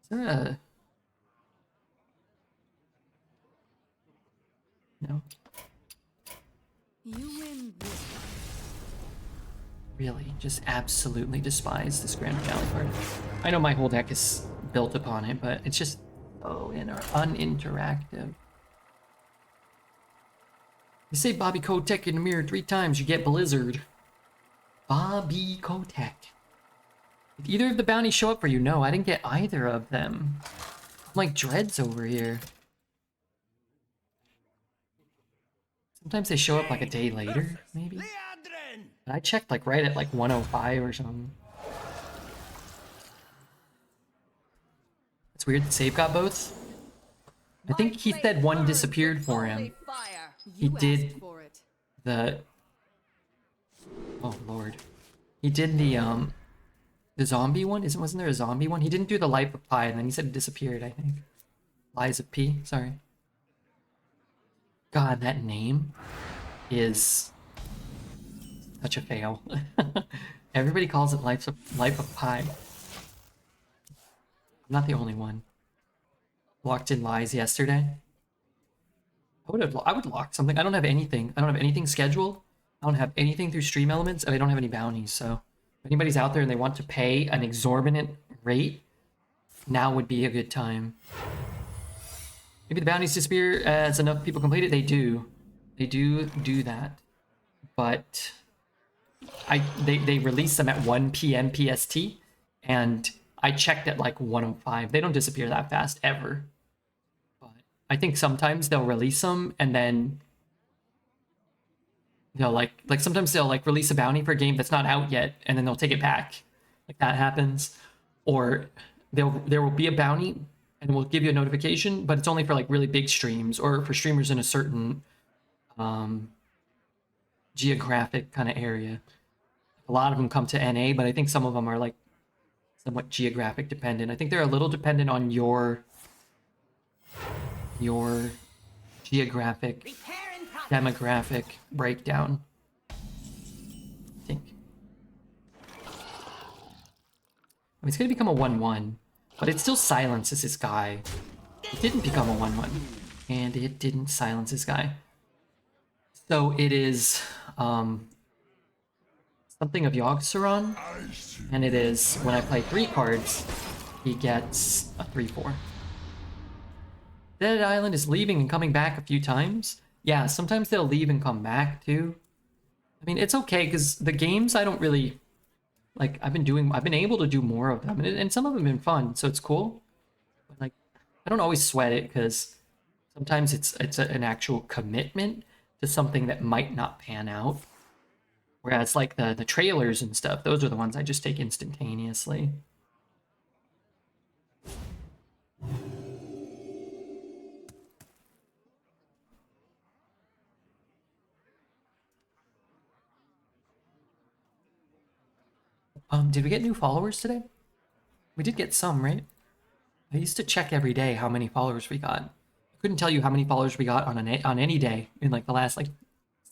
S1: Is there a... No.
S12: You win this.
S1: Really, just absolutely despise this Grand Finale card. I know my whole deck is built upon it, but it's just so uninteractive. You say Bobby Kotick in the mirror 3 times, you get Blizzard. Bobby Kotick. Did either of the bounties show up for you? No, I didn't get either of them. I'm like dreads over here. Sometimes they show up like a day later, maybe? But I checked like right at like 105 or something. It's weird that Save got both. I think he said one disappeared for him. He did the... Oh lord. He did the zombie one? Wasn't there a zombie one? He didn't do the Life of Pi and then he said it disappeared, I think. Lies of P, sorry. God, that name is such a fail. Everybody calls it Life of Pi. I'm not the only one. Locked in Lies yesterday. I would lock something. I don't have anything. I don't have anything scheduled. I don't have anything through Stream Elements, and I don't have any bounties. So if anybody's out there and they want to pay an exorbitant rate, now would be a good time. Maybe the bounties disappear as enough people complete it. They do. They do that. But they release them at 1 p.m. PST, and I checked at like 1:05. They don't disappear that fast ever. But I think sometimes they'll release them and then they'll like sometimes they'll like release a bounty for a game that's not out yet and then they'll take it back. Like that happens. Or there will be a bounty and we'll give you a notification, but it's only for like really big streams or for streamers in a certain geographic kind of area. A lot of them come to NA, but I think some of them are like somewhat geographic dependent. I think they're a little dependent on your geographic demographic breakdown. I think. I mean, it's gonna become a 1/1, but it still silences this guy. It didn't become a 1/1, and it didn't silence this guy. So it is something of Yogg-Saron, and it is when I play 3 cards, he gets a 3/4. Dead Island is leaving and coming back a few times. Yeah, sometimes they'll leave and come back too. I mean, it's okay because the games I don't really like. I've been able to do more of them, and some of them have been fun, so it's cool. But like, I don't always sweat it because sometimes it's an actual commitment to something that might not pan out. Whereas like the trailers and stuff, those are the ones I just take instantaneously. Did we get new followers today? We did get some, right? I used to check every day how many followers we got. I couldn't tell you how many followers we got on any day in like the last like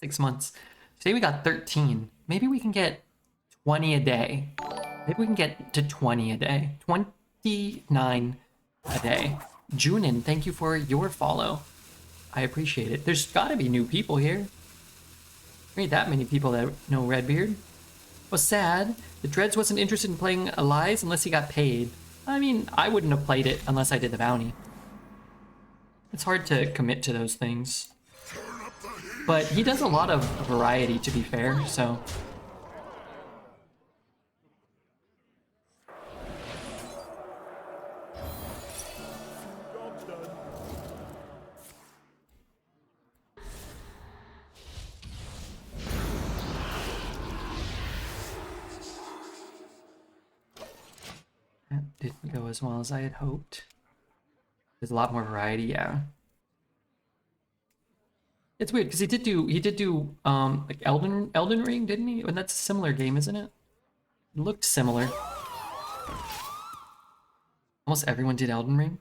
S1: 6 months. Today we got 13. Maybe we can get 20 a day. Maybe we can get to 20 a day. 29 a day. Junin, thank you for your follow. I appreciate it. There's gotta be new people here. There ain't that many people that know Redbeard. Was sad. The Dreads wasn't interested in playing Lies unless he got paid. I mean, I wouldn't have played it unless I did the bounty. It's hard to commit to those things. But he does a lot of variety, to be fair, so...
S6: Job's done.
S1: That didn't go as well as I had hoped. There's a lot more variety, yeah. It's weird because he did do like Elden Ring, didn't he? And that's a similar game, isn't it? It looked similar. Almost everyone did Elden Ring.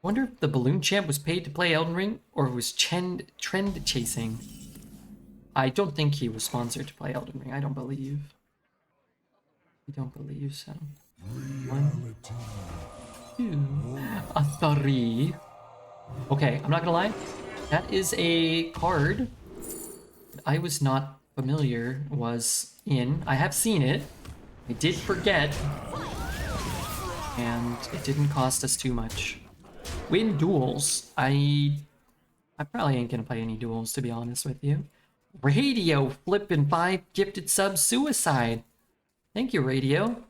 S1: Wonder if the Balloon Champ was paid to play Elden Ring or was trend chasing. I don't think he was sponsored to play Elden Ring. I don't believe. I don't believe so. 1, 2, 3. Okay, I'm not gonna lie. That is a card that I was not familiar was in. I have seen it. I did forget. And it didn't cost us too much. Win duels. I probably ain't gonna play any duels, to be honest with you. Radio flipping 5 gifted subs suicide. Thank you, Radio.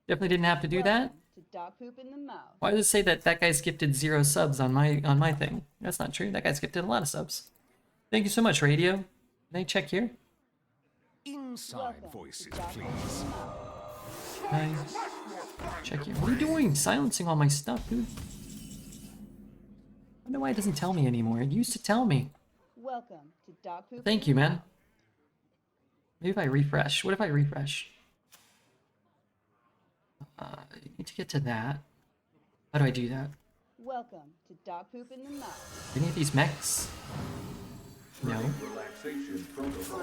S1: Definitely didn't have to do that.
S4: To dog poop in the mouth.
S1: Why does it say that that guy's gifted 0 subs on my thing? That's not true. That guy's gifted a lot of subs. Thank you so much, Radio. Can I check here?
S3: Inside voices, please.
S1: Can I check here? What are you doing? Silencing all my stuff, dude. I don't know why it doesn't tell me anymore. It used to tell me.
S4: Welcome to dog poop.
S1: Thank you, man. Maybe if I refresh. What if I refresh? I need to get to that. How do I do that?
S4: Welcome to dog poop in the mouth.
S1: Any of these mechs? No.
S8: Relaxation protocol.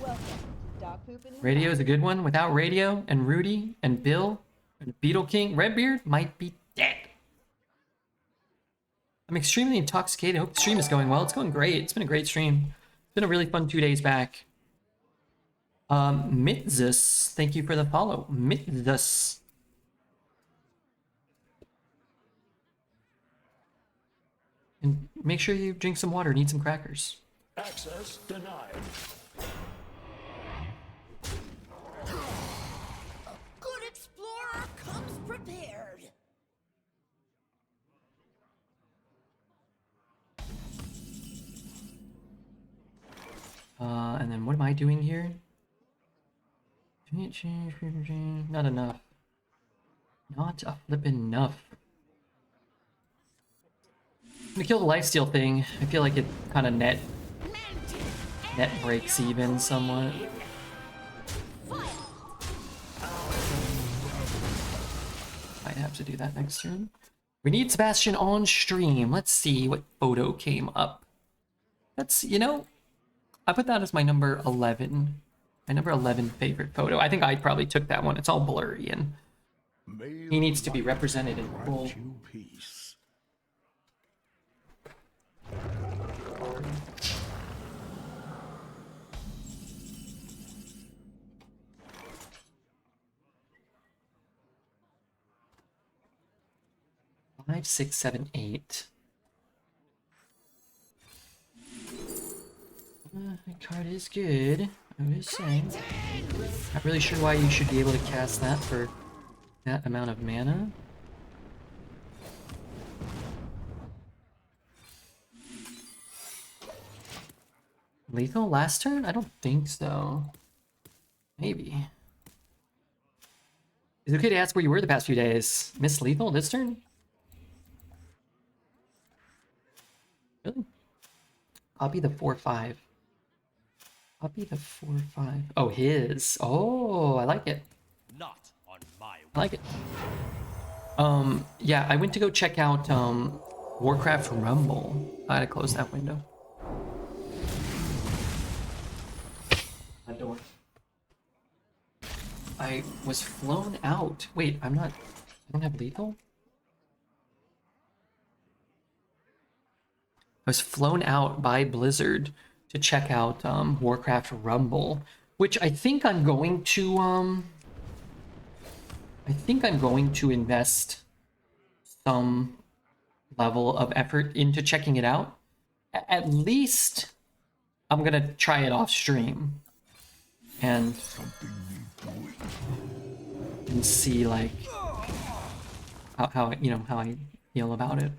S4: Welcome to dog poop in the
S1: Radio is a good one. Without Radio and Rudy and Bill and Beetle King, Redbeard might be dead. I'm extremely intoxicated. I hope the stream is going well. It's going great. It's been a great stream. It's been a really fun 2 days back. Mitzus, thank you for the follow. Mitzus. And make sure you drink some water, need some crackers.
S3: Access denied.
S5: A good explorer comes prepared.
S1: And then what am I doing here? Not enough. Not a flippin' enough. I'm gonna kill the lifesteal thing. I feel like it kind of net breaks even somewhat. Might have to do that next turn. We need Sebastian on stream. Let's see what photo came up. That's, you know, I put that as my number 11. My number 11 favorite photo. I think I probably took that one. It's all blurry and he needs to be represented in full.
S3: Peace.
S1: Five, 6, 7, 8. The card is good. I'm just saying. Not really sure why you should be able to cast that for that amount of mana. Lethal last turn? I don't think so. Maybe. Is it okay to ask where you were the past few days? Miss Lethal this turn? Really? Copy the 4/5. Copy the 4/5. Oh, his. Oh, I like it.
S2: Not on my
S1: I like it. Yeah, I went to go check out Warcraft Rumble. I had to close that window. My door. I was flown out. Wait, I don't have lethal? I was flown out by Blizzard to check out Warcraft Rumble, which I think I'm going to invest some level of effort into checking it out. At least I'm gonna try it off stream and see like how you know how I feel about it.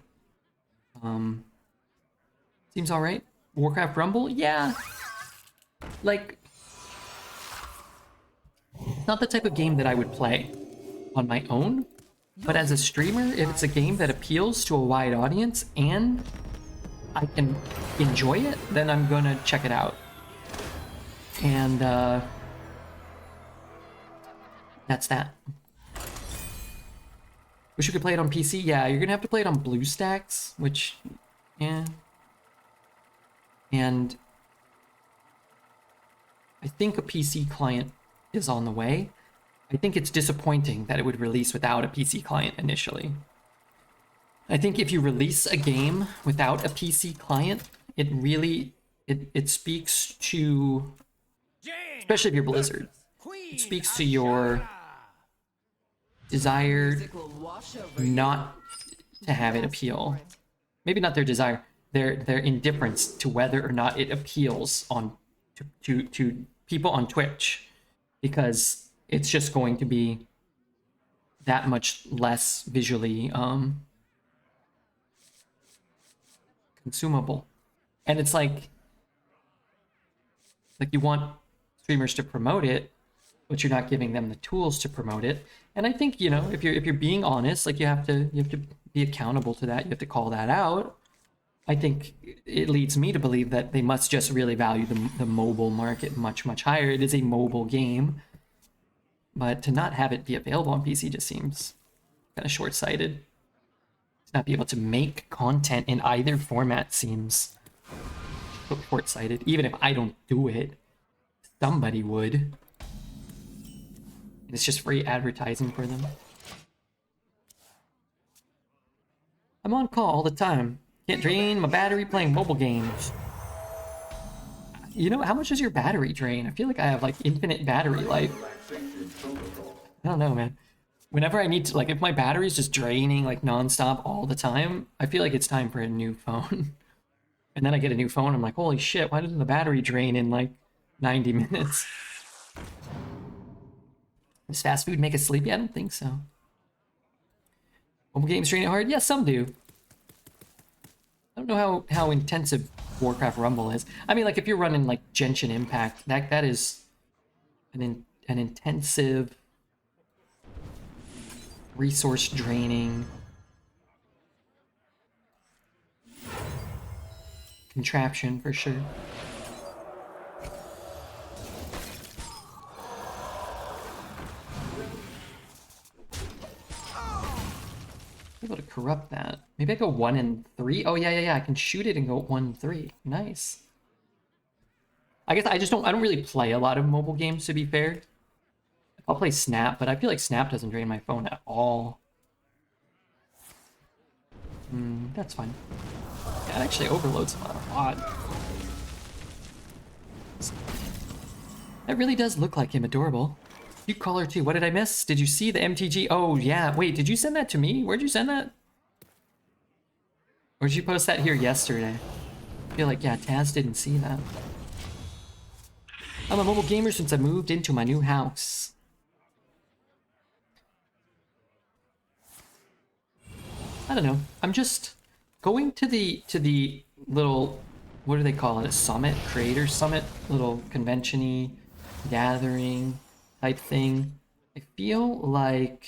S1: Seems all right. Warcraft Rumble, yeah. Like, it's not the type of game that I would play on my own, but as a streamer, if it's a game that appeals to a wide audience and I can enjoy it, then I'm gonna check it out. And that's that. Wish you could play it on PC. Yeah, you're gonna have to play it on BlueStacks, which, yeah. And I think a PC client is on the way. I think it's disappointing that it would release without a PC client initially. I think if you release a game without a PC client, it really it speaks to, especially if you're Blizzard, it speaks to your desire not to have it appeal. Maybe not their desire, their indifference to whether or not it appeals on to people on Twitch, because it's just going to be that much less visually consumable. And it's like you want streamers to promote it, but you're not giving them the tools to promote it. And I think, you know, if you're being honest, like you have to be accountable to that. You have to call that out. I think it leads me to believe that they must just really value the mobile market much, much higher. It is a mobile game, but to not have it be available on PC just seems kind of short-sighted. To not be able to make content in either format seems short-sighted. Even if I don't do it, somebody would. And it's just free advertising for them. I'm on call all the time. Can't drain my battery playing mobile games. You know, how much does your battery drain? I feel like I have like infinite battery life. I don't know, man. Whenever I need to, like, if my battery's just draining like nonstop all the time, I feel like it's time for a new phone. And then I get a new phone, I'm like, holy shit, why didn't the battery drain in like 90 minutes? Does fast food make us sleepy? I don't think so. Mobile games drain it hard? Yeah, some do. I don't know how intensive Warcraft Rumble is. I mean, like, if you're running like Genshin Impact, that is an intensive, resource draining contraption for sure. Able to corrupt that. Maybe I go 1 and 3. Oh yeah. I can shoot it and go 1 and 3. Nice. I guess I don't really play a lot of mobile games, to be fair. I'll play Snap, but I feel like Snap doesn't drain my phone at all. That's fine. Yeah, it actually overloads a lot. That really does look like him, adorable. You call her too. What did I miss? Did you see the MTG? Oh, yeah. Wait, did you send that to me? Where'd you send that? Or did you post that here yesterday? I feel like, yeah, Taz didn't see that. I'm a mobile gamer since I moved into my new house. I don't know. I'm just going to the little, what do they call it? A summit? Creator summit? Little convention-y gathering type thing. I feel like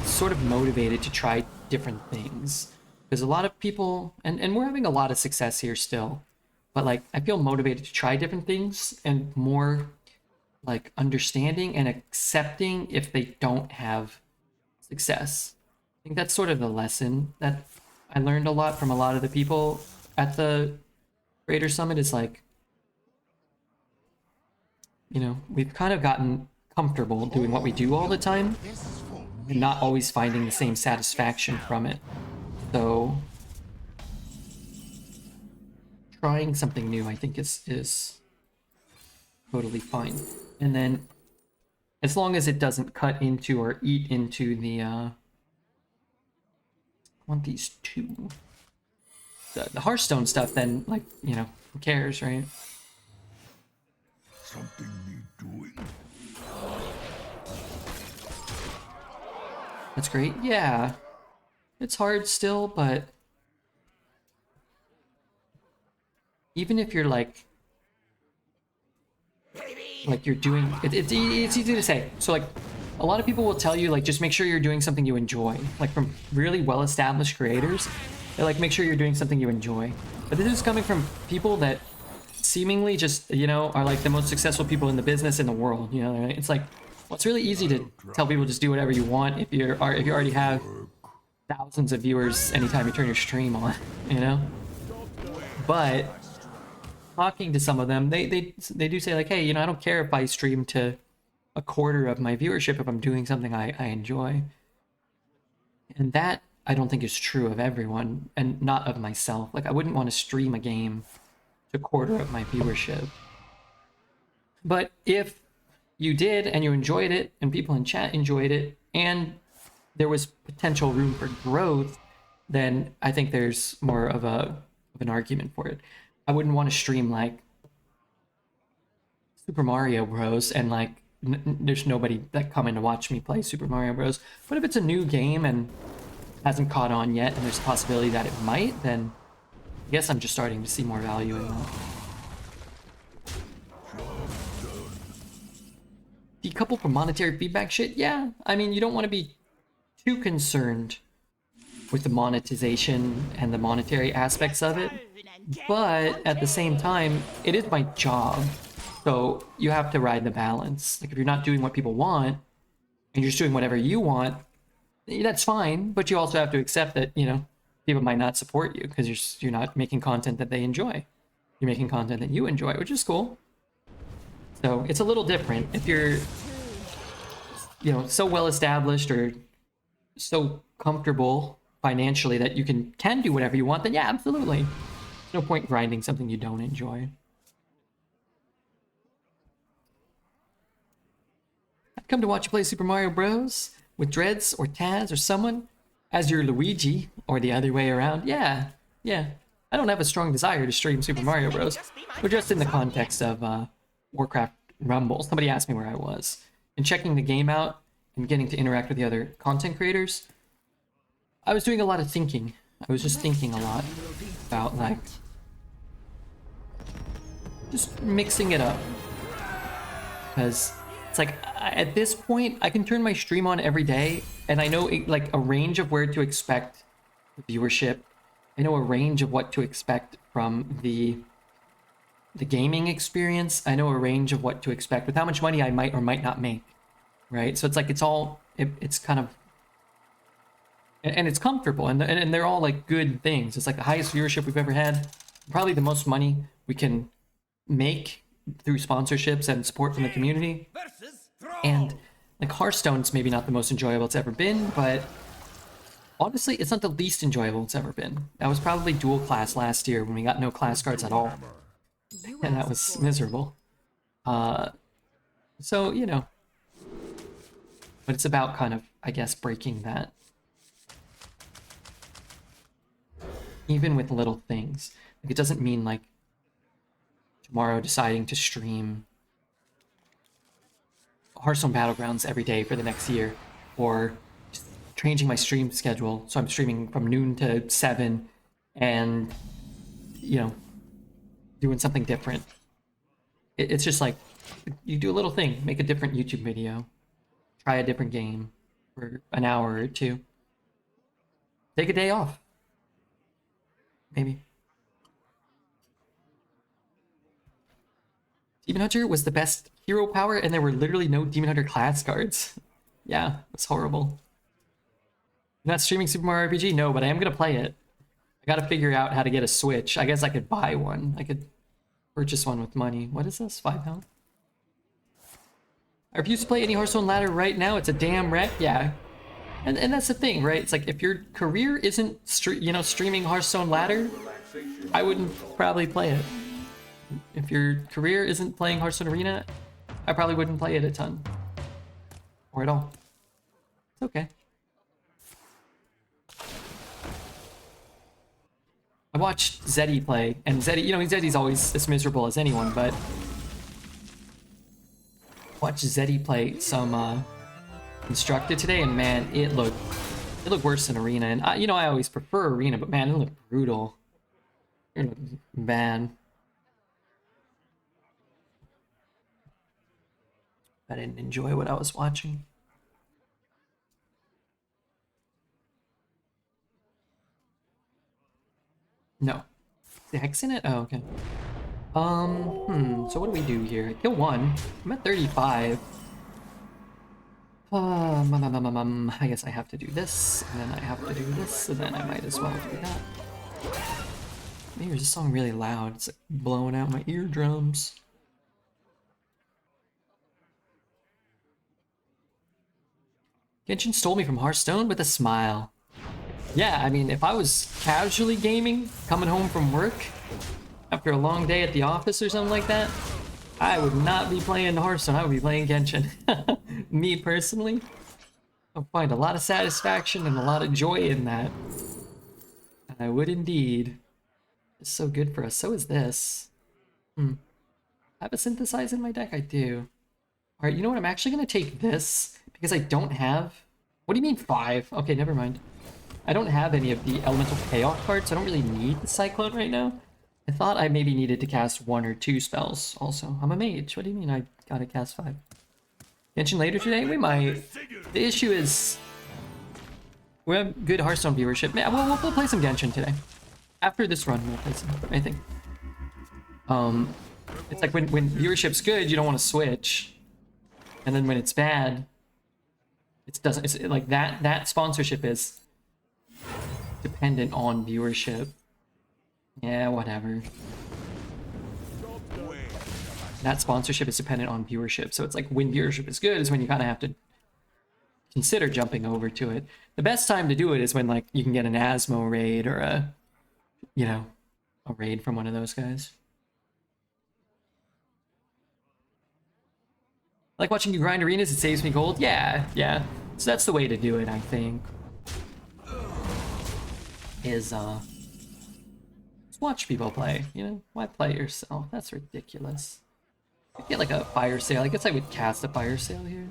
S1: sort of motivated to try different things, because a lot of people, and we're having a lot of success here still, but like I feel motivated to try different things and more like understanding and accepting if they don't have success. I think that's sort of the lesson that I learned a lot from a lot of the people at the Creator Summit, is like, you know, we've kind of gotten comfortable doing what we do all the time and not always finding the same satisfaction from it. So trying something new, I think, is totally fine. And then as long as it doesn't cut into or eat into the I want these two. The Hearthstone stuff, then, like, you know, who cares, right?
S3: Something need doing.
S1: That's great. Yeah. It's hard still, but even if you're like you're doing it, it's easy to say. So like a lot of people will tell you, like, just make sure you're doing something you enjoy. Like, from really well-established creators, they're like, make sure you're doing something you enjoy. But this is coming from people that seemingly just, you know, are like the most successful people in the business in the world, you know, right? It's like, well, it's really easy to tell people just do whatever you want if you already have thousands of viewers anytime you turn your stream on, you know? But talking to some of them, they do say like, hey, you know, I don't care if I stream to a quarter of my viewership if I'm doing something I enjoy. And that I don't think is true of everyone, and not of myself. Like, I wouldn't want to stream a game to a quarter of my viewership. But if you did and you enjoyed it and people in chat enjoyed it and there was potential room for growth, then I think there's more of an argument for it. I wouldn't want to stream like Super Mario Bros. And like there's nobody that coming to watch me play Super Mario Bros. But if it's a new game and hasn't caught on yet and there's a possibility that it might, then I guess I'm just starting to see more value in that. Decouple from monetary feedback shit? Yeah, I mean, you don't want to be too concerned with the monetization and the monetary aspects of it, but at the same time, it is my job, so you have to ride the balance. Like, if you're not doing what people want, and you're just doing whatever you want, that's fine, but you also have to accept that, you know, people might not support you because you're not making content that they enjoy. You're making content that you enjoy, which is cool. So it's a little different. If you're, you know, so well established or so comfortable financially that you can do whatever you want, then yeah, absolutely. There's no point grinding something you don't enjoy. I'd come to watch you play Super Mario Bros. With Dreads or Taz or someone as your Luigi, or the other way around. Yeah. I don't have a strong desire to stream Super Mario Bros. But just in the context of Warcraft Rumble. Somebody asked me where I was. And checking the game out and getting to interact with the other content creators, I was doing a lot of thinking. I was just thinking a lot about, like, just mixing it up. Because it's like, at this point, I can turn my stream on every day, and I know, like, a range of where to expect viewership. I know a range of what to expect from the gaming experience. I know a range of what to expect with how much money I might or might not make, right? So it's like, it's kind of, and it's comfortable, and they're all like good things. It's like the highest viewership we've ever had, probably the most money we can make through sponsorships and support from the community. And like, Hearthstone's maybe not the most enjoyable it's ever been, but honestly, it's not the least enjoyable it's ever been. That was probably dual class last year when we got no class cards at all. And that was miserable. So, you know. But it's about kind of, I guess, breaking that. Even with little things. Like, it doesn't mean, like, tomorrow deciding to stream Hearthstone Battlegrounds every day for the next year. Or just changing my stream schedule. So I'm streaming from noon to 7. And, you know, doing something different. It's just like, you do a little thing, make a different YouTube video, try a different game for an hour or two, take a day off, maybe. Demon Hunter was the best hero power, and there were literally no Demon Hunter class cards. Yeah, it's horrible. You're not streaming Super Mario RPG? No, but I am gonna play it. I gotta figure out how to get a Switch. I guess I could buy one. I could purchase one with money. What is this? £5? I refuse to play any Hearthstone ladder right now. It's a damn wreck. Yeah. And that's the thing, right? It's like, if your career isn't streaming Hearthstone ladder, I wouldn't probably play it. If your career isn't playing Hearthstone Arena, I probably wouldn't play it a ton. Or at all. It's okay. I watched Zeddy play, and Zeddy, you know, Zeddy's always as miserable as anyone, but watched Zeddy play some Constructed today, and man, it looked worse than Arena. And you know, I always prefer Arena, but man, it looked brutal. It looked bad. I didn't enjoy what I was watching. No. Is the hex in it? Oh, okay. So what do we do here? I kill one. I'm at 35. I guess I have to do this, and then I have to do this, and then I might as well do that. Maybe this song really loud. It's like blowing out my eardrums. Genshin stole me from Hearthstone with a smile. Yeah, I mean, if I was casually gaming, coming home from work, after a long day at the office or something like that, I would not be playing Hearthstone, I would be playing Genshin. Me personally, I find a lot of satisfaction and a lot of joy in that. I would indeed. It's so good for us. So is this. I have a synthesize in my deck? I do. Alright, you know what? I'm actually going to take this because I don't have... What do you mean 5? Okay, never mind. I don't have any of the Elemental Payoff cards. I don't really need the Cyclone right now. I thought I maybe needed to cast 1 or 2 spells also. I'm a mage. What do you mean I gotta cast 5? Genshin later today? We might. The issue is... We have good Hearthstone viewership. Yeah, we'll play some Genshin today. After this run, we'll play some, I think. It's like when viewership's good, you don't want to switch. And then when it's bad, it doesn't... It's like that sponsorship is dependent on viewership. Yeah, whatever. That sponsorship is dependent on viewership. So it's like when viewership is good is when you kind of have to consider jumping over to it. The best time to do it is when like you can get an Asmo raid or a, you know, a raid from one of those guys. I like watching you grind arenas, it saves me gold. Yeah. So that's the way to do it, I think. Is watch people play, you know? Why play yourself? That's ridiculous. I'd get like a fire sale. I guess I would cast a fire sale here.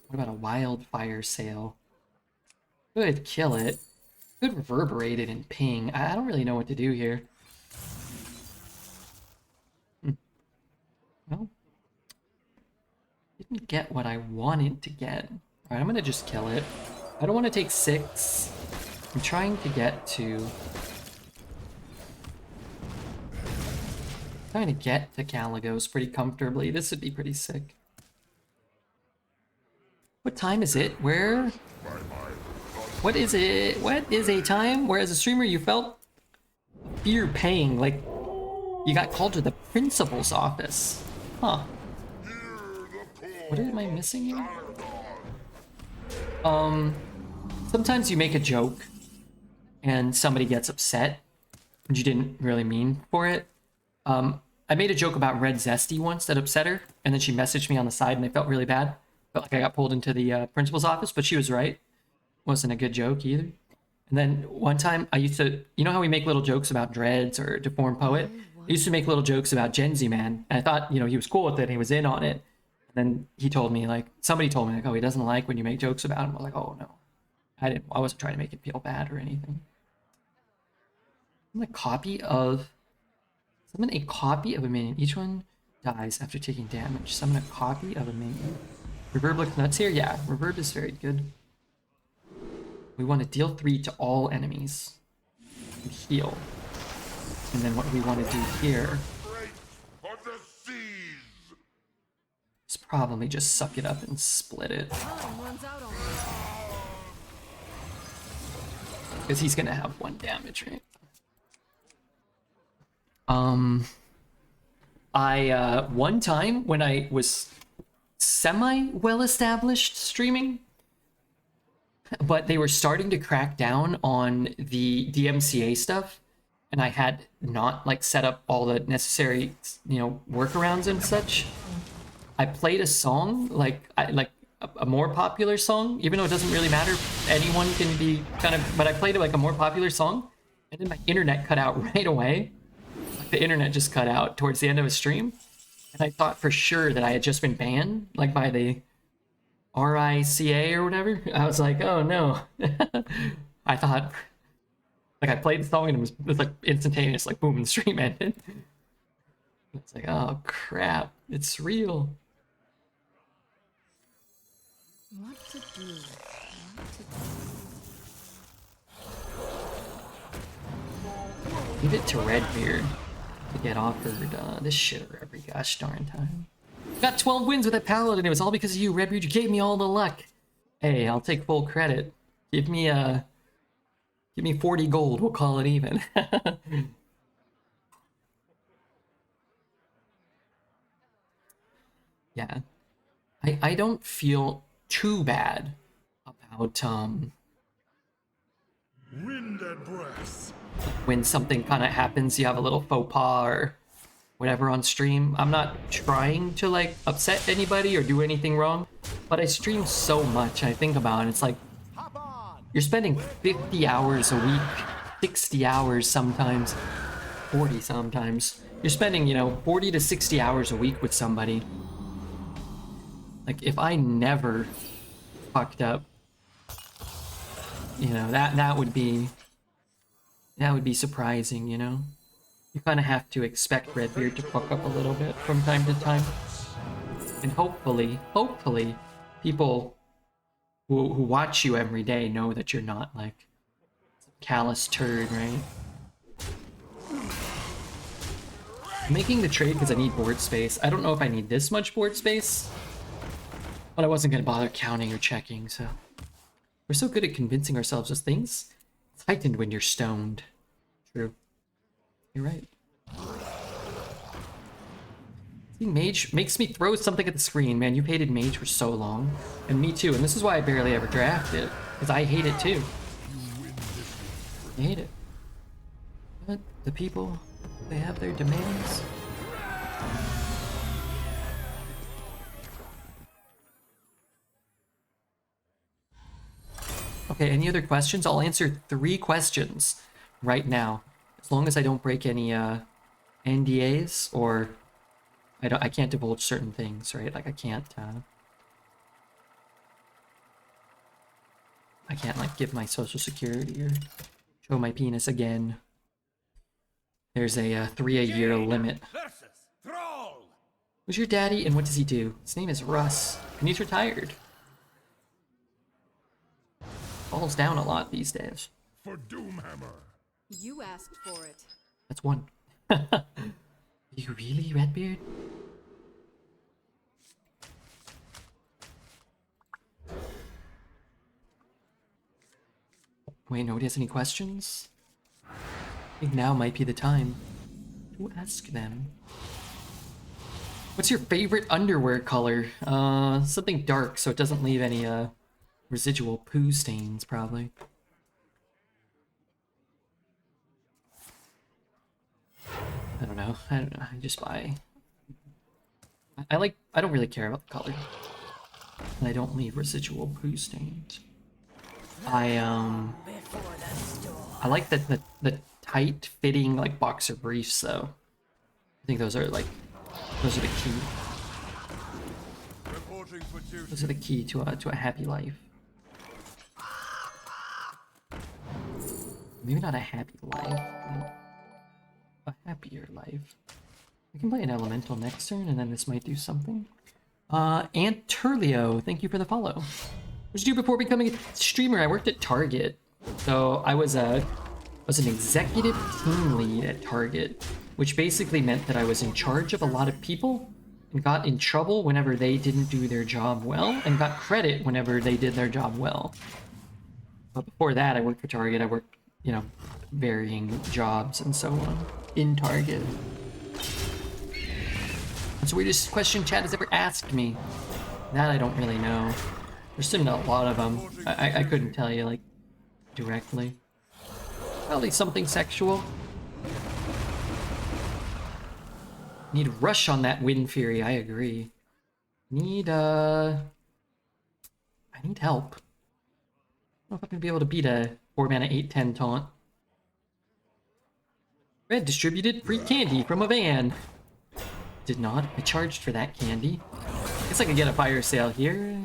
S1: What about a wild fire sale? Could kill it. Could reverberate it and ping. I don't really know what to do here. Well, didn't get what I wanted to get. Alright, I'm gonna just kill it. I don't want to take 6. I'm trying to get to... Trying to get to Caligos pretty comfortably. This would be pretty sick. What time is it? Where? What is it? What is a time where as a streamer you felt fear paying, like you got called to the principal's office? Huh. What am I missing here? Sometimes you make a joke and somebody gets upset and you didn't really mean for it. I made a joke about Red Zesty once that upset her, and then she messaged me on the side and I felt really bad. Felt like I got pulled into the principal's office, but she was right. Wasn't a good joke either. And then one time I used to, you know how we make little jokes about Dreads or Deformed Poet? I used to make little jokes about Gen Z Man, and I thought, you know, he was cool with it and he was in on it. And then he told me, like, somebody told me, like, oh, he doesn't like when you make jokes about him. I was like, oh, no. I wasn't trying to make it feel bad or anything. I'm a copy of... Summon a copy of a minion. Each one dies after taking damage. Summon a copy of a minion. Reverb looks nuts here? Yeah, Reverb is very good. We want to deal 3 to all enemies. And heal. And then what we want to do here is probably just suck it up and split it. Because he's going to have 1 damage, right? One time when I was semi-well-established streaming, but they were starting to crack down on the DMCA stuff, and I had not, like, set up all the necessary, you know, workarounds and such. I played a song, like a more popular song, even though it doesn't really matter. Anyone can be kind of, but I played like a more popular song, and then my internet cut out right away. The internet just cut out towards the end of a stream, and I thought for sure that I had just been banned, like by the RICA or whatever. I was like, oh no. I thought, like, I played the song and it was like instantaneous, like boom, and the stream ended. It's like, oh crap, it's real.
S12: What to do?
S1: Leave it to Redbeard to get offered this shit every gosh darn time. Got 12 wins with that paladin. It was all because of you, Redbeard. You gave me all the luck. Hey, I'll take full credit. Give me 40 gold. We'll call it even. Yeah. I don't feel too bad about
S3: Wind and breath.
S1: when something kind of happens, you have a little faux pas or whatever on stream. I'm not trying to like upset anybody or do anything wrong, but I stream so much. I think about it, it's like you're spending 50 hours a week, 60 hours sometimes, 40 sometimes. You're spending, you know, 40 to 60 hours a week with somebody. Like if I never fucked up, you know, that would be surprising, you know? You kind of have to expect Redbeard to fuck up a little bit from time to time. And hopefully, people who watch you every day know that you're not like some callous turd, right? I'm making the trade because I need board space. I don't know if I need this much board space, but I wasn't going to bother counting or checking, so... We're so good at convincing ourselves of things. It's heightened when you're stoned. True. You're right. See, Mage makes me throw something at the screen. Man, you've hated Mage for so long. And me too. And this is why I barely ever draft it. Because I hate it too. I hate it. But the people, they have their demands. Okay, any other questions? I'll answer 3 questions right now. As long as I don't break any NDAs or I can't divulge certain things, right? Like I can't like give my social security or show my penis again. There's a 3 a year limit. Who's your daddy and what does he do? His name is Russ and he's retired. Falls down a lot these days.
S3: For Doomhammer.
S12: You asked for it.
S1: That's 1. You really, Redbeard? Wait, nobody has any questions? I think now might be the time to ask them. What's your favorite underwear color? Something dark so it doesn't leave any residual poo stains, probably. I don't know. I just buy. I don't really care about the color. And I don't leave residual poo stains. I like the tight fitting like boxer briefs though. I think those are the key. Those are the key to a happy life. Maybe not a happy life, but a happier life. I can play an elemental next turn, and then this might do something. Aunt Turlio, thank you for the follow. What did you do before becoming a streamer? I worked at Target, so I was an executive team lead at Target, which basically meant that I was in charge of a lot of people and got in trouble whenever they didn't do their job well, and got credit whenever they did their job well. But before that, I worked for Target. I worked, you know, varying jobs and so on in Target. That's the weirdest question Chad has ever asked me. That I don't really know. There's still a lot of them. I couldn't tell you, like, directly. Probably something sexual. Need rush on that Wind Fury, I agree. I need help. I don't know if I'm gonna be able to beat a 4-mana 8/10 taunt. Red distributed free candy from a van. Did not. I charged for that candy. I guess I could get a fire sale here.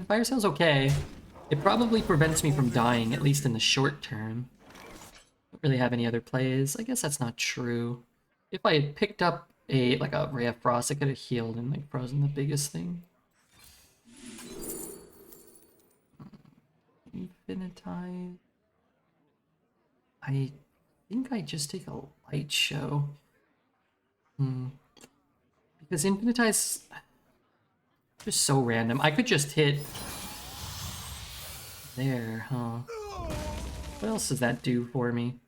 S1: Fire sale's okay. It probably prevents me from dying, at least in the short term. Don't really have any other plays. I guess that's not true. If I had picked up a Ray of Frost, I could have healed and like frozen the biggest thing. Infinitize. I think I just take a light show. Because Infinitize just so random. I could just hit there, huh? What else does that do for me?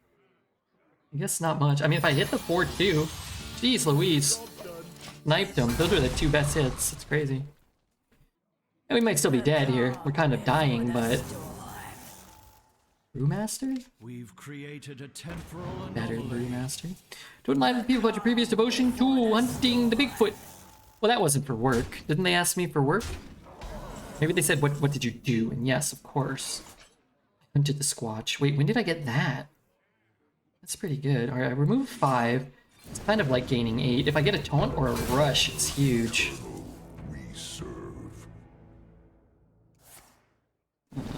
S1: I guess not much. I mean, if I hit the 4-2, jeez Louise. sniped him. Those were the 2 best hits. It's crazy. And we might still be dead here. We're kind of dying, but... Brewmaster?
S7: We've created a temporal
S1: Better
S7: anomaly.
S1: Brewmaster. Don't lie to people about your previous devotion to hunting the Bigfoot. Well, that wasn't for work. Didn't they ask me for work? Maybe they said, what did you do? And yes, of course. I hunted the Squatch. Wait, when did I get that? That's pretty good. Alright, I removed 5. It's kind of like gaining 8. If I get a taunt or a rush, it's huge.
S3: We serve.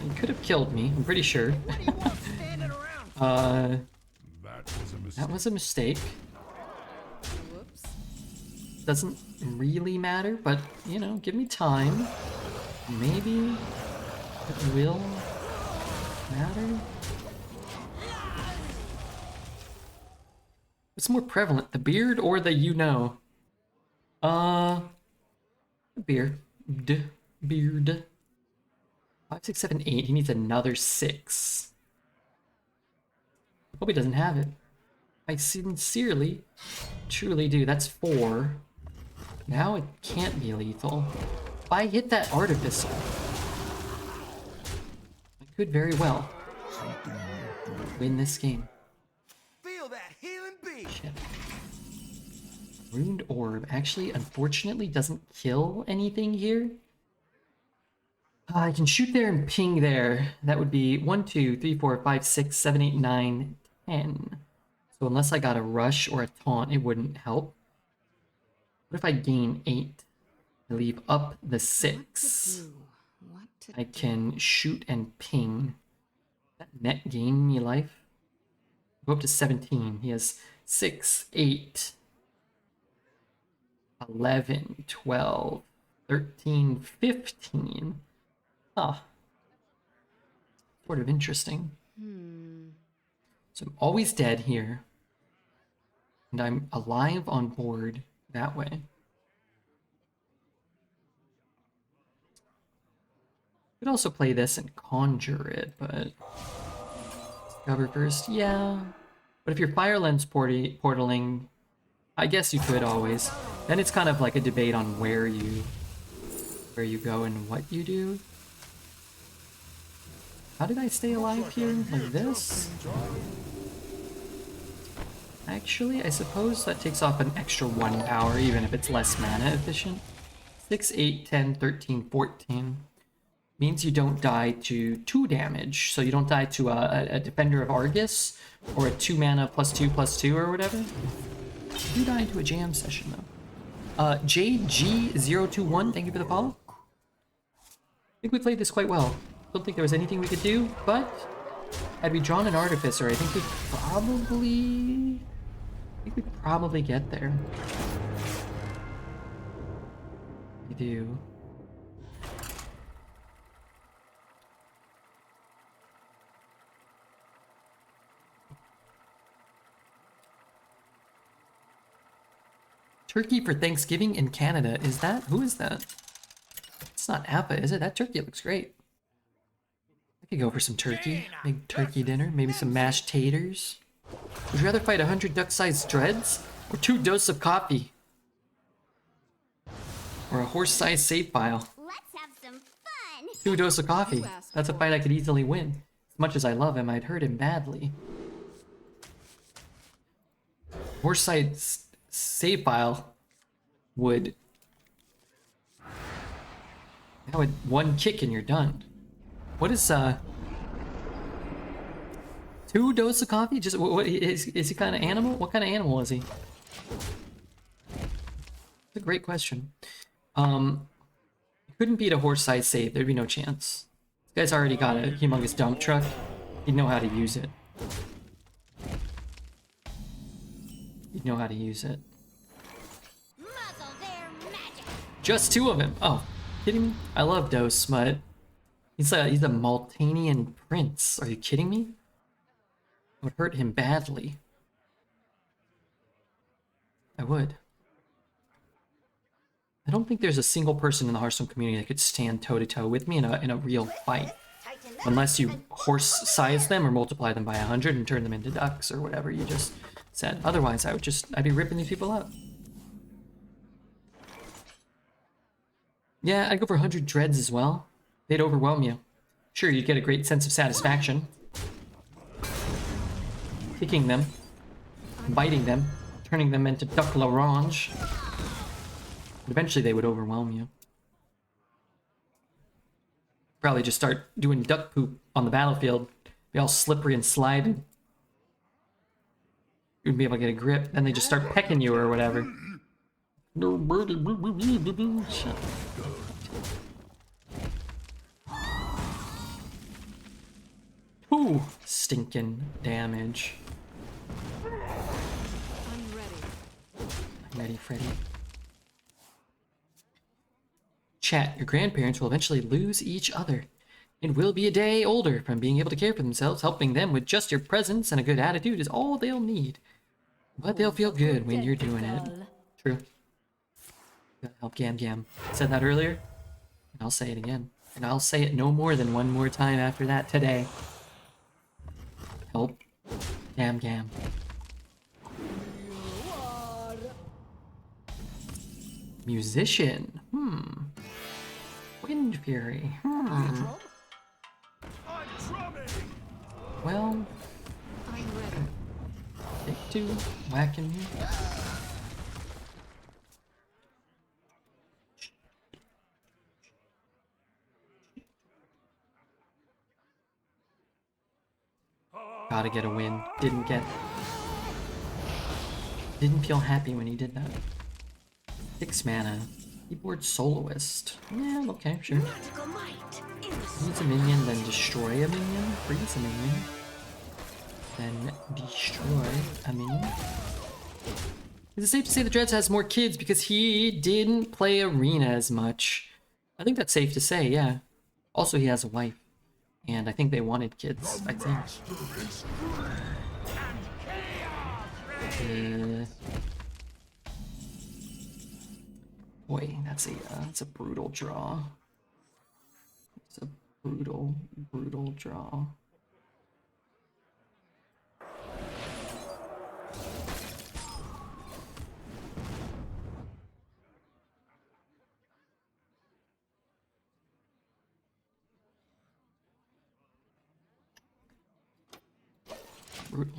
S1: He could have killed me, I'm pretty sure. That was a mistake.
S12: Whoops.
S1: Doesn't really matter, but, you know, give me time. Maybe it will matter. What's more prevalent, the beard or the you-know? The beard. Beard. 5, 6, 7, 8. He needs another 6. Hope he doesn't have it. I sincerely, truly do. That's 4. Now it can't be lethal. If I hit that Artificer, I could very well win this game.
S7: Feel that healing beat.
S1: Shit. Ruined Orb actually, unfortunately, doesn't kill anything here. I can shoot there and ping there. That would be 1, 2, 3, 4, 5, 6, 7, 8, 9, 10. So unless I got a rush or a taunt, it wouldn't help. What if I gain 8? I leave up the 6. I can shoot and ping. That net gain me life. Go up to 17. He has 6, 8, 11, 12, 13, 15. Ah. Sort of interesting. So I'm always dead here. And I'm alive on board that way. Could also play this and conjure it, but... Cover first, yeah. But if you're Fire Lens portaling, I guess you could always. Then it's kind of like a debate on where you go and what you do. How did I stay alive here? Like this? Actually, I suppose that takes off an extra 1 power, even if it's less mana efficient. 6, 8, 10, 13, 14. Means you don't die to 2 damage. So you don't die to a Defender of Argus, or a 2 mana +2/+2 or whatever. You do die to a jam session, though. JG021, thank you for the follow. I think we played this quite well. Don't think there was anything we could do, but had we drawn an Artificer, I think we'd probably get there. We do. Turkey for Thanksgiving in Canada. Is that? Who is that? It's not Appa, is it? That turkey looks great. I could go for some turkey. Big turkey dinner. Maybe some mashed taters. Would you rather fight 100 duck-sized dreads? Or 2 doses of coffee? Or a horse-sized save file?
S5: Let's have some fun.
S1: 2 doses of coffee. That's a fight I could easily win. As much as I love him, I'd hurt him badly. Horse-sized save file would... That would 1 kick and you're done. What is 2 doses of coffee? Just what is he kind of animal? What kind of animal is he? That's a great question. Couldn't beat a horse-sized save. There'd be no chance. This guy's already got a humongous dump truck. He'd know how to use it. He'd know how to use it.
S5: Muzzle their magic.
S1: Just 2 of him. Oh, kidding me? I love Dose Smut. He's a Maltanian prince. Are you kidding me? I would hurt him badly. I would. I don't think there's a single person in the Hearthstone community that could stand toe-to-toe with me in a real fight. Unless you horse-size them or multiply them by 100 and turn them into ducks or whatever you just said. Otherwise, I'd be ripping these people up. Yeah, I'd go for 100 dreads as well. They'd overwhelm you. Sure, you'd get a great sense of satisfaction. Picking them, biting them, turning them into duck l'orange. But eventually they would overwhelm you. Probably just start doing duck poop on the battlefield. Be all slippery and sliding. You wouldn't be able to get a grip. Then they just start pecking you or whatever. Shut up. Ooh, stinking damage.
S12: I'm
S1: ready, Freddy. Chat, your grandparents will eventually lose each other and will be a day older from being able to care for themselves. Helping them with just your presence and a good attitude is all they'll need. But they'll feel good when you're doing it. True. Gotta help Gam Gam. I said that earlier, and I'll say it again. And I'll say it no more than one more time after that today. Help Gam Gam. Musician. Wind Fury. Well,
S12: I'm ready.
S1: take two, whacking me. Gotta get a win. Didn't feel happy when he did that. 6 mana. Keyboard Soloist. Yeah, okay, sure. Needs a minion, then destroy a minion. Freeze a minion. Then destroy a minion. Is it safe to say the Dreads has more kids because he didn't play Arena as much? I think that's safe to say, yeah. Also, he has a wife. And I think they wanted kids, I think. Boy, that's a brutal draw. It's a brutal draw. Brutal.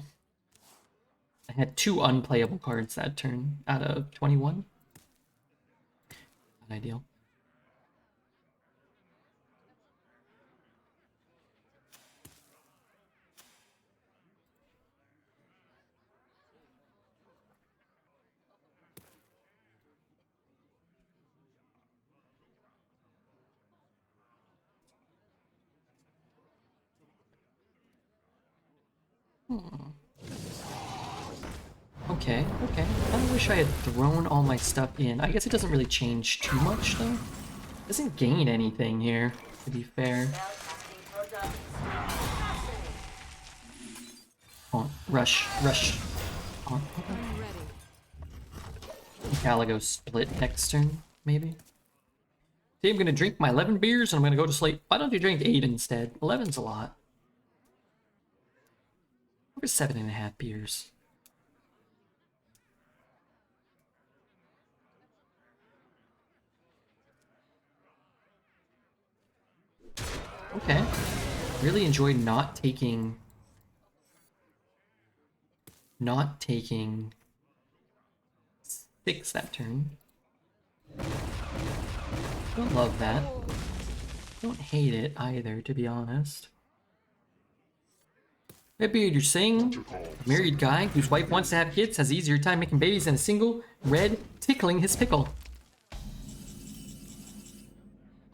S1: I had 2 unplayable cards that turn out of 21. Not ideal. Okay. I wish I had thrown all my stuff in. I guess it doesn't really change too much, though. It doesn't gain anything here, to be fair. Come on, rush. Come on. Caligo split next turn, maybe? See, I'm gonna drink my 11 beers and I'm gonna go to sleep. Why don't you drink 8 instead? 11's a lot. Over 7.5 beers. Okay. Really enjoyed not taking 6 that turn. Don't love that. Don't hate it either, to be honest. Redbeard, you're saying a married guy whose wife wants to have kids has easier time making babies than a single red tickling his pickle.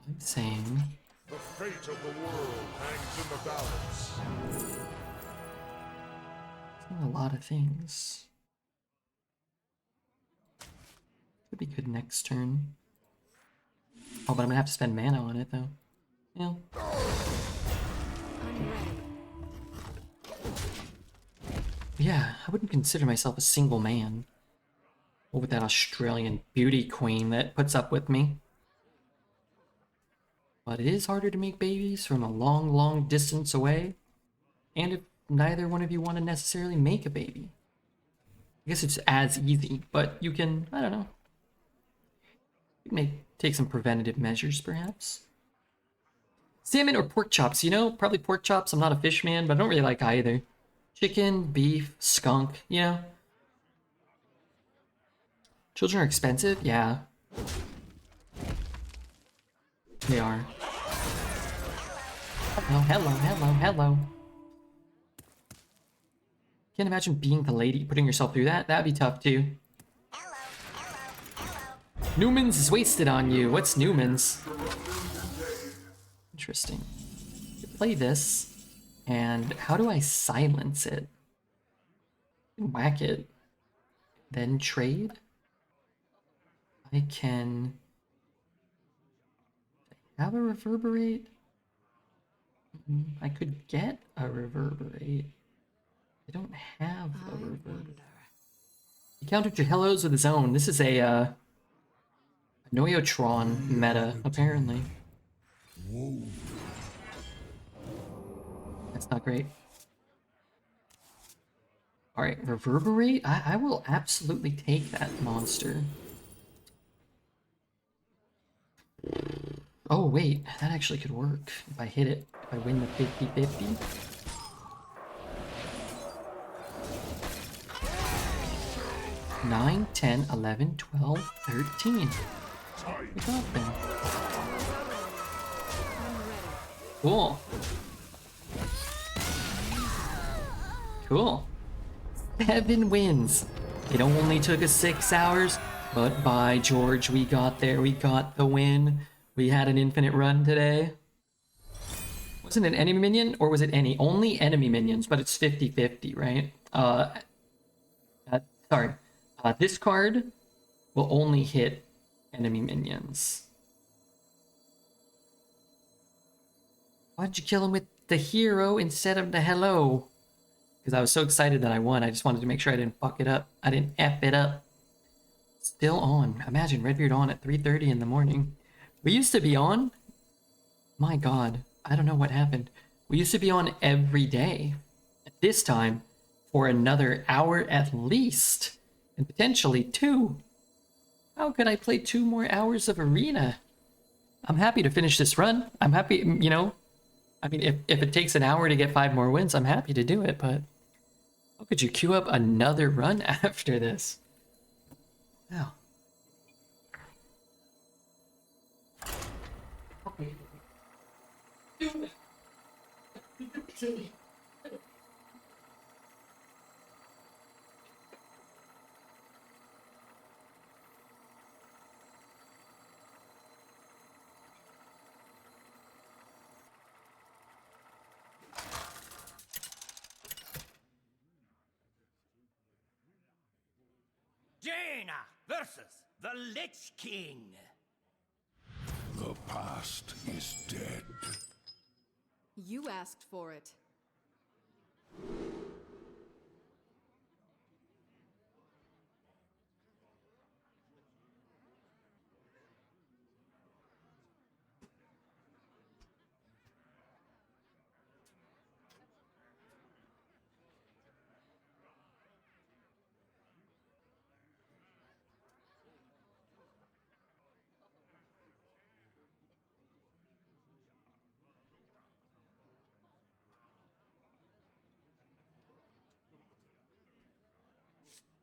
S1: I'm saying
S3: The fate of the world hangs in the balance.
S1: a lot of things. Could be good next turn. Oh, but I'm gonna have to spend mana on it though. Yeah. Yeah, I wouldn't consider myself a single man. Or with that Australian beauty queen that puts up with me. But it is harder to make babies from a long distance away. And if neither one of you want to necessarily make a baby. I guess it's as easy, but you can, I don't know. We may take some preventative measures, perhaps. Salmon or pork chops? You know, probably pork chops. I'm not a fish man, but I don't really like either. Chicken, beef, skunk, you know? Children are expensive? Yeah. They are. Hello, hello, hello, hello. Can't imagine being the lady, putting yourself through that. That'd be tough too. Newman's is wasted on you. What's Newman's? Interesting. Play this, and how do I silence it? Whack it, then trade. I can have a reverberate. I could get a reverberate. I don't have a reverberate. He countered your hellos with his own. This is a Noyotron meta, apparently. That's not great. Alright, reverberate? I will absolutely take that monster. Oh wait, that actually could work if I hit it. If I win the 50-50. Nine, 10, 11, 12, 13. We got them. Cool. Cool. 7 wins. It only took us 6 hours, but by George, we got there. We got the win. We had an infinite run today. Wasn't it enemy minion, or was it any? Only enemy minions, but it's 50-50, right? Sorry. This card will only hit enemy minions. Why'd you kill him with the hero instead of the hello? Because I was so excited that I won. I just wanted to make sure I didn't fuck it up. I didn't F it up. Still on. Imagine Redbeard on at 3:30 in the morning. We used to be on. My god. I don't know what happened. We used to be on every day. At this time, for another hour at least. And potentially 2. How could I play 2 more hours of Arena? I'm happy to finish this run. I'm happy, you know. I mean, if it takes an hour to get 5 more wins, I'm happy to do it, but how could you queue up another run after this? Wow. Okay.
S7: Jaina versus the Lich King.
S3: The past is dead.
S12: You asked for it.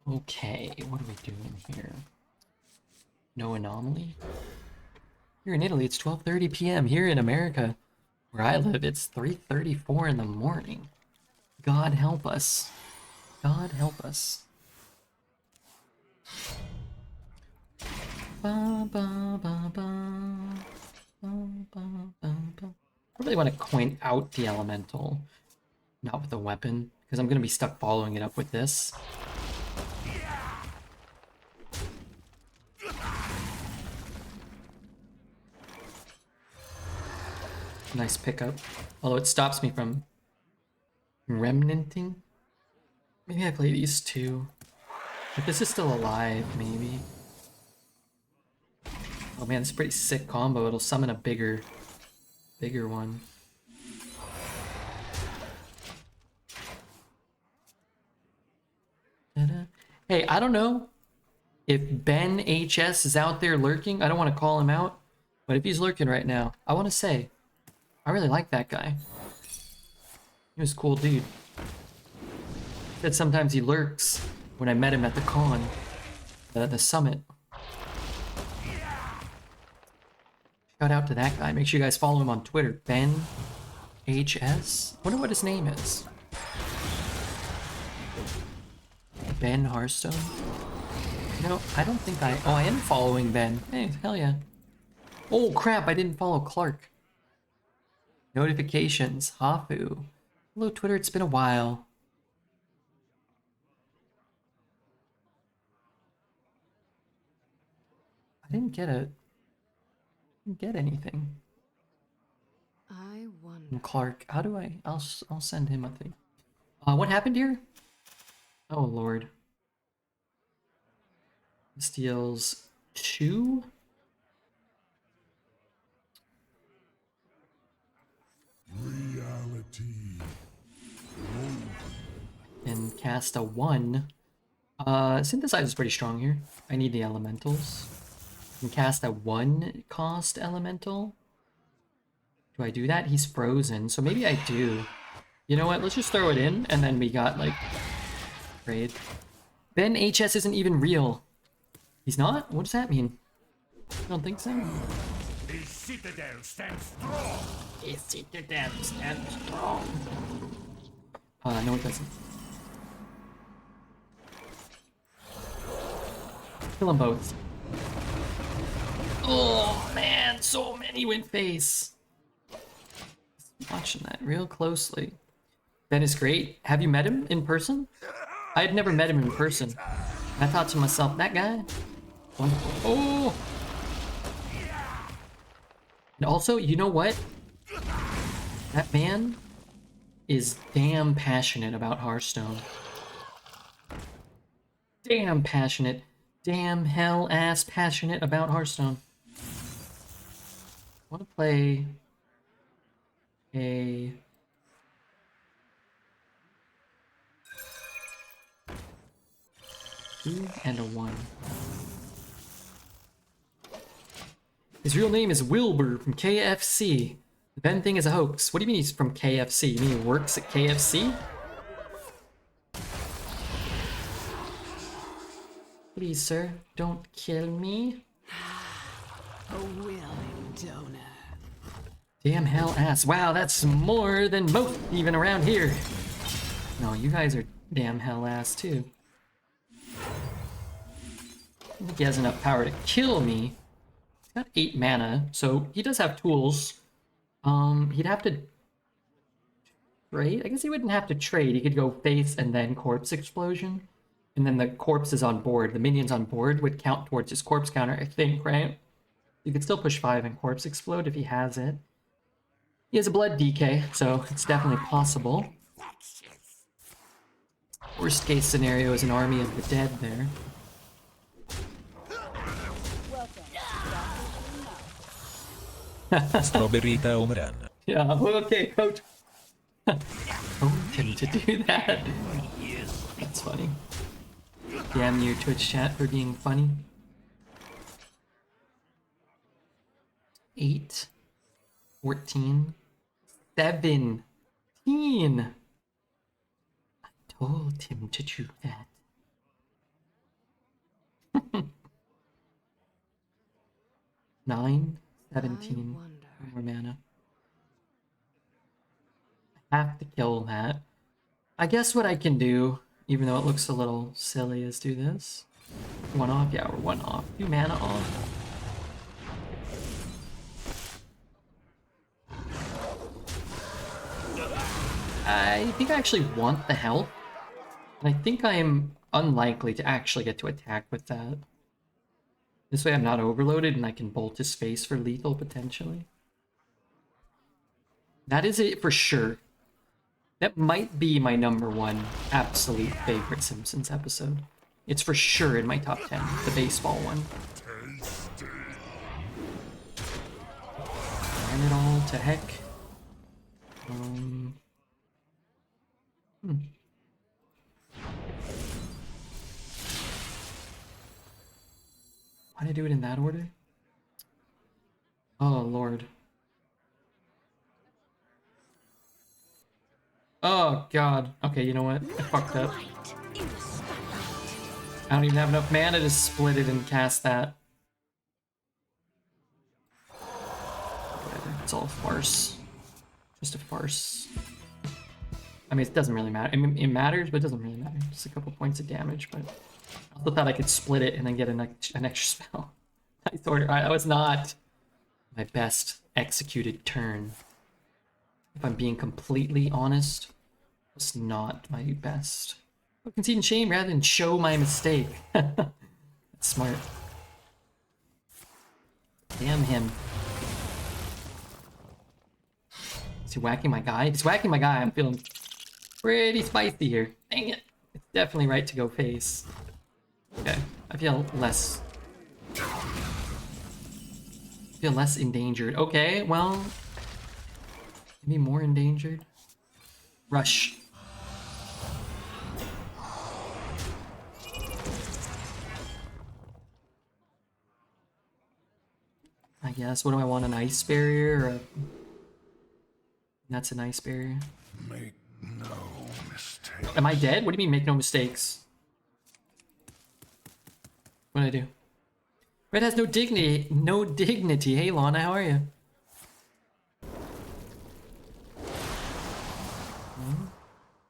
S1: Okay, what are we doing here? No anomaly? Here in Italy, it's 12:30 p.m. Here in America, where I live, it's 3:34 in the morning. God help us. God help us. Ba, ba, ba, ba. Ba, ba, ba, ba. I really want to coin out the elemental, not with a weapon, because I'm going to be stuck following it up with this. Nice pickup. Although it stops me from remnanting. Maybe I play these 2. If this is still alive, maybe. Oh man, it's a pretty sick combo. It'll summon a bigger one. Ta-da. Hey, I don't know If Ben HS is out there lurking, I don't want to call him out, but if he's lurking right now, I want to say, I really like that guy. He was a cool dude. Said sometimes he lurks when I met him at the con, the summit. Shout out to that guy. Make sure you guys follow him on Twitter. Ben HS? Wonder what his name is. Ben Hearthstone? No, I don't think I... Oh, I am following Ben. Hey, hell yeah. Oh, crap, I didn't follow Clark. Notifications. Hafu. Hello, Twitter. It's been a while. I didn't get it. Didn't get anything.
S12: I wonder.
S1: From Clark. How do I... I'll send him a thing. What happened here? Oh, Lord. This deals 2?
S3: Reality.
S1: And cast a 1. Synthesize is pretty strong here. I need the elementals. And cast a 1 cost elemental. Do I do that? He's frozen, so maybe I do. You know what? Let's just throw it in, and then we got, like, trade. Ben HS isn't even real. He's not? What does that mean? I don't think so.
S3: The citadel stands strong.
S1: The citadel stands strong. No, it doesn't. Kill them both. Oh, man, so many went face. Watching that real closely. Ben is great. Have you met him in person? I had never met him in person. I thought to myself, that guy? Wonderful. Oh! And also, you know what? That man is damn passionate about Hearthstone. Damn passionate. Damn hell-ass passionate about Hearthstone. I want to play a... Two and a 1. His real name is Wilbur from KFC. The Ben thing is a hoax. What do you mean he's from KFC? You mean he works at KFC? Please, sir, don't kill me.
S7: A willing donor.
S1: Damn hell ass. Wow, that's more than most even around here. No, you guys are damn hell ass too. I don't think he has enough power to kill me. He's got 8 mana, so he does have tools. He'd have to trade. I guess he wouldn't have to trade. He could go face and then corpse explosion. And then the corpse is on board. The minions on board would count towards his corpse counter, I think, right? You could still push 5 and corpse explode if he has it. He has a blood DK, so it's definitely possible. Worst case scenario is an army of the dead there.
S9: Strawberryta home run.
S1: Yeah, okay, coach. Told him to do that. That's funny. Damn you, Twitch chat, for being funny. 8, 14, 17. I told him to do that. 9, 17. More mana. I have to kill that. I guess what I can do, even though it looks a little silly, is do this. 1 off? Yeah, we're 1 off. 2 mana off. I think I actually want the health. And I think I am unlikely to actually get to attack with that. This way I'm not overloaded and I can bolt his face for lethal potentially. That is it for sure. That might be my #1 absolute favorite Simpsons episode. It's for sure in my top 10, the baseball one. Burn it all to heck. Why did I do it in that order? Oh, Lord. Oh, God. Okay, you know what? I fucked up. I don't even have enough mana to split it and cast that. Whatever. It's all a farce. Just a farce. I mean, it doesn't really matter. I mean, it matters, but it doesn't really matter. Just a couple points of damage, but I also thought I could split it and then get an extra spell. Nice order. That was not my best executed turn. If I'm being completely honest, it was not my best. I concede in shame rather than show my mistake. That's smart. Damn him. Is he whacking my guy? If he's whacking my guy, I'm feeling pretty spicy here. Dang it. It's definitely right to go face. Okay. I feel less endangered. Okay, well, maybe more endangered. Rush. I guess. What do I want? An ice barrier or a... That's an ice barrier.
S3: Make no mistake.
S1: Am I dead? What do you mean make no mistakes? What did I do? Red has no dignity. No dignity. Hey, Lana, how are you?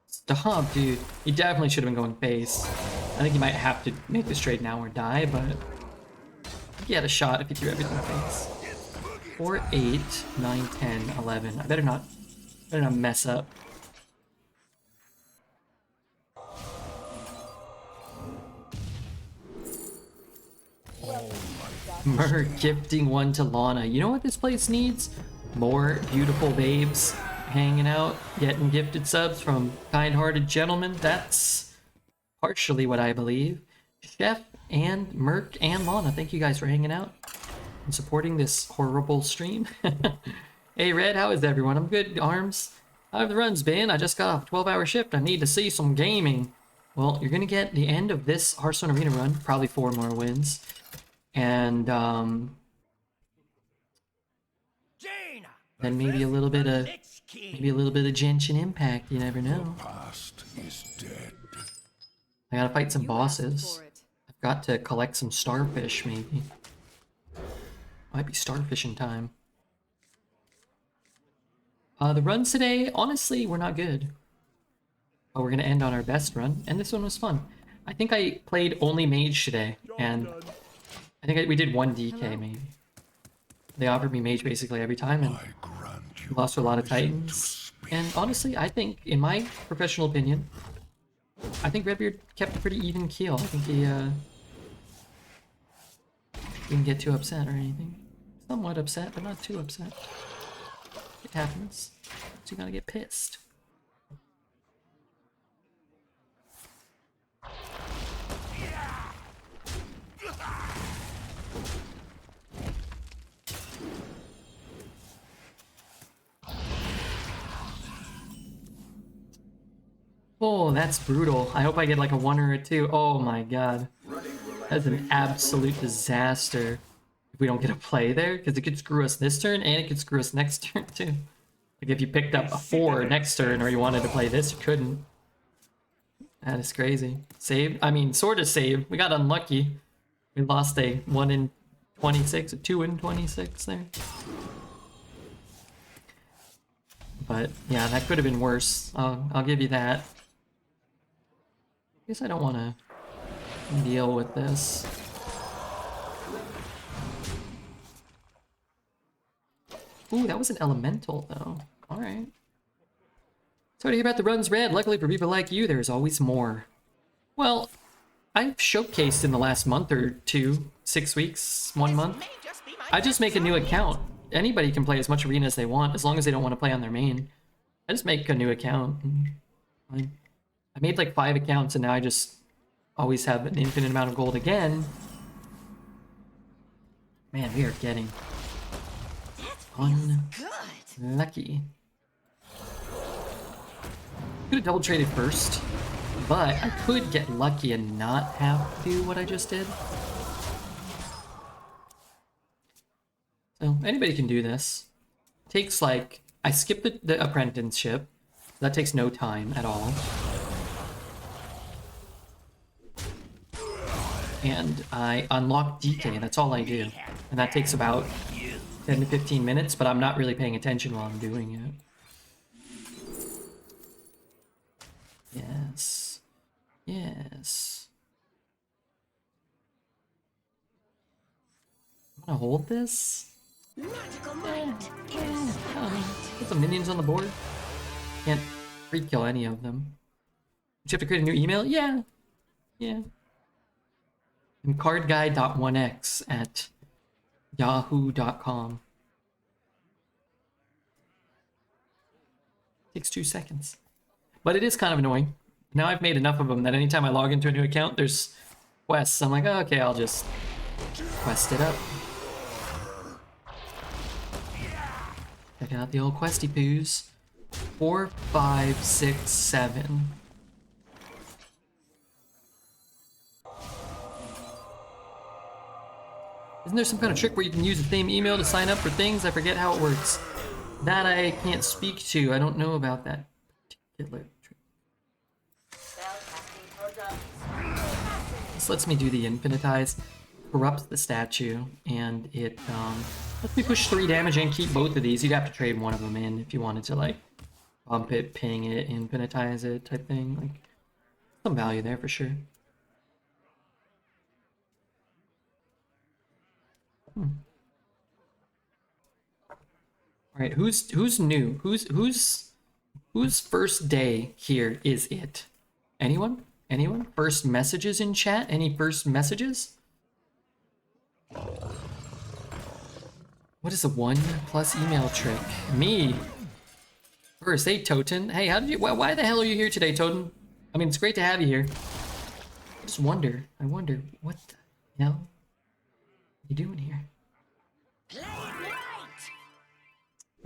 S1: Stop, dude. You definitely should have been going face. I think you might have to make this trade now or die, but he had a shot if you threw everything face. 4, 8, 9, 10, 11. I better not mess up. Mer gifting one to Lana. You know what this place needs? More beautiful babes hanging out, getting gifted subs from kind-hearted gentlemen. That's partially what I believe. Chef and Merc and Lana, thank you guys for hanging out and supporting this horrible stream. Hey Red, how is everyone? I'm good, Arms. How have the runs been? I just got off a 12-hour shift. I need to see some gaming. Well, you're gonna get the end of this Hearthstone Arena run, probably 4 more wins. And then maybe a little bit of Genshin Impact. You never know.
S3: Past is dead.
S1: I gotta fight some bosses. I've got to collect some starfish, maybe. Might be starfishing time. The runs today, honestly, were not good. But we're gonna end on our best run, and this one was fun. I think I played only Mage today, and I think we did 1 DK maybe. They offered me Mage basically every time, and we lost to a lot of Titans. And honestly, I think, in my professional opinion, I think Redbeard kept a pretty even keel. I think he didn't get too upset or anything. Somewhat upset, but not too upset. It happens. So you gotta get pissed. Oh, that's brutal. I hope I get like a 1 or a 2. Oh my god. That's an absolute disaster if we don't get a play there, because it could screw us this turn and it could screw us next turn too. Like if you picked up a 4 next turn or you wanted to play this, you couldn't. That is crazy. Saved? I mean, sort of saved. We got unlucky. We lost a 1 in 26, a 2 in 26 there. But yeah, that could have been worse. I'll give you that. I guess I don't want to deal with this. Ooh, that was an elemental though. Alright. Sorry to hear about the runs, Red. Luckily for people like you, there's always more. Well, I've showcased in the last month or 2, 6 weeks, 1 month. I just make a new account. Anybody can play as much arena as they want, as long as they don't want to play on their main. I just make a new account. I made like 5 accounts and now I just always have an infinite amount of gold again. Man, we are getting unlucky. Could have double traded first, but I could get lucky and not have to do what I just did. Anybody can do this. Takes like, I skipped the apprenticeship. That takes no time at all. And I unlock DK, that's all I do. And that takes about 10 to 15 minutes, but I'm not really paying attention while I'm doing it. Yes. Yes. I'm gonna hold this.
S5: Magical might is
S1: Put some minions on the board. Can't free kill any of them. Do you have to create a new email? Yeah. Yeah. And cardguy.1x at yahoo.com. Takes 2 seconds. But it is kind of annoying. Now I've made enough of them that anytime I log into a new account, there's quests. I'm like, oh, okay, I'll just quest it up. Check out the old questy poos. 4, 5, 6, 7. Isn't there some kind of trick where you can use the same email to sign up for things? I forget how it works. That I can't speak to. I don't know about that particular trick. This lets me do the infinitize. Corrupts the statue, and it lets me push 3 damage and keep both of these. You'd have to trade one of them in if you wanted to, like, bump it, ping it, infinitize it type thing. Like, some value there for sure. All right, who's new? Whose first day here is it? Anyone? Anyone? First messages in chat? Any first messages? What is a 1+ email trick? Me. First, hey Toten. Hey, how did you? Why the hell are you here today, Toten? I mean, it's great to have you here. I just wonder. I wonder what the hell are you doing here?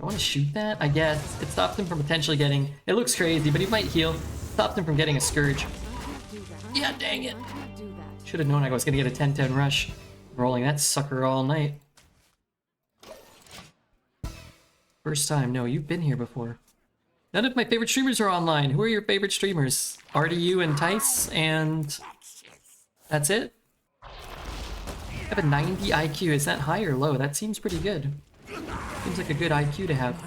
S1: I want to shoot that, I guess. It stops him from potentially getting... It looks crazy, but he might heal. Stops him from getting a Scourge. Yeah, dang it. Should have known I was going to get a 10-10 rush. Rolling that sucker all night. First time. No, you've been here before. None of my favorite streamers are online. Who are your favorite streamers? RDU and Tice, and... That's it? I have a 90 IQ. Is that high or low? That seems pretty good. Seems like a good IQ to have.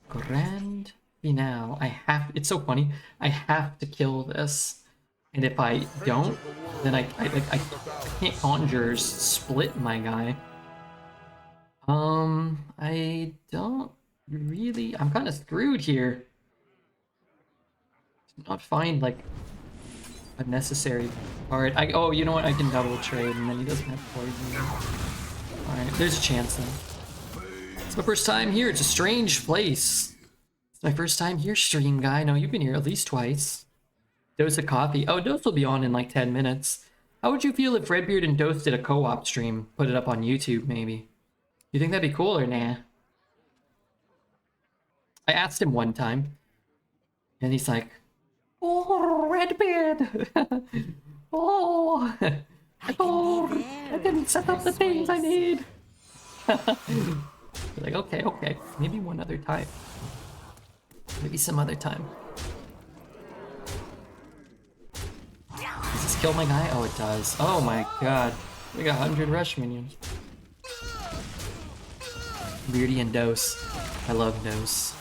S1: Grand finale. It's so funny. I have to kill this. And if I don't, then I can't conjures split my guy. I don't really... I'm kind of screwed here. Did not find, like, a necessary card. Oh, you know what? I can double trade, and then he doesn't have poison. Alright, there's a chance then. It's my first time here. It's a strange place. It's my first time here, stream guy. No, you've been here at least twice. Dose of coffee. Oh, Dose will be on in like 10 minutes. How would you feel if Redbeard and Dose did a co-op stream? Put it up on YouTube, maybe. You think that'd be cool or nah? I asked him one time, and he's like, "Oh, Redbeard! Oh, I didn't set up the things I need." Like, okay, maybe one other time. Maybe some other time. Does this kill my guy? Oh, it does. Oh my god. We got 100 rush minions. Beardy and Dose. I love Dose.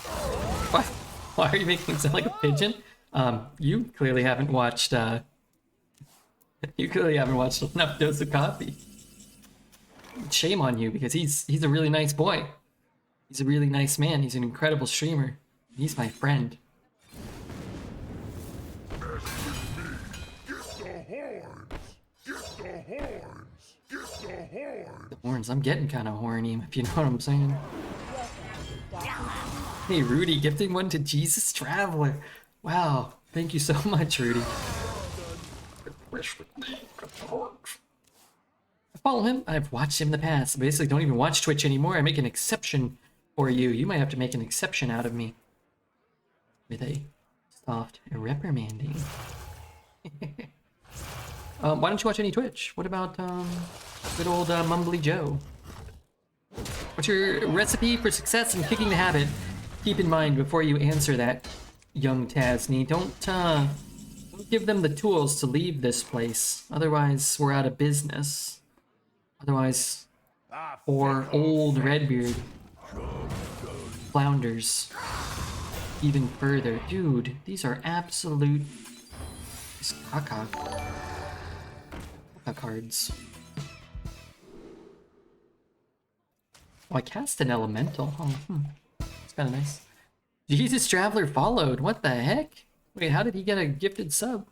S1: Why are you making it sound like a pigeon? You clearly haven't watched, enough Dose of Coffee. Shame on you, because he's a really nice boy. He's a really nice man. He's an incredible streamer. He's my friend. The horns. I'm getting kind of horny, if you know what I'm saying. Hey, Rudy, gifting one to Jesus Traveler. Wow, thank you so much, Rudy. I follow him. I've watched him in the past. I basically don't even watch Twitch anymore. I make an exception for you. You might have to make an exception out of me. With a soft reprimanding. Why don't you watch any Twitch? What about good old Mumbly Joe? What's your recipe for success in kicking the habit? Keep in mind before you answer that, young Tasney, don't give them the tools to leave this place. Otherwise, we're out of business. Otherwise, or old Redbeard flounders even further. Dude, these are absolute caca cards. Oh, I cast an elemental. Oh, it's kind of nice. Jesus Traveler followed. What the heck? Wait, how did he get a gifted sub?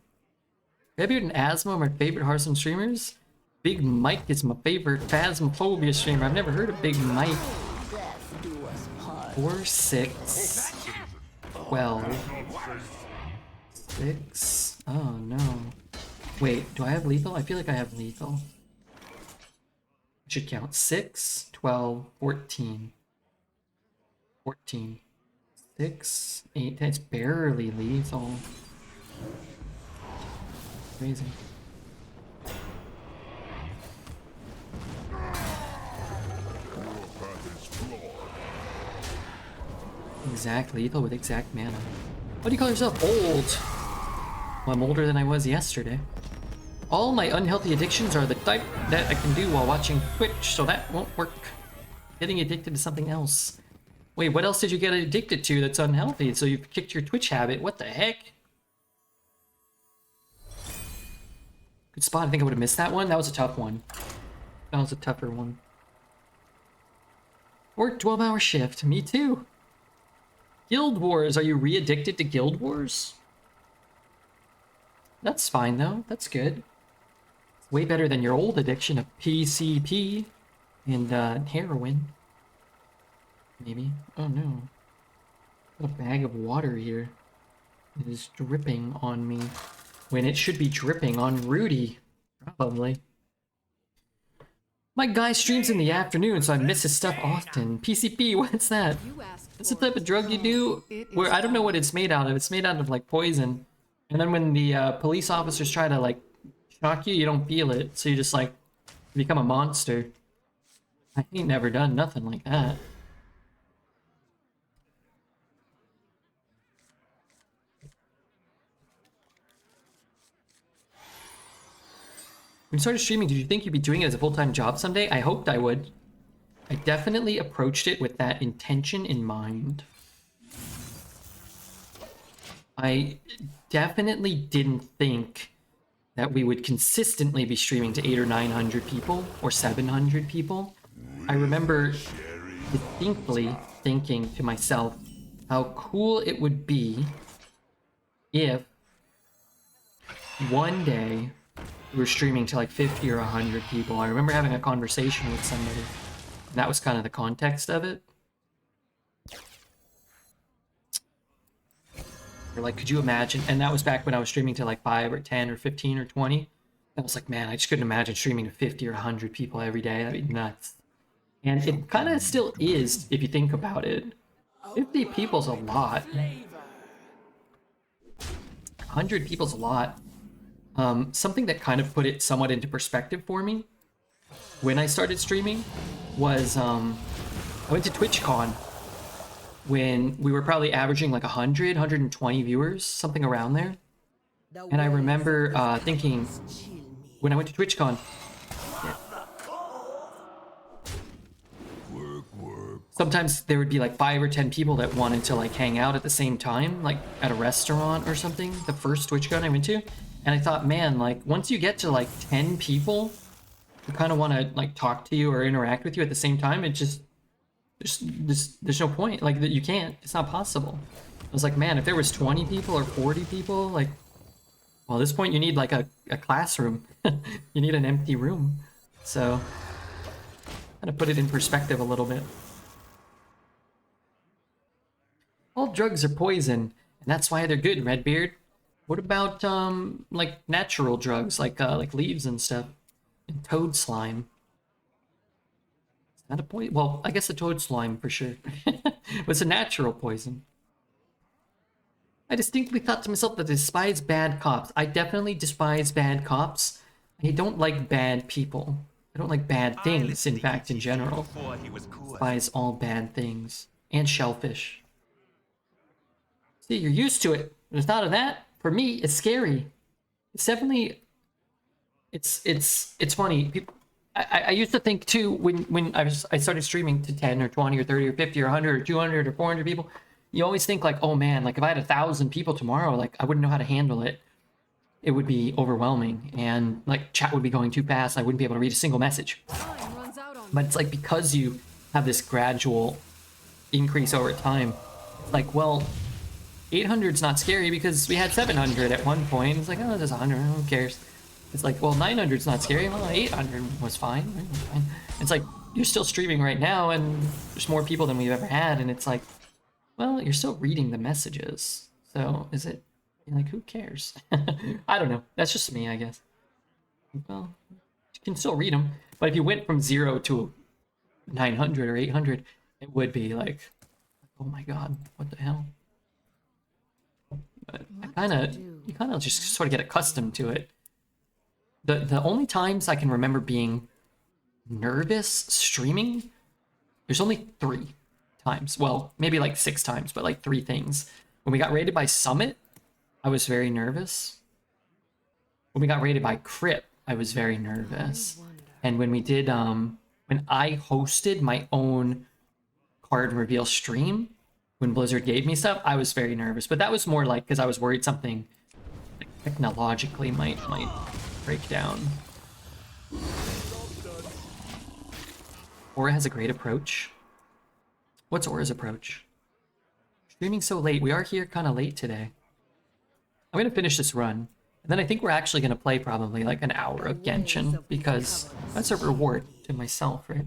S1: Redbeard and Asthma are my favorite Hearthstone streamers. Big Mike is my favorite Phasmophobia streamer. I've never heard of Big Mike. 4, 6, 12, 6. Oh no. Wait, do I have lethal? I feel like I have lethal. I should count 6, 12, 14. 14. 6, 8. That's barely lethal. Crazy. Exact lethal with exact mana. What do you call yourself? Old. Well, I'm older than I was yesterday. All my unhealthy addictions are the type that I can do while watching Twitch, so that won't work. Getting addicted to something else. Wait, what else did you get addicted to that's unhealthy? So you've kicked your Twitch habit. What the heck? Good spot. I think I would have missed that one. That was a tough one. That was a tougher one. Work 12-hour shift. Me too. Guild Wars. Are you re-addicted to Guild Wars? That's fine though. That's good. It's way better than your old addiction of PCP and heroin. Maybe. Oh no. Got a bag of water here. It is dripping on me when it should be dripping on Rudy. Probably. My guy streams in the afternoon, so I miss his stuff often. PCP, what's that? That's the type of drug you do where I don't know what it's made out of. It's made out of like poison. And then when the police officers try to like shock you, you don't feel it. So you just like become a monster. I ain't never done nothing like that. When you started streaming, did you think you'd be doing it as a full-time job someday? I hoped I would. I definitely approached it with that intention in mind. I definitely didn't think that we would consistently be streaming to 800 or 900 people or 700 people. I remember distinctly thinking to myself how cool it would be if one day we were streaming to like 50 or 100 people. I remember having a conversation with somebody. And that was kind of the context of it. Or like, could you imagine? And that was back when I was streaming to like 5 or 10 or 15 or 20. I was like, man, I just couldn't imagine streaming to 50 or 100 people every day. That'd be nuts. And it kind of still is, if you think about it. 50 people's a lot. 100 people's a lot. Something that kind of put it somewhat into perspective for me when I started streaming was I went to TwitchCon when we were probably averaging like 100, 120 viewers, something around there. And I remember thinking when I went to TwitchCon, sometimes there would be like 5 or 10 people that wanted to like hang out at the same time, like at a restaurant or something, the first TwitchCon I went to. And I thought, man, like once you get to like 10 people who kind of want to like talk to you or interact with you at the same time, it just there's no point. Like that you can't. It's not possible. I was like, man, if there was 20 people or 40 people, like, well, at this point you need like a classroom. You need an empty room. So kind of put it in perspective a little bit. All drugs are poison, and that's why they're good, Redbeard. What about like natural drugs, like leaves and stuff, and toad slime? Is that a poison? Well, I guess the toad slime for sure. Was a natural poison. I distinctly thought to myself that I despise bad cops. I definitely despise bad cops, I don't like bad people. I don't like bad things, in fact, in general.
S11: Before he was cool.
S1: Despise all bad things. And shellfish. See, you're used to it. There's not of that. For me, it's scary. It's definitely... It's funny. People, I used to think, too, when I started streaming to 10 or 20 or 30 or 50 or 100 or 200 or 400 people, you always think, like, oh, man, like, if I had 1,000 people tomorrow, like, I wouldn't know how to handle it. It would be overwhelming, and like chat would be going too fast. I wouldn't be able to read a single message. But it's like, because you have this gradual increase over time, it's like, well, 800's not scary because we had 700 at one point. It's like, oh, there's 100, who cares? It's like, well, 900's not scary. Well, 800 was fine. It was fine. It's like, you're still streaming right now, and there's more people than we've ever had, and it's like, well, you're still reading the messages. So is it? Like, who cares? I don't know. That's just me, I guess. Well, you can still read them. But if you went from 0 to 900 or 800, it would be like, oh my god, what the hell? But you kind of just sort of get accustomed to it. The only times I can remember being nervous streaming, there's only 3 times. Well, maybe like 6 times, but like 3 things. When we got raided by Summit, I was very nervous. When we got raided by Crypt, I was very nervous. And when we did, when I hosted my own card reveal stream, when Blizzard gave me stuff, I was very nervous. But that was more like because I was worried something technologically might break down. Aura has a great approach. What's Aura's approach? Streaming so late. We are here kind of late today. I'm going to finish this run, and then I think we're actually going to play probably like an hour of Genshin, because that's a reward to myself, right?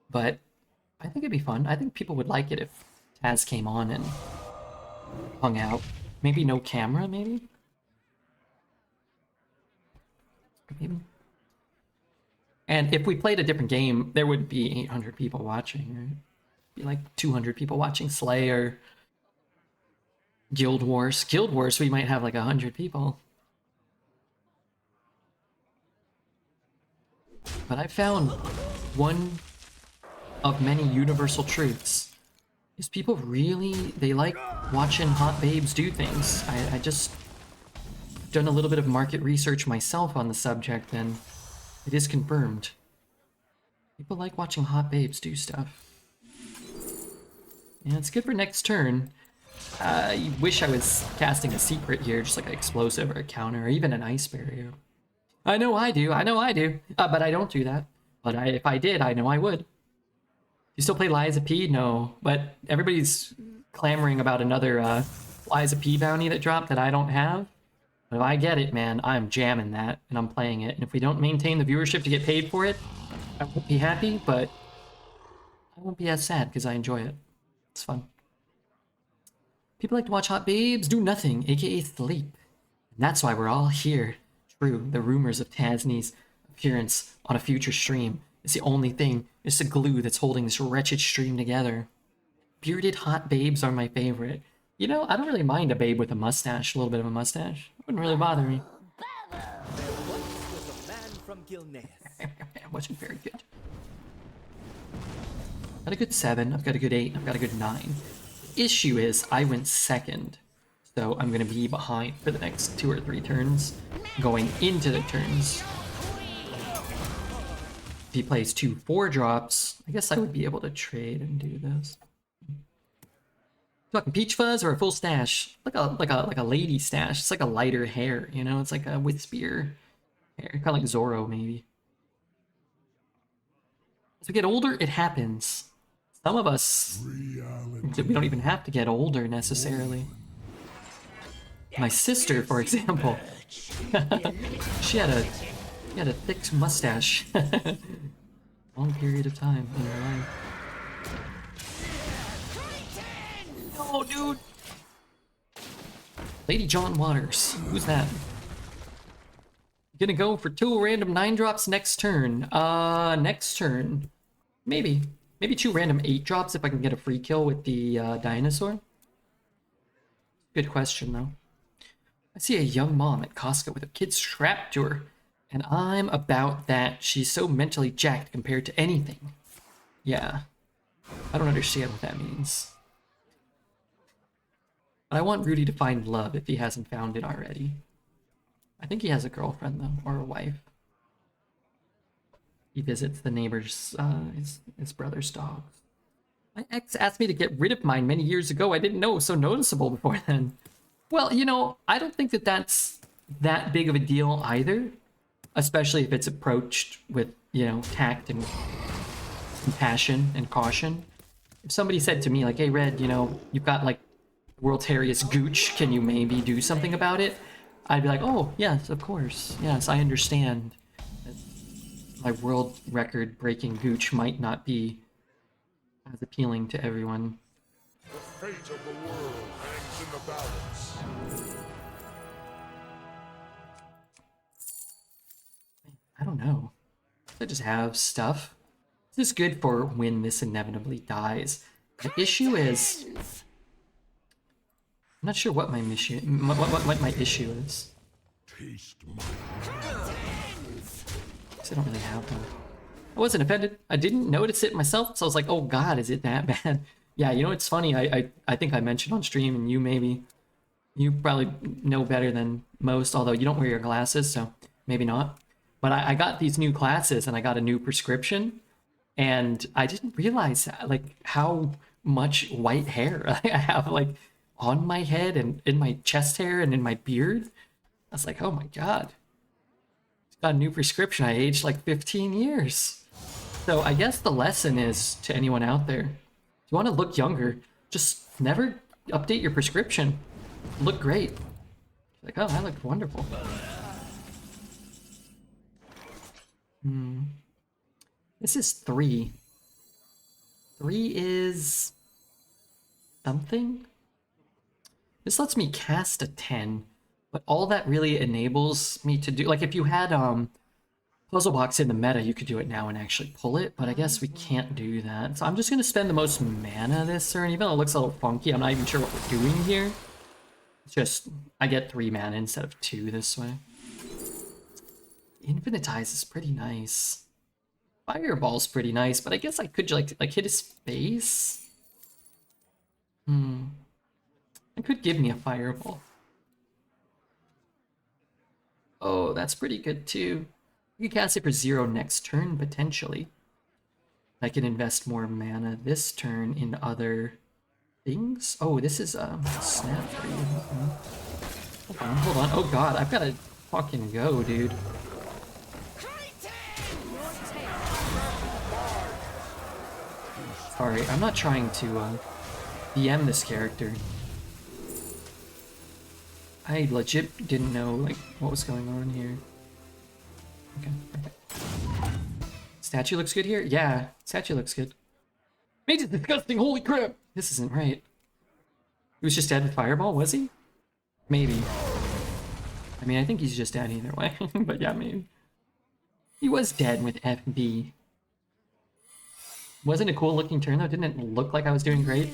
S1: But I think it'd be fun. I think people would like it if Taz came on and hung out. Maybe no camera, maybe? Maybe. And if we played a different game, there would be 800 people watching, right? Be like 200 people watching Slay or Guild Wars. Guild Wars, we might have like 100 people. But I found one of many universal truths is people really, they like watching hot babes do things. I just done a little bit of market research myself on the subject, and it is confirmed. People like watching hot babes do stuff. Yeah, it's good for next turn. I wish I was casting a secret here, just like an explosive or a counter, or even an ice barrier. I know I do, but I don't do that. But if I did, I know I would. You still play Liza P? No, but everybody's clamoring about another Liza P bounty that dropped that I don't have. But if I get it, man, I'm jamming that, and I'm playing it. And if we don't maintain the viewership to get paid for it, I won't be happy, but I won't be as sad because I enjoy it. It's fun. People like to watch hot babes do nothing, aka sleep. And that's why we're all here. True, the rumors of Tasney's appearance on a future stream is the only thing, it's the glue that's holding this wretched stream together. Bearded hot babes are my favorite. You know, I don't really mind a babe with a mustache, a little bit of a mustache. It wouldn't really bother me.
S6: There once was a man from Gilneas.
S1: It wasn't very good. Got a good 7, I've got a good 8, I've got a good 9. The issue is I went second, so I'm gonna be behind for the next 2 or 3 turns, going into the turns. If he plays 2 4-drops, I guess I would be able to trade and do this. Talking peach fuzz or a full stash? Like a lady stash. It's like a lighter hair, you know? It's like a wispier hair, kind of like Zoro maybe. As we get older, it happens. Some of us, we don't even have to get older necessarily. My sister, for example, she had a thick mustache. Long period of time in her life. No, dude! Lady John Waters. Who's that? Gonna go for 2 random 9-drops next turn. Next turn. Maybe 2 random 8-drops if I can get a free kill with the dinosaur. Good question, though. I see a young mom at Costco with her kids strapped to her, and I'm about that. She's so mentally jacked compared to anything. Yeah, I don't understand what that means. But I want Rudy to find love if he hasn't found it already. I think he has a girlfriend, though, or a wife. He visits the neighbor's, his brother's dogs. My ex asked me to get rid of mine many years ago. I didn't know it was so noticeable before then. Well, you know, I don't think that that's that big of a deal either. Especially if it's approached with, you know, tact and compassion and caution. If somebody said to me, like, hey, Red, you know, you've got, like, world's hairiest gooch, can you maybe do something about it? I'd be like, oh, yes, of course. Yes, I understand. My world record breaking gooch might not be as appealing to everyone.
S3: The fate of the world hangs in the balance.
S1: I don't know. I just have stuff. This is good for when this inevitably dies. The issue is, I'm not sure what my issue, what my issue is.
S3: Taste
S1: I don't really have one. I wasn't offended. I didn't notice it myself, so I was like, oh god, is it that bad? Yeah, you know, it's funny. I think I mentioned on stream, and you probably know better than most, although you don't wear your glasses, so maybe not. But I got these new glasses, and I got a new prescription, and I didn't realize, like, how much white hair I have, like, on my head, and in my chest hair, and in my beard. I was like, oh my god. Got a new prescription. I aged like 15 years. So I guess the lesson is to anyone out there, if you want to look younger, just never update your prescription. Look great. Like, oh, I look wonderful. This is 3. 3 is something? This lets me cast a 10. But all that really enables me to do, like, if you had Puzzle Box in the meta, you could do it now and actually pull it, but I guess we can't do that. So I'm just going to spend the most mana this turn, even though it looks a little funky. I'm not even sure what we're doing here. It's just, I get 3 mana instead of 2 this way. Infinitize is pretty nice. Fireball's pretty nice, but I guess I could, like hit his face? It could give me a fireball. Oh, that's pretty good too. You can cast it for 0 next turn, potentially. I can invest more mana this turn in other things. Oh, this is a snap for you. Hold on. Oh god, I've gotta fucking go, dude. Sorry, I'm not trying to DM this character. I legit didn't know, like, what was going on here. Okay. Statue looks good here? Yeah, statue looks good. Mage is disgusting, holy crap! This isn't right. He was just dead with Fireball, was he? Maybe. I mean, I think he's just dead either way, but yeah, maybe. He was dead with FB. Wasn't a cool looking turn though? Didn't it look like I was doing great?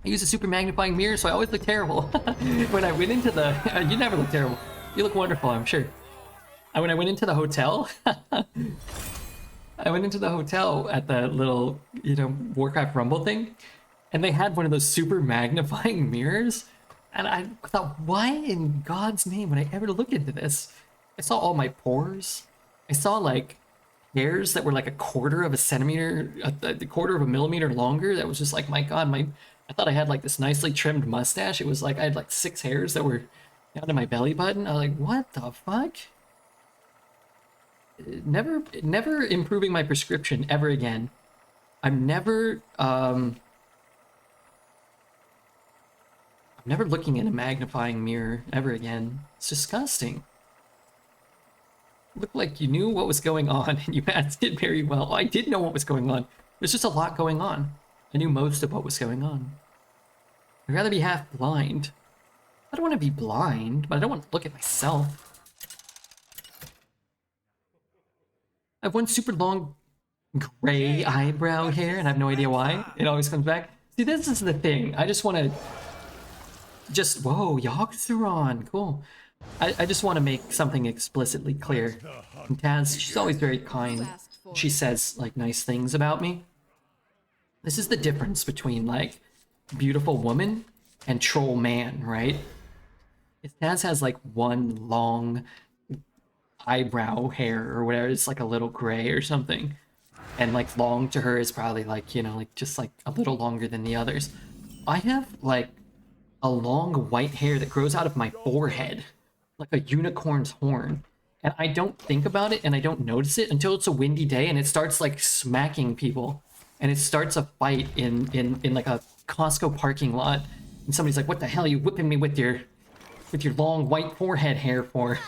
S1: I use a super magnifying mirror, so I always look terrible. When I went into the... you never look terrible. You look wonderful, I'm sure. When I went into the hotel... I went into the hotel at the little, you know, Warcraft Rumble thing, and they had one of those super magnifying mirrors, and I thought, why in God's name would I ever look into this? I saw all my pores. I saw, like, hairs that were like a quarter of a centimeter, a quarter of a millimeter longer. That was just like, my God, I thought I had like this nicely trimmed mustache. It was like I had like 6 hairs that were down to my belly button. I was like, what the fuck? Never improving my prescription ever again. I'm never looking in a magnifying mirror ever again. It's disgusting. Looked like you knew what was going on and you masked it very well. I did know what was going on. There's just a lot going on. I knew most of what was going on. I'd rather be half blind. I don't want to be blind, but I don't want to look at myself. I have one super long gray eyebrow hair and I have no idea why. It always comes back. See, this is the thing. I just want to just whoa, Yogg-Saron, cool. I just want to make something explicitly clear. And Taz, she's always very kind. She says like nice things about me. This is the difference between like beautiful woman and troll man, right? If Taz has like one long eyebrow hair or whatever, it's like a little gray or something. And like long to her is probably like, you know, like just like a little longer than the others. I have like a long white hair that grows out of my forehead, like a unicorn's horn. And I don't think about it and I don't notice it until it's a windy day and it starts like smacking people. And it starts a fight in like a Costco parking lot. And somebody's like, what the hell are you whipping me with your long white forehead hair for?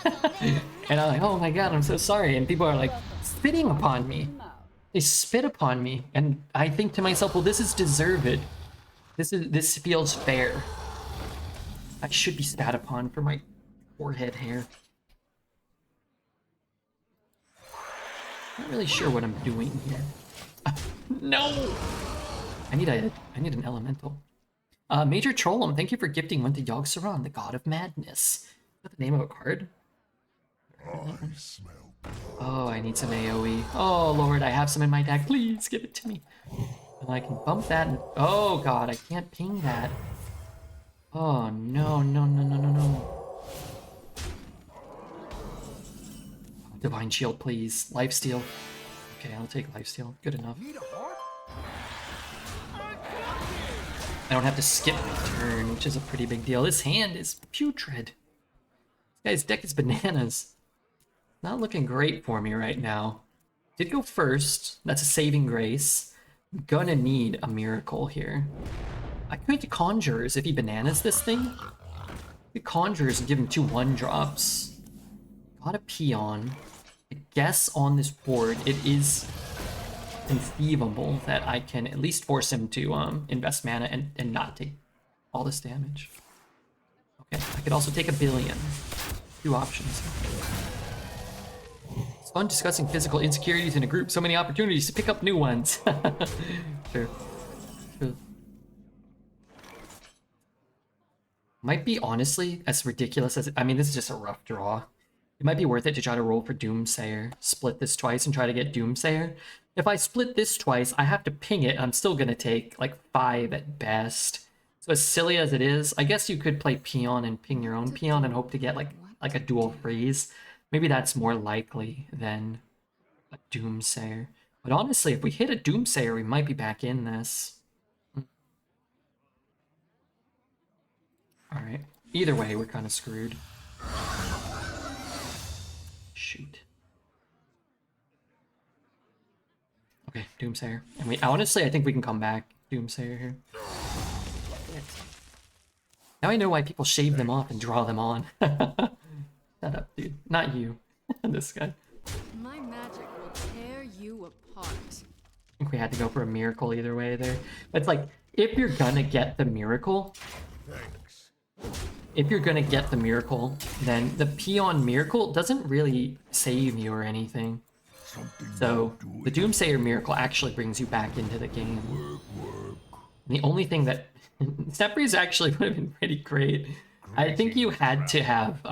S1: And I'm like, oh my god, I'm so sorry. And people are like spitting upon me. They spit upon me. And I think to myself, well, this is deserved. This feels fair. I should be spat upon for my forehead hair. Not really sure what I'm doing here. No! I need an elemental. Major Trollum, thank you for gifting one to Yogg-Saron, the god of madness. Is that the name of a card? Oh, I need some AoE. Oh lord, I have some in my deck. Please give it to me. And I can bump that and... Oh god, I can't ping that. Oh no, no, no, no, no, no. Divine Shield, please. Lifesteal. Okay, I'll take Lifesteal. Good enough. I don't have to skip my turn, which is a pretty big deal. This hand is putrid. This guy's deck is bananas. Not looking great for me right now. Did go first. That's a saving grace. I'm gonna need a miracle here. I could Conjures if he bananas this thing. The Conjures and give him 2 1-drops. Got a Peon. I guess on this board it is conceivable that I can at least force him to invest mana and not take all this damage. Okay, I could also take a billion. 2 options. It's fun discussing physical insecurities in a group. So many opportunities to pick up new ones. Sure. Sure. Might be honestly as ridiculous as I mean, this is just a rough draw. It might be worth it to try to roll for Doomsayer. Split this twice and try to get Doomsayer. If I split this twice, I have to ping it. I'm still gonna take like 5 at best. So as silly as it is, I guess you could play Peon and ping your own Peon and hope to get like a dual freeze. Maybe that's more likely than a Doomsayer. But honestly, if we hit a Doomsayer, we might be back in this. Alright. Either way, we're kind of screwed. Shoot. Okay, Doomsayer. And we honestly, I think we can come back. Doomsayer here. Now I know why people shave them off and draw them on. Shut up, dude. Not you. This guy.
S12: My magic will tear you apart.
S1: I think we had to go for a miracle either way there. It's like, if you're gonna get the miracle, then the Peon miracle doesn't really save you or anything. So the Doomsayer miracle actually brings you back into the game. And the only thing that Step Freeze actually would have been pretty great. I think you had to have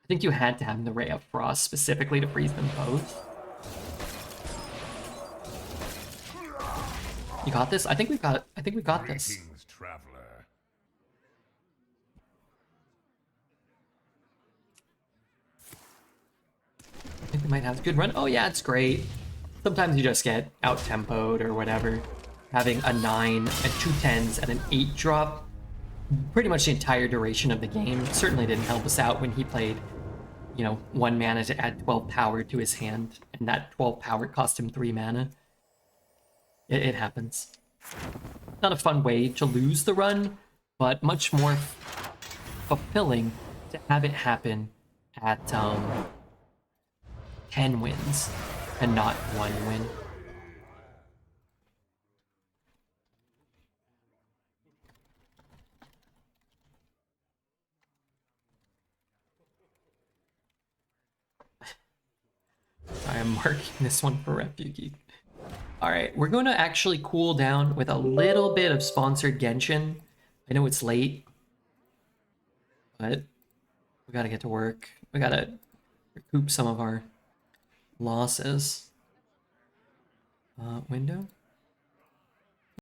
S1: the Ray of Frost specifically to freeze them both. You got this? I think we got this. I think we might have a good run. Oh yeah, it's great. Sometimes you just get out-tempoed or whatever. Having a 9 and 2 10s and an 8 drop pretty much the entire duration of the game certainly didn't help us out when he played, you know, 1 mana to add 12 power to his hand, and that 12 power cost him 3 mana. It happens. Not a fun way to lose the run, but much more fulfilling to have it happen at 10 wins and not 1 win. I am marking this one for Refuge. Alright, we're going to actually cool down with a little bit of sponsored Genshin. I know it's late, but we gotta get to work. We gotta recoup some of our losses. Window?